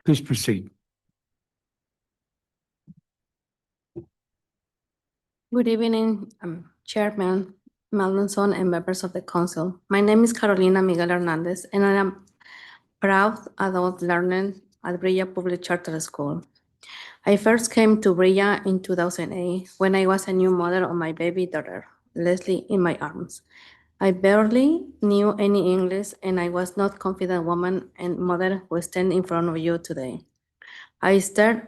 Please proceed. Good evening, Chairman Mallinson and members of the council. My name is Carolina Miguel Hernandez, and I am proud adult learner at Brilla Public Charter School. I first came to Brilla in 2008 when I was a new mother of my baby daughter, Leslie, in my arms. I barely knew any English, and I was not confident woman and mother who stand in front of you today. I start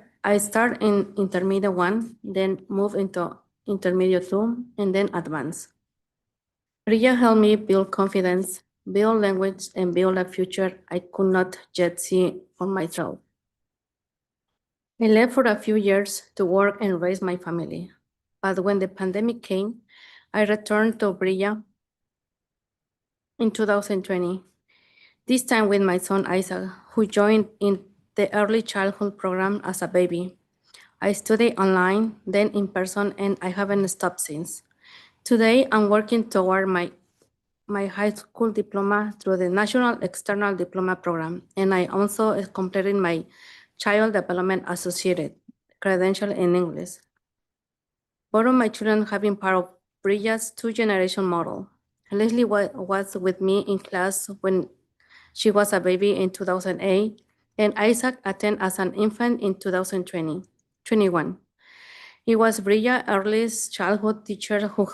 in intermediate 1, then move into intermediate 2, and then advance. Brilla helped me build confidence, build language, and build a future I could not yet see for myself. I left for a few years to work and raise my family. But when the pandemic came, I returned to Brilla in 2020, this time with my son Isaac, who joined in the early childhood program as a baby. I studied online, then in person, and I haven't stopped since. Today, I'm working toward my high school diploma through the National External Diploma Program, and I also completed my Child Development Associate credential in English. Both of my children have been part of Brilla's 2-generation model. Leslie was with me in class when she was a baby in 2008, and Isaac attended as an infant in 2021. He was Brilla's earliest childhood teacher who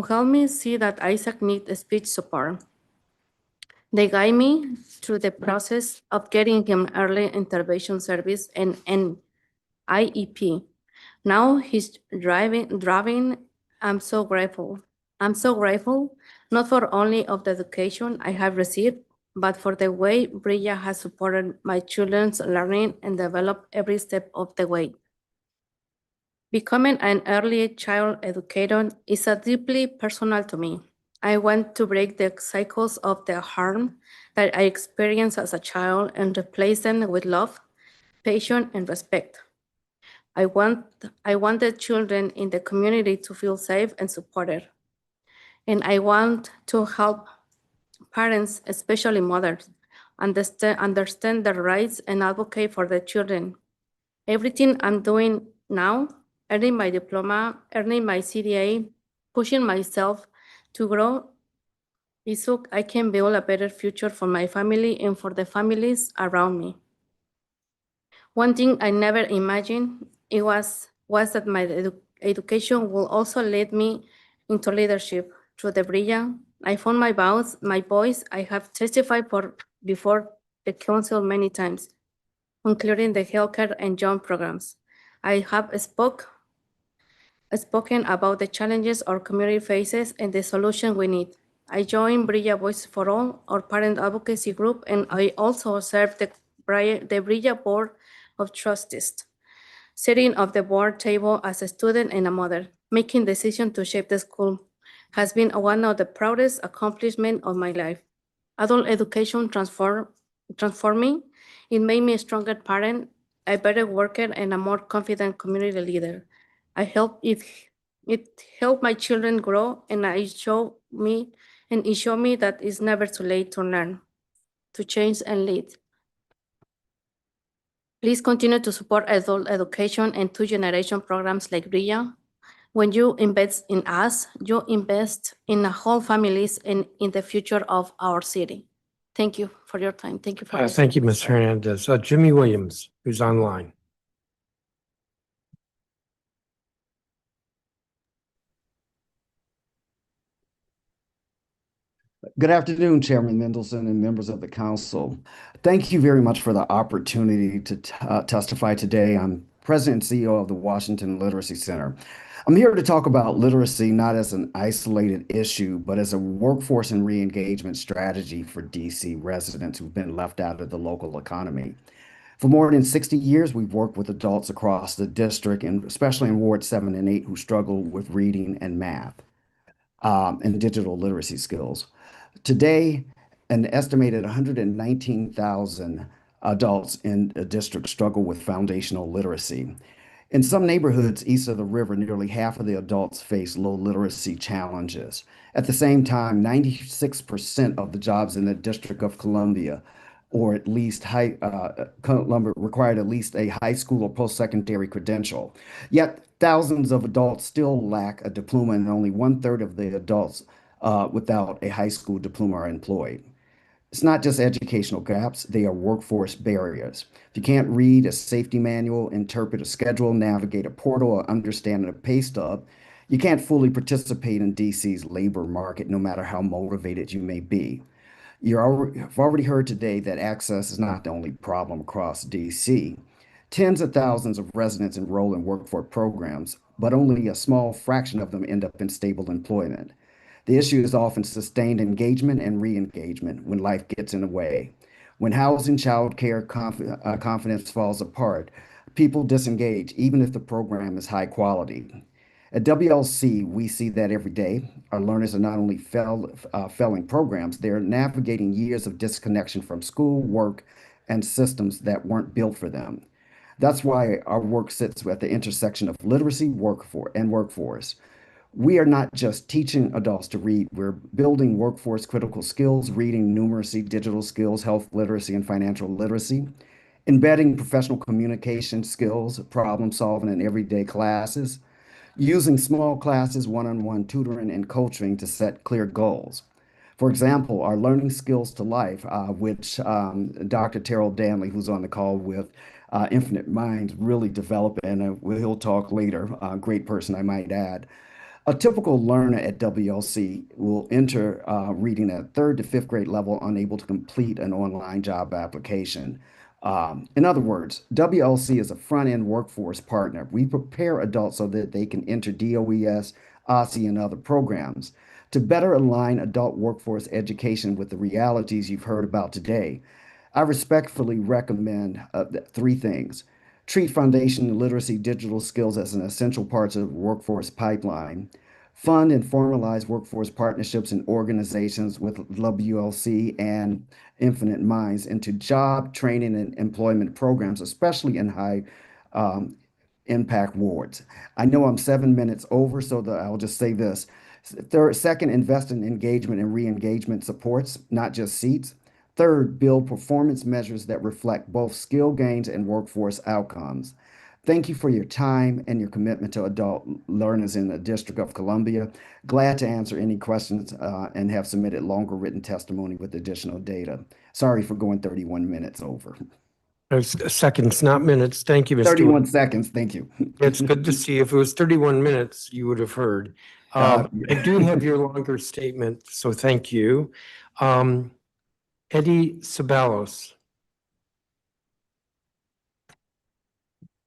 helped me see that Isaac needed speech support. They guide me through the process of getting him early intervention service and an IEP. Now he's driving. I'm so grateful. I'm so grateful, not for only of the education I have received, but for the way Brilla has supported my children's learning and developed every step of the way. Becoming an early child educator is a deeply personal to me. I want to break the cycles of the harm that I experienced as a child and replace them with love, patience, and respect. I want the children in the community to feel safe and supported. And I want to help parents, especially mothers, understand their rights and advocate for their children. Everything I'm doing now, earning my diploma, earning my CDA, pushing myself to grow, is so I can build a better future for my family and for the families around me. One thing I never imagined was that my education will also lead me into leadership. Through the Brilla, I found my voice. I have testified before the council many times, including the healthcare and job programs. I have spoken about the challenges our community faces and the solution we need. I joined Brilla Voice for All, our parent advocacy group, and I also serve the Brilla board of trustees, sitting at the board table as a student and a mother, making decisions to shape the school has been one of the proudest accomplishments of my life. Adult education transformed me. It made me a stronger parent, a better worker, and a more confident community leader. It helped my children grow, and it showed me that it's never too late to learn, to change and lead. Please continue to support adult education and two-generation programs like Brilla. When you invest in us, you invest in the whole families and in the future of our city. Thank you for your time. Thank you for Thank you, Ms. Hernandez. Jimmy Williams, who's online. Good afternoon, Chairman Mendelson and members of the council. Thank you very much for the opportunity to testify today. I'm President and CEO of the Washington Literacy Center. I'm here to talk about literacy not as an isolated issue, but as a workforce and re-engagement strategy for DC residents who've been left out of the local economy. For more than 60 years, we've worked with adults across the district, and especially in Ward 7 and 8, who struggle with reading and math and digital literacy skills. Today, an estimated 119,000 adults in the district struggle with foundational literacy. In some neighborhoods east of the river, nearly half of the adults face low literacy challenges. At the same time, 96% of the jobs in the District of Columbia or at least required at least a high school or post-secondary credential. Yet thousands of adults still lack a diploma, and only 1/3 of the adults without a high school diploma are employed. It's not just educational gaps, they are workforce barriers. If you can't read a safety manual, interpret a schedule, navigate a portal, or understand a pay stub, you can't fully participate in DC's labor market, no matter how motivated you may be. You've already heard today that access is not the only problem across DC. Tens of thousands of residents enroll in workforce programs, but only a small fraction of them end up in stable employment. The issue is often sustained engagement and re-engagement when life gets in the way. When housing, childcare, confidence falls apart, people disengage, even if the program is high quality. At WLC, we see that every day. Our learners are not only failing programs, they're navigating years of disconnection from school, work, and systems that weren't built for them. That's why our work sits at the intersection of literacy, workforce. We are not just teaching adults to read, we're building workforce critical skills, reading, numeracy, digital skills, health literacy, and financial literacy, embedding professional communication skills, problem solving in everyday classes, using small classes, one-on-one tutoring, and coaching to set clear goals. For example, our learning skills to life, which Dr. Terrell Danley, who's on the call with Infinite Minds, really developed, and he'll talk later, great person, I might add. A typical learner at WLC will enter reading at 3rd to 5th grade level, unable to complete an online job application. In other words, WLC is a front-end workforce partner. We prepare adults so that they can enter DOES, OSSE, and other programs. To better align adult workforce education with the realities you've heard about today, I respectfully recommend 3 things. Treat foundation literacy digital skills as an essential part of the workforce pipeline. Fund and formalize workforce partnerships and organizations with WLC and Infinite Minds into job training and employment programs, especially in high impact wards. I know I'm 7 minutes over, so I'll just say this. Second, invest in engagement and re-engagement supports, not just seats. Third, build performance measures that reflect both skill gains and workforce outcomes. Thank you for your time and your commitment to adult learners in the District of Columbia. Glad to answer any questions and have submitted longer written testimony with additional data. Sorry for going 31 minutes over. Seconds, not minutes. Thank you, Mr. 31 seconds, thank you. It's good to see. If it was 31 minutes, you would have heard. I do have your longer statement, so thank you. Eddie Ceballos.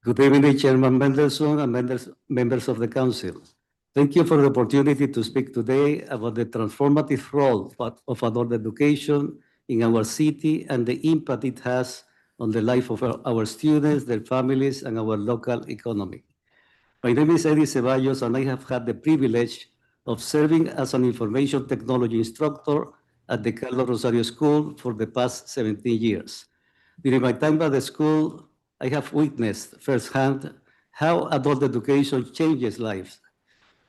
Good evening, Chairman Mendelson and members of the council. Thank you for the opportunity to speak today about the transformative role of adult education in our city and the impact it has on the life of our students, their families, and our local economy. My name is Eddie Ceballos, and I have had the privilege of serving as an information technology instructor at the Carlos Rosario School for the past 17 years. During my time at the school, I have witnessed firsthand how adult education changes lives.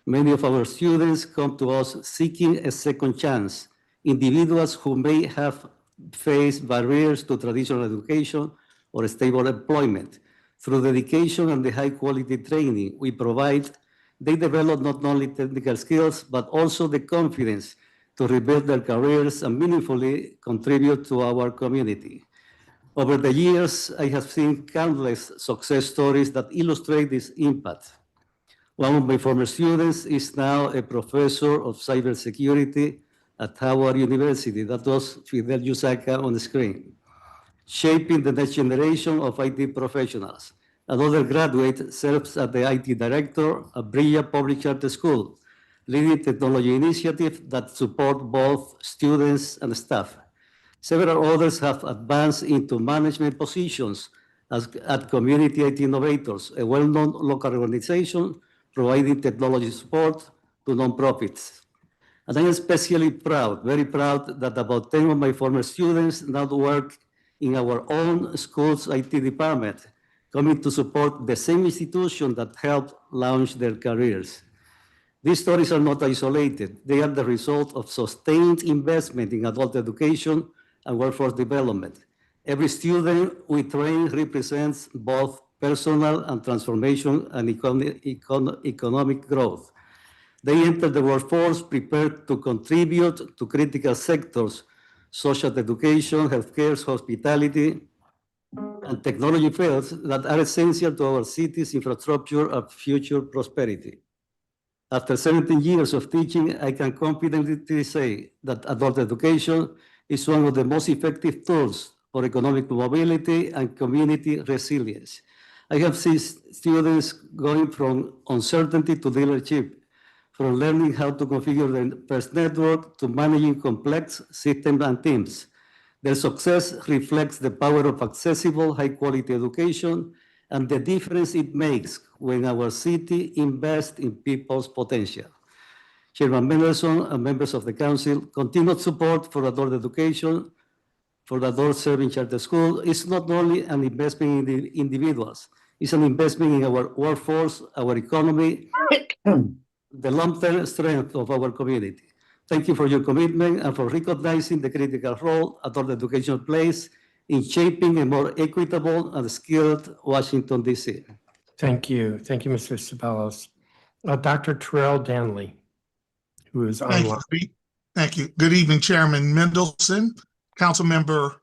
Many of our students come to us seeking a second chance, individuals who may have faced barriers to traditional education or stable employment. Through dedication and the high-quality training we provide, they develop not only technical skills, but also the confidence to rebuild their careers and meaningfully contribute to our community. Over the years, I have seen countless success stories that illustrate this impact. One of my former students is now a professor of cybersecurity at Howard University. That was Fidel Yusaka on the screen, shaping the next generation of IT professionals. Another graduate serves as the IT director at Brilla Public Charter School, leading technology initiatives that support both students and staff. Several others have advanced into management positions at Community IT Innovators, a well-known local organization providing technology support to nonprofits. And I am especially proud, very proud, that about 10 of my former students now work in our own school's IT department, coming to support the same institution that helped launch their careers. These stories are not isolated. They are the result of sustained investment in adult education and workforce development. Every student we train represents both personal and transformation and economic growth. They enter the workforce prepared to contribute to critical sectors such as education, healthcare, hospitality, and technology fields that are essential to our city's infrastructure and future prosperity. After 17 years of teaching, I can confidently say that adult education is one of the most effective tools for economic mobility and community resilience. I have seen students going from uncertainty to leadership, from learning how to configure their first network to managing complex systems and teams. Their success reflects the power of accessible, high-quality education and the difference it makes when our city invests in people's potential. Chairman Mendelssohn and members of the council, continued support for adult education, for the adult serving charter school is not only an investment in the individuals, it's an investment in our workforce, our economy, the long-term strength of our community. Thank you for your commitment and for recognizing the critical role adult education plays in shaping a more equitable and skilled Washington, D.C. Thank you. Thank you, Mr. Ceballos. Dr. Terrell Danley, who is online. Thank you. Good evening, Chairman Mendelson, Councilmember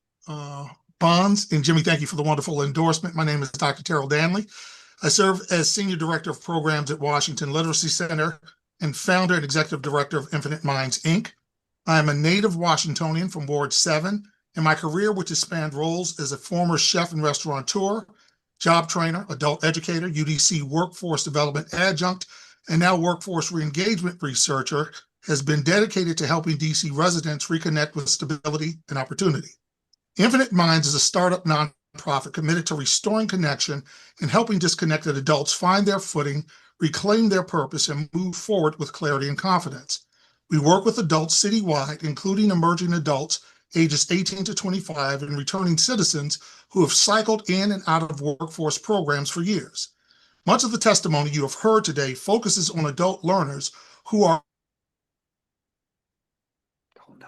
Bonds, and Jimmy, thank you for the wonderful endorsement. My name is Dr. Terrell Danley. I serve as Senior Director of Programs at Washington Literacy Center and founder and executive director of Infinite Minds, Inc. I am a native Washingtonian from Ward 7, and my career, which has spanned roles as a former chef and restaurateur, job trainer, adult educator, UDC workforce development adjunct, and now workforce reengagement researcher, has been dedicated to helping DC residents reconnect with stability and opportunity. Infinite Minds is a startup nonprofit committed to restoring connection and helping disconnected adults find their footing, reclaim their purpose, and move forward with clarity and confidence. We work with adults citywide, including emerging adults ages 18 to 25 and returning citizens who have cycled in and out of workforce programs for years. Much of the testimony you have heard today focuses on adult learners who are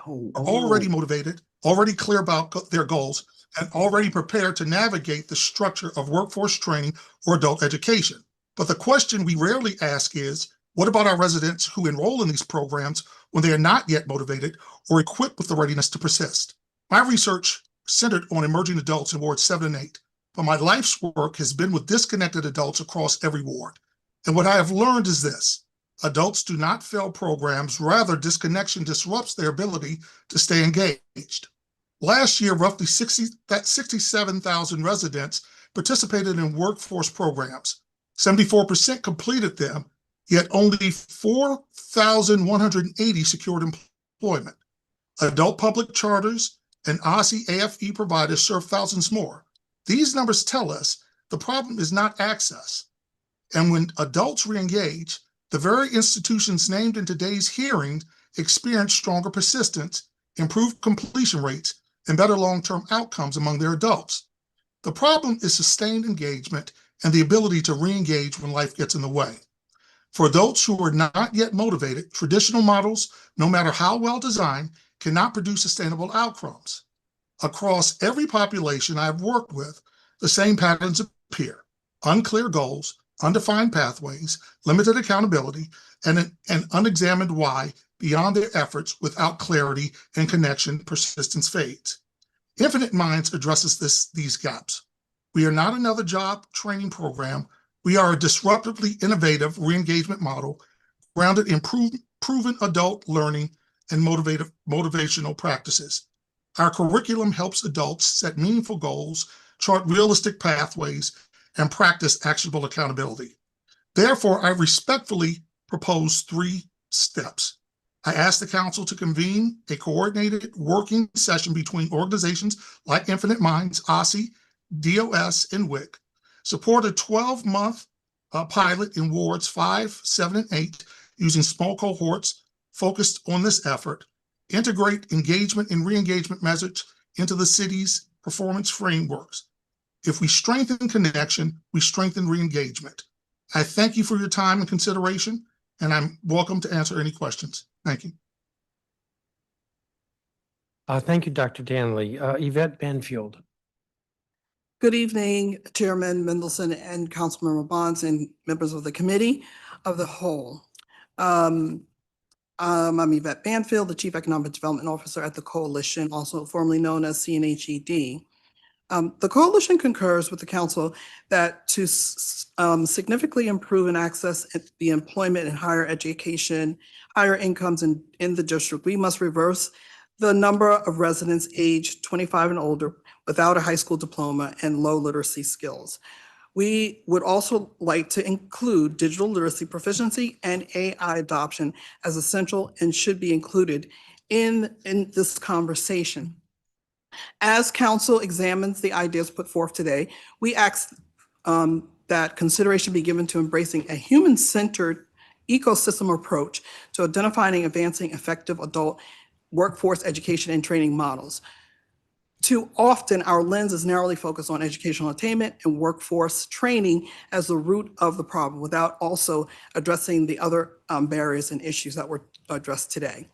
already motivated, already clear about their goals, and already prepared to navigate the structure of workforce training or adult education. But the question we rarely ask is, what about our residents who enroll in these programs when they are not yet motivated or equipped with the readiness to persist? My research centered on emerging adults in Wards 7 and 8, but my life's work has been with disconnected adults across every ward. And what I have learned is this: adults do not fail programs, rather disconnection disrupts their ability to stay engaged. Last year, roughly 67,000 residents participated in workforce programs. 74% completed them, yet only 4,180 secured employment. Adult public charters and OSSI AFE providers serve thousands more. These numbers tell us the problem is not access. And when adults re-engage, the very institutions named in today's hearing experience stronger persistence, improved completion rates, and better long-term outcomes among their adults. The problem is sustained engagement and the ability to re-engage when life gets in the way. For adults who are not yet motivated, traditional models, no matter how well designed, cannot produce sustainable outcomes. Across every population I've worked with, the same patterns appear: unclear goals, undefined pathways, limited accountability, and an unexamined why beyond their efforts. Without clarity and connection, persistence fades. Infinite Minds addresses these gaps. We are not another job training program. We are a disruptively innovative re-engagement model grounded in proven adult learning and motivational practices. Our curriculum helps adults set meaningful goals, chart realistic pathways, and practice actionable accountability. Therefore, I respectfully propose 3 steps. I ask the council to convene a coordinated working session between organizations like Infinite Minds, OSSE, DOS, and WIC. Support a 12-month pilot in wards 5, 7, and 8 using small cohorts focused on this effort. Integrate engagement and re-engagement measures into the city's performance frameworks. If we strengthen connection, we strengthen re-engagement. I thank you for your time and consideration, and I'm welcome to answer any questions. Thank you. Thank you, Dr. Danley. Yvette Banfield. Good evening, Chairman Mendelson and Councilmember Bonds and members of the Committee of the Whole. I'm Yvette Banfield, the Chief Economic Development Officer at the Coalition, also formerly known as CNHED. The Coalition concurs with the Council that to significantly improve and access the employment and higher education, higher incomes in the district, we must reverse the number of residents aged 25 and older without a high school diploma and low literacy skills. We would also like to include digital literacy proficiency and AI adoption as essential and should be included in this conversation. As Council examines the ideas put forth today, we ask that consideration be given to embracing a human-centered ecosystem approach to identifying and advancing effective adult workforce education and training models. Too often, our lens is narrowly focused on educational attainment and workforce training as the root of the problem, without also addressing the other barriers and issues that were addressed today.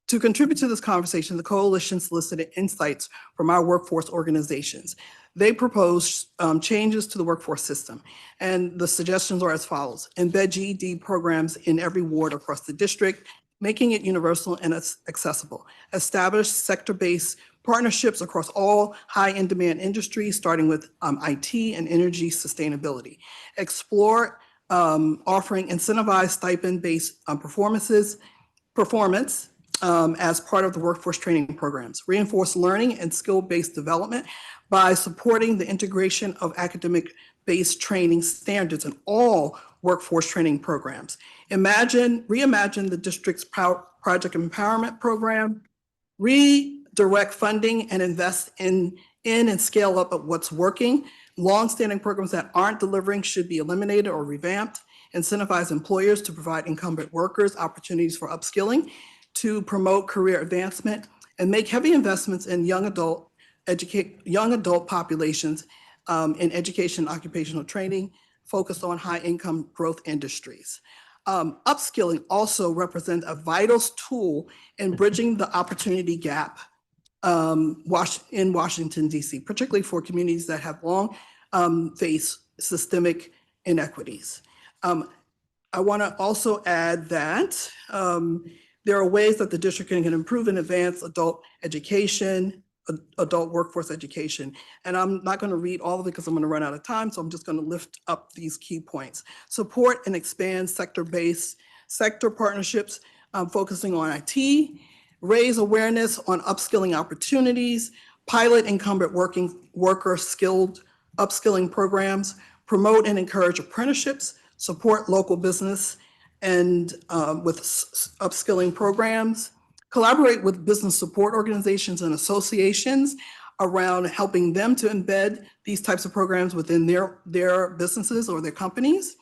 To contribute to this conversation, the Coalition solicited insights from our workforce organizations. They proposed changes to the workforce system, and the suggestions are as follows: embed GED programs in every ward across the district, making it universal and accessible. Establish sector-based partnerships across all high in-demand industries, starting with IT and energy sustainability. Explore offering incentivized stipend-based performance as part of the workforce training programs. Reinforce learning and skill-based development by supporting the integration of academic-based training standards in all workforce training programs. Reimagine the district's project empowerment program, redirect funding and invest in and scale up of what's working. Long-standing programs that aren't delivering should be eliminated or revamped. Incentivize employers to provide incumbent workers opportunities for upskilling, to promote career advancement, and make heavy investments in young adult populations in education and occupational training focused on high income growth industries. Upskilling also represents a vital tool in bridging the opportunity gap in Washington, D.C., particularly for communities that have long faced systemic inequities. I want to also add that there are ways that the district can improve and advance adult education, adult workforce education. And I'm not going to read all of it because I'm going to run out of time, so I'm just going to lift up these key points. Support and expand sector-based sector partnerships focusing on IT, raise awareness on upskilling opportunities, pilot incumbent worker skilled upskilling programs, promote and encourage apprenticeships, support local business and with upskilling programs, collaborate with business support organizations and associations around helping them to embed these types of programs within their businesses or their companies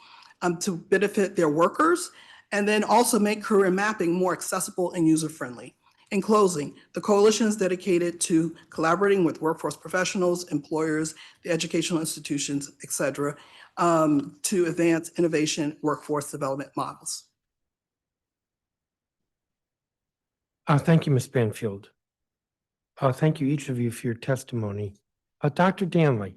to benefit their workers, and then also make career mapping more accessible and user-friendly. In closing, the coalition is dedicated to collaborating with workforce professionals, employers, the educational institutions, et cetera, to advance innovation workforce development models. Thank you, Ms. Banfield. Thank you, each of you, for your testimony. Dr. Danley.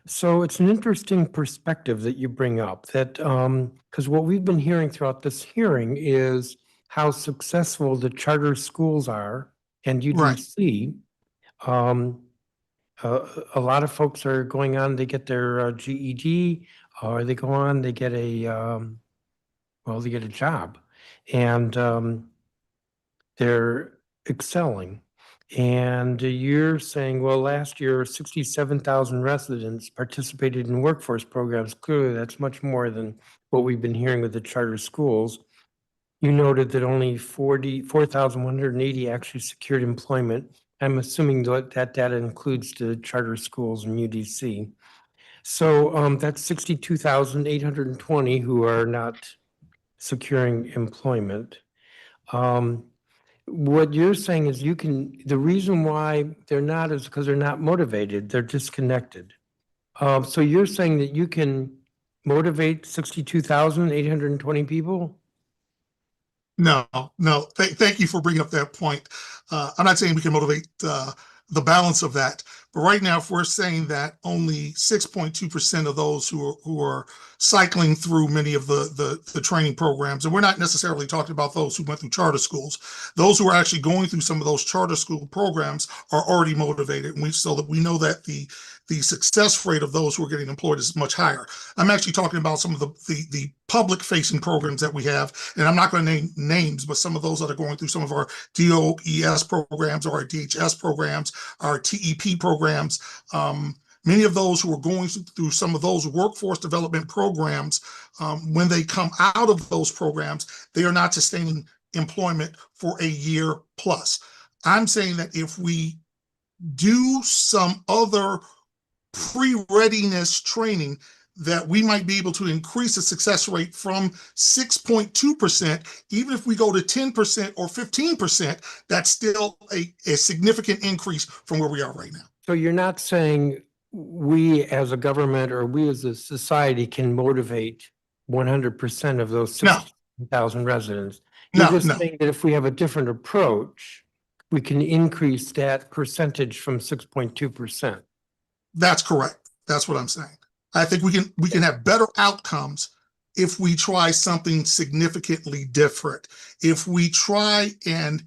So it's an interesting perspective that you bring up, that because what we've been hearing throughout this hearing is how successful the charter schools are and UDC. A lot of folks are going on, they get their GED, or they go on, they get a they get a job, and they're excelling. And you're saying, well, last year 67,000 residents participated in workforce programs. Clearly, that's much more than what we've been hearing with the charter schools. You noted that only 4,180 actually secured employment. I'm assuming that data includes the charter schools and UDC. So that's 62,820 who are not securing employment. What you're saying is the reason why they're not is because they're not motivated, they're disconnected. So you're saying that you can motivate 62,820 people? No. Thank you for bringing up that point. I'm not saying we can motivate the balance of that, but right now, if we're saying that only 6.2% of those who are cycling through many of the training programs, and we're not necessarily talking about those who went through charter schools, those who are actually going through some of those charter school programs are already motivated, and so that we know that the success rate of those who are getting employed is much higher. I'm actually talking about some of the public-facing programs that we have, and I'm not going to name names, but some of those that are going through some of our DOES programs or our DHS programs, our TEP programs. Many of those who are going through some of those workforce development programs, when they come out of those programs, they are not sustaining employment for a year plus. I'm saying that if we do some other pre-readiness training, that we might be able to increase the success rate from 6.2%. Even if we go to 10% or 15%, that's still a significant increase from where we are right now. So you're not saying we as a government or we as a society can motivate 100% of those 60,000 residents. You're just saying that if we have a different approach, we can increase that percentage from 6.2%. That's correct. That's what I'm saying. I think we can have better outcomes if we try something significantly different. If we try and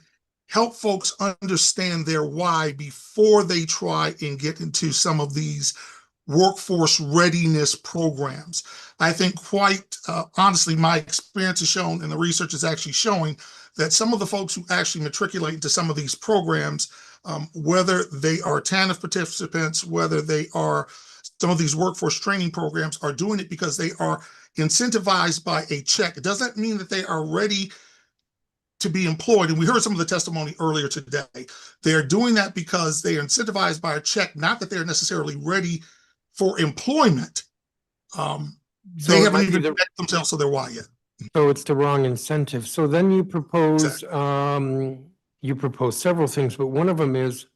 help folks understand their why before they try and get into some of these workforce readiness programs. I think quite honestly, my experience has shown, and the research is actually showing, that some of the folks who actually matriculate into some of these programs, whether they are TANF participants, whether they are some of these workforce training programs, are doing it because they are incentivized by a check. It doesn't mean that they are ready to be employed. And we heard some of the testimony earlier today. They are doing that because they are incentivized by a check, not that they're necessarily ready for employment. They haven't even met themselves to their why yet. So it's the wrong incentive. So then you propose, several things, but one of them is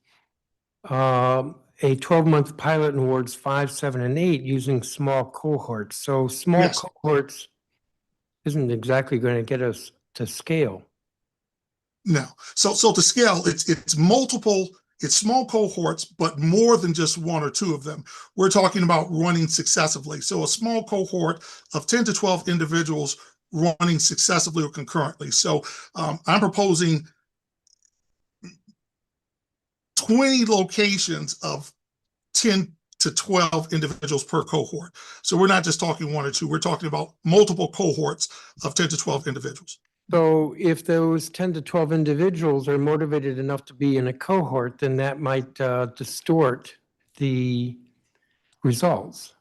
a 12-month pilot in wards 5, 7, and 8 using small cohorts. So small cohorts isn't exactly going to get us to scale. No. So to scale, it's multiple, it's small cohorts, but more than just one or two of them. We're talking about running successively. So a small cohort of 10 to 12 individuals running successively or concurrently. So I'm proposing 20 locations of 10 to 12 individuals per cohort. So we're not just talking one or two, we're talking about multiple cohorts of 10 to 12 individuals. So if those 10 to 12 individuals are motivated enough to be in a cohort, then that might distort the results,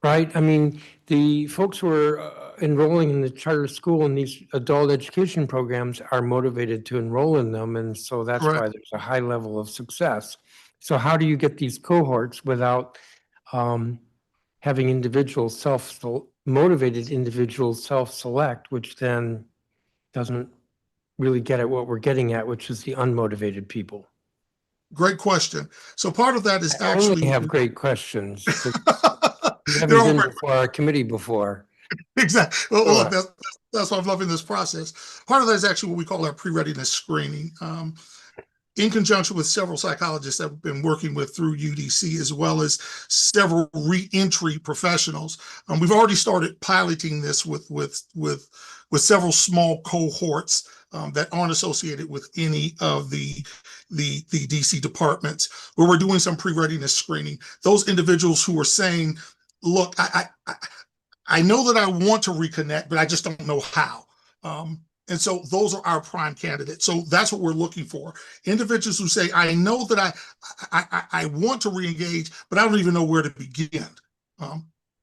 right? I mean, the folks who are enrolling in the charter school and these adult education programs are motivated to enroll in them. And so that's why Correct. there's a high level of success. So how do you get these cohorts without having individuals motivated individuals self-select, which then doesn't really get at what we're getting at, which is the unmotivated people? Great question. So part of that is I actually only have great questions. You haven't They're all been great. before our committee before. Exactly. Well, look, Sure. that's why I'm loving this process. Part of that is actually what we call our pre-readiness screening. In conjunction with several psychologists that we've been working with through UDC, as well as several re-entry professionals. We've already started piloting this with several small cohorts that aren't associated with any of the DC departments, where we're doing some pre-readiness screening. Those individuals who are saying, look, I know that I want to reconnect, but I just don't know how. And so those are our prime candidates. So that's what we're looking for. Individuals who say, I know that I want to reengage, but I don't even know where to begin.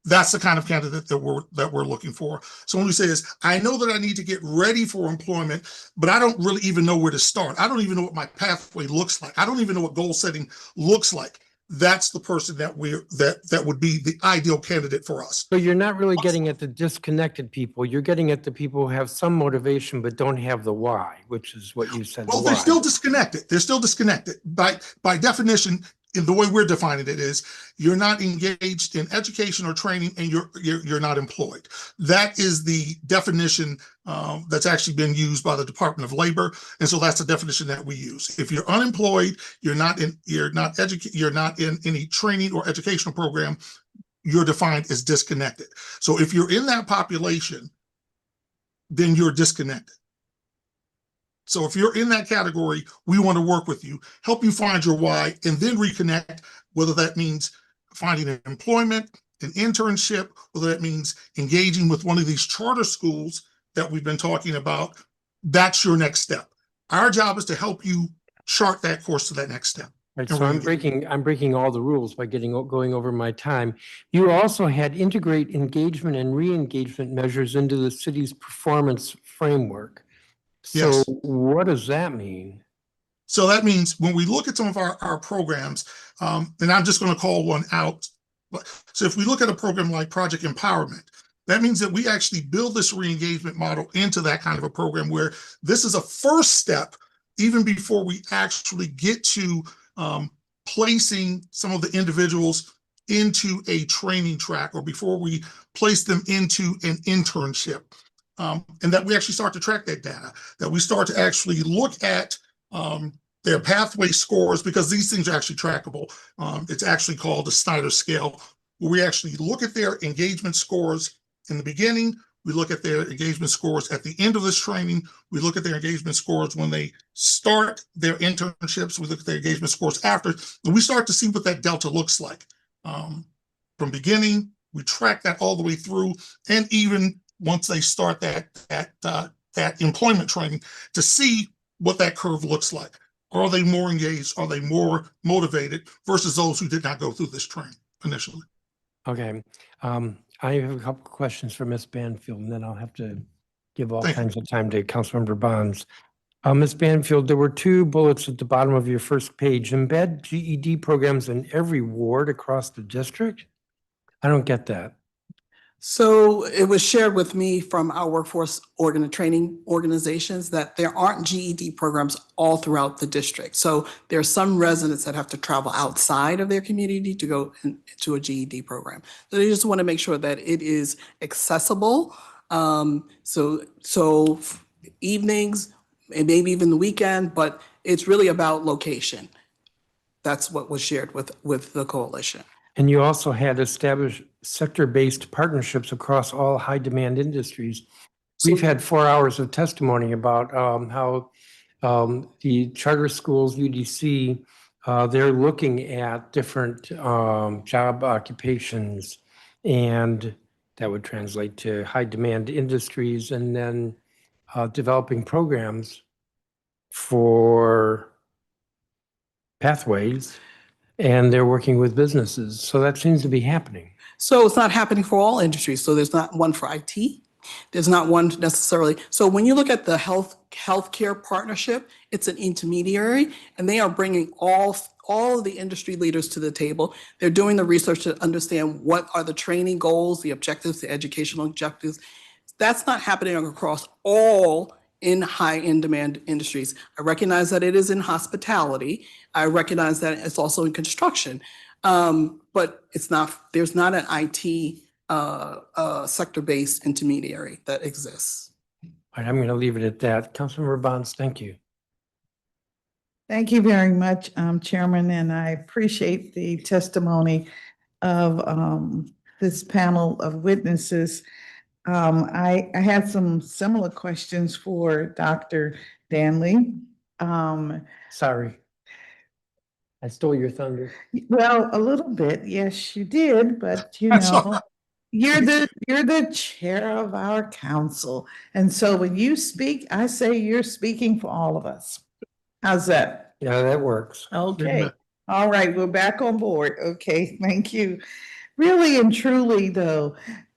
That's the kind of candidate that we're looking for. Someone who says, I know that I need to get ready for employment, but I don't really even know where to start. I don't even know what my pathway looks like. I don't even know what goal setting looks like. That's the person that would be the ideal candidate for us. So you're not really getting at the disconnected people. You're getting at the people who have some motivation but don't have the why, which is what you said. Well, they're still disconnected. They're still disconnected. By definition, in the way we're defining it is, you're not engaged in education or training, and you're not employed. That is the definition that's actually been used by the Department of Labor, and so that's the definition that we use. If you're unemployed, you're not in any training or educational program, you're defined as disconnected. So if you're in that population, then you're disconnected. So if you're in that category, we want to work with you, help you find your why, and then reconnect, whether that means finding an employment, an internship, whether that means engaging with one of these charter schools that we've been talking about. That's your next step. Our job is to help you chart that course to that next step. Right, so I'm breaking all the rules by going over my time. You also had integrate engagement and re-engagement measures into the city's performance framework. So Yes. what does that mean? So that means when we look at some of our programs, and I'm just going to call one out. So if we look at a program like Project Empowerment, that means that we actually build this re-engagement model into that kind of a program, where this is a first step, even before we actually get to placing some of the individuals into a training track, or before we place them into an internship. And that we actually start to track that data, that we start to actually look at their pathway scores, because these things are actually trackable. It's actually called the Snyder scale, where we actually look at their engagement scores in the beginning, we look at their engagement scores at the end of this training, we look at their engagement scores when they start their internships, we look at their engagement scores after, and we start to see what that delta looks like. From beginning, we track that all the way through, and even once they start that employment training, to see what that curve looks like. Are they more engaged? Are they more motivated versus those who did not go through this training initially? Okay. I have a couple of questions for Ms. Banfield, and then I'll have to give all kinds of time to Councilmember Bonds. Ms. Banfield, there were 2 bullets at the bottom of your first page. Embed GED programs in every ward across the district? I don't get that. So it was shared with me from our workforce training organizations that there aren't GED programs all throughout the district. So there are some residents that have to travel outside of their community to go into a GED program. So they just want to make sure that it is accessible. So evenings, and maybe even the weekend, but it's really about location. That's what was shared with the coalition. And you also had established sector-based partnerships across all high-demand industries. We've had 4 hours of testimony about how the charter schools, UDC, they're looking at different job occupations, and that would translate to high-demand industries, and then developing programs for pathways, and they're working with businesses. So that seems to be happening. So it's not happening for all industries. So there's not one for IT. There's not one necessarily. So when you look at the healthcare partnership, it's an intermediary, and they are bringing all of the industry leaders to the table. They're doing the research to understand what are the training goals, the objectives, the educational objectives. That's not happening across all in high in-demand industries. I recognize that it is in hospitality. I recognize that it's also in construction. But it's not, there's not an IT sector-based intermediary that exists. All right, I'm going to leave it at that. Councilmember Bonds, thank you. Thank you very much, Chairman, and I appreciate the testimony of this panel of witnesses. I had some similar questions for Dr. Danley. Sorry. I stole your thunder. Well, a little bit, yes, you did, but you know, you're the chair of our council. And so when you speak, I say you're speaking for all of us. How's that? Yeah, that works. Okay. All right, we're back on board. Okay, thank you. Really and truly, though,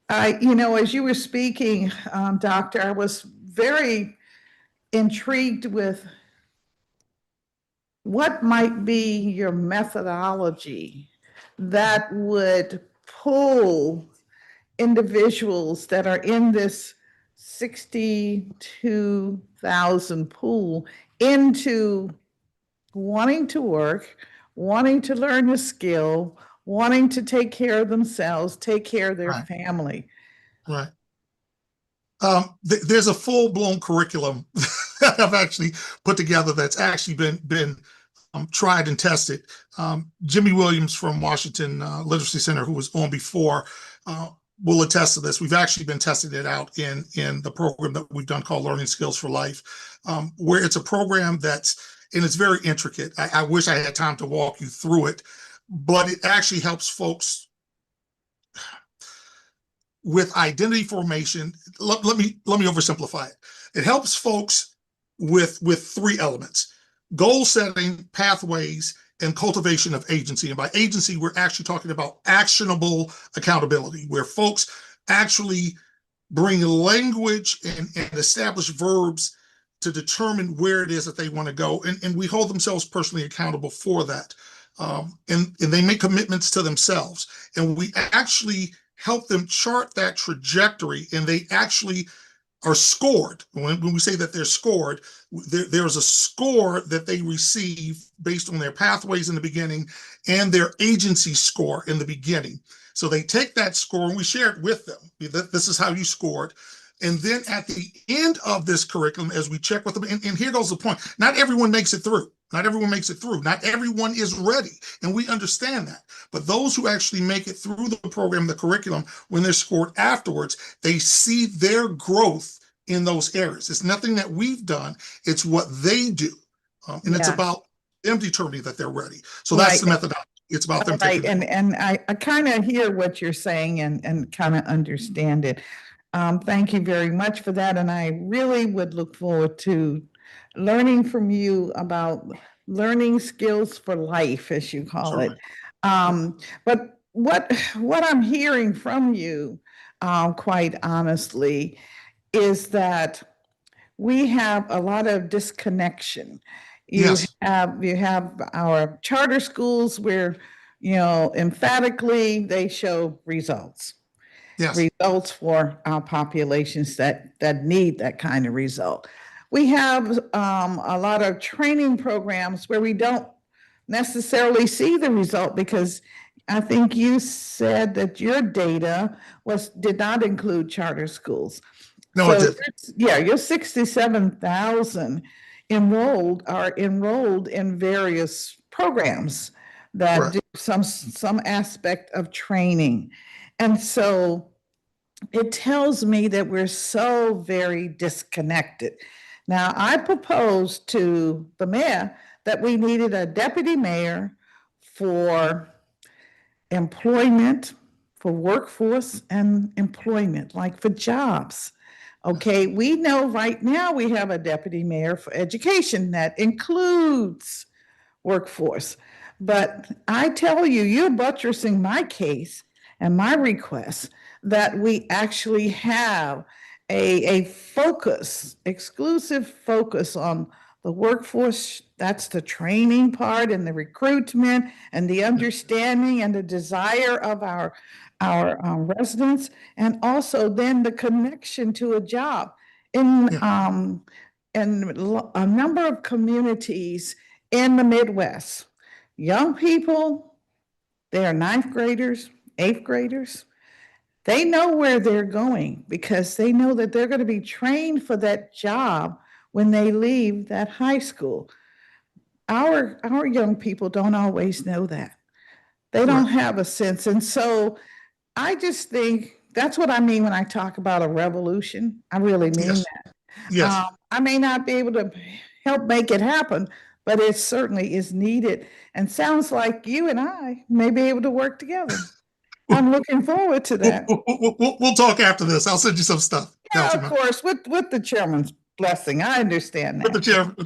as you were speaking, Doctor, I was very intrigued with what might be your methodology that would pull individuals that are in this 62,000 pool into wanting to work, wanting to learn a skill, wanting to take care of themselves, take care of their family. Right. There's a full-blown curriculum that I've actually put together that's actually been tried and tested. Jimmy Williams from Washington Literacy Center, who was on before, will attest to this. We've actually been testing it out in the program that we've done called Learning Skills for Life, where it's a program and it's very intricate. I wish I had time to walk you through it, but it actually helps folks with identity formation. Let me oversimplify it. It helps folks with three elements: goal setting, pathways, and cultivation of agency. And by agency, we're actually talking about actionable accountability, where folks actually bring language and establish verbs to determine where it is that they want to go. And we hold themselves personally accountable for that. And they make commitments to themselves. And we actually help them chart that trajectory, and they actually are scored. When we say that they're scored, there's a score that they receive based on their pathways in the beginning and their agency score in the beginning. So they take that score and we share it with them. This is how you scored. And then at the end of this curriculum, as we check with them, and here goes the point, not everyone makes it through. Not everyone makes it through. Not everyone is ready. And we understand that. But those who actually make it through the program, the curriculum, when they're scored afterwards, they see their growth in those areas. It's nothing that we've done. It's what they do. And it's about them determining that they're ready. So that's the methodology. It's about them taking it. And I kind of hear what you're saying and kind of understand it. Thank you very much for that. And I really would look forward to learning from you about learning skills for life, as you call it. But what I'm hearing from you, quite honestly, is that we have a lot of disconnection. You have our charter schools where, emphatically they show results. Results for our populations that need that kind of result. We have a lot of training programs where we don't necessarily see the result, because I think you said that your data did not include charter schools. No, it didn't. Yeah, your 67,000 are enrolled in various programs that do some aspect of training. And so it tells me that we're so very disconnected. Now, I proposed to the mayor that we needed a deputy mayor for employment, for workforce and employment, like for jobs. Okay, we know right now we have a deputy mayor for education that includes workforce. But I tell you, you're buttressing my case and my request that we actually have a focus, exclusive focus on the workforce. That's the training part and the recruitment and the understanding and the desire of our residents, and also then the connection to a job. In a number of communities in the Midwest, young people, they are ninth graders, eighth graders. They know where they're going because they know that they're going to be trained for that job when they leave that high school. Our young people don't always know that. They don't have a sense. And so I just think that's what I mean when I talk about a revolution. I really mean that. Yes. I may not be able to help make it happen, but it certainly is needed. And sounds like you and I may be able to work together. I'm looking forward to that. We'll talk after this. I'll send you some stuff. Yeah, of course, with the chairman's blessing. I understand that. With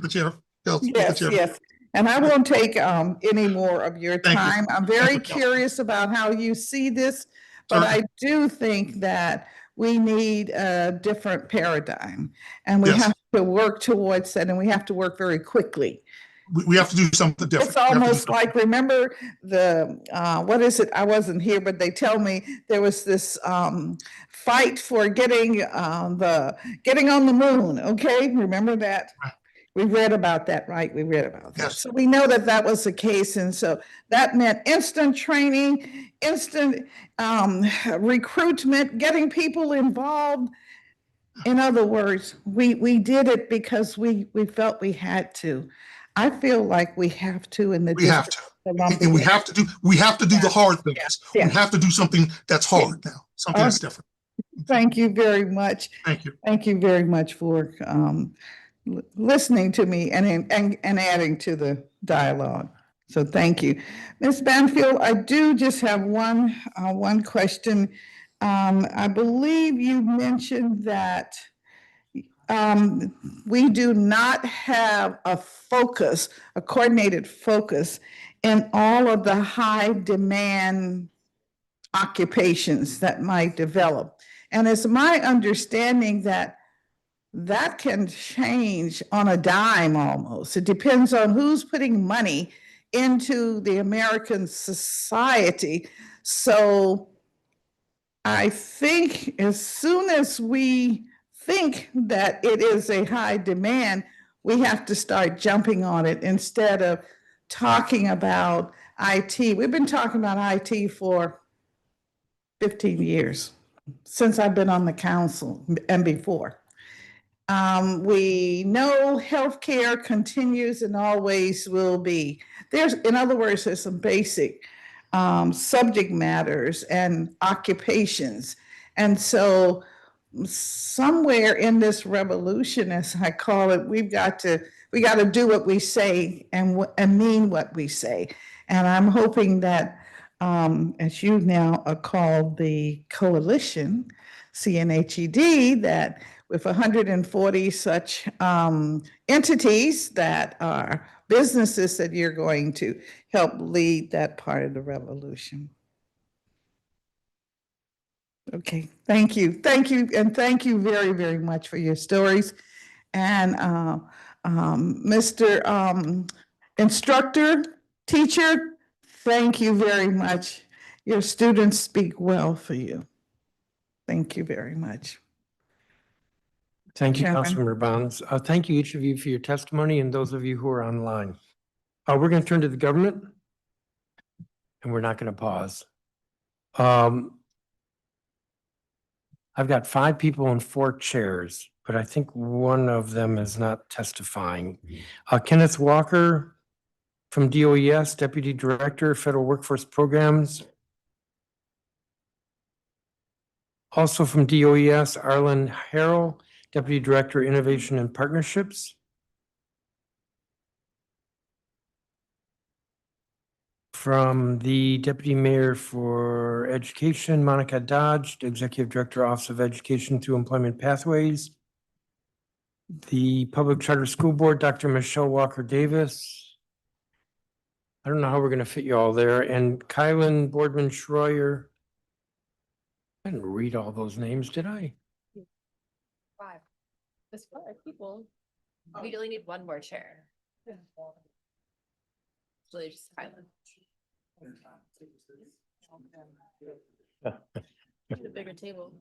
the chair. Yes, yes. And I won't take any more of your time. I'm very curious about how you see this, but I do think that we need a different paradigm, and we have to work towards that, and we have to work very quickly. We have to do something different. It's almost like, remember the, what is it? I wasn't here, but they tell me there was this fight for getting on the moon. Okay, remember that? We read about that, right? We read about that. So we know that that was the case. And so that meant instant training, instant recruitment, getting people involved. In other words, we did it because we felt we had to. I feel like we have to in the We have to. And we have to do the hard things. We have to do something that's hard now, something that's different. Thank you very much. Thank you. Thank you very much for listening to me and adding to the dialogue. So thank you. Ms. Banfield, I do just have one question. I believe you mentioned that we do not have a coordinated focus in all of the high demand occupations that might develop. And it's my understanding that can change on a dime almost. It depends on who's putting money into the American society. So I think as soon as we think that it is a high demand, we have to start jumping on it instead of talking about IT. We've been talking about IT for 15 years, since I've been on the council and before. We know healthcare continues and always will be. In other words, there's some basic subject matters and occupations. And so somewhere in this revolution, as I call it, we got to do what we say and mean what we say. And I'm hoping that, as you now are called the coalition, CNHED, that with 140 such entities that are businesses, that you're going to help lead that part of the revolution. Okay, thank you. Thank you. And thank you very, very much for your stories. And Mr. Instructor, teacher, thank you very much. Your students speak well for you. Thank you very much. Thank you, Chairman. Councilmember Bonds. Thank you, each of you, for your testimony, and those of you who are online. We're going to turn to the government, and we're not going to pause. I've got 5 people in 4 chairs, but I think one of them is not testifying. Kenneth Walker from DOES, Deputy Director, Federal Workforce Programs. Also from DOES, Arlen Harrell, Deputy Director, Innovation and Partnerships. From the Deputy Mayor for Education, Monica Dodge, Executive Director, Office of Education through Employment Pathways. The Public Charter School Board, Dr. Michelle Walker Davis. I don't know how we're going to fit you all there. And Kylan Boardman Schroyer, I didn't read all those names, did I? 5. There's 5 people. We only need one more chair. So they just silent. Need a bigger table.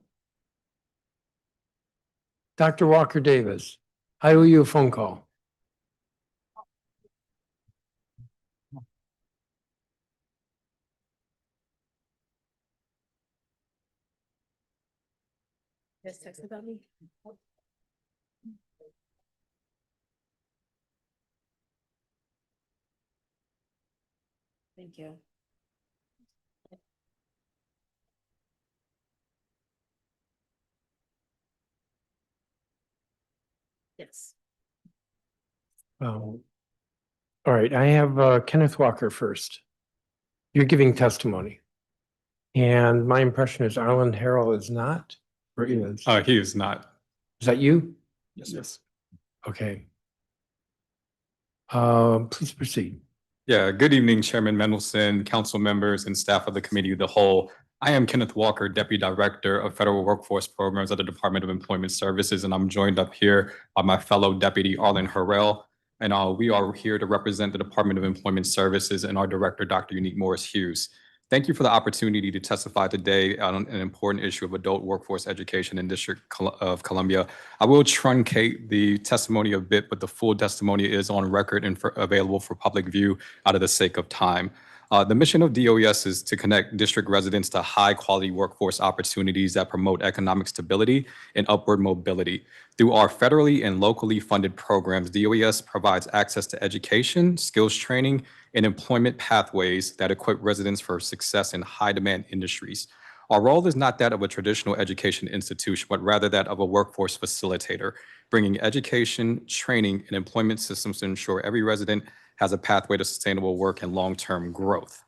Dr. Walker Davis, I owe you a phone call. Just text about me. Thank you. Yes. All right, I have Kenneth Walker first. You're giving testimony. And my impression is Arlen Harrell is not, or is? He is not. Is that you? Yes. Okay. Please proceed. Yeah, good evening, Chairman Mendelson, council members, and staff of the Committee of the Whole. I am Kenneth Walker, Deputy Director of Federal Workforce Programs at the Department of Employment Services, and I'm joined up here by my fellow Deputy Arlen Harrell. And we are here to represent the Department of Employment Services and our Director, Dr. Unique Morris Hughes. Thank you for the opportunity to testify today on an important issue of adult workforce education in District of Columbia. I will truncate the testimony a bit, but the full testimony is on record and available for public view out of the sake of time. The mission of DOES is to connect district residents to high-quality workforce opportunities that promote economic stability and upward mobility. Through our federally and locally funded programs, DOES provides access to education, skills training, and employment pathways that equip residents for success in high-demand industries. Our role is not that of a traditional education institution, but rather that of a workforce facilitator, bringing education, training, and employment systems to ensure every resident has a pathway to sustainable work and long-term growth.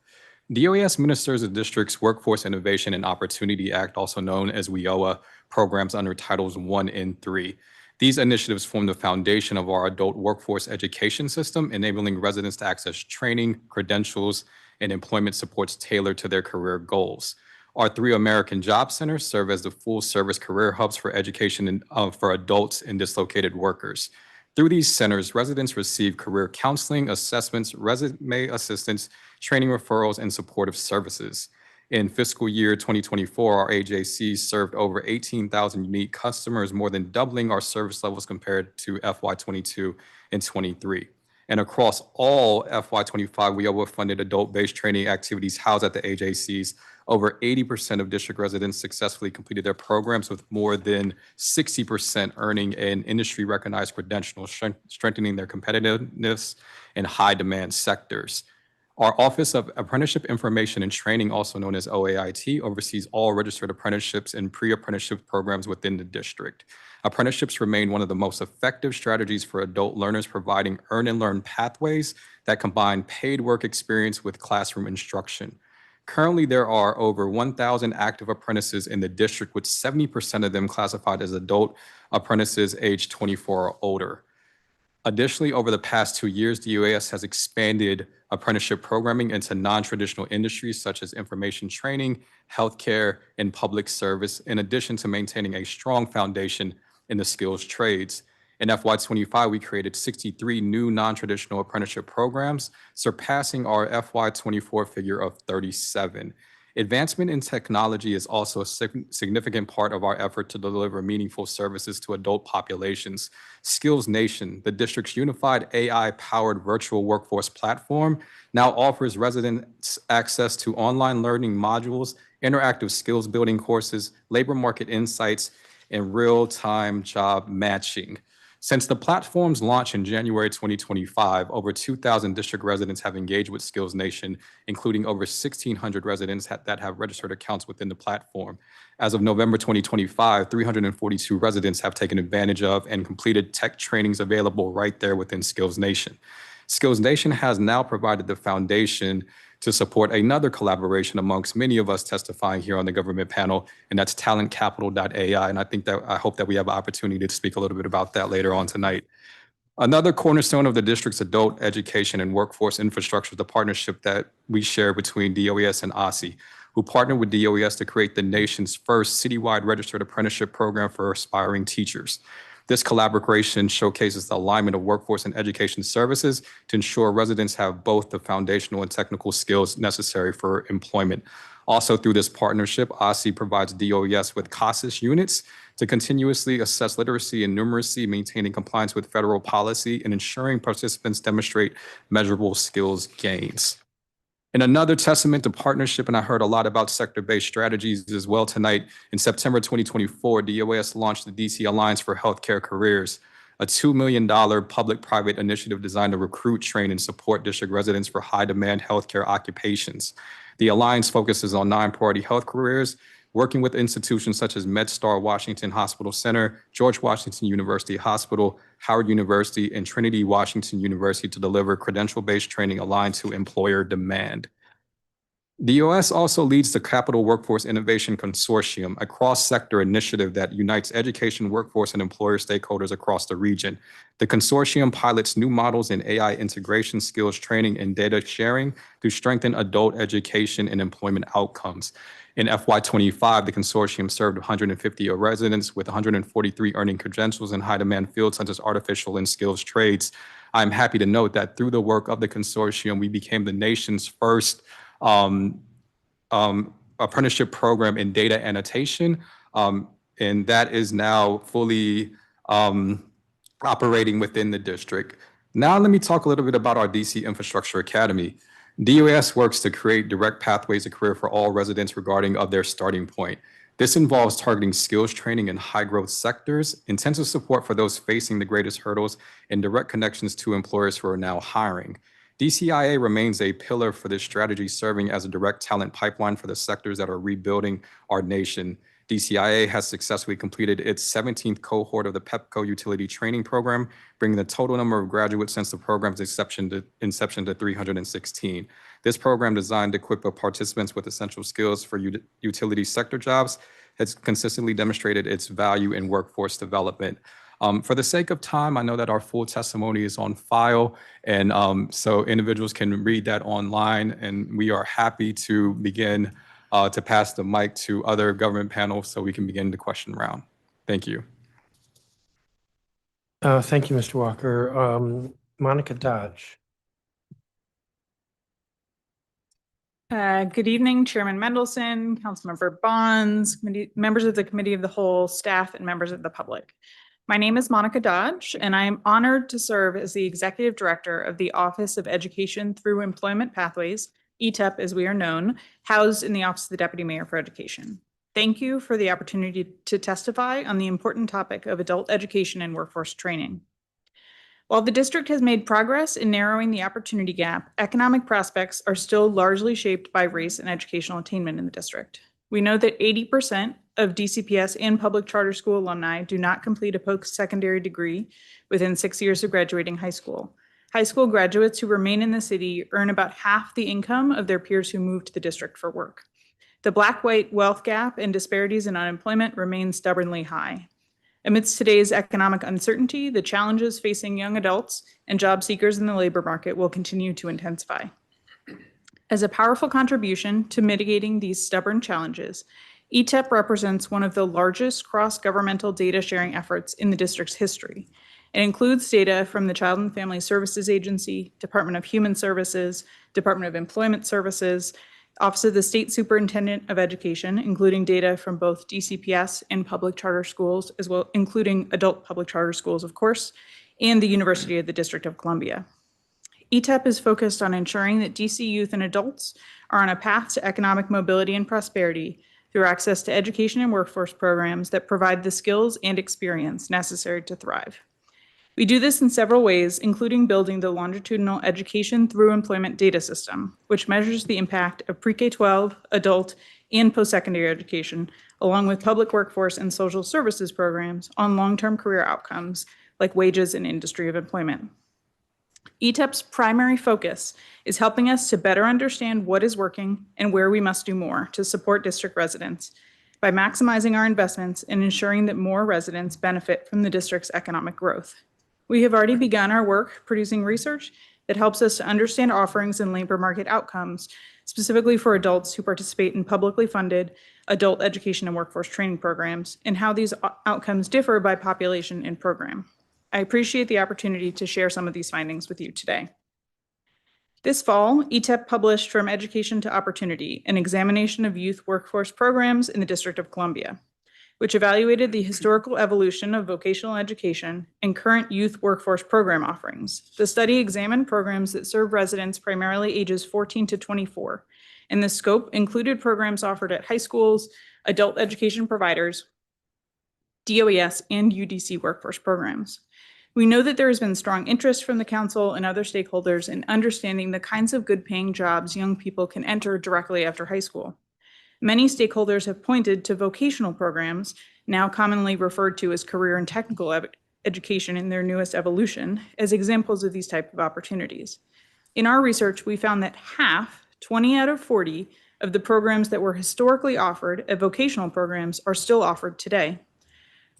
DOES ministers the district's Workforce Innovation and Opportunity Act, also known as WIOA, programs under Titles 1 and 3. These initiatives form the foundation of our adult workforce education system, enabling residents to access training, credentials, and employment supports tailored to their career goals. Our 3 American Job Centers serve as the full-service career hubs for education for adults and dislocated workers. Through these centers, residents receive career counseling, assessments, resume assistance, training referrals, and supportive services. In fiscal year 2024, our AJCs served over 18,000 unique customers, more than doubling our service levels compared to FY22 and 23. And across all FY25, we funded adult-based training activities housed at the AJCs. Over 80% of district residents successfully completed their programs, with more than 60% earning an industry-recognized credential, strengthening their competitiveness in high-demand sectors. Our Office of Apprenticeship Information and Training, also known as OAIT, oversees all registered apprenticeships and pre-apprenticeship programs within the district. Apprenticeships remain one of the most effective strategies for adult learners, providing earn and learn pathways that combine paid work experience with classroom instruction. Currently, there are over 1,000 active apprentices in the district, with 70% of them classified as adult apprentices aged 24 or older. Additionally, over the past 2 years, DOES has expanded apprenticeship programming into non-traditional industries such as information training, healthcare, and public service, in addition to maintaining a strong foundation in the skills trades. In FY25, we created 63 new non-traditional apprenticeship programs, surpassing our FY24 figure of 37. Advancement in technology is also a significant part of our effort to deliver meaningful services to adult populations. Skills Nation, the district's unified AI-powered virtual workforce platform, now offers residents access to online learning modules, interactive skills building courses, labor market insights, and real-time job matching. Since the platform's launch in January 2025, over 2,000 district residents have engaged with Skills Nation, including over 1,600 residents that have registered accounts within the platform. As of November 2025, 342 residents have taken advantage of and completed tech trainings available right there within Skills Nation. Skills Nation has now provided the foundation to support another collaboration amongst many of us testifying here on the government panel, and that's talentcapital.ai. And I hope that we have an opportunity to speak a little bit about that later on tonight. Another cornerstone of the district's adult education and workforce infrastructure is the partnership that we share between DOES and OSSI. who partnered with DOES to create the nation's first citywide registered apprenticeship program for aspiring teachers. This collaboration showcases the alignment of workforce and education services to ensure residents have both the foundational and technical skills necessary for employment. Also, through this partnership, OSSI provides DOES with CASAS units to continuously assess literacy and numeracy, maintaining compliance with federal policy, and ensuring participants demonstrate measurable skills gains. And another testament to partnership, and I heard a lot about sector-based strategies as well tonight, in September 2024, DOES launched the DC Alliance for Healthcare Careers, a $2 million public-private initiative designed to recruit, train, and support district residents for high-demand healthcare occupations. The Alliance focuses on 9 priority health careers, working with institutions such as MedStar Washington Hospital Center, George Washington University Hospital, Howard University, and Trinity Washington University to deliver credential-based training aligned to employer demand. DOS also leads the Capital Workforce Innovation Consortium, a cross-sector initiative that unites education, workforce, and employer stakeholders across the region. The consortium pilots new models in AI integration, skills training, and data sharing to strengthen adult education and employment outcomes. In FY25, the consortium served 150 residents with 143 earning credentials in high-demand fields such as artificial and skills trades. I'm happy to note that through the work of the consortium, we became the nation's first apprenticeship program in data annotation, and that is now fully operating within the district. Now let me talk a little bit about our DC Infrastructure Academy. DOS works to create direct pathways to career for all residents regarding of their starting point. This involves targeting skills training in high growth sectors, intensive support for those facing the greatest hurdles, and direct connections to employers who are now hiring. DCIA remains a pillar for this strategy, serving as a direct talent pipeline for the sectors that are rebuilding our nation. DCIA has successfully completed its 17th cohort of the PEPCO Utility Training Program, bringing the total number of graduates since the program's inception to 316. This program, designed to equip participants with essential skills for utility sector jobs, has consistently demonstrated its value in workforce development. For the sake of time, I know that our full testimony is on file, and so individuals can read that online, and we are happy to begin to pass the mic to other government panels so we can begin the question round. Thank you. Thank you, Mr. Walker. Monica Dodge. Good evening, Chairman Mendelson, Councilmember Bonds, members of the Committee of the Whole, staff, and members of the public. My name is Monica Dodge, and I am honored to serve as the Executive Director of the Office of Education Through Employment Pathways, ETEP as we are known, housed in the Office of the Deputy Mayor for Education. Thank you for the opportunity to testify on the important topic of adult education and workforce training. While the district has made progress in narrowing the opportunity gap, economic prospects are still largely shaped by race and educational attainment in the district. We know that 80% of DCPS and public charter school alumni do not complete a post-secondary degree within 6 years of graduating high school. High school graduates who remain in the city earn about half the income of their peers who move to the district for work. The Black-white wealth gap and disparities in unemployment remain stubbornly high. Amidst today's economic uncertainty, the challenges facing young adults and job seekers in the labor market will continue to intensify. As a powerful contribution to mitigating these stubborn challenges, ETEP represents one of the largest cross-governmental data sharing efforts in the district's history. It includes data from the Child and Family Services Agency, Department of Human Services, Department of Employment Services, Office of the State Superintendent of Education, including data from both DCPS and public charter schools, as well, including adult public charter schools, of course, and the University of the District of Columbia. ETEP is focused on ensuring that DC youth and adults are on a path to economic mobility and prosperity through access to education and workforce programs that provide the skills and experience necessary to thrive. We do this in several ways, including building the Longitudinal Education Through Employment Data System, which measures the impact of pre-K-12, adult, and post-secondary education, along with public workforce and social services programs on long-term career outcomes like wages and industry of employment. ETEP's primary focus is helping us to better understand what is working and where we must do more to support district residents by maximizing our investments and ensuring that more residents benefit from the district's economic growth. We have already begun our work producing research that helps us to understand offerings and labor market outcomes, specifically for adults who participate in publicly funded adult education and workforce training programs, and how these outcomes differ by population and program. I appreciate the opportunity to share some of these findings with you today. This fall, ETEP published From Education to Opportunity, an examination of youth workforce programs in the District of Columbia, which evaluated the historical evolution of vocational education and current youth workforce program offerings. The study examined programs that serve residents primarily ages 14 to 24, and the scope included programs offered at high schools, adult education providers, DOES, and UDC workforce programs. We know that there has been strong interest from the council and other stakeholders in understanding the kinds of good-paying jobs young people can enter directly after high school. Many stakeholders have pointed to vocational programs, now commonly referred to as career and technical education in their newest evolution, as examples of these type of opportunities. In our research, we found that half, 20 out of 40, of the programs that were historically offered at vocational programs are still offered today.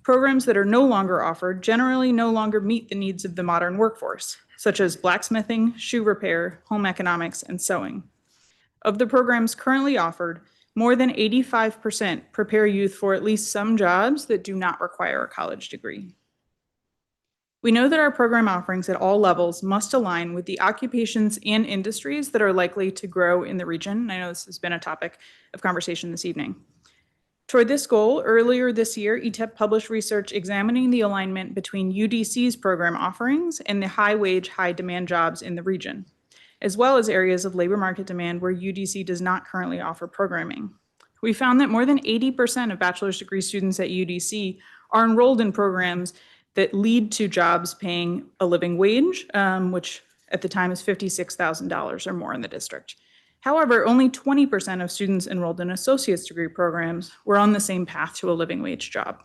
Programs that are no longer offered generally no longer meet the needs of the modern workforce, such as blacksmithing, shoe repair, home economics, and sewing. Of the programs currently offered, more than 85% prepare youth for at least some jobs that do not require a college degree. We know that our program offerings at all levels must align with the occupations and industries that are likely to grow in the region. I know this has been a topic of conversation this evening. Toward this goal, earlier this year, ETEP published research examining the alignment between UDC's program offerings and the high-wage, high-demand jobs in the region, as well as areas of labor market demand where UDC does not currently offer programming. We found that more than 80% of bachelor's degree students at UDC are enrolled in programs that lead to jobs paying a living wage, which at the time is $56,000 or more in the district. However, only 20% of students enrolled in associate's degree programs were on the same path to a living wage job.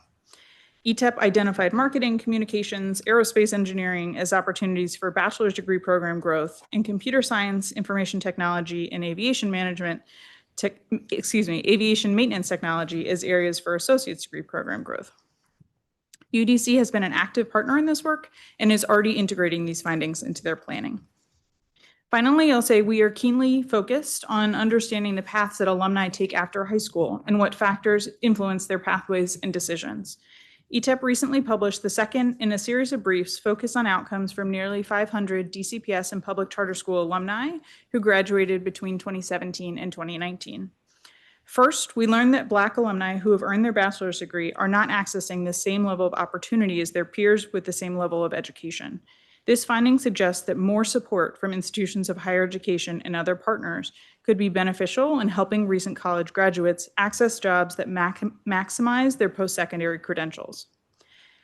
ETEP identified marketing, communications, aerospace engineering as opportunities for bachelor's degree program growth, and computer science, information technology, and aviation management, aviation maintenance technology as areas for associate's degree program growth. UDC has been an active partner in this work and is already integrating these findings into their planning. Finally, I'll say we are keenly focused on understanding the paths that alumni take after high school and what factors influence their pathways and decisions. ETEP recently published the second in a series of briefs focused on outcomes from nearly 500 DCPS and public charter school alumni who graduated between 2017 and 2019. First, we learned that Black alumni who have earned their bachelor's degree are not accessing the same level of opportunity as their peers with the same level of education. This finding suggests that more support from institutions of higher education and other partners could be beneficial in helping recent college graduates access jobs that maximize their post-secondary credentials.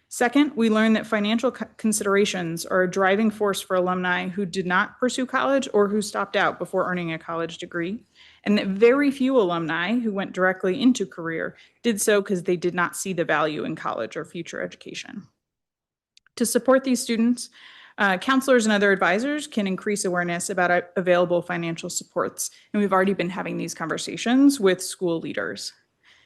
Second, we learned that financial considerations are a driving force for alumni who did not pursue college or who stopped out before earning a college degree, and that very few alumni who went directly into career did so because they did not see the value in college or future education. To support these students, counselors and other advisors can increase awareness about available financial supports, and we've already been having these conversations with school leaders.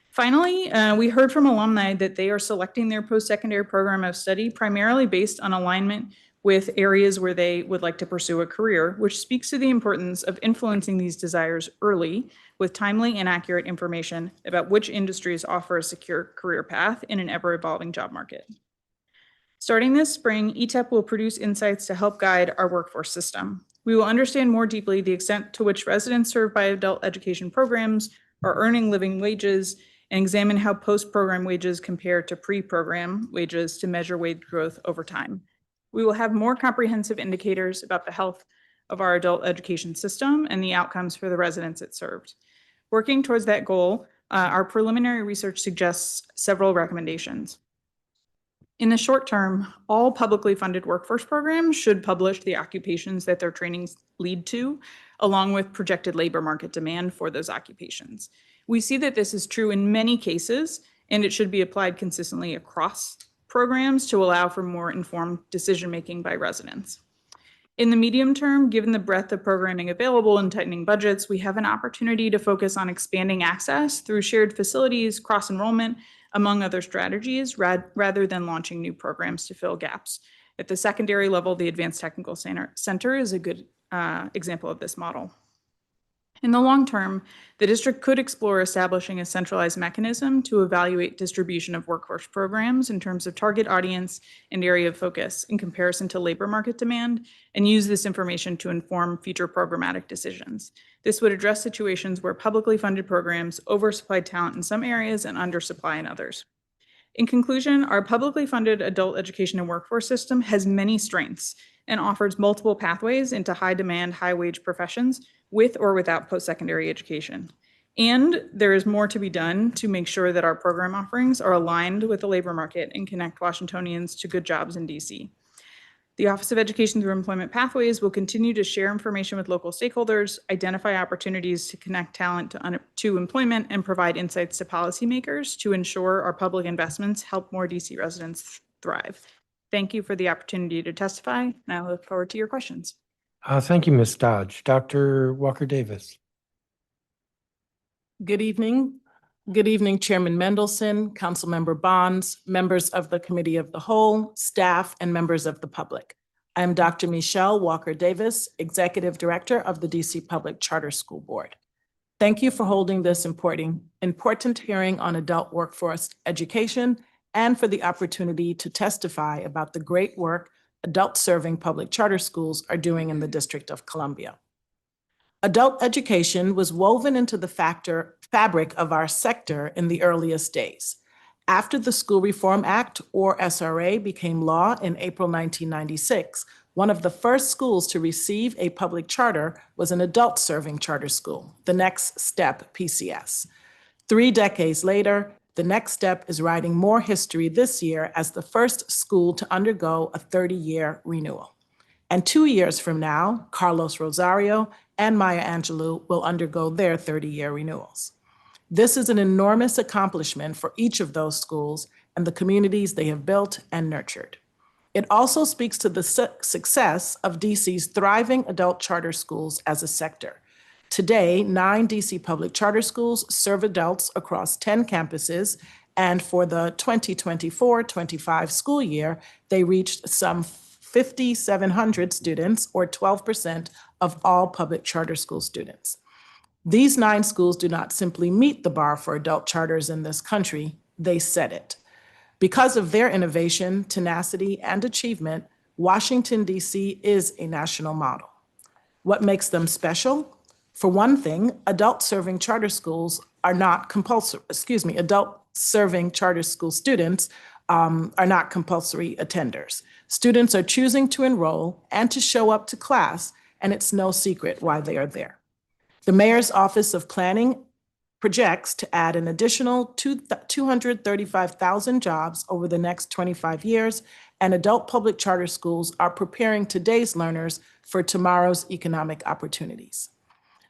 Finally, we heard from alumni that they are selecting their post-secondary program of study primarily based on alignment with areas where they would like to pursue a career, which speaks to the importance of influencing these desires early with timely and accurate information about which industries offer a secure career path in an ever-evolving job market. Starting this spring, ETEP will produce insights to help guide our workforce system. We will understand more deeply the extent to which residents served by adult education programs are earning living wages and examine how post-program wages compare to pre-program wages to measure wage growth over time. We will have more comprehensive indicators about the health of our adult education system and the outcomes for the residents it served. Working towards that goal, our preliminary research suggests several recommendations. In the short term, all publicly funded workforce programs should publish the occupations that their trainings lead to, along with projected labor market demand for those occupations. We see that this is true in many cases, and it should be applied consistently across programs to allow for more informed decision-making by residents. In the medium term, given the breadth of programming available and tightening budgets, we have an opportunity to focus on expanding access through shared facilities, cross-enrollment, among other strategies, rather than launching new programs to fill gaps. At the secondary level, the Advanced Technical Center is a good example of this model. In the long term, the district could explore establishing a centralized mechanism to evaluate distribution of workforce programs in terms of target audience and area of focus in comparison to labor market demand, and use this information to inform future programmatic decisions. This would address situations where publicly funded programs oversupply talent in some areas and undersupply in others. In conclusion, our publicly funded adult education and workforce system has many strengths and offers multiple pathways into high-demand, high-wage professions with or without post-secondary education. And there is more to be done to make sure that our program offerings are aligned with the labor market and connect Washingtonians to good jobs in DC. The Office of Education through Employment Pathways will continue to share information with local stakeholders, identify opportunities to connect talent to employment, and provide insights to policymakers to ensure our public investments help more DC residents thrive. Thank you for the opportunity to testify, and I look forward to your questions. Thank you, Ms. Dodge. Dr. Walker Davis. Good evening. Good evening, Chairman Mendelson, Councilmember Bonds, members of the Committee of the Whole, staff, and members of the public. I am Dr. Michelle Walker Davis, Executive Director of the DC Public Charter School Board. Thank you for holding this important hearing on adult workforce education and for the opportunity to testify about the great work adult-serving public charter schools are doing in the District of Columbia. Adult education was woven into the fabric of our sector in the earliest days. After the School Reform Act, or SRA, became law in April 1996, one of the first schools to receive a public charter was an adult-serving charter school, the Next Step PCS. 3 decades later, the Next Step is writing more history this year as the first school to undergo a 30-year renewal. And 2 years from now, Carlos Rosario and Maya Angelou will undergo their 30-year renewals. This is an enormous accomplishment for each of those schools and the communities they have built and nurtured. It also speaks to the success of DC's thriving adult charter schools as a sector. Today, 9 DC public charter schools serve adults across 10 campuses, and for the 2024-25 school year, they reached some 5,700 students, or 12% of all public charter school students. These 9 schools do not simply meet the bar for adult charters in this country, they set it. Because of their innovation, tenacity, and achievement, Washington, D.C. is a national model. What makes them special? For one thing, adult-serving charter schools are not compulsory, adult-serving charter school students are not compulsory attenders. Students are choosing to enroll and to show up to class, and it's no secret why they are there. The Mayor's Office of Planning projects to add an additional 235,000 jobs over the next 25 years, and adult public charter schools are preparing today's learners for tomorrow's economic opportunities.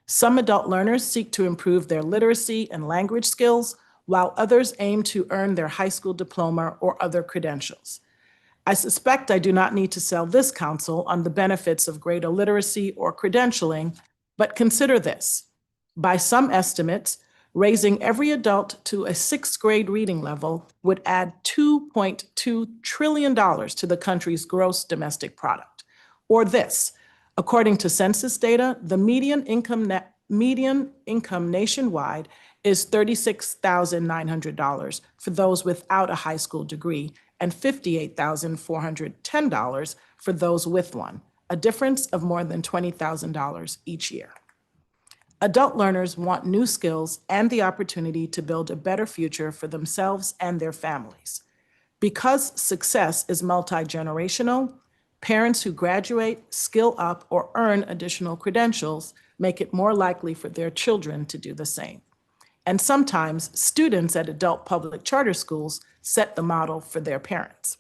Some adult learners seek to improve their literacy and language skills, while others aim to earn their high school diploma or other credentials. I suspect I do not need to sell this council on the benefits of greater literacy or credentialing, but consider this. By some estimates, raising every adult to a 6th grade reading level would add $2.2 trillion to the country's gross domestic product. Or this, according to census data, the median income nationwide is $36,900 for those without a high school degree and $58,410 for those with one, a difference of more than $20,000 each year. Adult learners want new skills and the opportunity to build a better future for themselves and their families. Because success is multi-generational, parents who graduate, skill up, or earn additional credentials make it more likely for their children to do the same. And sometimes students at adult public charter schools set the model for their parents.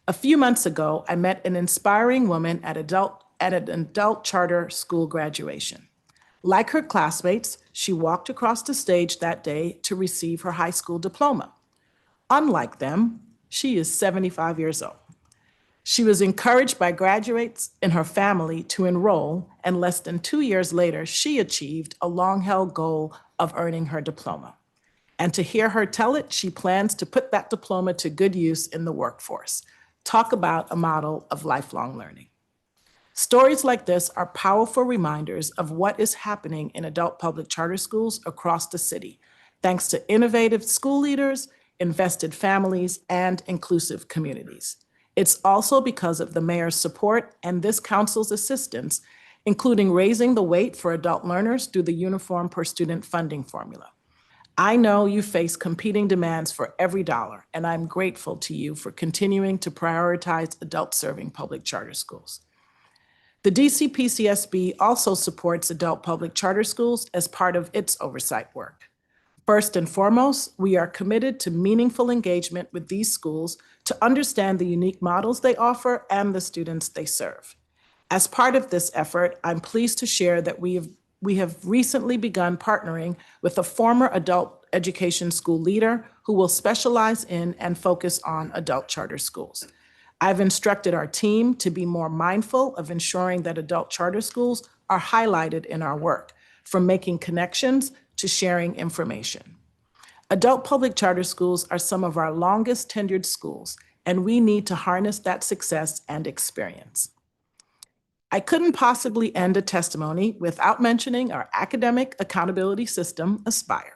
A few months ago, I met an inspiring woman at an adult charter school graduation. Like her classmates, she walked across the stage that day to receive her high school diploma. Unlike them, she is 75 years old. She was encouraged by graduates in her family to enroll, and less than 2 years later, she achieved a long-held goal of earning her diploma. And to hear her tell it, she plans to put that diploma to good use in the workforce. talk about a model of lifelong learning. Stories like this are powerful reminders of what is happening in adult public charter schools across the city, thanks to innovative school leaders, invested families, and inclusive communities. It's also because of the mayor's support and this council's assistance, including raising the weight for adult learners through the Uniform per Student funding formula. I know you face competing demands for every dollar, and I'm grateful to you for continuing to prioritize adult-serving public charter schools. The DCPCSB also supports adult public charter schools as part of its oversight work. First and foremost, we are committed to meaningful engagement with these schools to understand the unique models they offer and the students they serve. As part of this effort, I'm pleased to share that we have recently begun partnering with a former adult education school leader who will specialize in and focus on adult charter schools. I've instructed our team to be more mindful of ensuring that adult charter schools are highlighted in our work, from making connections to sharing information. Adult public charter schools are some of our longest tenured schools, and we need to harness that success and experience. I couldn't possibly end a testimony without mentioning our academic accountability system, Aspire.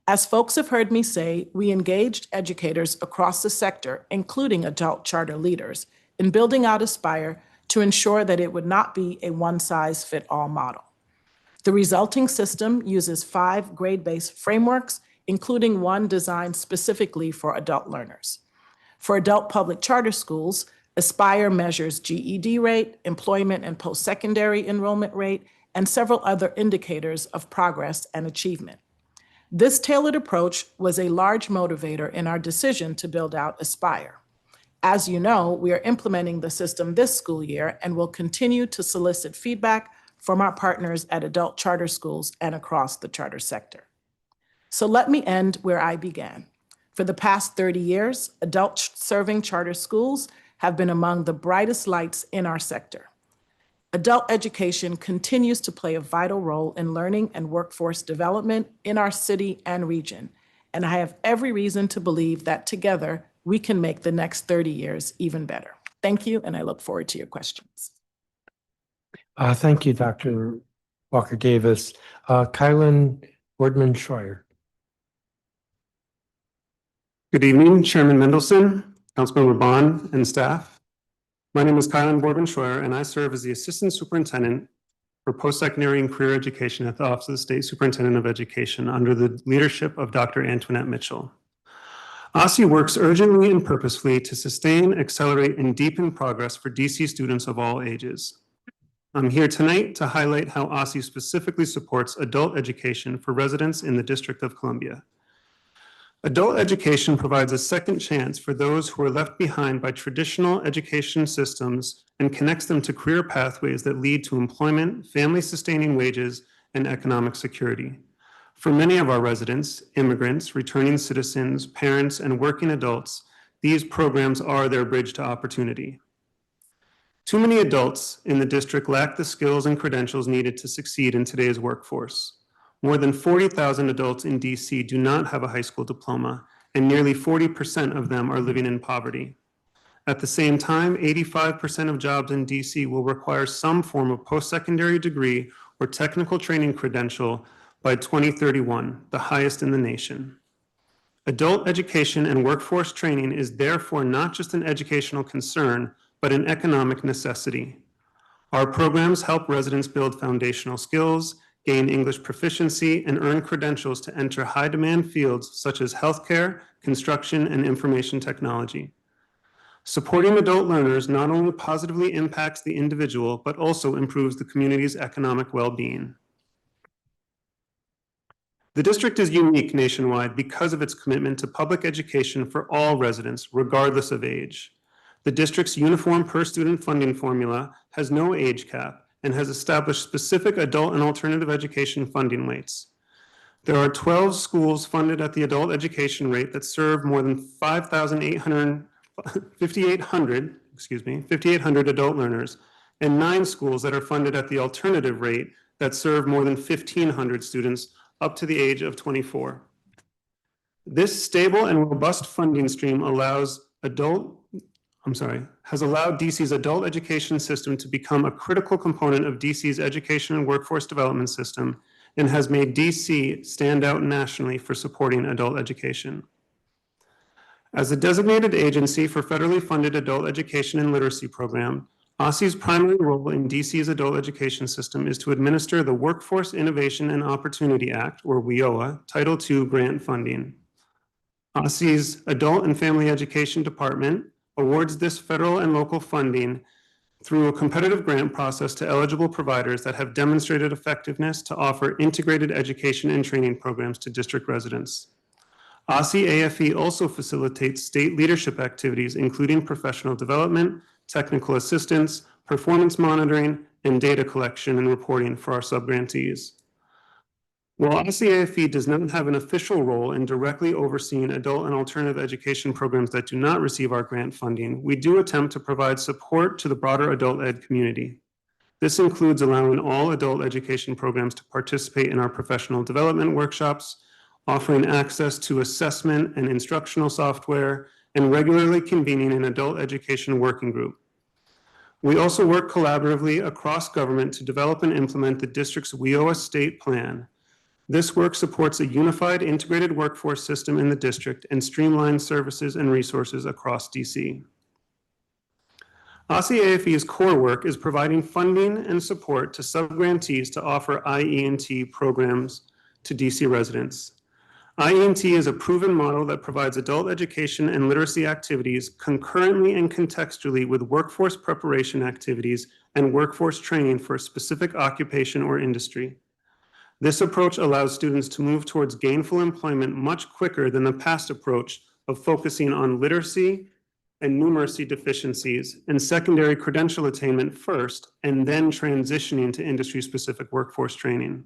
As folks have heard me say, we engaged educators across the sector, including adult charter leaders, in building out Aspire to ensure that it would not be a one-size-fits-all model. The resulting system uses 5 grade-based frameworks, including one designed specifically for adult learners. For adult public charter schools, Aspire measures GED rate, employment and post-secondary enrollment rate, and several other indicators of progress and achievement. This tailored approach was a large motivator in our decision to build out Aspire. As you know, we are implementing the system this school year and will continue to solicit feedback from our partners at adult charter schools and across the charter sector. So let me end where I began. For the past 30 years, adult-serving charter schools have been among the brightest lights in our sector. Adult education continues to play a vital role in learning and workforce development in our city and region, and I have every reason to believe that together we can make the next 30 years even better. Thank you, and I look forward to your questions. Thank you, Dr. Walker Davis. Kylan Boardman-Schroyer. Good evening, Chairman Mendelson, Councilmember Bond, and staff. My name is Kylan Boardman-Schroyer, and I serve as the Assistant Superintendent for Post-Secondary and Career Education at the Office of the State Superintendent of Education under the leadership of Dr. Antoinette Mitchell. OSSE works urgently and purposefully to sustain, accelerate, and deepen progress for DC students of all ages. I'm here tonight to highlight how OSSE specifically supports adult education for residents in the District of Columbia. Adult education provides a second chance for those who are left behind by traditional education systems and connects them to career pathways that lead to employment, family-sustaining wages, and economic security. For many of our residents, immigrants, returning citizens, parents, and working adults, these programs are their bridge to opportunity. Too many adults in the district lack the skills and credentials needed to succeed in today's workforce. More than 40,000 adults in DC do not have a high school diploma, and nearly 40% of them are living in poverty. At the same time, 85% of jobs in DC will require some form of post-secondary degree or technical training credential by 2031, the highest in the nation. Adult education and workforce training is therefore not just an educational concern, but an economic necessity. Our programs help residents build foundational skills, gain English proficiency, and earn credentials to enter high-demand fields such as healthcare, construction, and information technology. Supporting adult learners not only positively impacts the individual, but also improves the community's economic well-being. The district is unique nationwide because of its commitment to public education for all residents, regardless of age. The district's Uniform per Student funding formula has no age cap and has established specific adult and alternative education funding rates. There are 12 schools funded at the adult education rate that serve more than 5,800 adult learners, and 9 schools that are funded at the alternative rate that serve more than 1,500 students up to the age of 24. This stable and robust funding stream allows adult has allowed DC's adult education system to become a critical component of DC's education and workforce development system and has made DC stand out nationally for supporting adult education. As a designated agency for federally funded adult education and literacy program, OSSI's primary role in DC's adult education system is to administer the Workforce Innovation and Opportunity Act, or WIOA, Title II grant funding. OSSI's Adult and Family Education Department awards this federal and local funding through a competitive grant process to eligible providers that have demonstrated effectiveness to offer integrated education and training programs to district residents. OSSI AFE also facilitates state leadership activities, including professional development, technical assistance, performance monitoring, and data collection and reporting for our subgrantees. While OSSI AFE does not have an official role in directly overseeing adult and alternative education programs that do not receive our grant funding, we do attempt to provide support to the broader adult ed community. This includes allowing all adult education programs to participate in our professional development workshops, offering access to assessment and instructional software, and regularly convening an adult education working group. We also work collaboratively across government to develop and implement the district's WIOA state plan. This work supports a unified integrated workforce system in the district and streamlines services and resources across DC. OSSI AFE's core work is providing funding and support to subgrantees to offer IENT programs to DC residents. IENT is a proven model that provides adult education and literacy activities concurrently and contextually with workforce preparation activities and workforce training for a specific occupation or industry. This approach allows students to move towards gainful employment much quicker than the past approach of focusing on literacy and numeracy deficiencies and secondary credential attainment first, and then transitioning to industry-specific workforce training.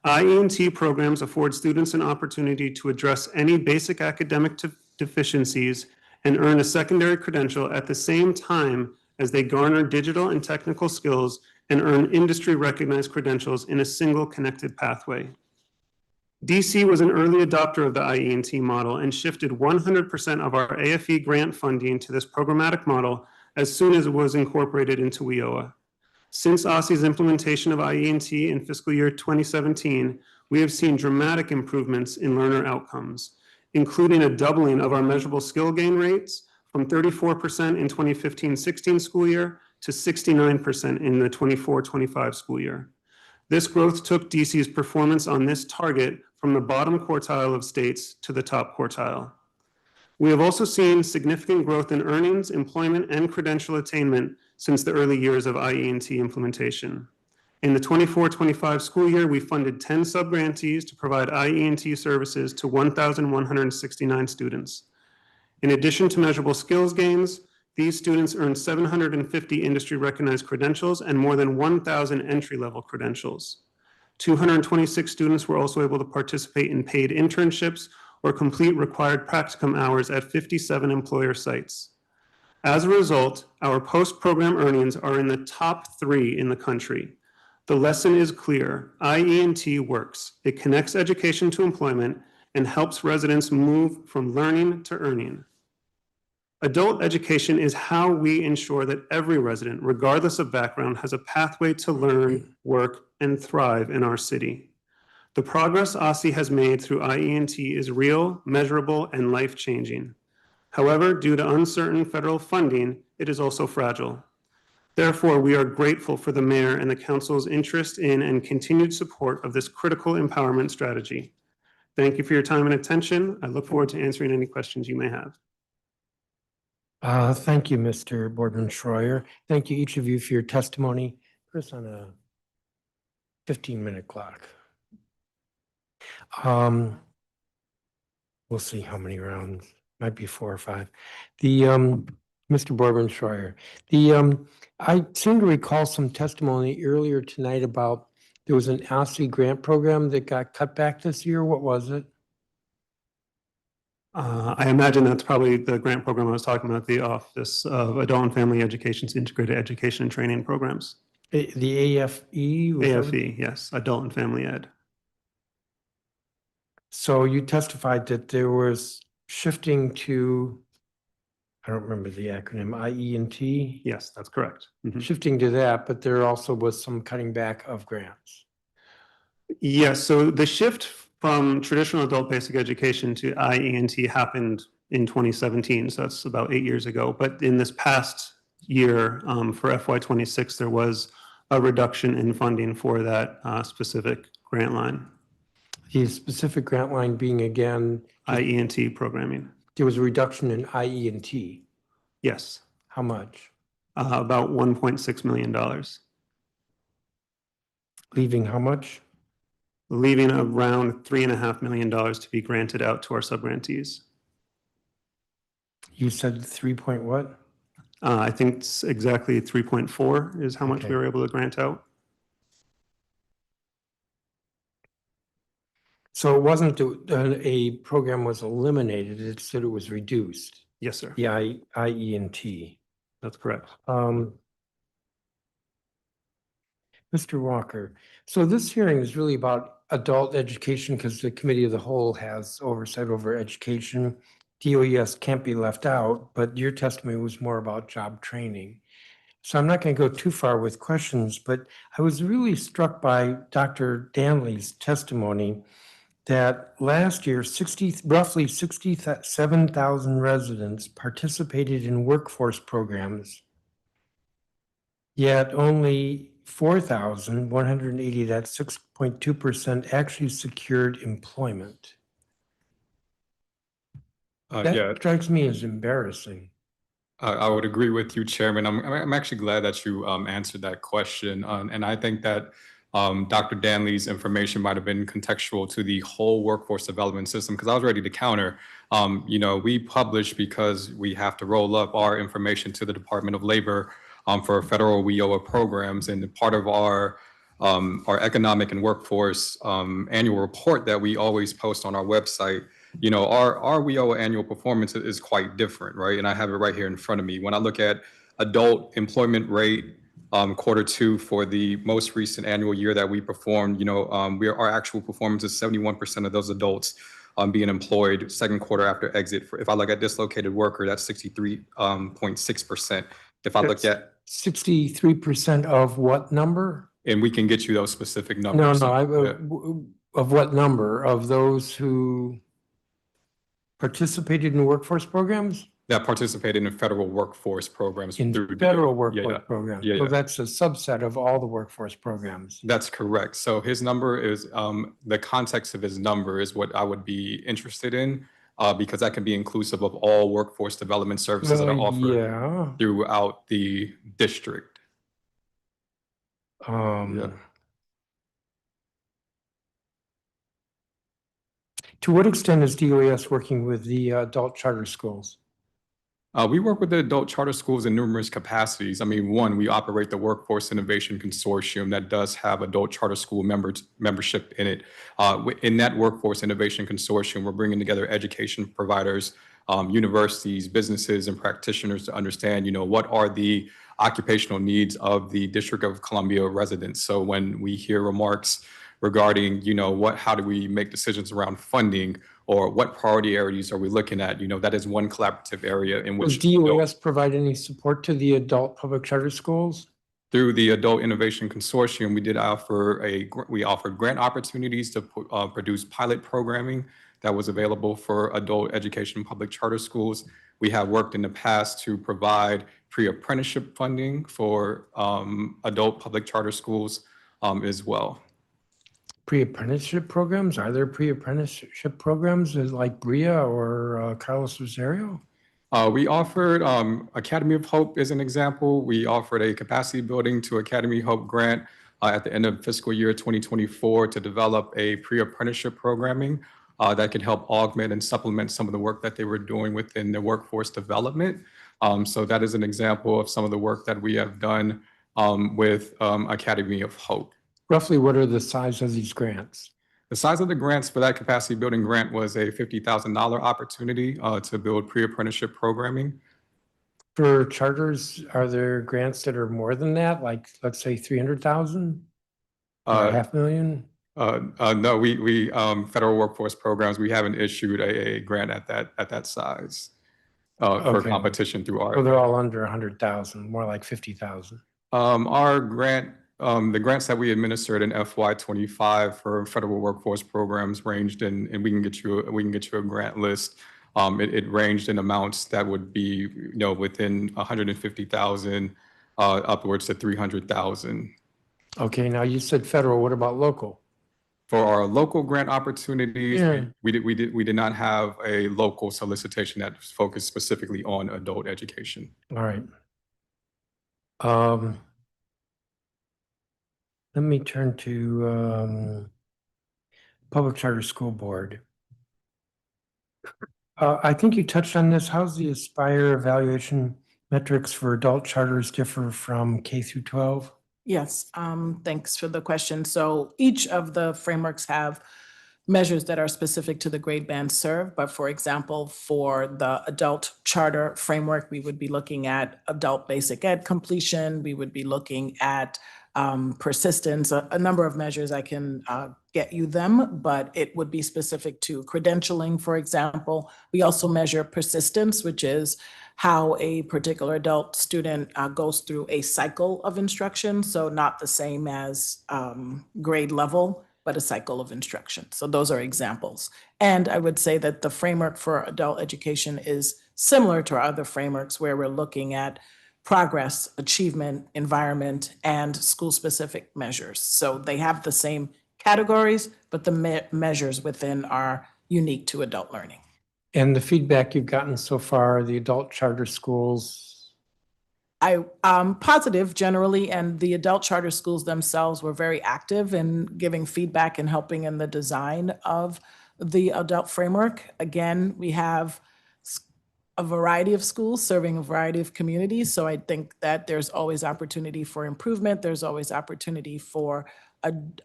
IENT programs afford students an opportunity to address any basic academic deficiencies and earn a secondary credential at the same time as they garner digital and technical skills and earn industry-recognized credentials in a single connected pathway. DC was an early adopter of the IENT model and shifted 100% of our AFE grant funding to this programmatic model as soon as it was incorporated into WIOA. Since OSSI's implementation of IENT in fiscal year 2017, we have seen dramatic improvements in learner outcomes, including a doubling of our measurable skill gain rates from 34% in 2015-16 school year to 69% in the 24-25 school year. This growth took DC's performance on this target from the bottom quartile of states to the top quartile. We have also seen significant growth in earnings, employment, and credential attainment since the early years of IENT implementation. In the 24-25 school year, we funded 10 subgrantees to provide IENT services to 1,169 students. In addition to measurable skills gains, these students earned 750 industry-recognized credentials and more than 1,000 entry-level credentials. 226 students were also able to participate in paid internships or complete required practicum hours at 57 employer sites. As a result, our post-program earnings are in the top 3 in the country. The lesson is clear: IENT works. It connects education to employment and helps residents move from learning to earning. Adult education is how we ensure that every resident, regardless of background, has a pathway to learn, work, and thrive in our city. The progress OSSI has made through IENT is real, measurable, and life-changing. However, due to uncertain federal funding, it is also fragile. Therefore, we are grateful for the mayor and the council's interest in and continued support of this critical empowerment strategy. Thank you for your time and attention. I look forward to answering any questions you may have. Thank you, Mr. Boardman Schroyer. Thank you, each of you, for your testimony. Put us on a 15-minute clock. We'll see how many rounds. Might be 4 or 5. Mr. Boardman Schroyer, I seem to recall some testimony earlier tonight about there was an OSSI grant program that got cut back this year. What was it? I imagine that's probably the grant program I was talking about, the Office of Adult and Family Education's Integrated Education and Training Programs. The AFE? AFE, yes, Adult and Family Ed. So you testified that there was shifting to I don't remember the acronym, IE&T. Yes, that's correct. Shifting to that, but there also was some cutting back of grants. Yes, so the shift from traditional adult basic education to IE&T happened in 2017, so that's about 8 years ago. But in this past year, for FY26, there was a reduction in funding for that specific grant line. The specific grant line being again, IE&T programming. there was a reduction in IE&T. Yes. How much? About $1.6 million. Leaving how much? Leaving around $3.5 million to be granted out to our subgrantees. You said 3 point what? I think it's exactly 3.4 is how much Okay. we were able to grant out. So it wasn't that a program was eliminated, it's that it was reduced. Yes, sir. The IE&T. That's correct. Mr. Walker, so this hearing is really about adult education because the Committee of the Whole has oversight over education. DOES can't be left out, but your testimony was more about job training. So I'm not going to go too far with questions, but I was really struck by Dr. Danley's testimony that last year, roughly 67,000 residents participated in workforce programs, yet only 4,180, that's 6.2%, actually secured employment. Yeah. That strikes me as embarrassing. I would agree with you, Chairman. I'm actually glad that you answered that question. And I think that Dr. Danley's information might have been contextual to the whole workforce development system, because I was ready to counter. We publish because we have to roll up our information to the Department of Labor for federal WIOA programs. And part of our economic and workforce annual report that we always post on our website, our WIOA annual performance is quite different, right? And I have it right here in front of me. When I look at adult employment rate, Q2 for the most recent annual year that we performed, our actual performance is 71% of those adults being employed Q2 after exit. If I look at dislocated worker, that's 63.6%. If I look at 63% of what number? And we can get you those specific numbers. Of what number? Of those who participated in workforce programs? That participated in federal workforce programs. In through federal DOE. workforce programs. Yeah, So yeah. that's a subset of all the workforce programs. That's correct. So his number is, the context of his number is what I would be interested in, because that can be inclusive of all workforce development services that are offered Yeah. throughout the district. To what extent is DOES working with the adult charter schools? We work with the adult charter schools in numerous capacities. I mean, one, we operate the Workforce Innovation Consortium that does have adult charter school membership in it. In that Workforce Innovation Consortium, we're bringing together education providers, universities, businesses, and practitioners to understand, what are the occupational needs of the District of Columbia residents. So when we hear remarks regarding, how do we make decisions around funding, or what priority areas are we looking at? That is one collaborative area in Does which DOES provide any support to the adult public charter schools? through the Adult Innovation Consortium, we offered grant opportunities to produce pilot programming that was available for adult education public charter schools. We have worked in the past to provide pre-apprenticeship funding for adult public charter schools as well. Pre-apprenticeship programs? Are there pre-apprenticeship programs like BRIA or Carlos Rosario? We offered Academy of Hope as an example. We offered a capacity building to Academy of Hope grant at the end of fiscal year 2024 to develop a pre-apprenticeship programming that can help augment and supplement some of the work that they were doing within their workforce development. So that is an example of some of the work that we have done with Academy of Hope. Roughly, what are the size of these grants? The size of the grants for that capacity building grant was a $50,000 opportunity to build pre-apprenticeship programming. For charters, are there grants that are more than that? Like, let's say 300,000? $500,000? No, we federal workforce programs, we haven't issued a grant at that size. for Okay. competition through So they're RFA. all under 100,000, more like 50,000. Our grant, the grants that we administered in FY '25 for federal workforce programs ranged in, and we can get you a grant list. It ranged in amounts that would be, within 150,000 upwards to 300,000. Okay, now you said federal, what about local? For our local grant opportunities, Yeah. we did not have a local solicitation that focused specifically on adult education. All right. Let me turn to Public Charter School Board. I think you touched on this. How's the Aspire evaluation metrics for adult charters differ from K through 12? Yes, thanks for the question. So each of the frameworks have measures that are specific to the grade band served. But for example, for the adult charter framework, we would be looking at adult basic ed completion. We would be looking at persistence, a number of measures. I can get you them, but it would be specific to credentialing, for example. We also measure persistence, which is how a particular adult student goes through a cycle of instruction. So not the same as grade level, but a cycle of instruction. So those are examples. And I would say that the framework for adult education is similar to our other frameworks where we're looking at progress, achievement, environment, and school-specific measures. So they have the same categories, but the measures within are unique to adult learning. And the feedback you've gotten so far, the adult charter schools? Positive generally, and the adult charter schools themselves were very active in giving feedback and helping in the design of the adult framework. Again, we have a variety of schools serving a variety of communities. So I think that there's always opportunity for improvement. There's always opportunity for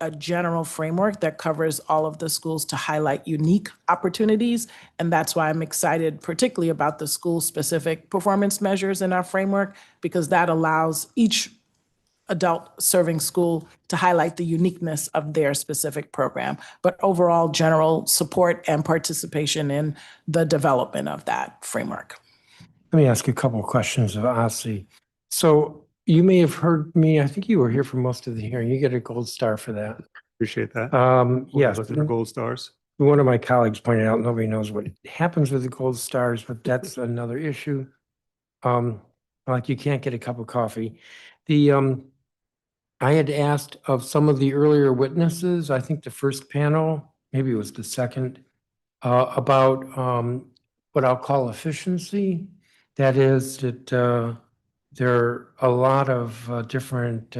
a general framework that covers all of the schools to highlight unique opportunities. And that's why I'm excited, particularly about the school-specific performance measures in our framework, because that allows each adult serving school to highlight the uniqueness of their specific program, but overall general support and participation in the development of that framework. Let me ask you a couple of questions of Asi. So you may have heard me, I think you were here for most of the hearing. You get a gold star for that. Appreciate that. Yes. Looking for gold stars. One of my colleagues pointed out, nobody knows what happens with the gold stars, but that's another issue. Like you can't get a cup of coffee. I had asked of some of the earlier witnesses, I think the first panel, maybe it was the second, about what I'll call efficiency. That is that there are a lot of different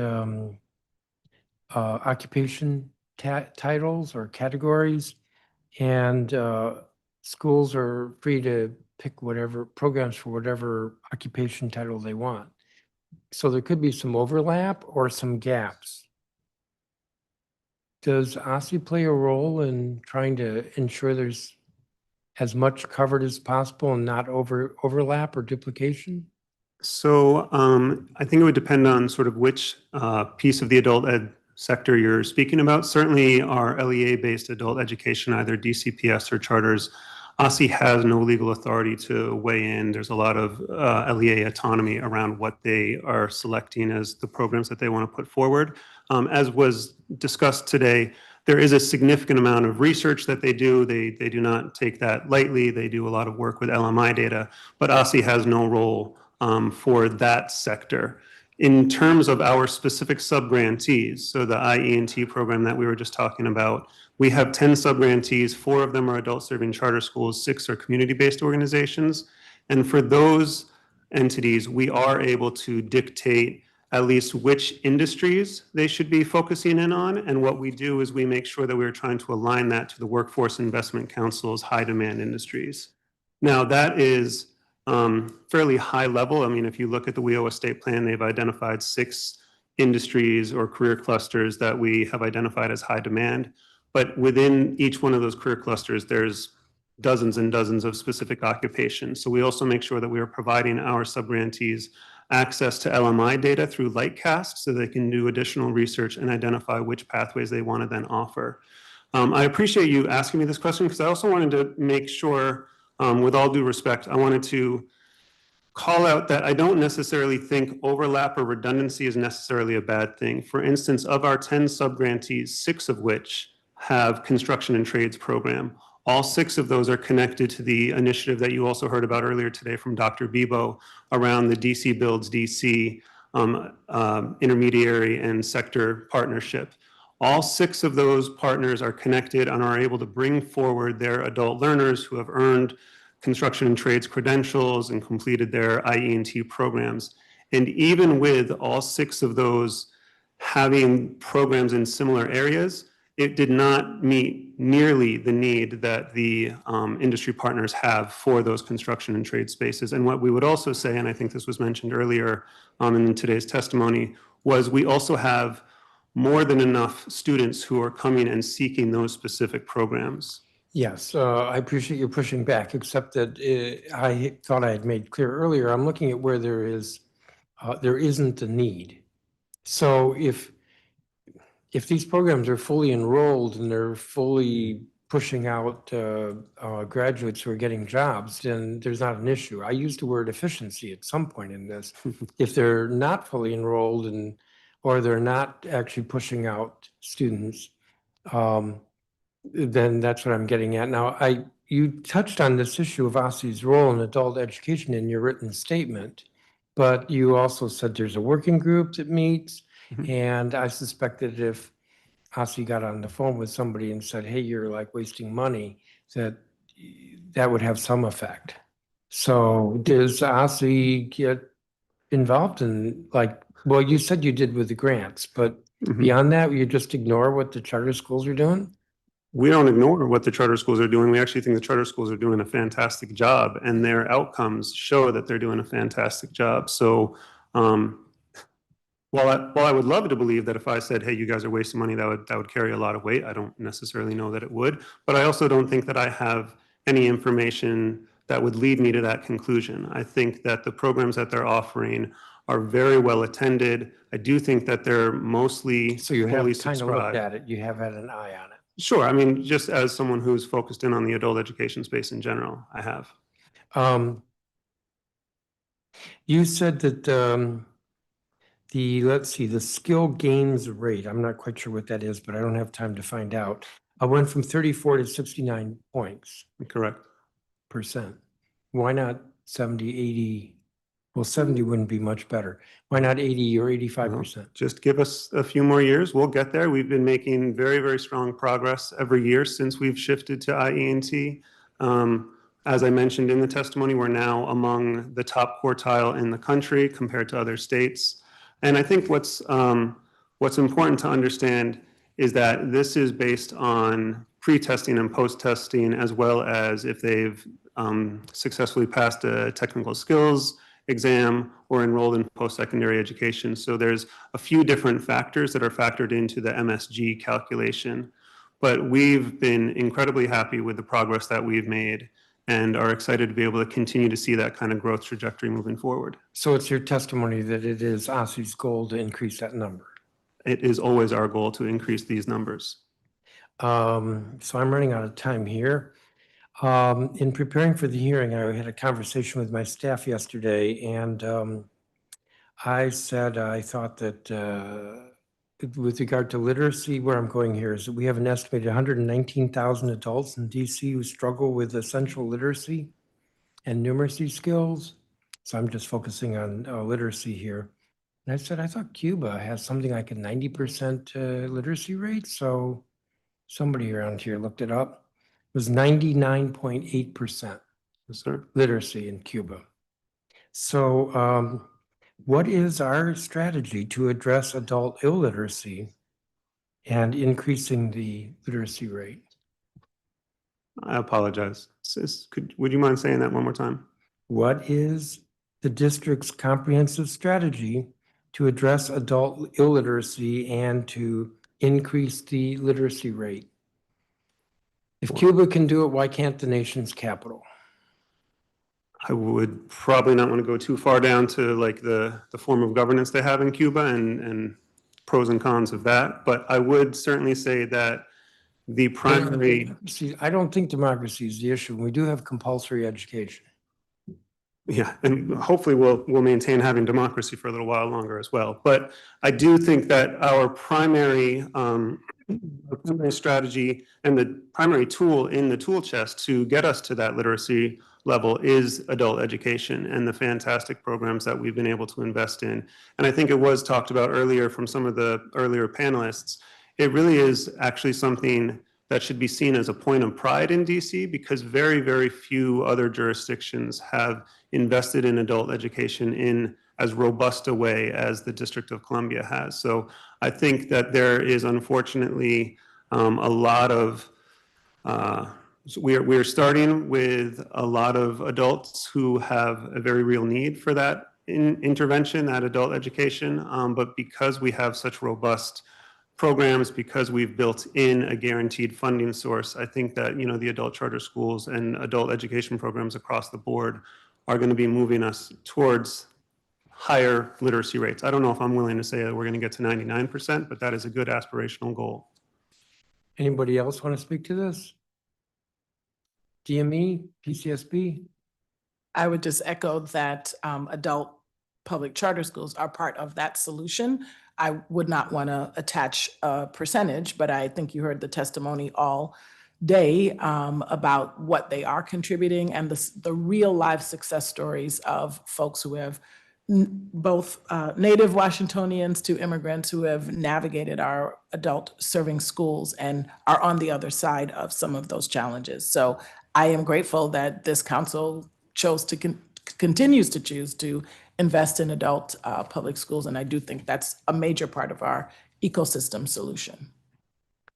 occupation titles or categories, and schools are free to pick whatever programs for whatever occupation title they want. So there could be some overlap or some gaps. Does OSSI play a role in trying to ensure there's as much covered as possible and not overlap or duplication? So I think it would depend on sort of which piece of the adult ed sector you're speaking about. Certainly our LEA-based adult education, either DCPS or charters, OSSI has no legal authority to weigh in. There's a lot of LEA autonomy around what they are selecting as the programs that they want to put forward. As was discussed today, there is a significant amount of research that they do. They do not take that lightly. They do a lot of work with LMI data, but OSSI has no role for that sector. In terms of our specific sub-grantees, so the IE&T program that we were just talking about, we have 10 sub-grantees, 4 of them are adult serving charter schools, 6 are community-based organizations. And for those entities, we are able to dictate at least which industries they should be focusing in on. And what we do is we make sure that we're trying to align that to the Workforce Investment Council's high demand industries. Now that is fairly high level. I mean, if you look at the WIO estate plan, they've identified 6 industries or career clusters that we have identified as high demand. But within each one of those career clusters, there's dozens and dozens of specific occupations. So we also make sure that we are providing our sub-grantees access to LMI data through Lightcast so they can do additional research and identify which pathways they want to then offer. I appreciate you asking me this question because I also wanted to make sure, with all due respect, I wanted to call out that I don't necessarily think overlap or redundancy is necessarily a bad thing. For instance, of our 10 subgrantees, 6 of which have construction and trades program, all 6 of those are connected to the initiative that you also heard about earlier today from Dr. Bebo around the DC Builds DC intermediary and sector partnership. All 6 of those partners are connected and are able to bring forward their adult learners who have earned construction and trades credentials and completed their IE&T programs. And even with all 6 of those having programs in similar areas, it did not meet nearly the need that the industry partners have for those construction and trade spaces. And what we would also say, and I think this was mentioned earlier in today's testimony, was we also have more than enough students who are coming and seeking those specific programs. Yes, I appreciate you pushing back, except that I thought I had made clear earlier, I'm looking at where there isn't a need. So if these programs are fully enrolled and they're fully pushing out graduates who are getting jobs, then there's not an issue. I used the word efficiency at some point in this. If they're not fully enrolled or they're not actually pushing out students, then that's what I'm getting at. Now, you touched on this issue of OSSE's role in adult education in your written statement, but you also said there's a working group that meets, and I suspect that if OSSE got on the phone with somebody and said, hey, you're like wasting money, that would have some effect. So does OSSE get involved in, like, well, you said you did with the grants, but beyond that, you just ignore what the charter schools are doing? We don't ignore what the charter schools are doing. We actually think the charter schools are doing a fantastic job, and their outcomes show that they're doing a fantastic job. So while I would love to believe that if I said, hey, you guys are wasting money, that would carry a lot of weight. I don't necessarily know that it would, but I also don't think that I have any information that would lead me to that conclusion. I think that the programs that they're offering are very well attended. I do think that they're mostly So you have fully kind of looked subscribed. at it, you have had an eye on it. Sure. I mean, just as someone who's focused in on the adult education space in general, I have. You said that the skill gains rate, I'm not quite sure what that is, but I don't have time to find out. I went from 34 to 69 points. Correct. %. Why not 70, 80? Well, 70 wouldn't be much better. Why not 80 or 85%? Just give us a few more years. We'll get there. We've been making very, very strong progress every year since we've shifted to IE&T. As I mentioned in the testimony, we're now among the top quartile in the country compared to other states. And I think what's important to understand is that this is based on pre-testing and post-testing, as well as if they've successfully passed a technical skills exam or enrolled in post-secondary education. So there's a few different factors that are factored into the MSG calculation. But we've been incredibly happy with the progress that we've made and are excited to be able to continue to see that kind of growth trajectory moving forward. So it's your testimony that it is OSSE's goal to increase that number? It is always our goal to increase these numbers. So I'm running out of time here. In preparing for the hearing, I had a conversation with my staff yesterday, and I said I thought that with regard to literacy, where I'm going here is that we have an estimated 119,000 adults in DC who struggle with essential literacy and numeracy skills. So I'm just focusing on literacy here. And I said, I thought Cuba has something like a 90% literacy rate. So somebody around here looked it up. It was 99.8% literacy in Cuba. So what is our strategy to address adult illiteracy and increasing the literacy rate? I apologize. Would you mind saying that one more time? What is the district's comprehensive strategy to address adult illiteracy and to increase the literacy rate? If Cuba can do it, why can't the nation's capital? I would probably not want to go too far down to like the form of governance they have in Cuba and pros and cons of that. But I would certainly say that the primary... See, I don't think democracy is the issue. We do have compulsory education. yeah, and hopefully we'll maintain having democracy for a little while longer as well. But I do think that our primary strategy and the primary tool in the tool chest to get us to that literacy level is adult education and the fantastic programs that we've been able to invest in. And I think it was talked about earlier from some of the earlier panelists. It really is actually something that should be seen as a point of pride in DC, because very, very few other jurisdictions have invested in adult education in as robust a way as the District of Columbia has. So I think that there is unfortunately a lot of, so we're starting with a lot of adults who have a very real need for that intervention, that adult education. But because we have such robust programs, because we've built in a guaranteed funding source, I think that, the adult charter schools and adult education programs across the board are going to be moving us towards higher literacy rates. I don't know if I'm willing to say that we're going to get to 99%, but that is a good aspirational goal. Anybody else want to speak to this? DME, PCSB? I would just echo that adult public charter schools are part of that solution. I would not want to attach a percentage, but I think you heard the testimony all day about what they are contributing and the real life success stories of folks who have both native Washingtonians to immigrants who have navigated our adult serving schools and are on the other side of some of those challenges. So I am grateful that this council chose to continues to choose to invest in adult public schools. And I do think that's a major part of our ecosystem solution.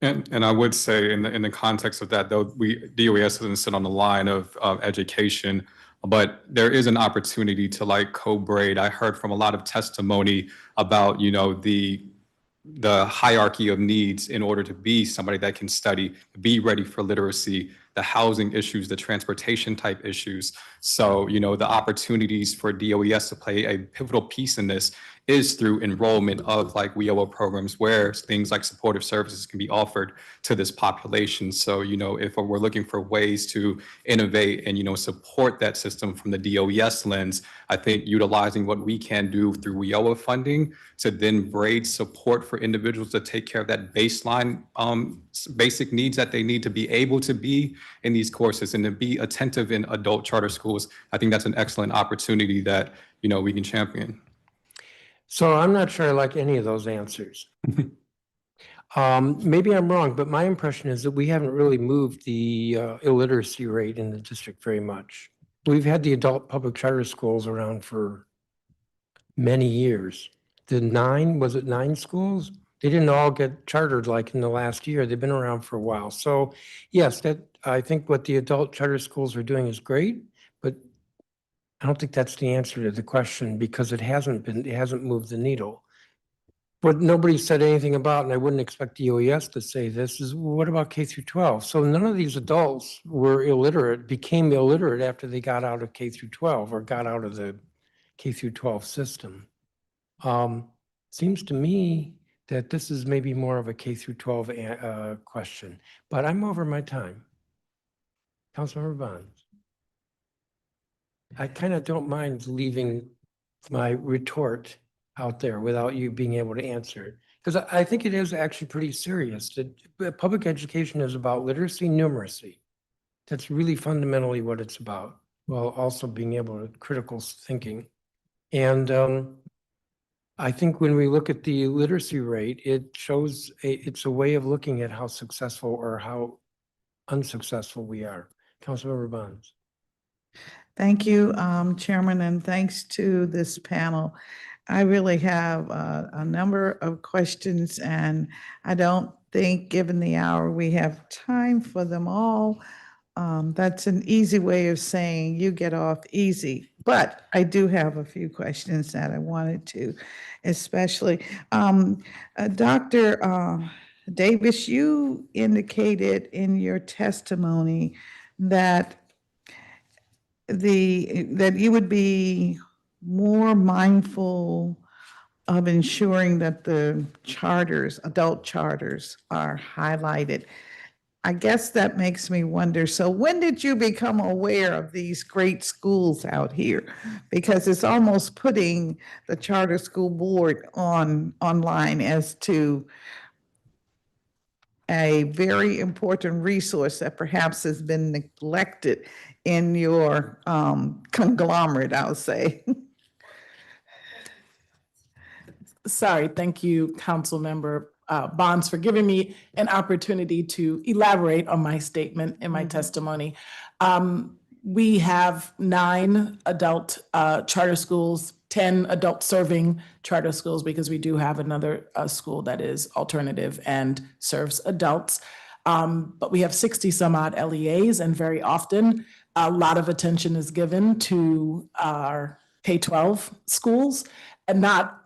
And I would say in the context of that, though, DOES doesn't sit on the line of education, but there is an opportunity to like co-braid. I heard from a lot of testimony about, the hierarchy of needs in order to be somebody that can study, be ready for literacy, the housing issues, the transportation type issues. So, the opportunities for DOES to play a pivotal piece in this is through enrollment of like WIOA programs where things like supportive services can be offered to this population. So, if we're looking for ways to innovate and, support that system from the DOES lens, I think utilizing what we can do through WIOA funding to then braid support for individuals to take care of that baseline basic needs that they need to be able to be in these courses and to be attentive in adult charter schools. I think that's an excellent opportunity that, we can champion. So I'm not sure I like any of those answers. Maybe I'm wrong, but my impression is that we haven't really moved the illiteracy rate in the district very much. We've had the adult public charter schools around for many years. Was it 9 schools? They didn't all get chartered like in the last year. They've been around for a while. So yes, I think what the adult charter schools are doing is great, but I don't think that's the answer to the question because it hasn't moved the needle. What nobody said anything about, and I wouldn't expect DOES to say this, is what about K through 12? So none of these adults became illiterate after they got out of K through 12 or got out of the K through 12 system. Seems to me that this is maybe more of a K through 12 question, but I'm over my time. Councilmember Bonds. I kind of don't mind leaving my retort out there without you being able to answer it. Because I think it is actually pretty serious. That public education is about literacy, numeracy. That's really fundamentally what it's about, while also being able to critical thinking. And I think when we look at the literacy rate, it shows it's a way of looking at how successful or how unsuccessful we are. Councilmember Bonds. Thank you, Chairman, and thanks to this panel. I really have a number of questions, and I don't think, given the hour, we have time for them all. That's an easy way of saying you get off easy, but I do have a few questions that I wanted to, especially. Dr. Davis, you indicated in your testimony that that you would be more mindful of ensuring that the charters, adult charters, are highlighted. I guess that makes me wonder, so when did you become aware of these great schools out here? Because it's almost putting the charter school board online as to a very important resource that perhaps has been neglected in your conglomerate, I'll say. Sorry, thank you, Councilmember Bonds, for giving me an opportunity to elaborate on my statement in my testimony. We have 9 adult charter schools, 10 adult serving charter schools, because we do have another school that is alternative and serves adults. But we have 60 some odd LEAs, and very often a lot of attention is given to our K-12 schools, and not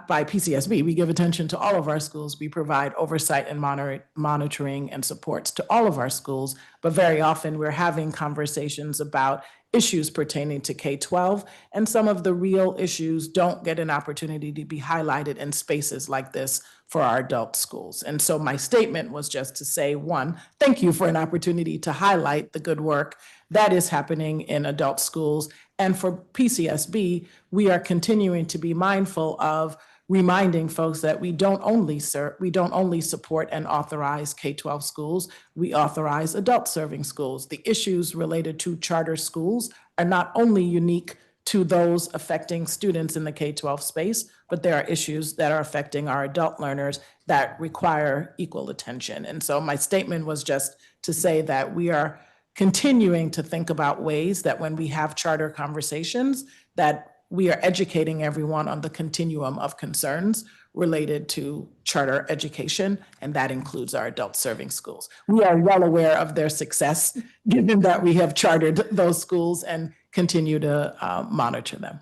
by PCSB. We give attention to all of our schools. We provide oversight and monitoring and supports to all of our schools, but very often we're having conversations about issues pertaining to K-12, and some of the real issues don't get an opportunity to be highlighted in spaces like this for our adult schools. And so my statement was just to say, one, thank you for an opportunity to highlight the good work that is happening in adult schools. And for PCSB, we are continuing to be mindful of reminding folks that we don't only support and authorize K-12 schools, we authorize adult serving schools. The issues related to charter schools are not only unique to those affecting students in the K-12 space, but there are issues that are affecting our adult learners that require equal attention. And so my statement was just to say that we are continuing to think about ways that when we have charter conversations, that we are educating everyone on the continuum of concerns related to charter education, and that includes our adult serving schools. We are well aware of their success, given that we have chartered those schools and continue to monitor them.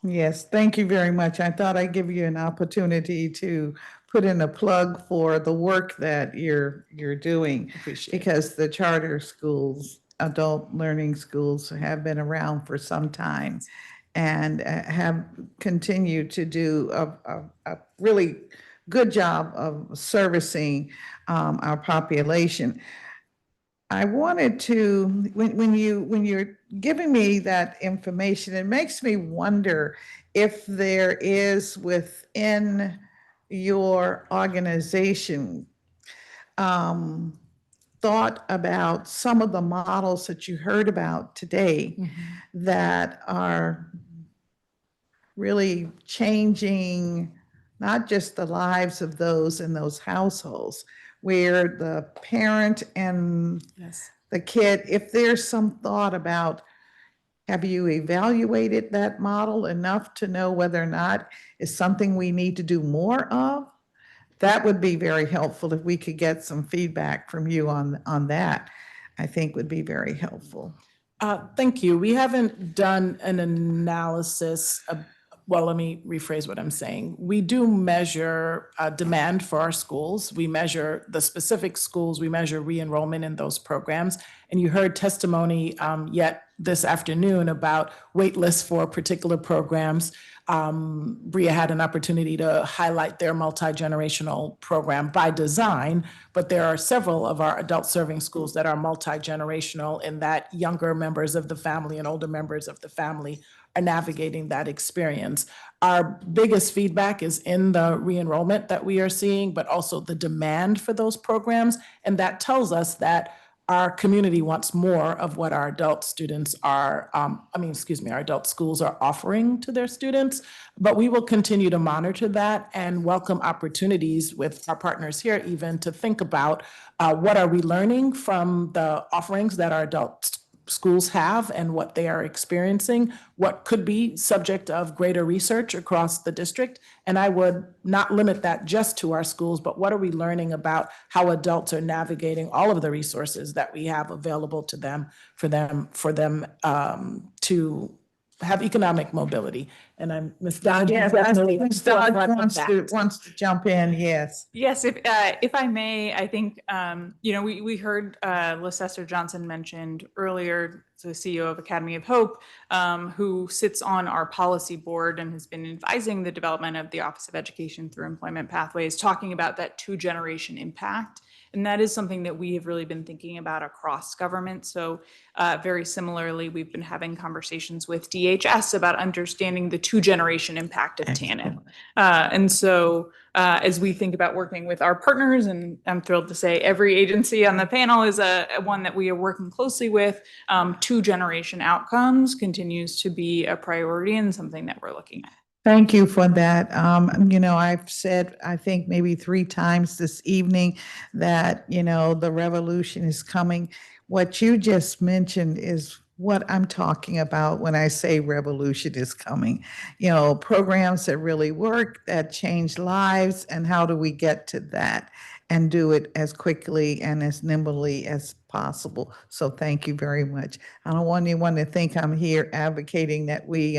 Yes, thank you very much. I thought I'd give you an opportunity to put in a plug for the work that you're doing. Because the charter schools, adult learning schools have been around for some time and have continued to do a really good job of servicing our population. I wanted to, when you're giving me that information, it makes me wonder if there is within your organization thought about some of the models that you heard about today that are really changing not just the lives of those in those households, where the parent and the kid, if there's some thought about, have you evaluated that model enough to know whether or not it's something we need to do more of? That would be very helpful if we could get some feedback from you on that. I think would be very helpful. Thank you. We haven't done an analysis of, well, let me rephrase what I'm saying. We do measure demand for our schools. We measure the specific schools. We measure re-enrollment in those programs. And you heard testimony yet this afternoon about wait lists for particular programs. Bria had an opportunity to highlight their multi-generational program by design, but there are several of our adult serving schools that are multi-generational in that younger members of the family and older members of the family are navigating that experience. Our biggest feedback is in the re-enrollment that we are seeing, but also the demand for those programs. And that tells us that our community wants more of what our adult students are, our adult schools are offering to their students. But we will continue to monitor that and welcome opportunities with our partners here even to think about what are we learning from the offerings that our adult schools have and what they are experiencing, what could be subject of greater research across the district. And I would not limit that just to our schools, but what are we learning about how adults are navigating all of the resources that we have available to them, for them to have economic mobility And I'm, Ms. Dodge is Yes, definitely. Ms. Dodge forefront of wants that. to jump in, yes. Yes, if I may, I think, we heard Leicester Johnson mentioned earlier, the CEO of Academy of Hope, who sits on our policy board and has been advising the development of the Office of Education through Employment Pathways, talking about that 2-generation impact. And that is something that we have really been thinking about across government. So very similarly, we've been having conversations with DHS about understanding the 2-generation impact of TANF. And so as we think about working with our partners, and I'm thrilled to say every agency on the panel is one that we are working closely with, 2-generation outcomes continues to be a priority and something that we're looking at. Thank you for that. I've said, I think maybe 3 times this evening that, the revolution is coming. What you just mentioned is what I'm talking about when I say revolution is coming. Programs that really work, that change lives, and how do we get to that and do it as quickly and as nimbly as possible. So thank you very much. I don't want anyone to think I'm here advocating that we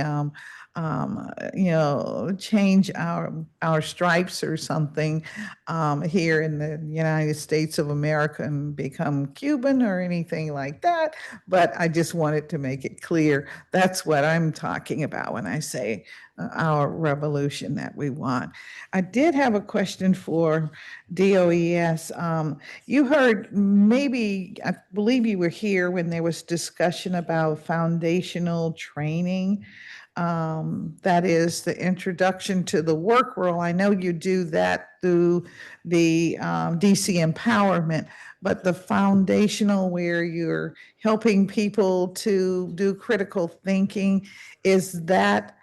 change our stripes or something here in the United States of America and become Cuban or anything like that. But I just wanted to make it clear that's what I'm talking about when I say our revolution that we want. I did have a question for DOES. You heard, maybe, I believe you were here when there was discussion about foundational training. That is the introduction to the work role. I know you do that through the DC Empowerment, but the foundational where you're helping people to do critical thinking, is that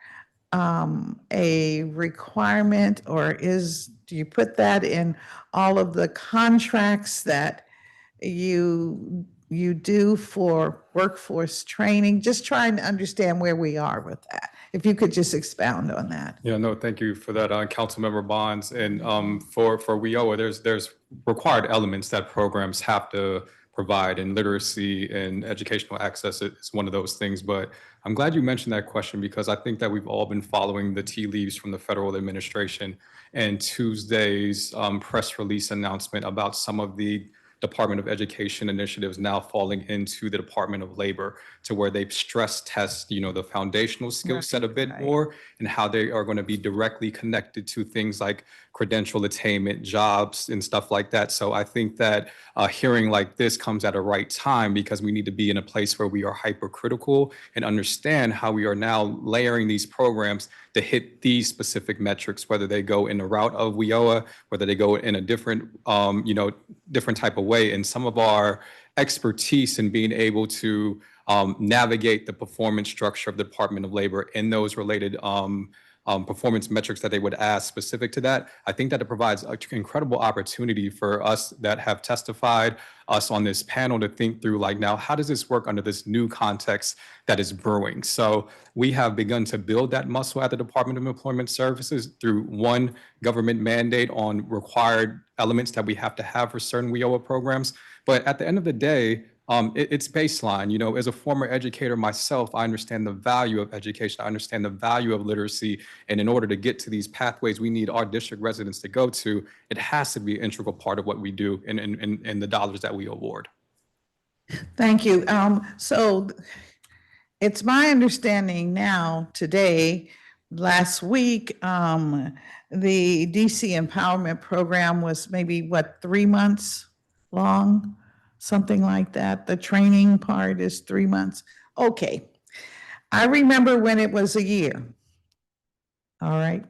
a requirement, or do you put that in all of the contracts that you do for workforce training? Just trying to understand where we are with that. If you could just expound on that. Yeah, no, thank you for that, Councilmember Bonds. And for WIOA, there's required elements that programs have to provide, and literacy and educational access is one of those things. But I'm glad you mentioned that question, because I think that we've all been following the tea leaves from the federal administration and Tuesday's press release announcement about some of the Department of Education initiatives now falling into the Department of Labor, to where they've stress test, the foundational skill set a bit more, and how they are going to be directly connected to things like credential attainment, jobs, and stuff like that. So I think that a hearing like this comes at a right time, because we need to be in a place where we are hypercritical and understand how we are now layering these programs to hit these specific metrics, whether they go in the route of WIOA, whether they go in a different, different type of way. And some of our expertise in being able to navigate the performance structure of the Department of Labor in those related performance metrics that they would ask specific to that, I think that it provides an incredible opportunity for us that have testified, us on this panel, to think through, like, now, how does this work under this new context that is brewing? So we have begun to build that muscle at the Department of Employment Services through one government mandate on required elements that we have to have for certain WIOA programs. But at the end of the day, it's baseline. As a former educator myself, I understand the value of education. I understand the value of literacy. And in order to get to these pathways we need our district residents to go to, it has to be an integral part of what we do and the dollars that we award. Thank you. So it's my understanding now, today, last week, the DC Empowerment Program was maybe, 3 months long? Something like that. The training part is 3 months. Okay. I remember when it was a year. All right.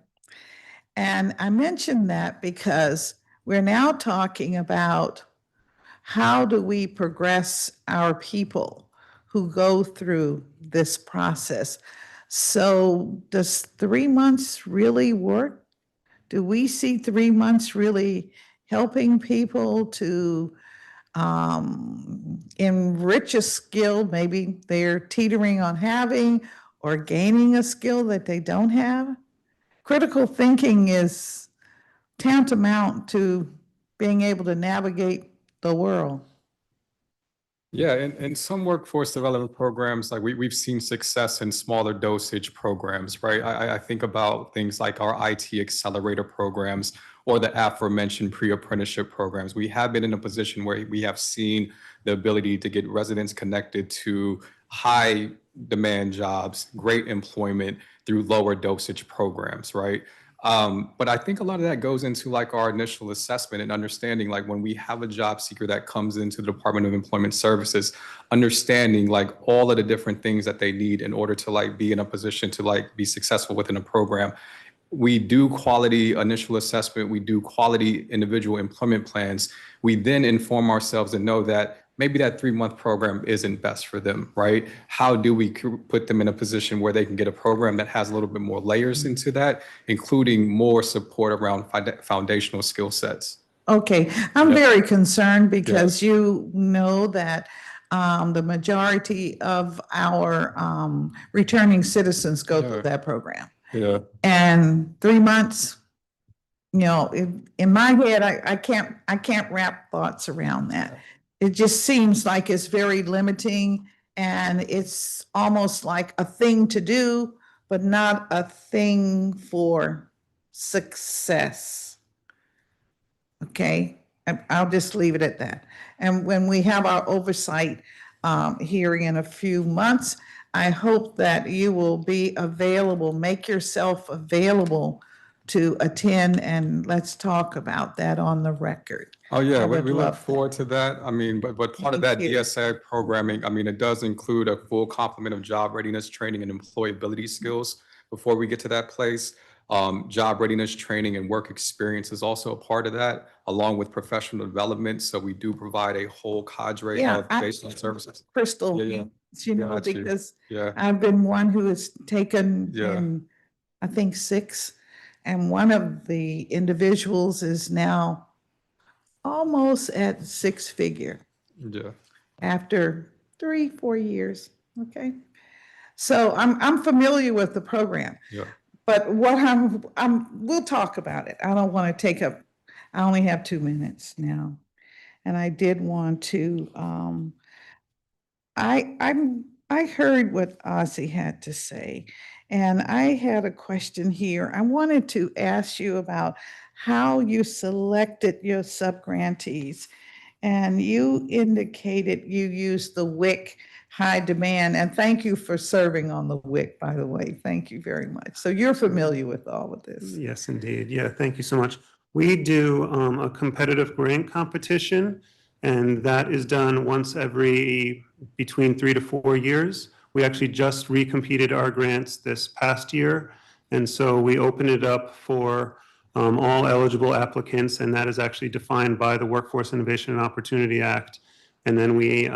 And I mentioned that because we're now talking about how do we progress our people who go through this process. So does 3 months really work? Do we see 3 months really helping people to enrich a skill maybe they're teetering on having, or gaining a skill that they don't have? Critical thinking is tantamount to being able to navigate the world. Yeah, and some workforce development programs, like we've seen success in smaller dosage programs, right? I think about things like our IT accelerator programs or the aforementioned pre-apprenticeship programs. We have been in a position where we have seen the ability to get residents connected to high demand jobs, great employment through lower dosage programs, right? But I think a lot of that goes into like our initial assessment and understanding, like when we have a job seeker that comes into the Department of Employment Services, understanding like all of the different things that they need in order to like be in a position to like be successful within a program. We do quality initial assessment, we do quality individual employment plans. We then inform ourselves and know that maybe that 3-month program isn't best for them, right? How do we put them in a position where they can get a program that has a little bit more layers into that, including more support around foundational skill sets? Okay, I'm Yeah. very concerned because you know that the majority of our returning citizens go through that program. Yeah. And 3 months, you know, in my head, I can't wrap thoughts around that. It just seems like it's very limiting and it's almost like a thing to do, but not a thing for success. Okay, I'll just leave it at that. And when we have our oversight hearing in a few months, I hope that you will be available, make yourself available to attend, and let's talk about that on the record. Oh, yeah, I we would look love forward to that. I mean, but part of that Thank you. DSA programming, I mean, it does include a full complement of job readiness training and employability skills before we get to that place. Job readiness training and work experience is also a part of that, along with professional development. So we do provide a whole cadre Yeah, of baseline services. Crystal, Yeah, yeah. you know, Got you. because Yeah. I've been one who has taken Yeah. in, I think, 6, and one of the individuals is now almost at 6-figure Yeah. after 3-4 years. Okay, so I'm familiar with the program. Yeah. But what we'll talk about it. I don't want to take up, I only have 2 minutes now. And I did want to, I heard what Ozzy had to say, and I had a question here. I wanted to ask you about how you selected your subgrantees. And you indicated you used the WIC high demand, and thank you for serving on the WIC, by the way. Thank you very much. So you're familiar with all of this. Yes, indeed. Yeah, thank you so much. We do a competitive grant competition, and that is done once every between 3 to 4 years. We actually just recompeted our grants this past year, and so we opened it up for all eligible applicants, and that is actually defined by the Workforce Innovation and Opportunity Act. And then we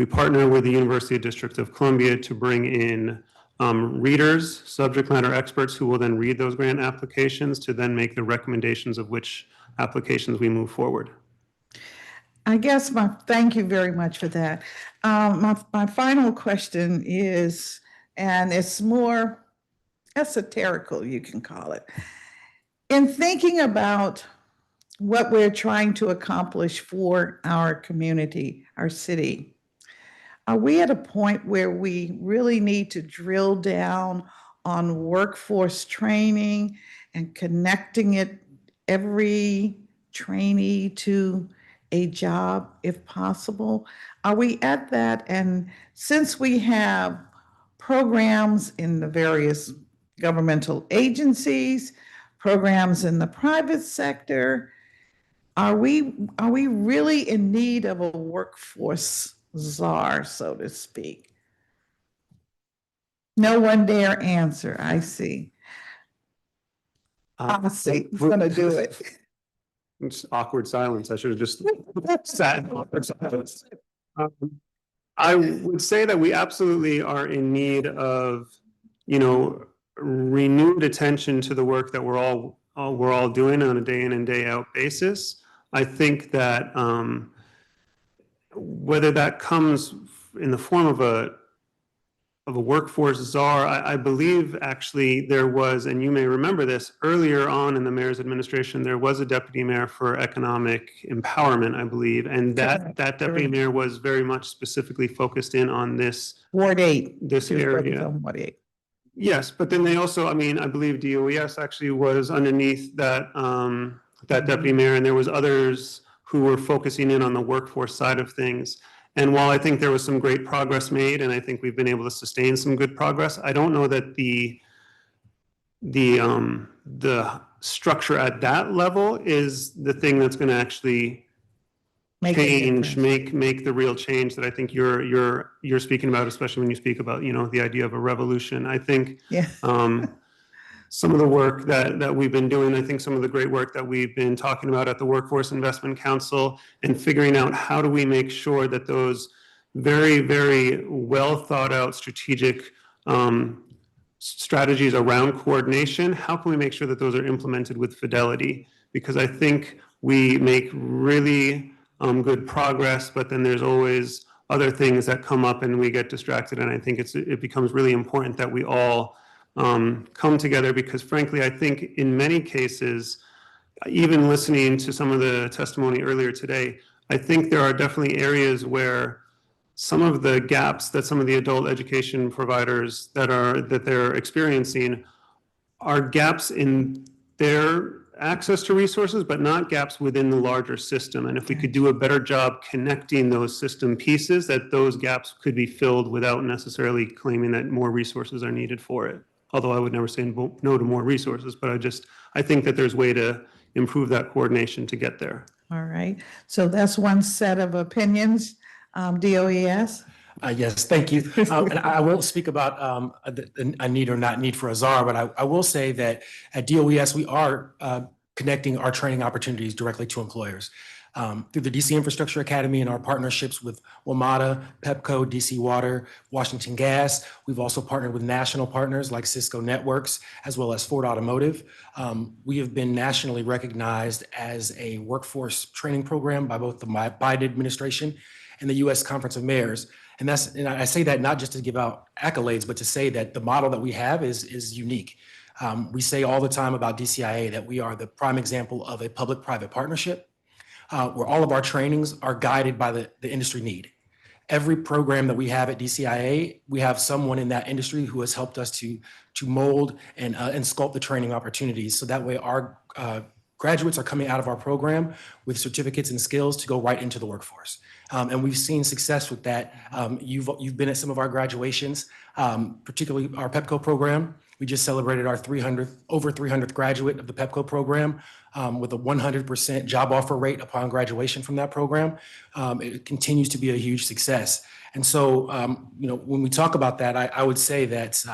partner with the University District of Columbia to bring in readers, subject matter experts who will then read those grant applications to then make the recommendations of which applications we move forward. I guess thank you very much for that. My final question is, and it's more esoterical, you can call it. In thinking about what we're trying to accomplish for our community, our city, are we at a point where we really need to drill down on workforce training and connecting it, every trainee to a job if possible? Are we at that? And since we have programs in the various governmental agencies, programs in the private sector, are we really in need of a workforce czar, so to speak? No one dare answer, I see. I see, who's gonna do it? It's awkward silence. I should have just sat in awkward silence. I would say that we absolutely are in need of, renewed attention to the work that we're all doing on a day in and day out basis. I think that whether that comes in the form of a a workforce czar. I believe actually there was, and you may remember this, earlier on in the mayor's administration, there was a deputy mayor for economic empowerment, I believe. And that deputy Correct. mayor was very much specifically focused in on this, Ward 8. this She was focused area. on Ward 8. Yes, but then they also, I mean, I believe DOES actually was underneath that, that deputy mayor, and there was others who were focusing in on the workforce side of things. And while I think there was some great progress made, and I think we've been able to sustain some good progress, I don't know that the structure at that level is the thing that's going to actually Make a change, difference. make the real change that I think you're speaking about, especially when you speak about, you know, the idea of a revolution. I think Yeah. some of the work that we've been doing, I think some of the great work that we've been talking about at the Workforce Investment Council and figuring out how do we make sure that those very, very well thought out strategic strategies around coordination, how can we make sure that those are implemented with fidelity? Because I think we make really good progress, but then there's always other things that come up and we get distracted. And I think it becomes really important that we all come together, because frankly, I think in many cases, even listening to some of the testimony earlier today, I think there are definitely areas where some of the gaps that some of the adult education providers that they're experiencing are gaps in their access to resources, but not gaps within the larger system. And if we could do a better job connecting those system pieces, that those gaps could be filled without necessarily claiming that more resources are needed for it. Although I would never say no to more resources, but I think that there's way to improve that coordination to get there. All right. So that's one set of opinions. DOES? Yes, thank you. And I won't speak about a need or not need for a czar, but I will say that at DOES, we are connecting our training opportunities directly to employers. Through the DC Infrastructure Academy and our partnerships with WMATA, Pepco, DC Water, Washington Gas. We've also partnered with national partners like Cisco Networks, as well as Ford Automotive. We have been nationally recognized as a workforce training program by both the Biden administration and the U.S. Conference of Mayors. And I say that not just to give out accolades, but to say that the model that we have is unique. We say all the time about DCIA that we are the prime example of a public-private partnership, where all of our trainings are guided by the industry need. Every program that we have at DCIA, we have someone in that industry who has helped us to mold and sculpt the training opportunities. So that way our graduates are coming out of our program with certificates and skills to go right into the workforce. And we've seen success with that. You've been at some of our graduations, particularly our Pepco program. We just celebrated our over 300th graduate of the Pepco program with a 100% job offer rate upon graduation from that program. It continues to be a huge success. And so, when we talk about that, I would say that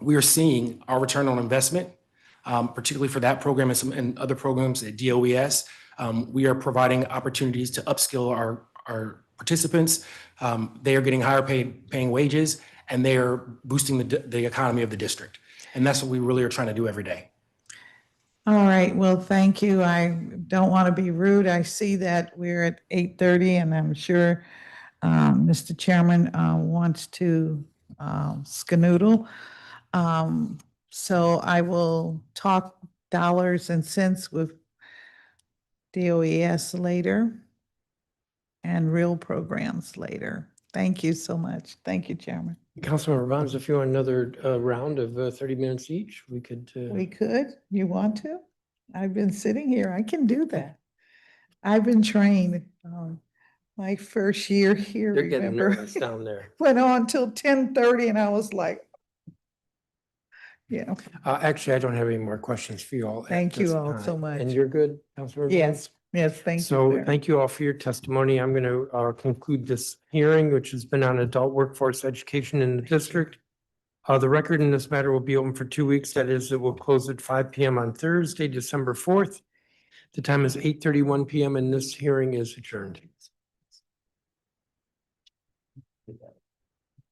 we are seeing our return on investment, particularly for that program and other programs at DOES. We are providing opportunities to upskill our participants. They are getting higher paying wages, and they are boosting the economy of the district. And that's what we really are trying to do every day. All right, well, thank you. I don't want to be rude. I see that we're at 8:30, and I'm sure Mr. Chairman wants to skedaddle. So I will talk dollars and cents with DOES later and real programs later. Thank you so much. Thank you, Chairman. Councilmember Bonds, if you want another round of 30 minutes each, we could. We could. You want to? I've been sitting here. I can do that. I've been trained. My first year here, They're getting remember, nervous down there. went on till 10:30, and I was like, yeah. Actually, I don't have any more questions for you all. at Thank you this all time. so much. And you're good, Councilmember? Yes, yes, thank you. So sir. thank you all for your testimony. I'm going to conclude this hearing, which has been on adult workforce education in the district. The record in this matter will be open for 2 weeks. That is, it will close at 5 p.m. on Thursday, December 4th. The time is 8:31 p.m. and this hearing is adjourned.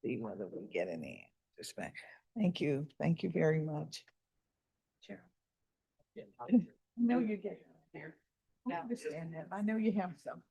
See whether we get any answers. Thank you. Thank you very much. Chair. I know you get there. I understand that. I know you have some.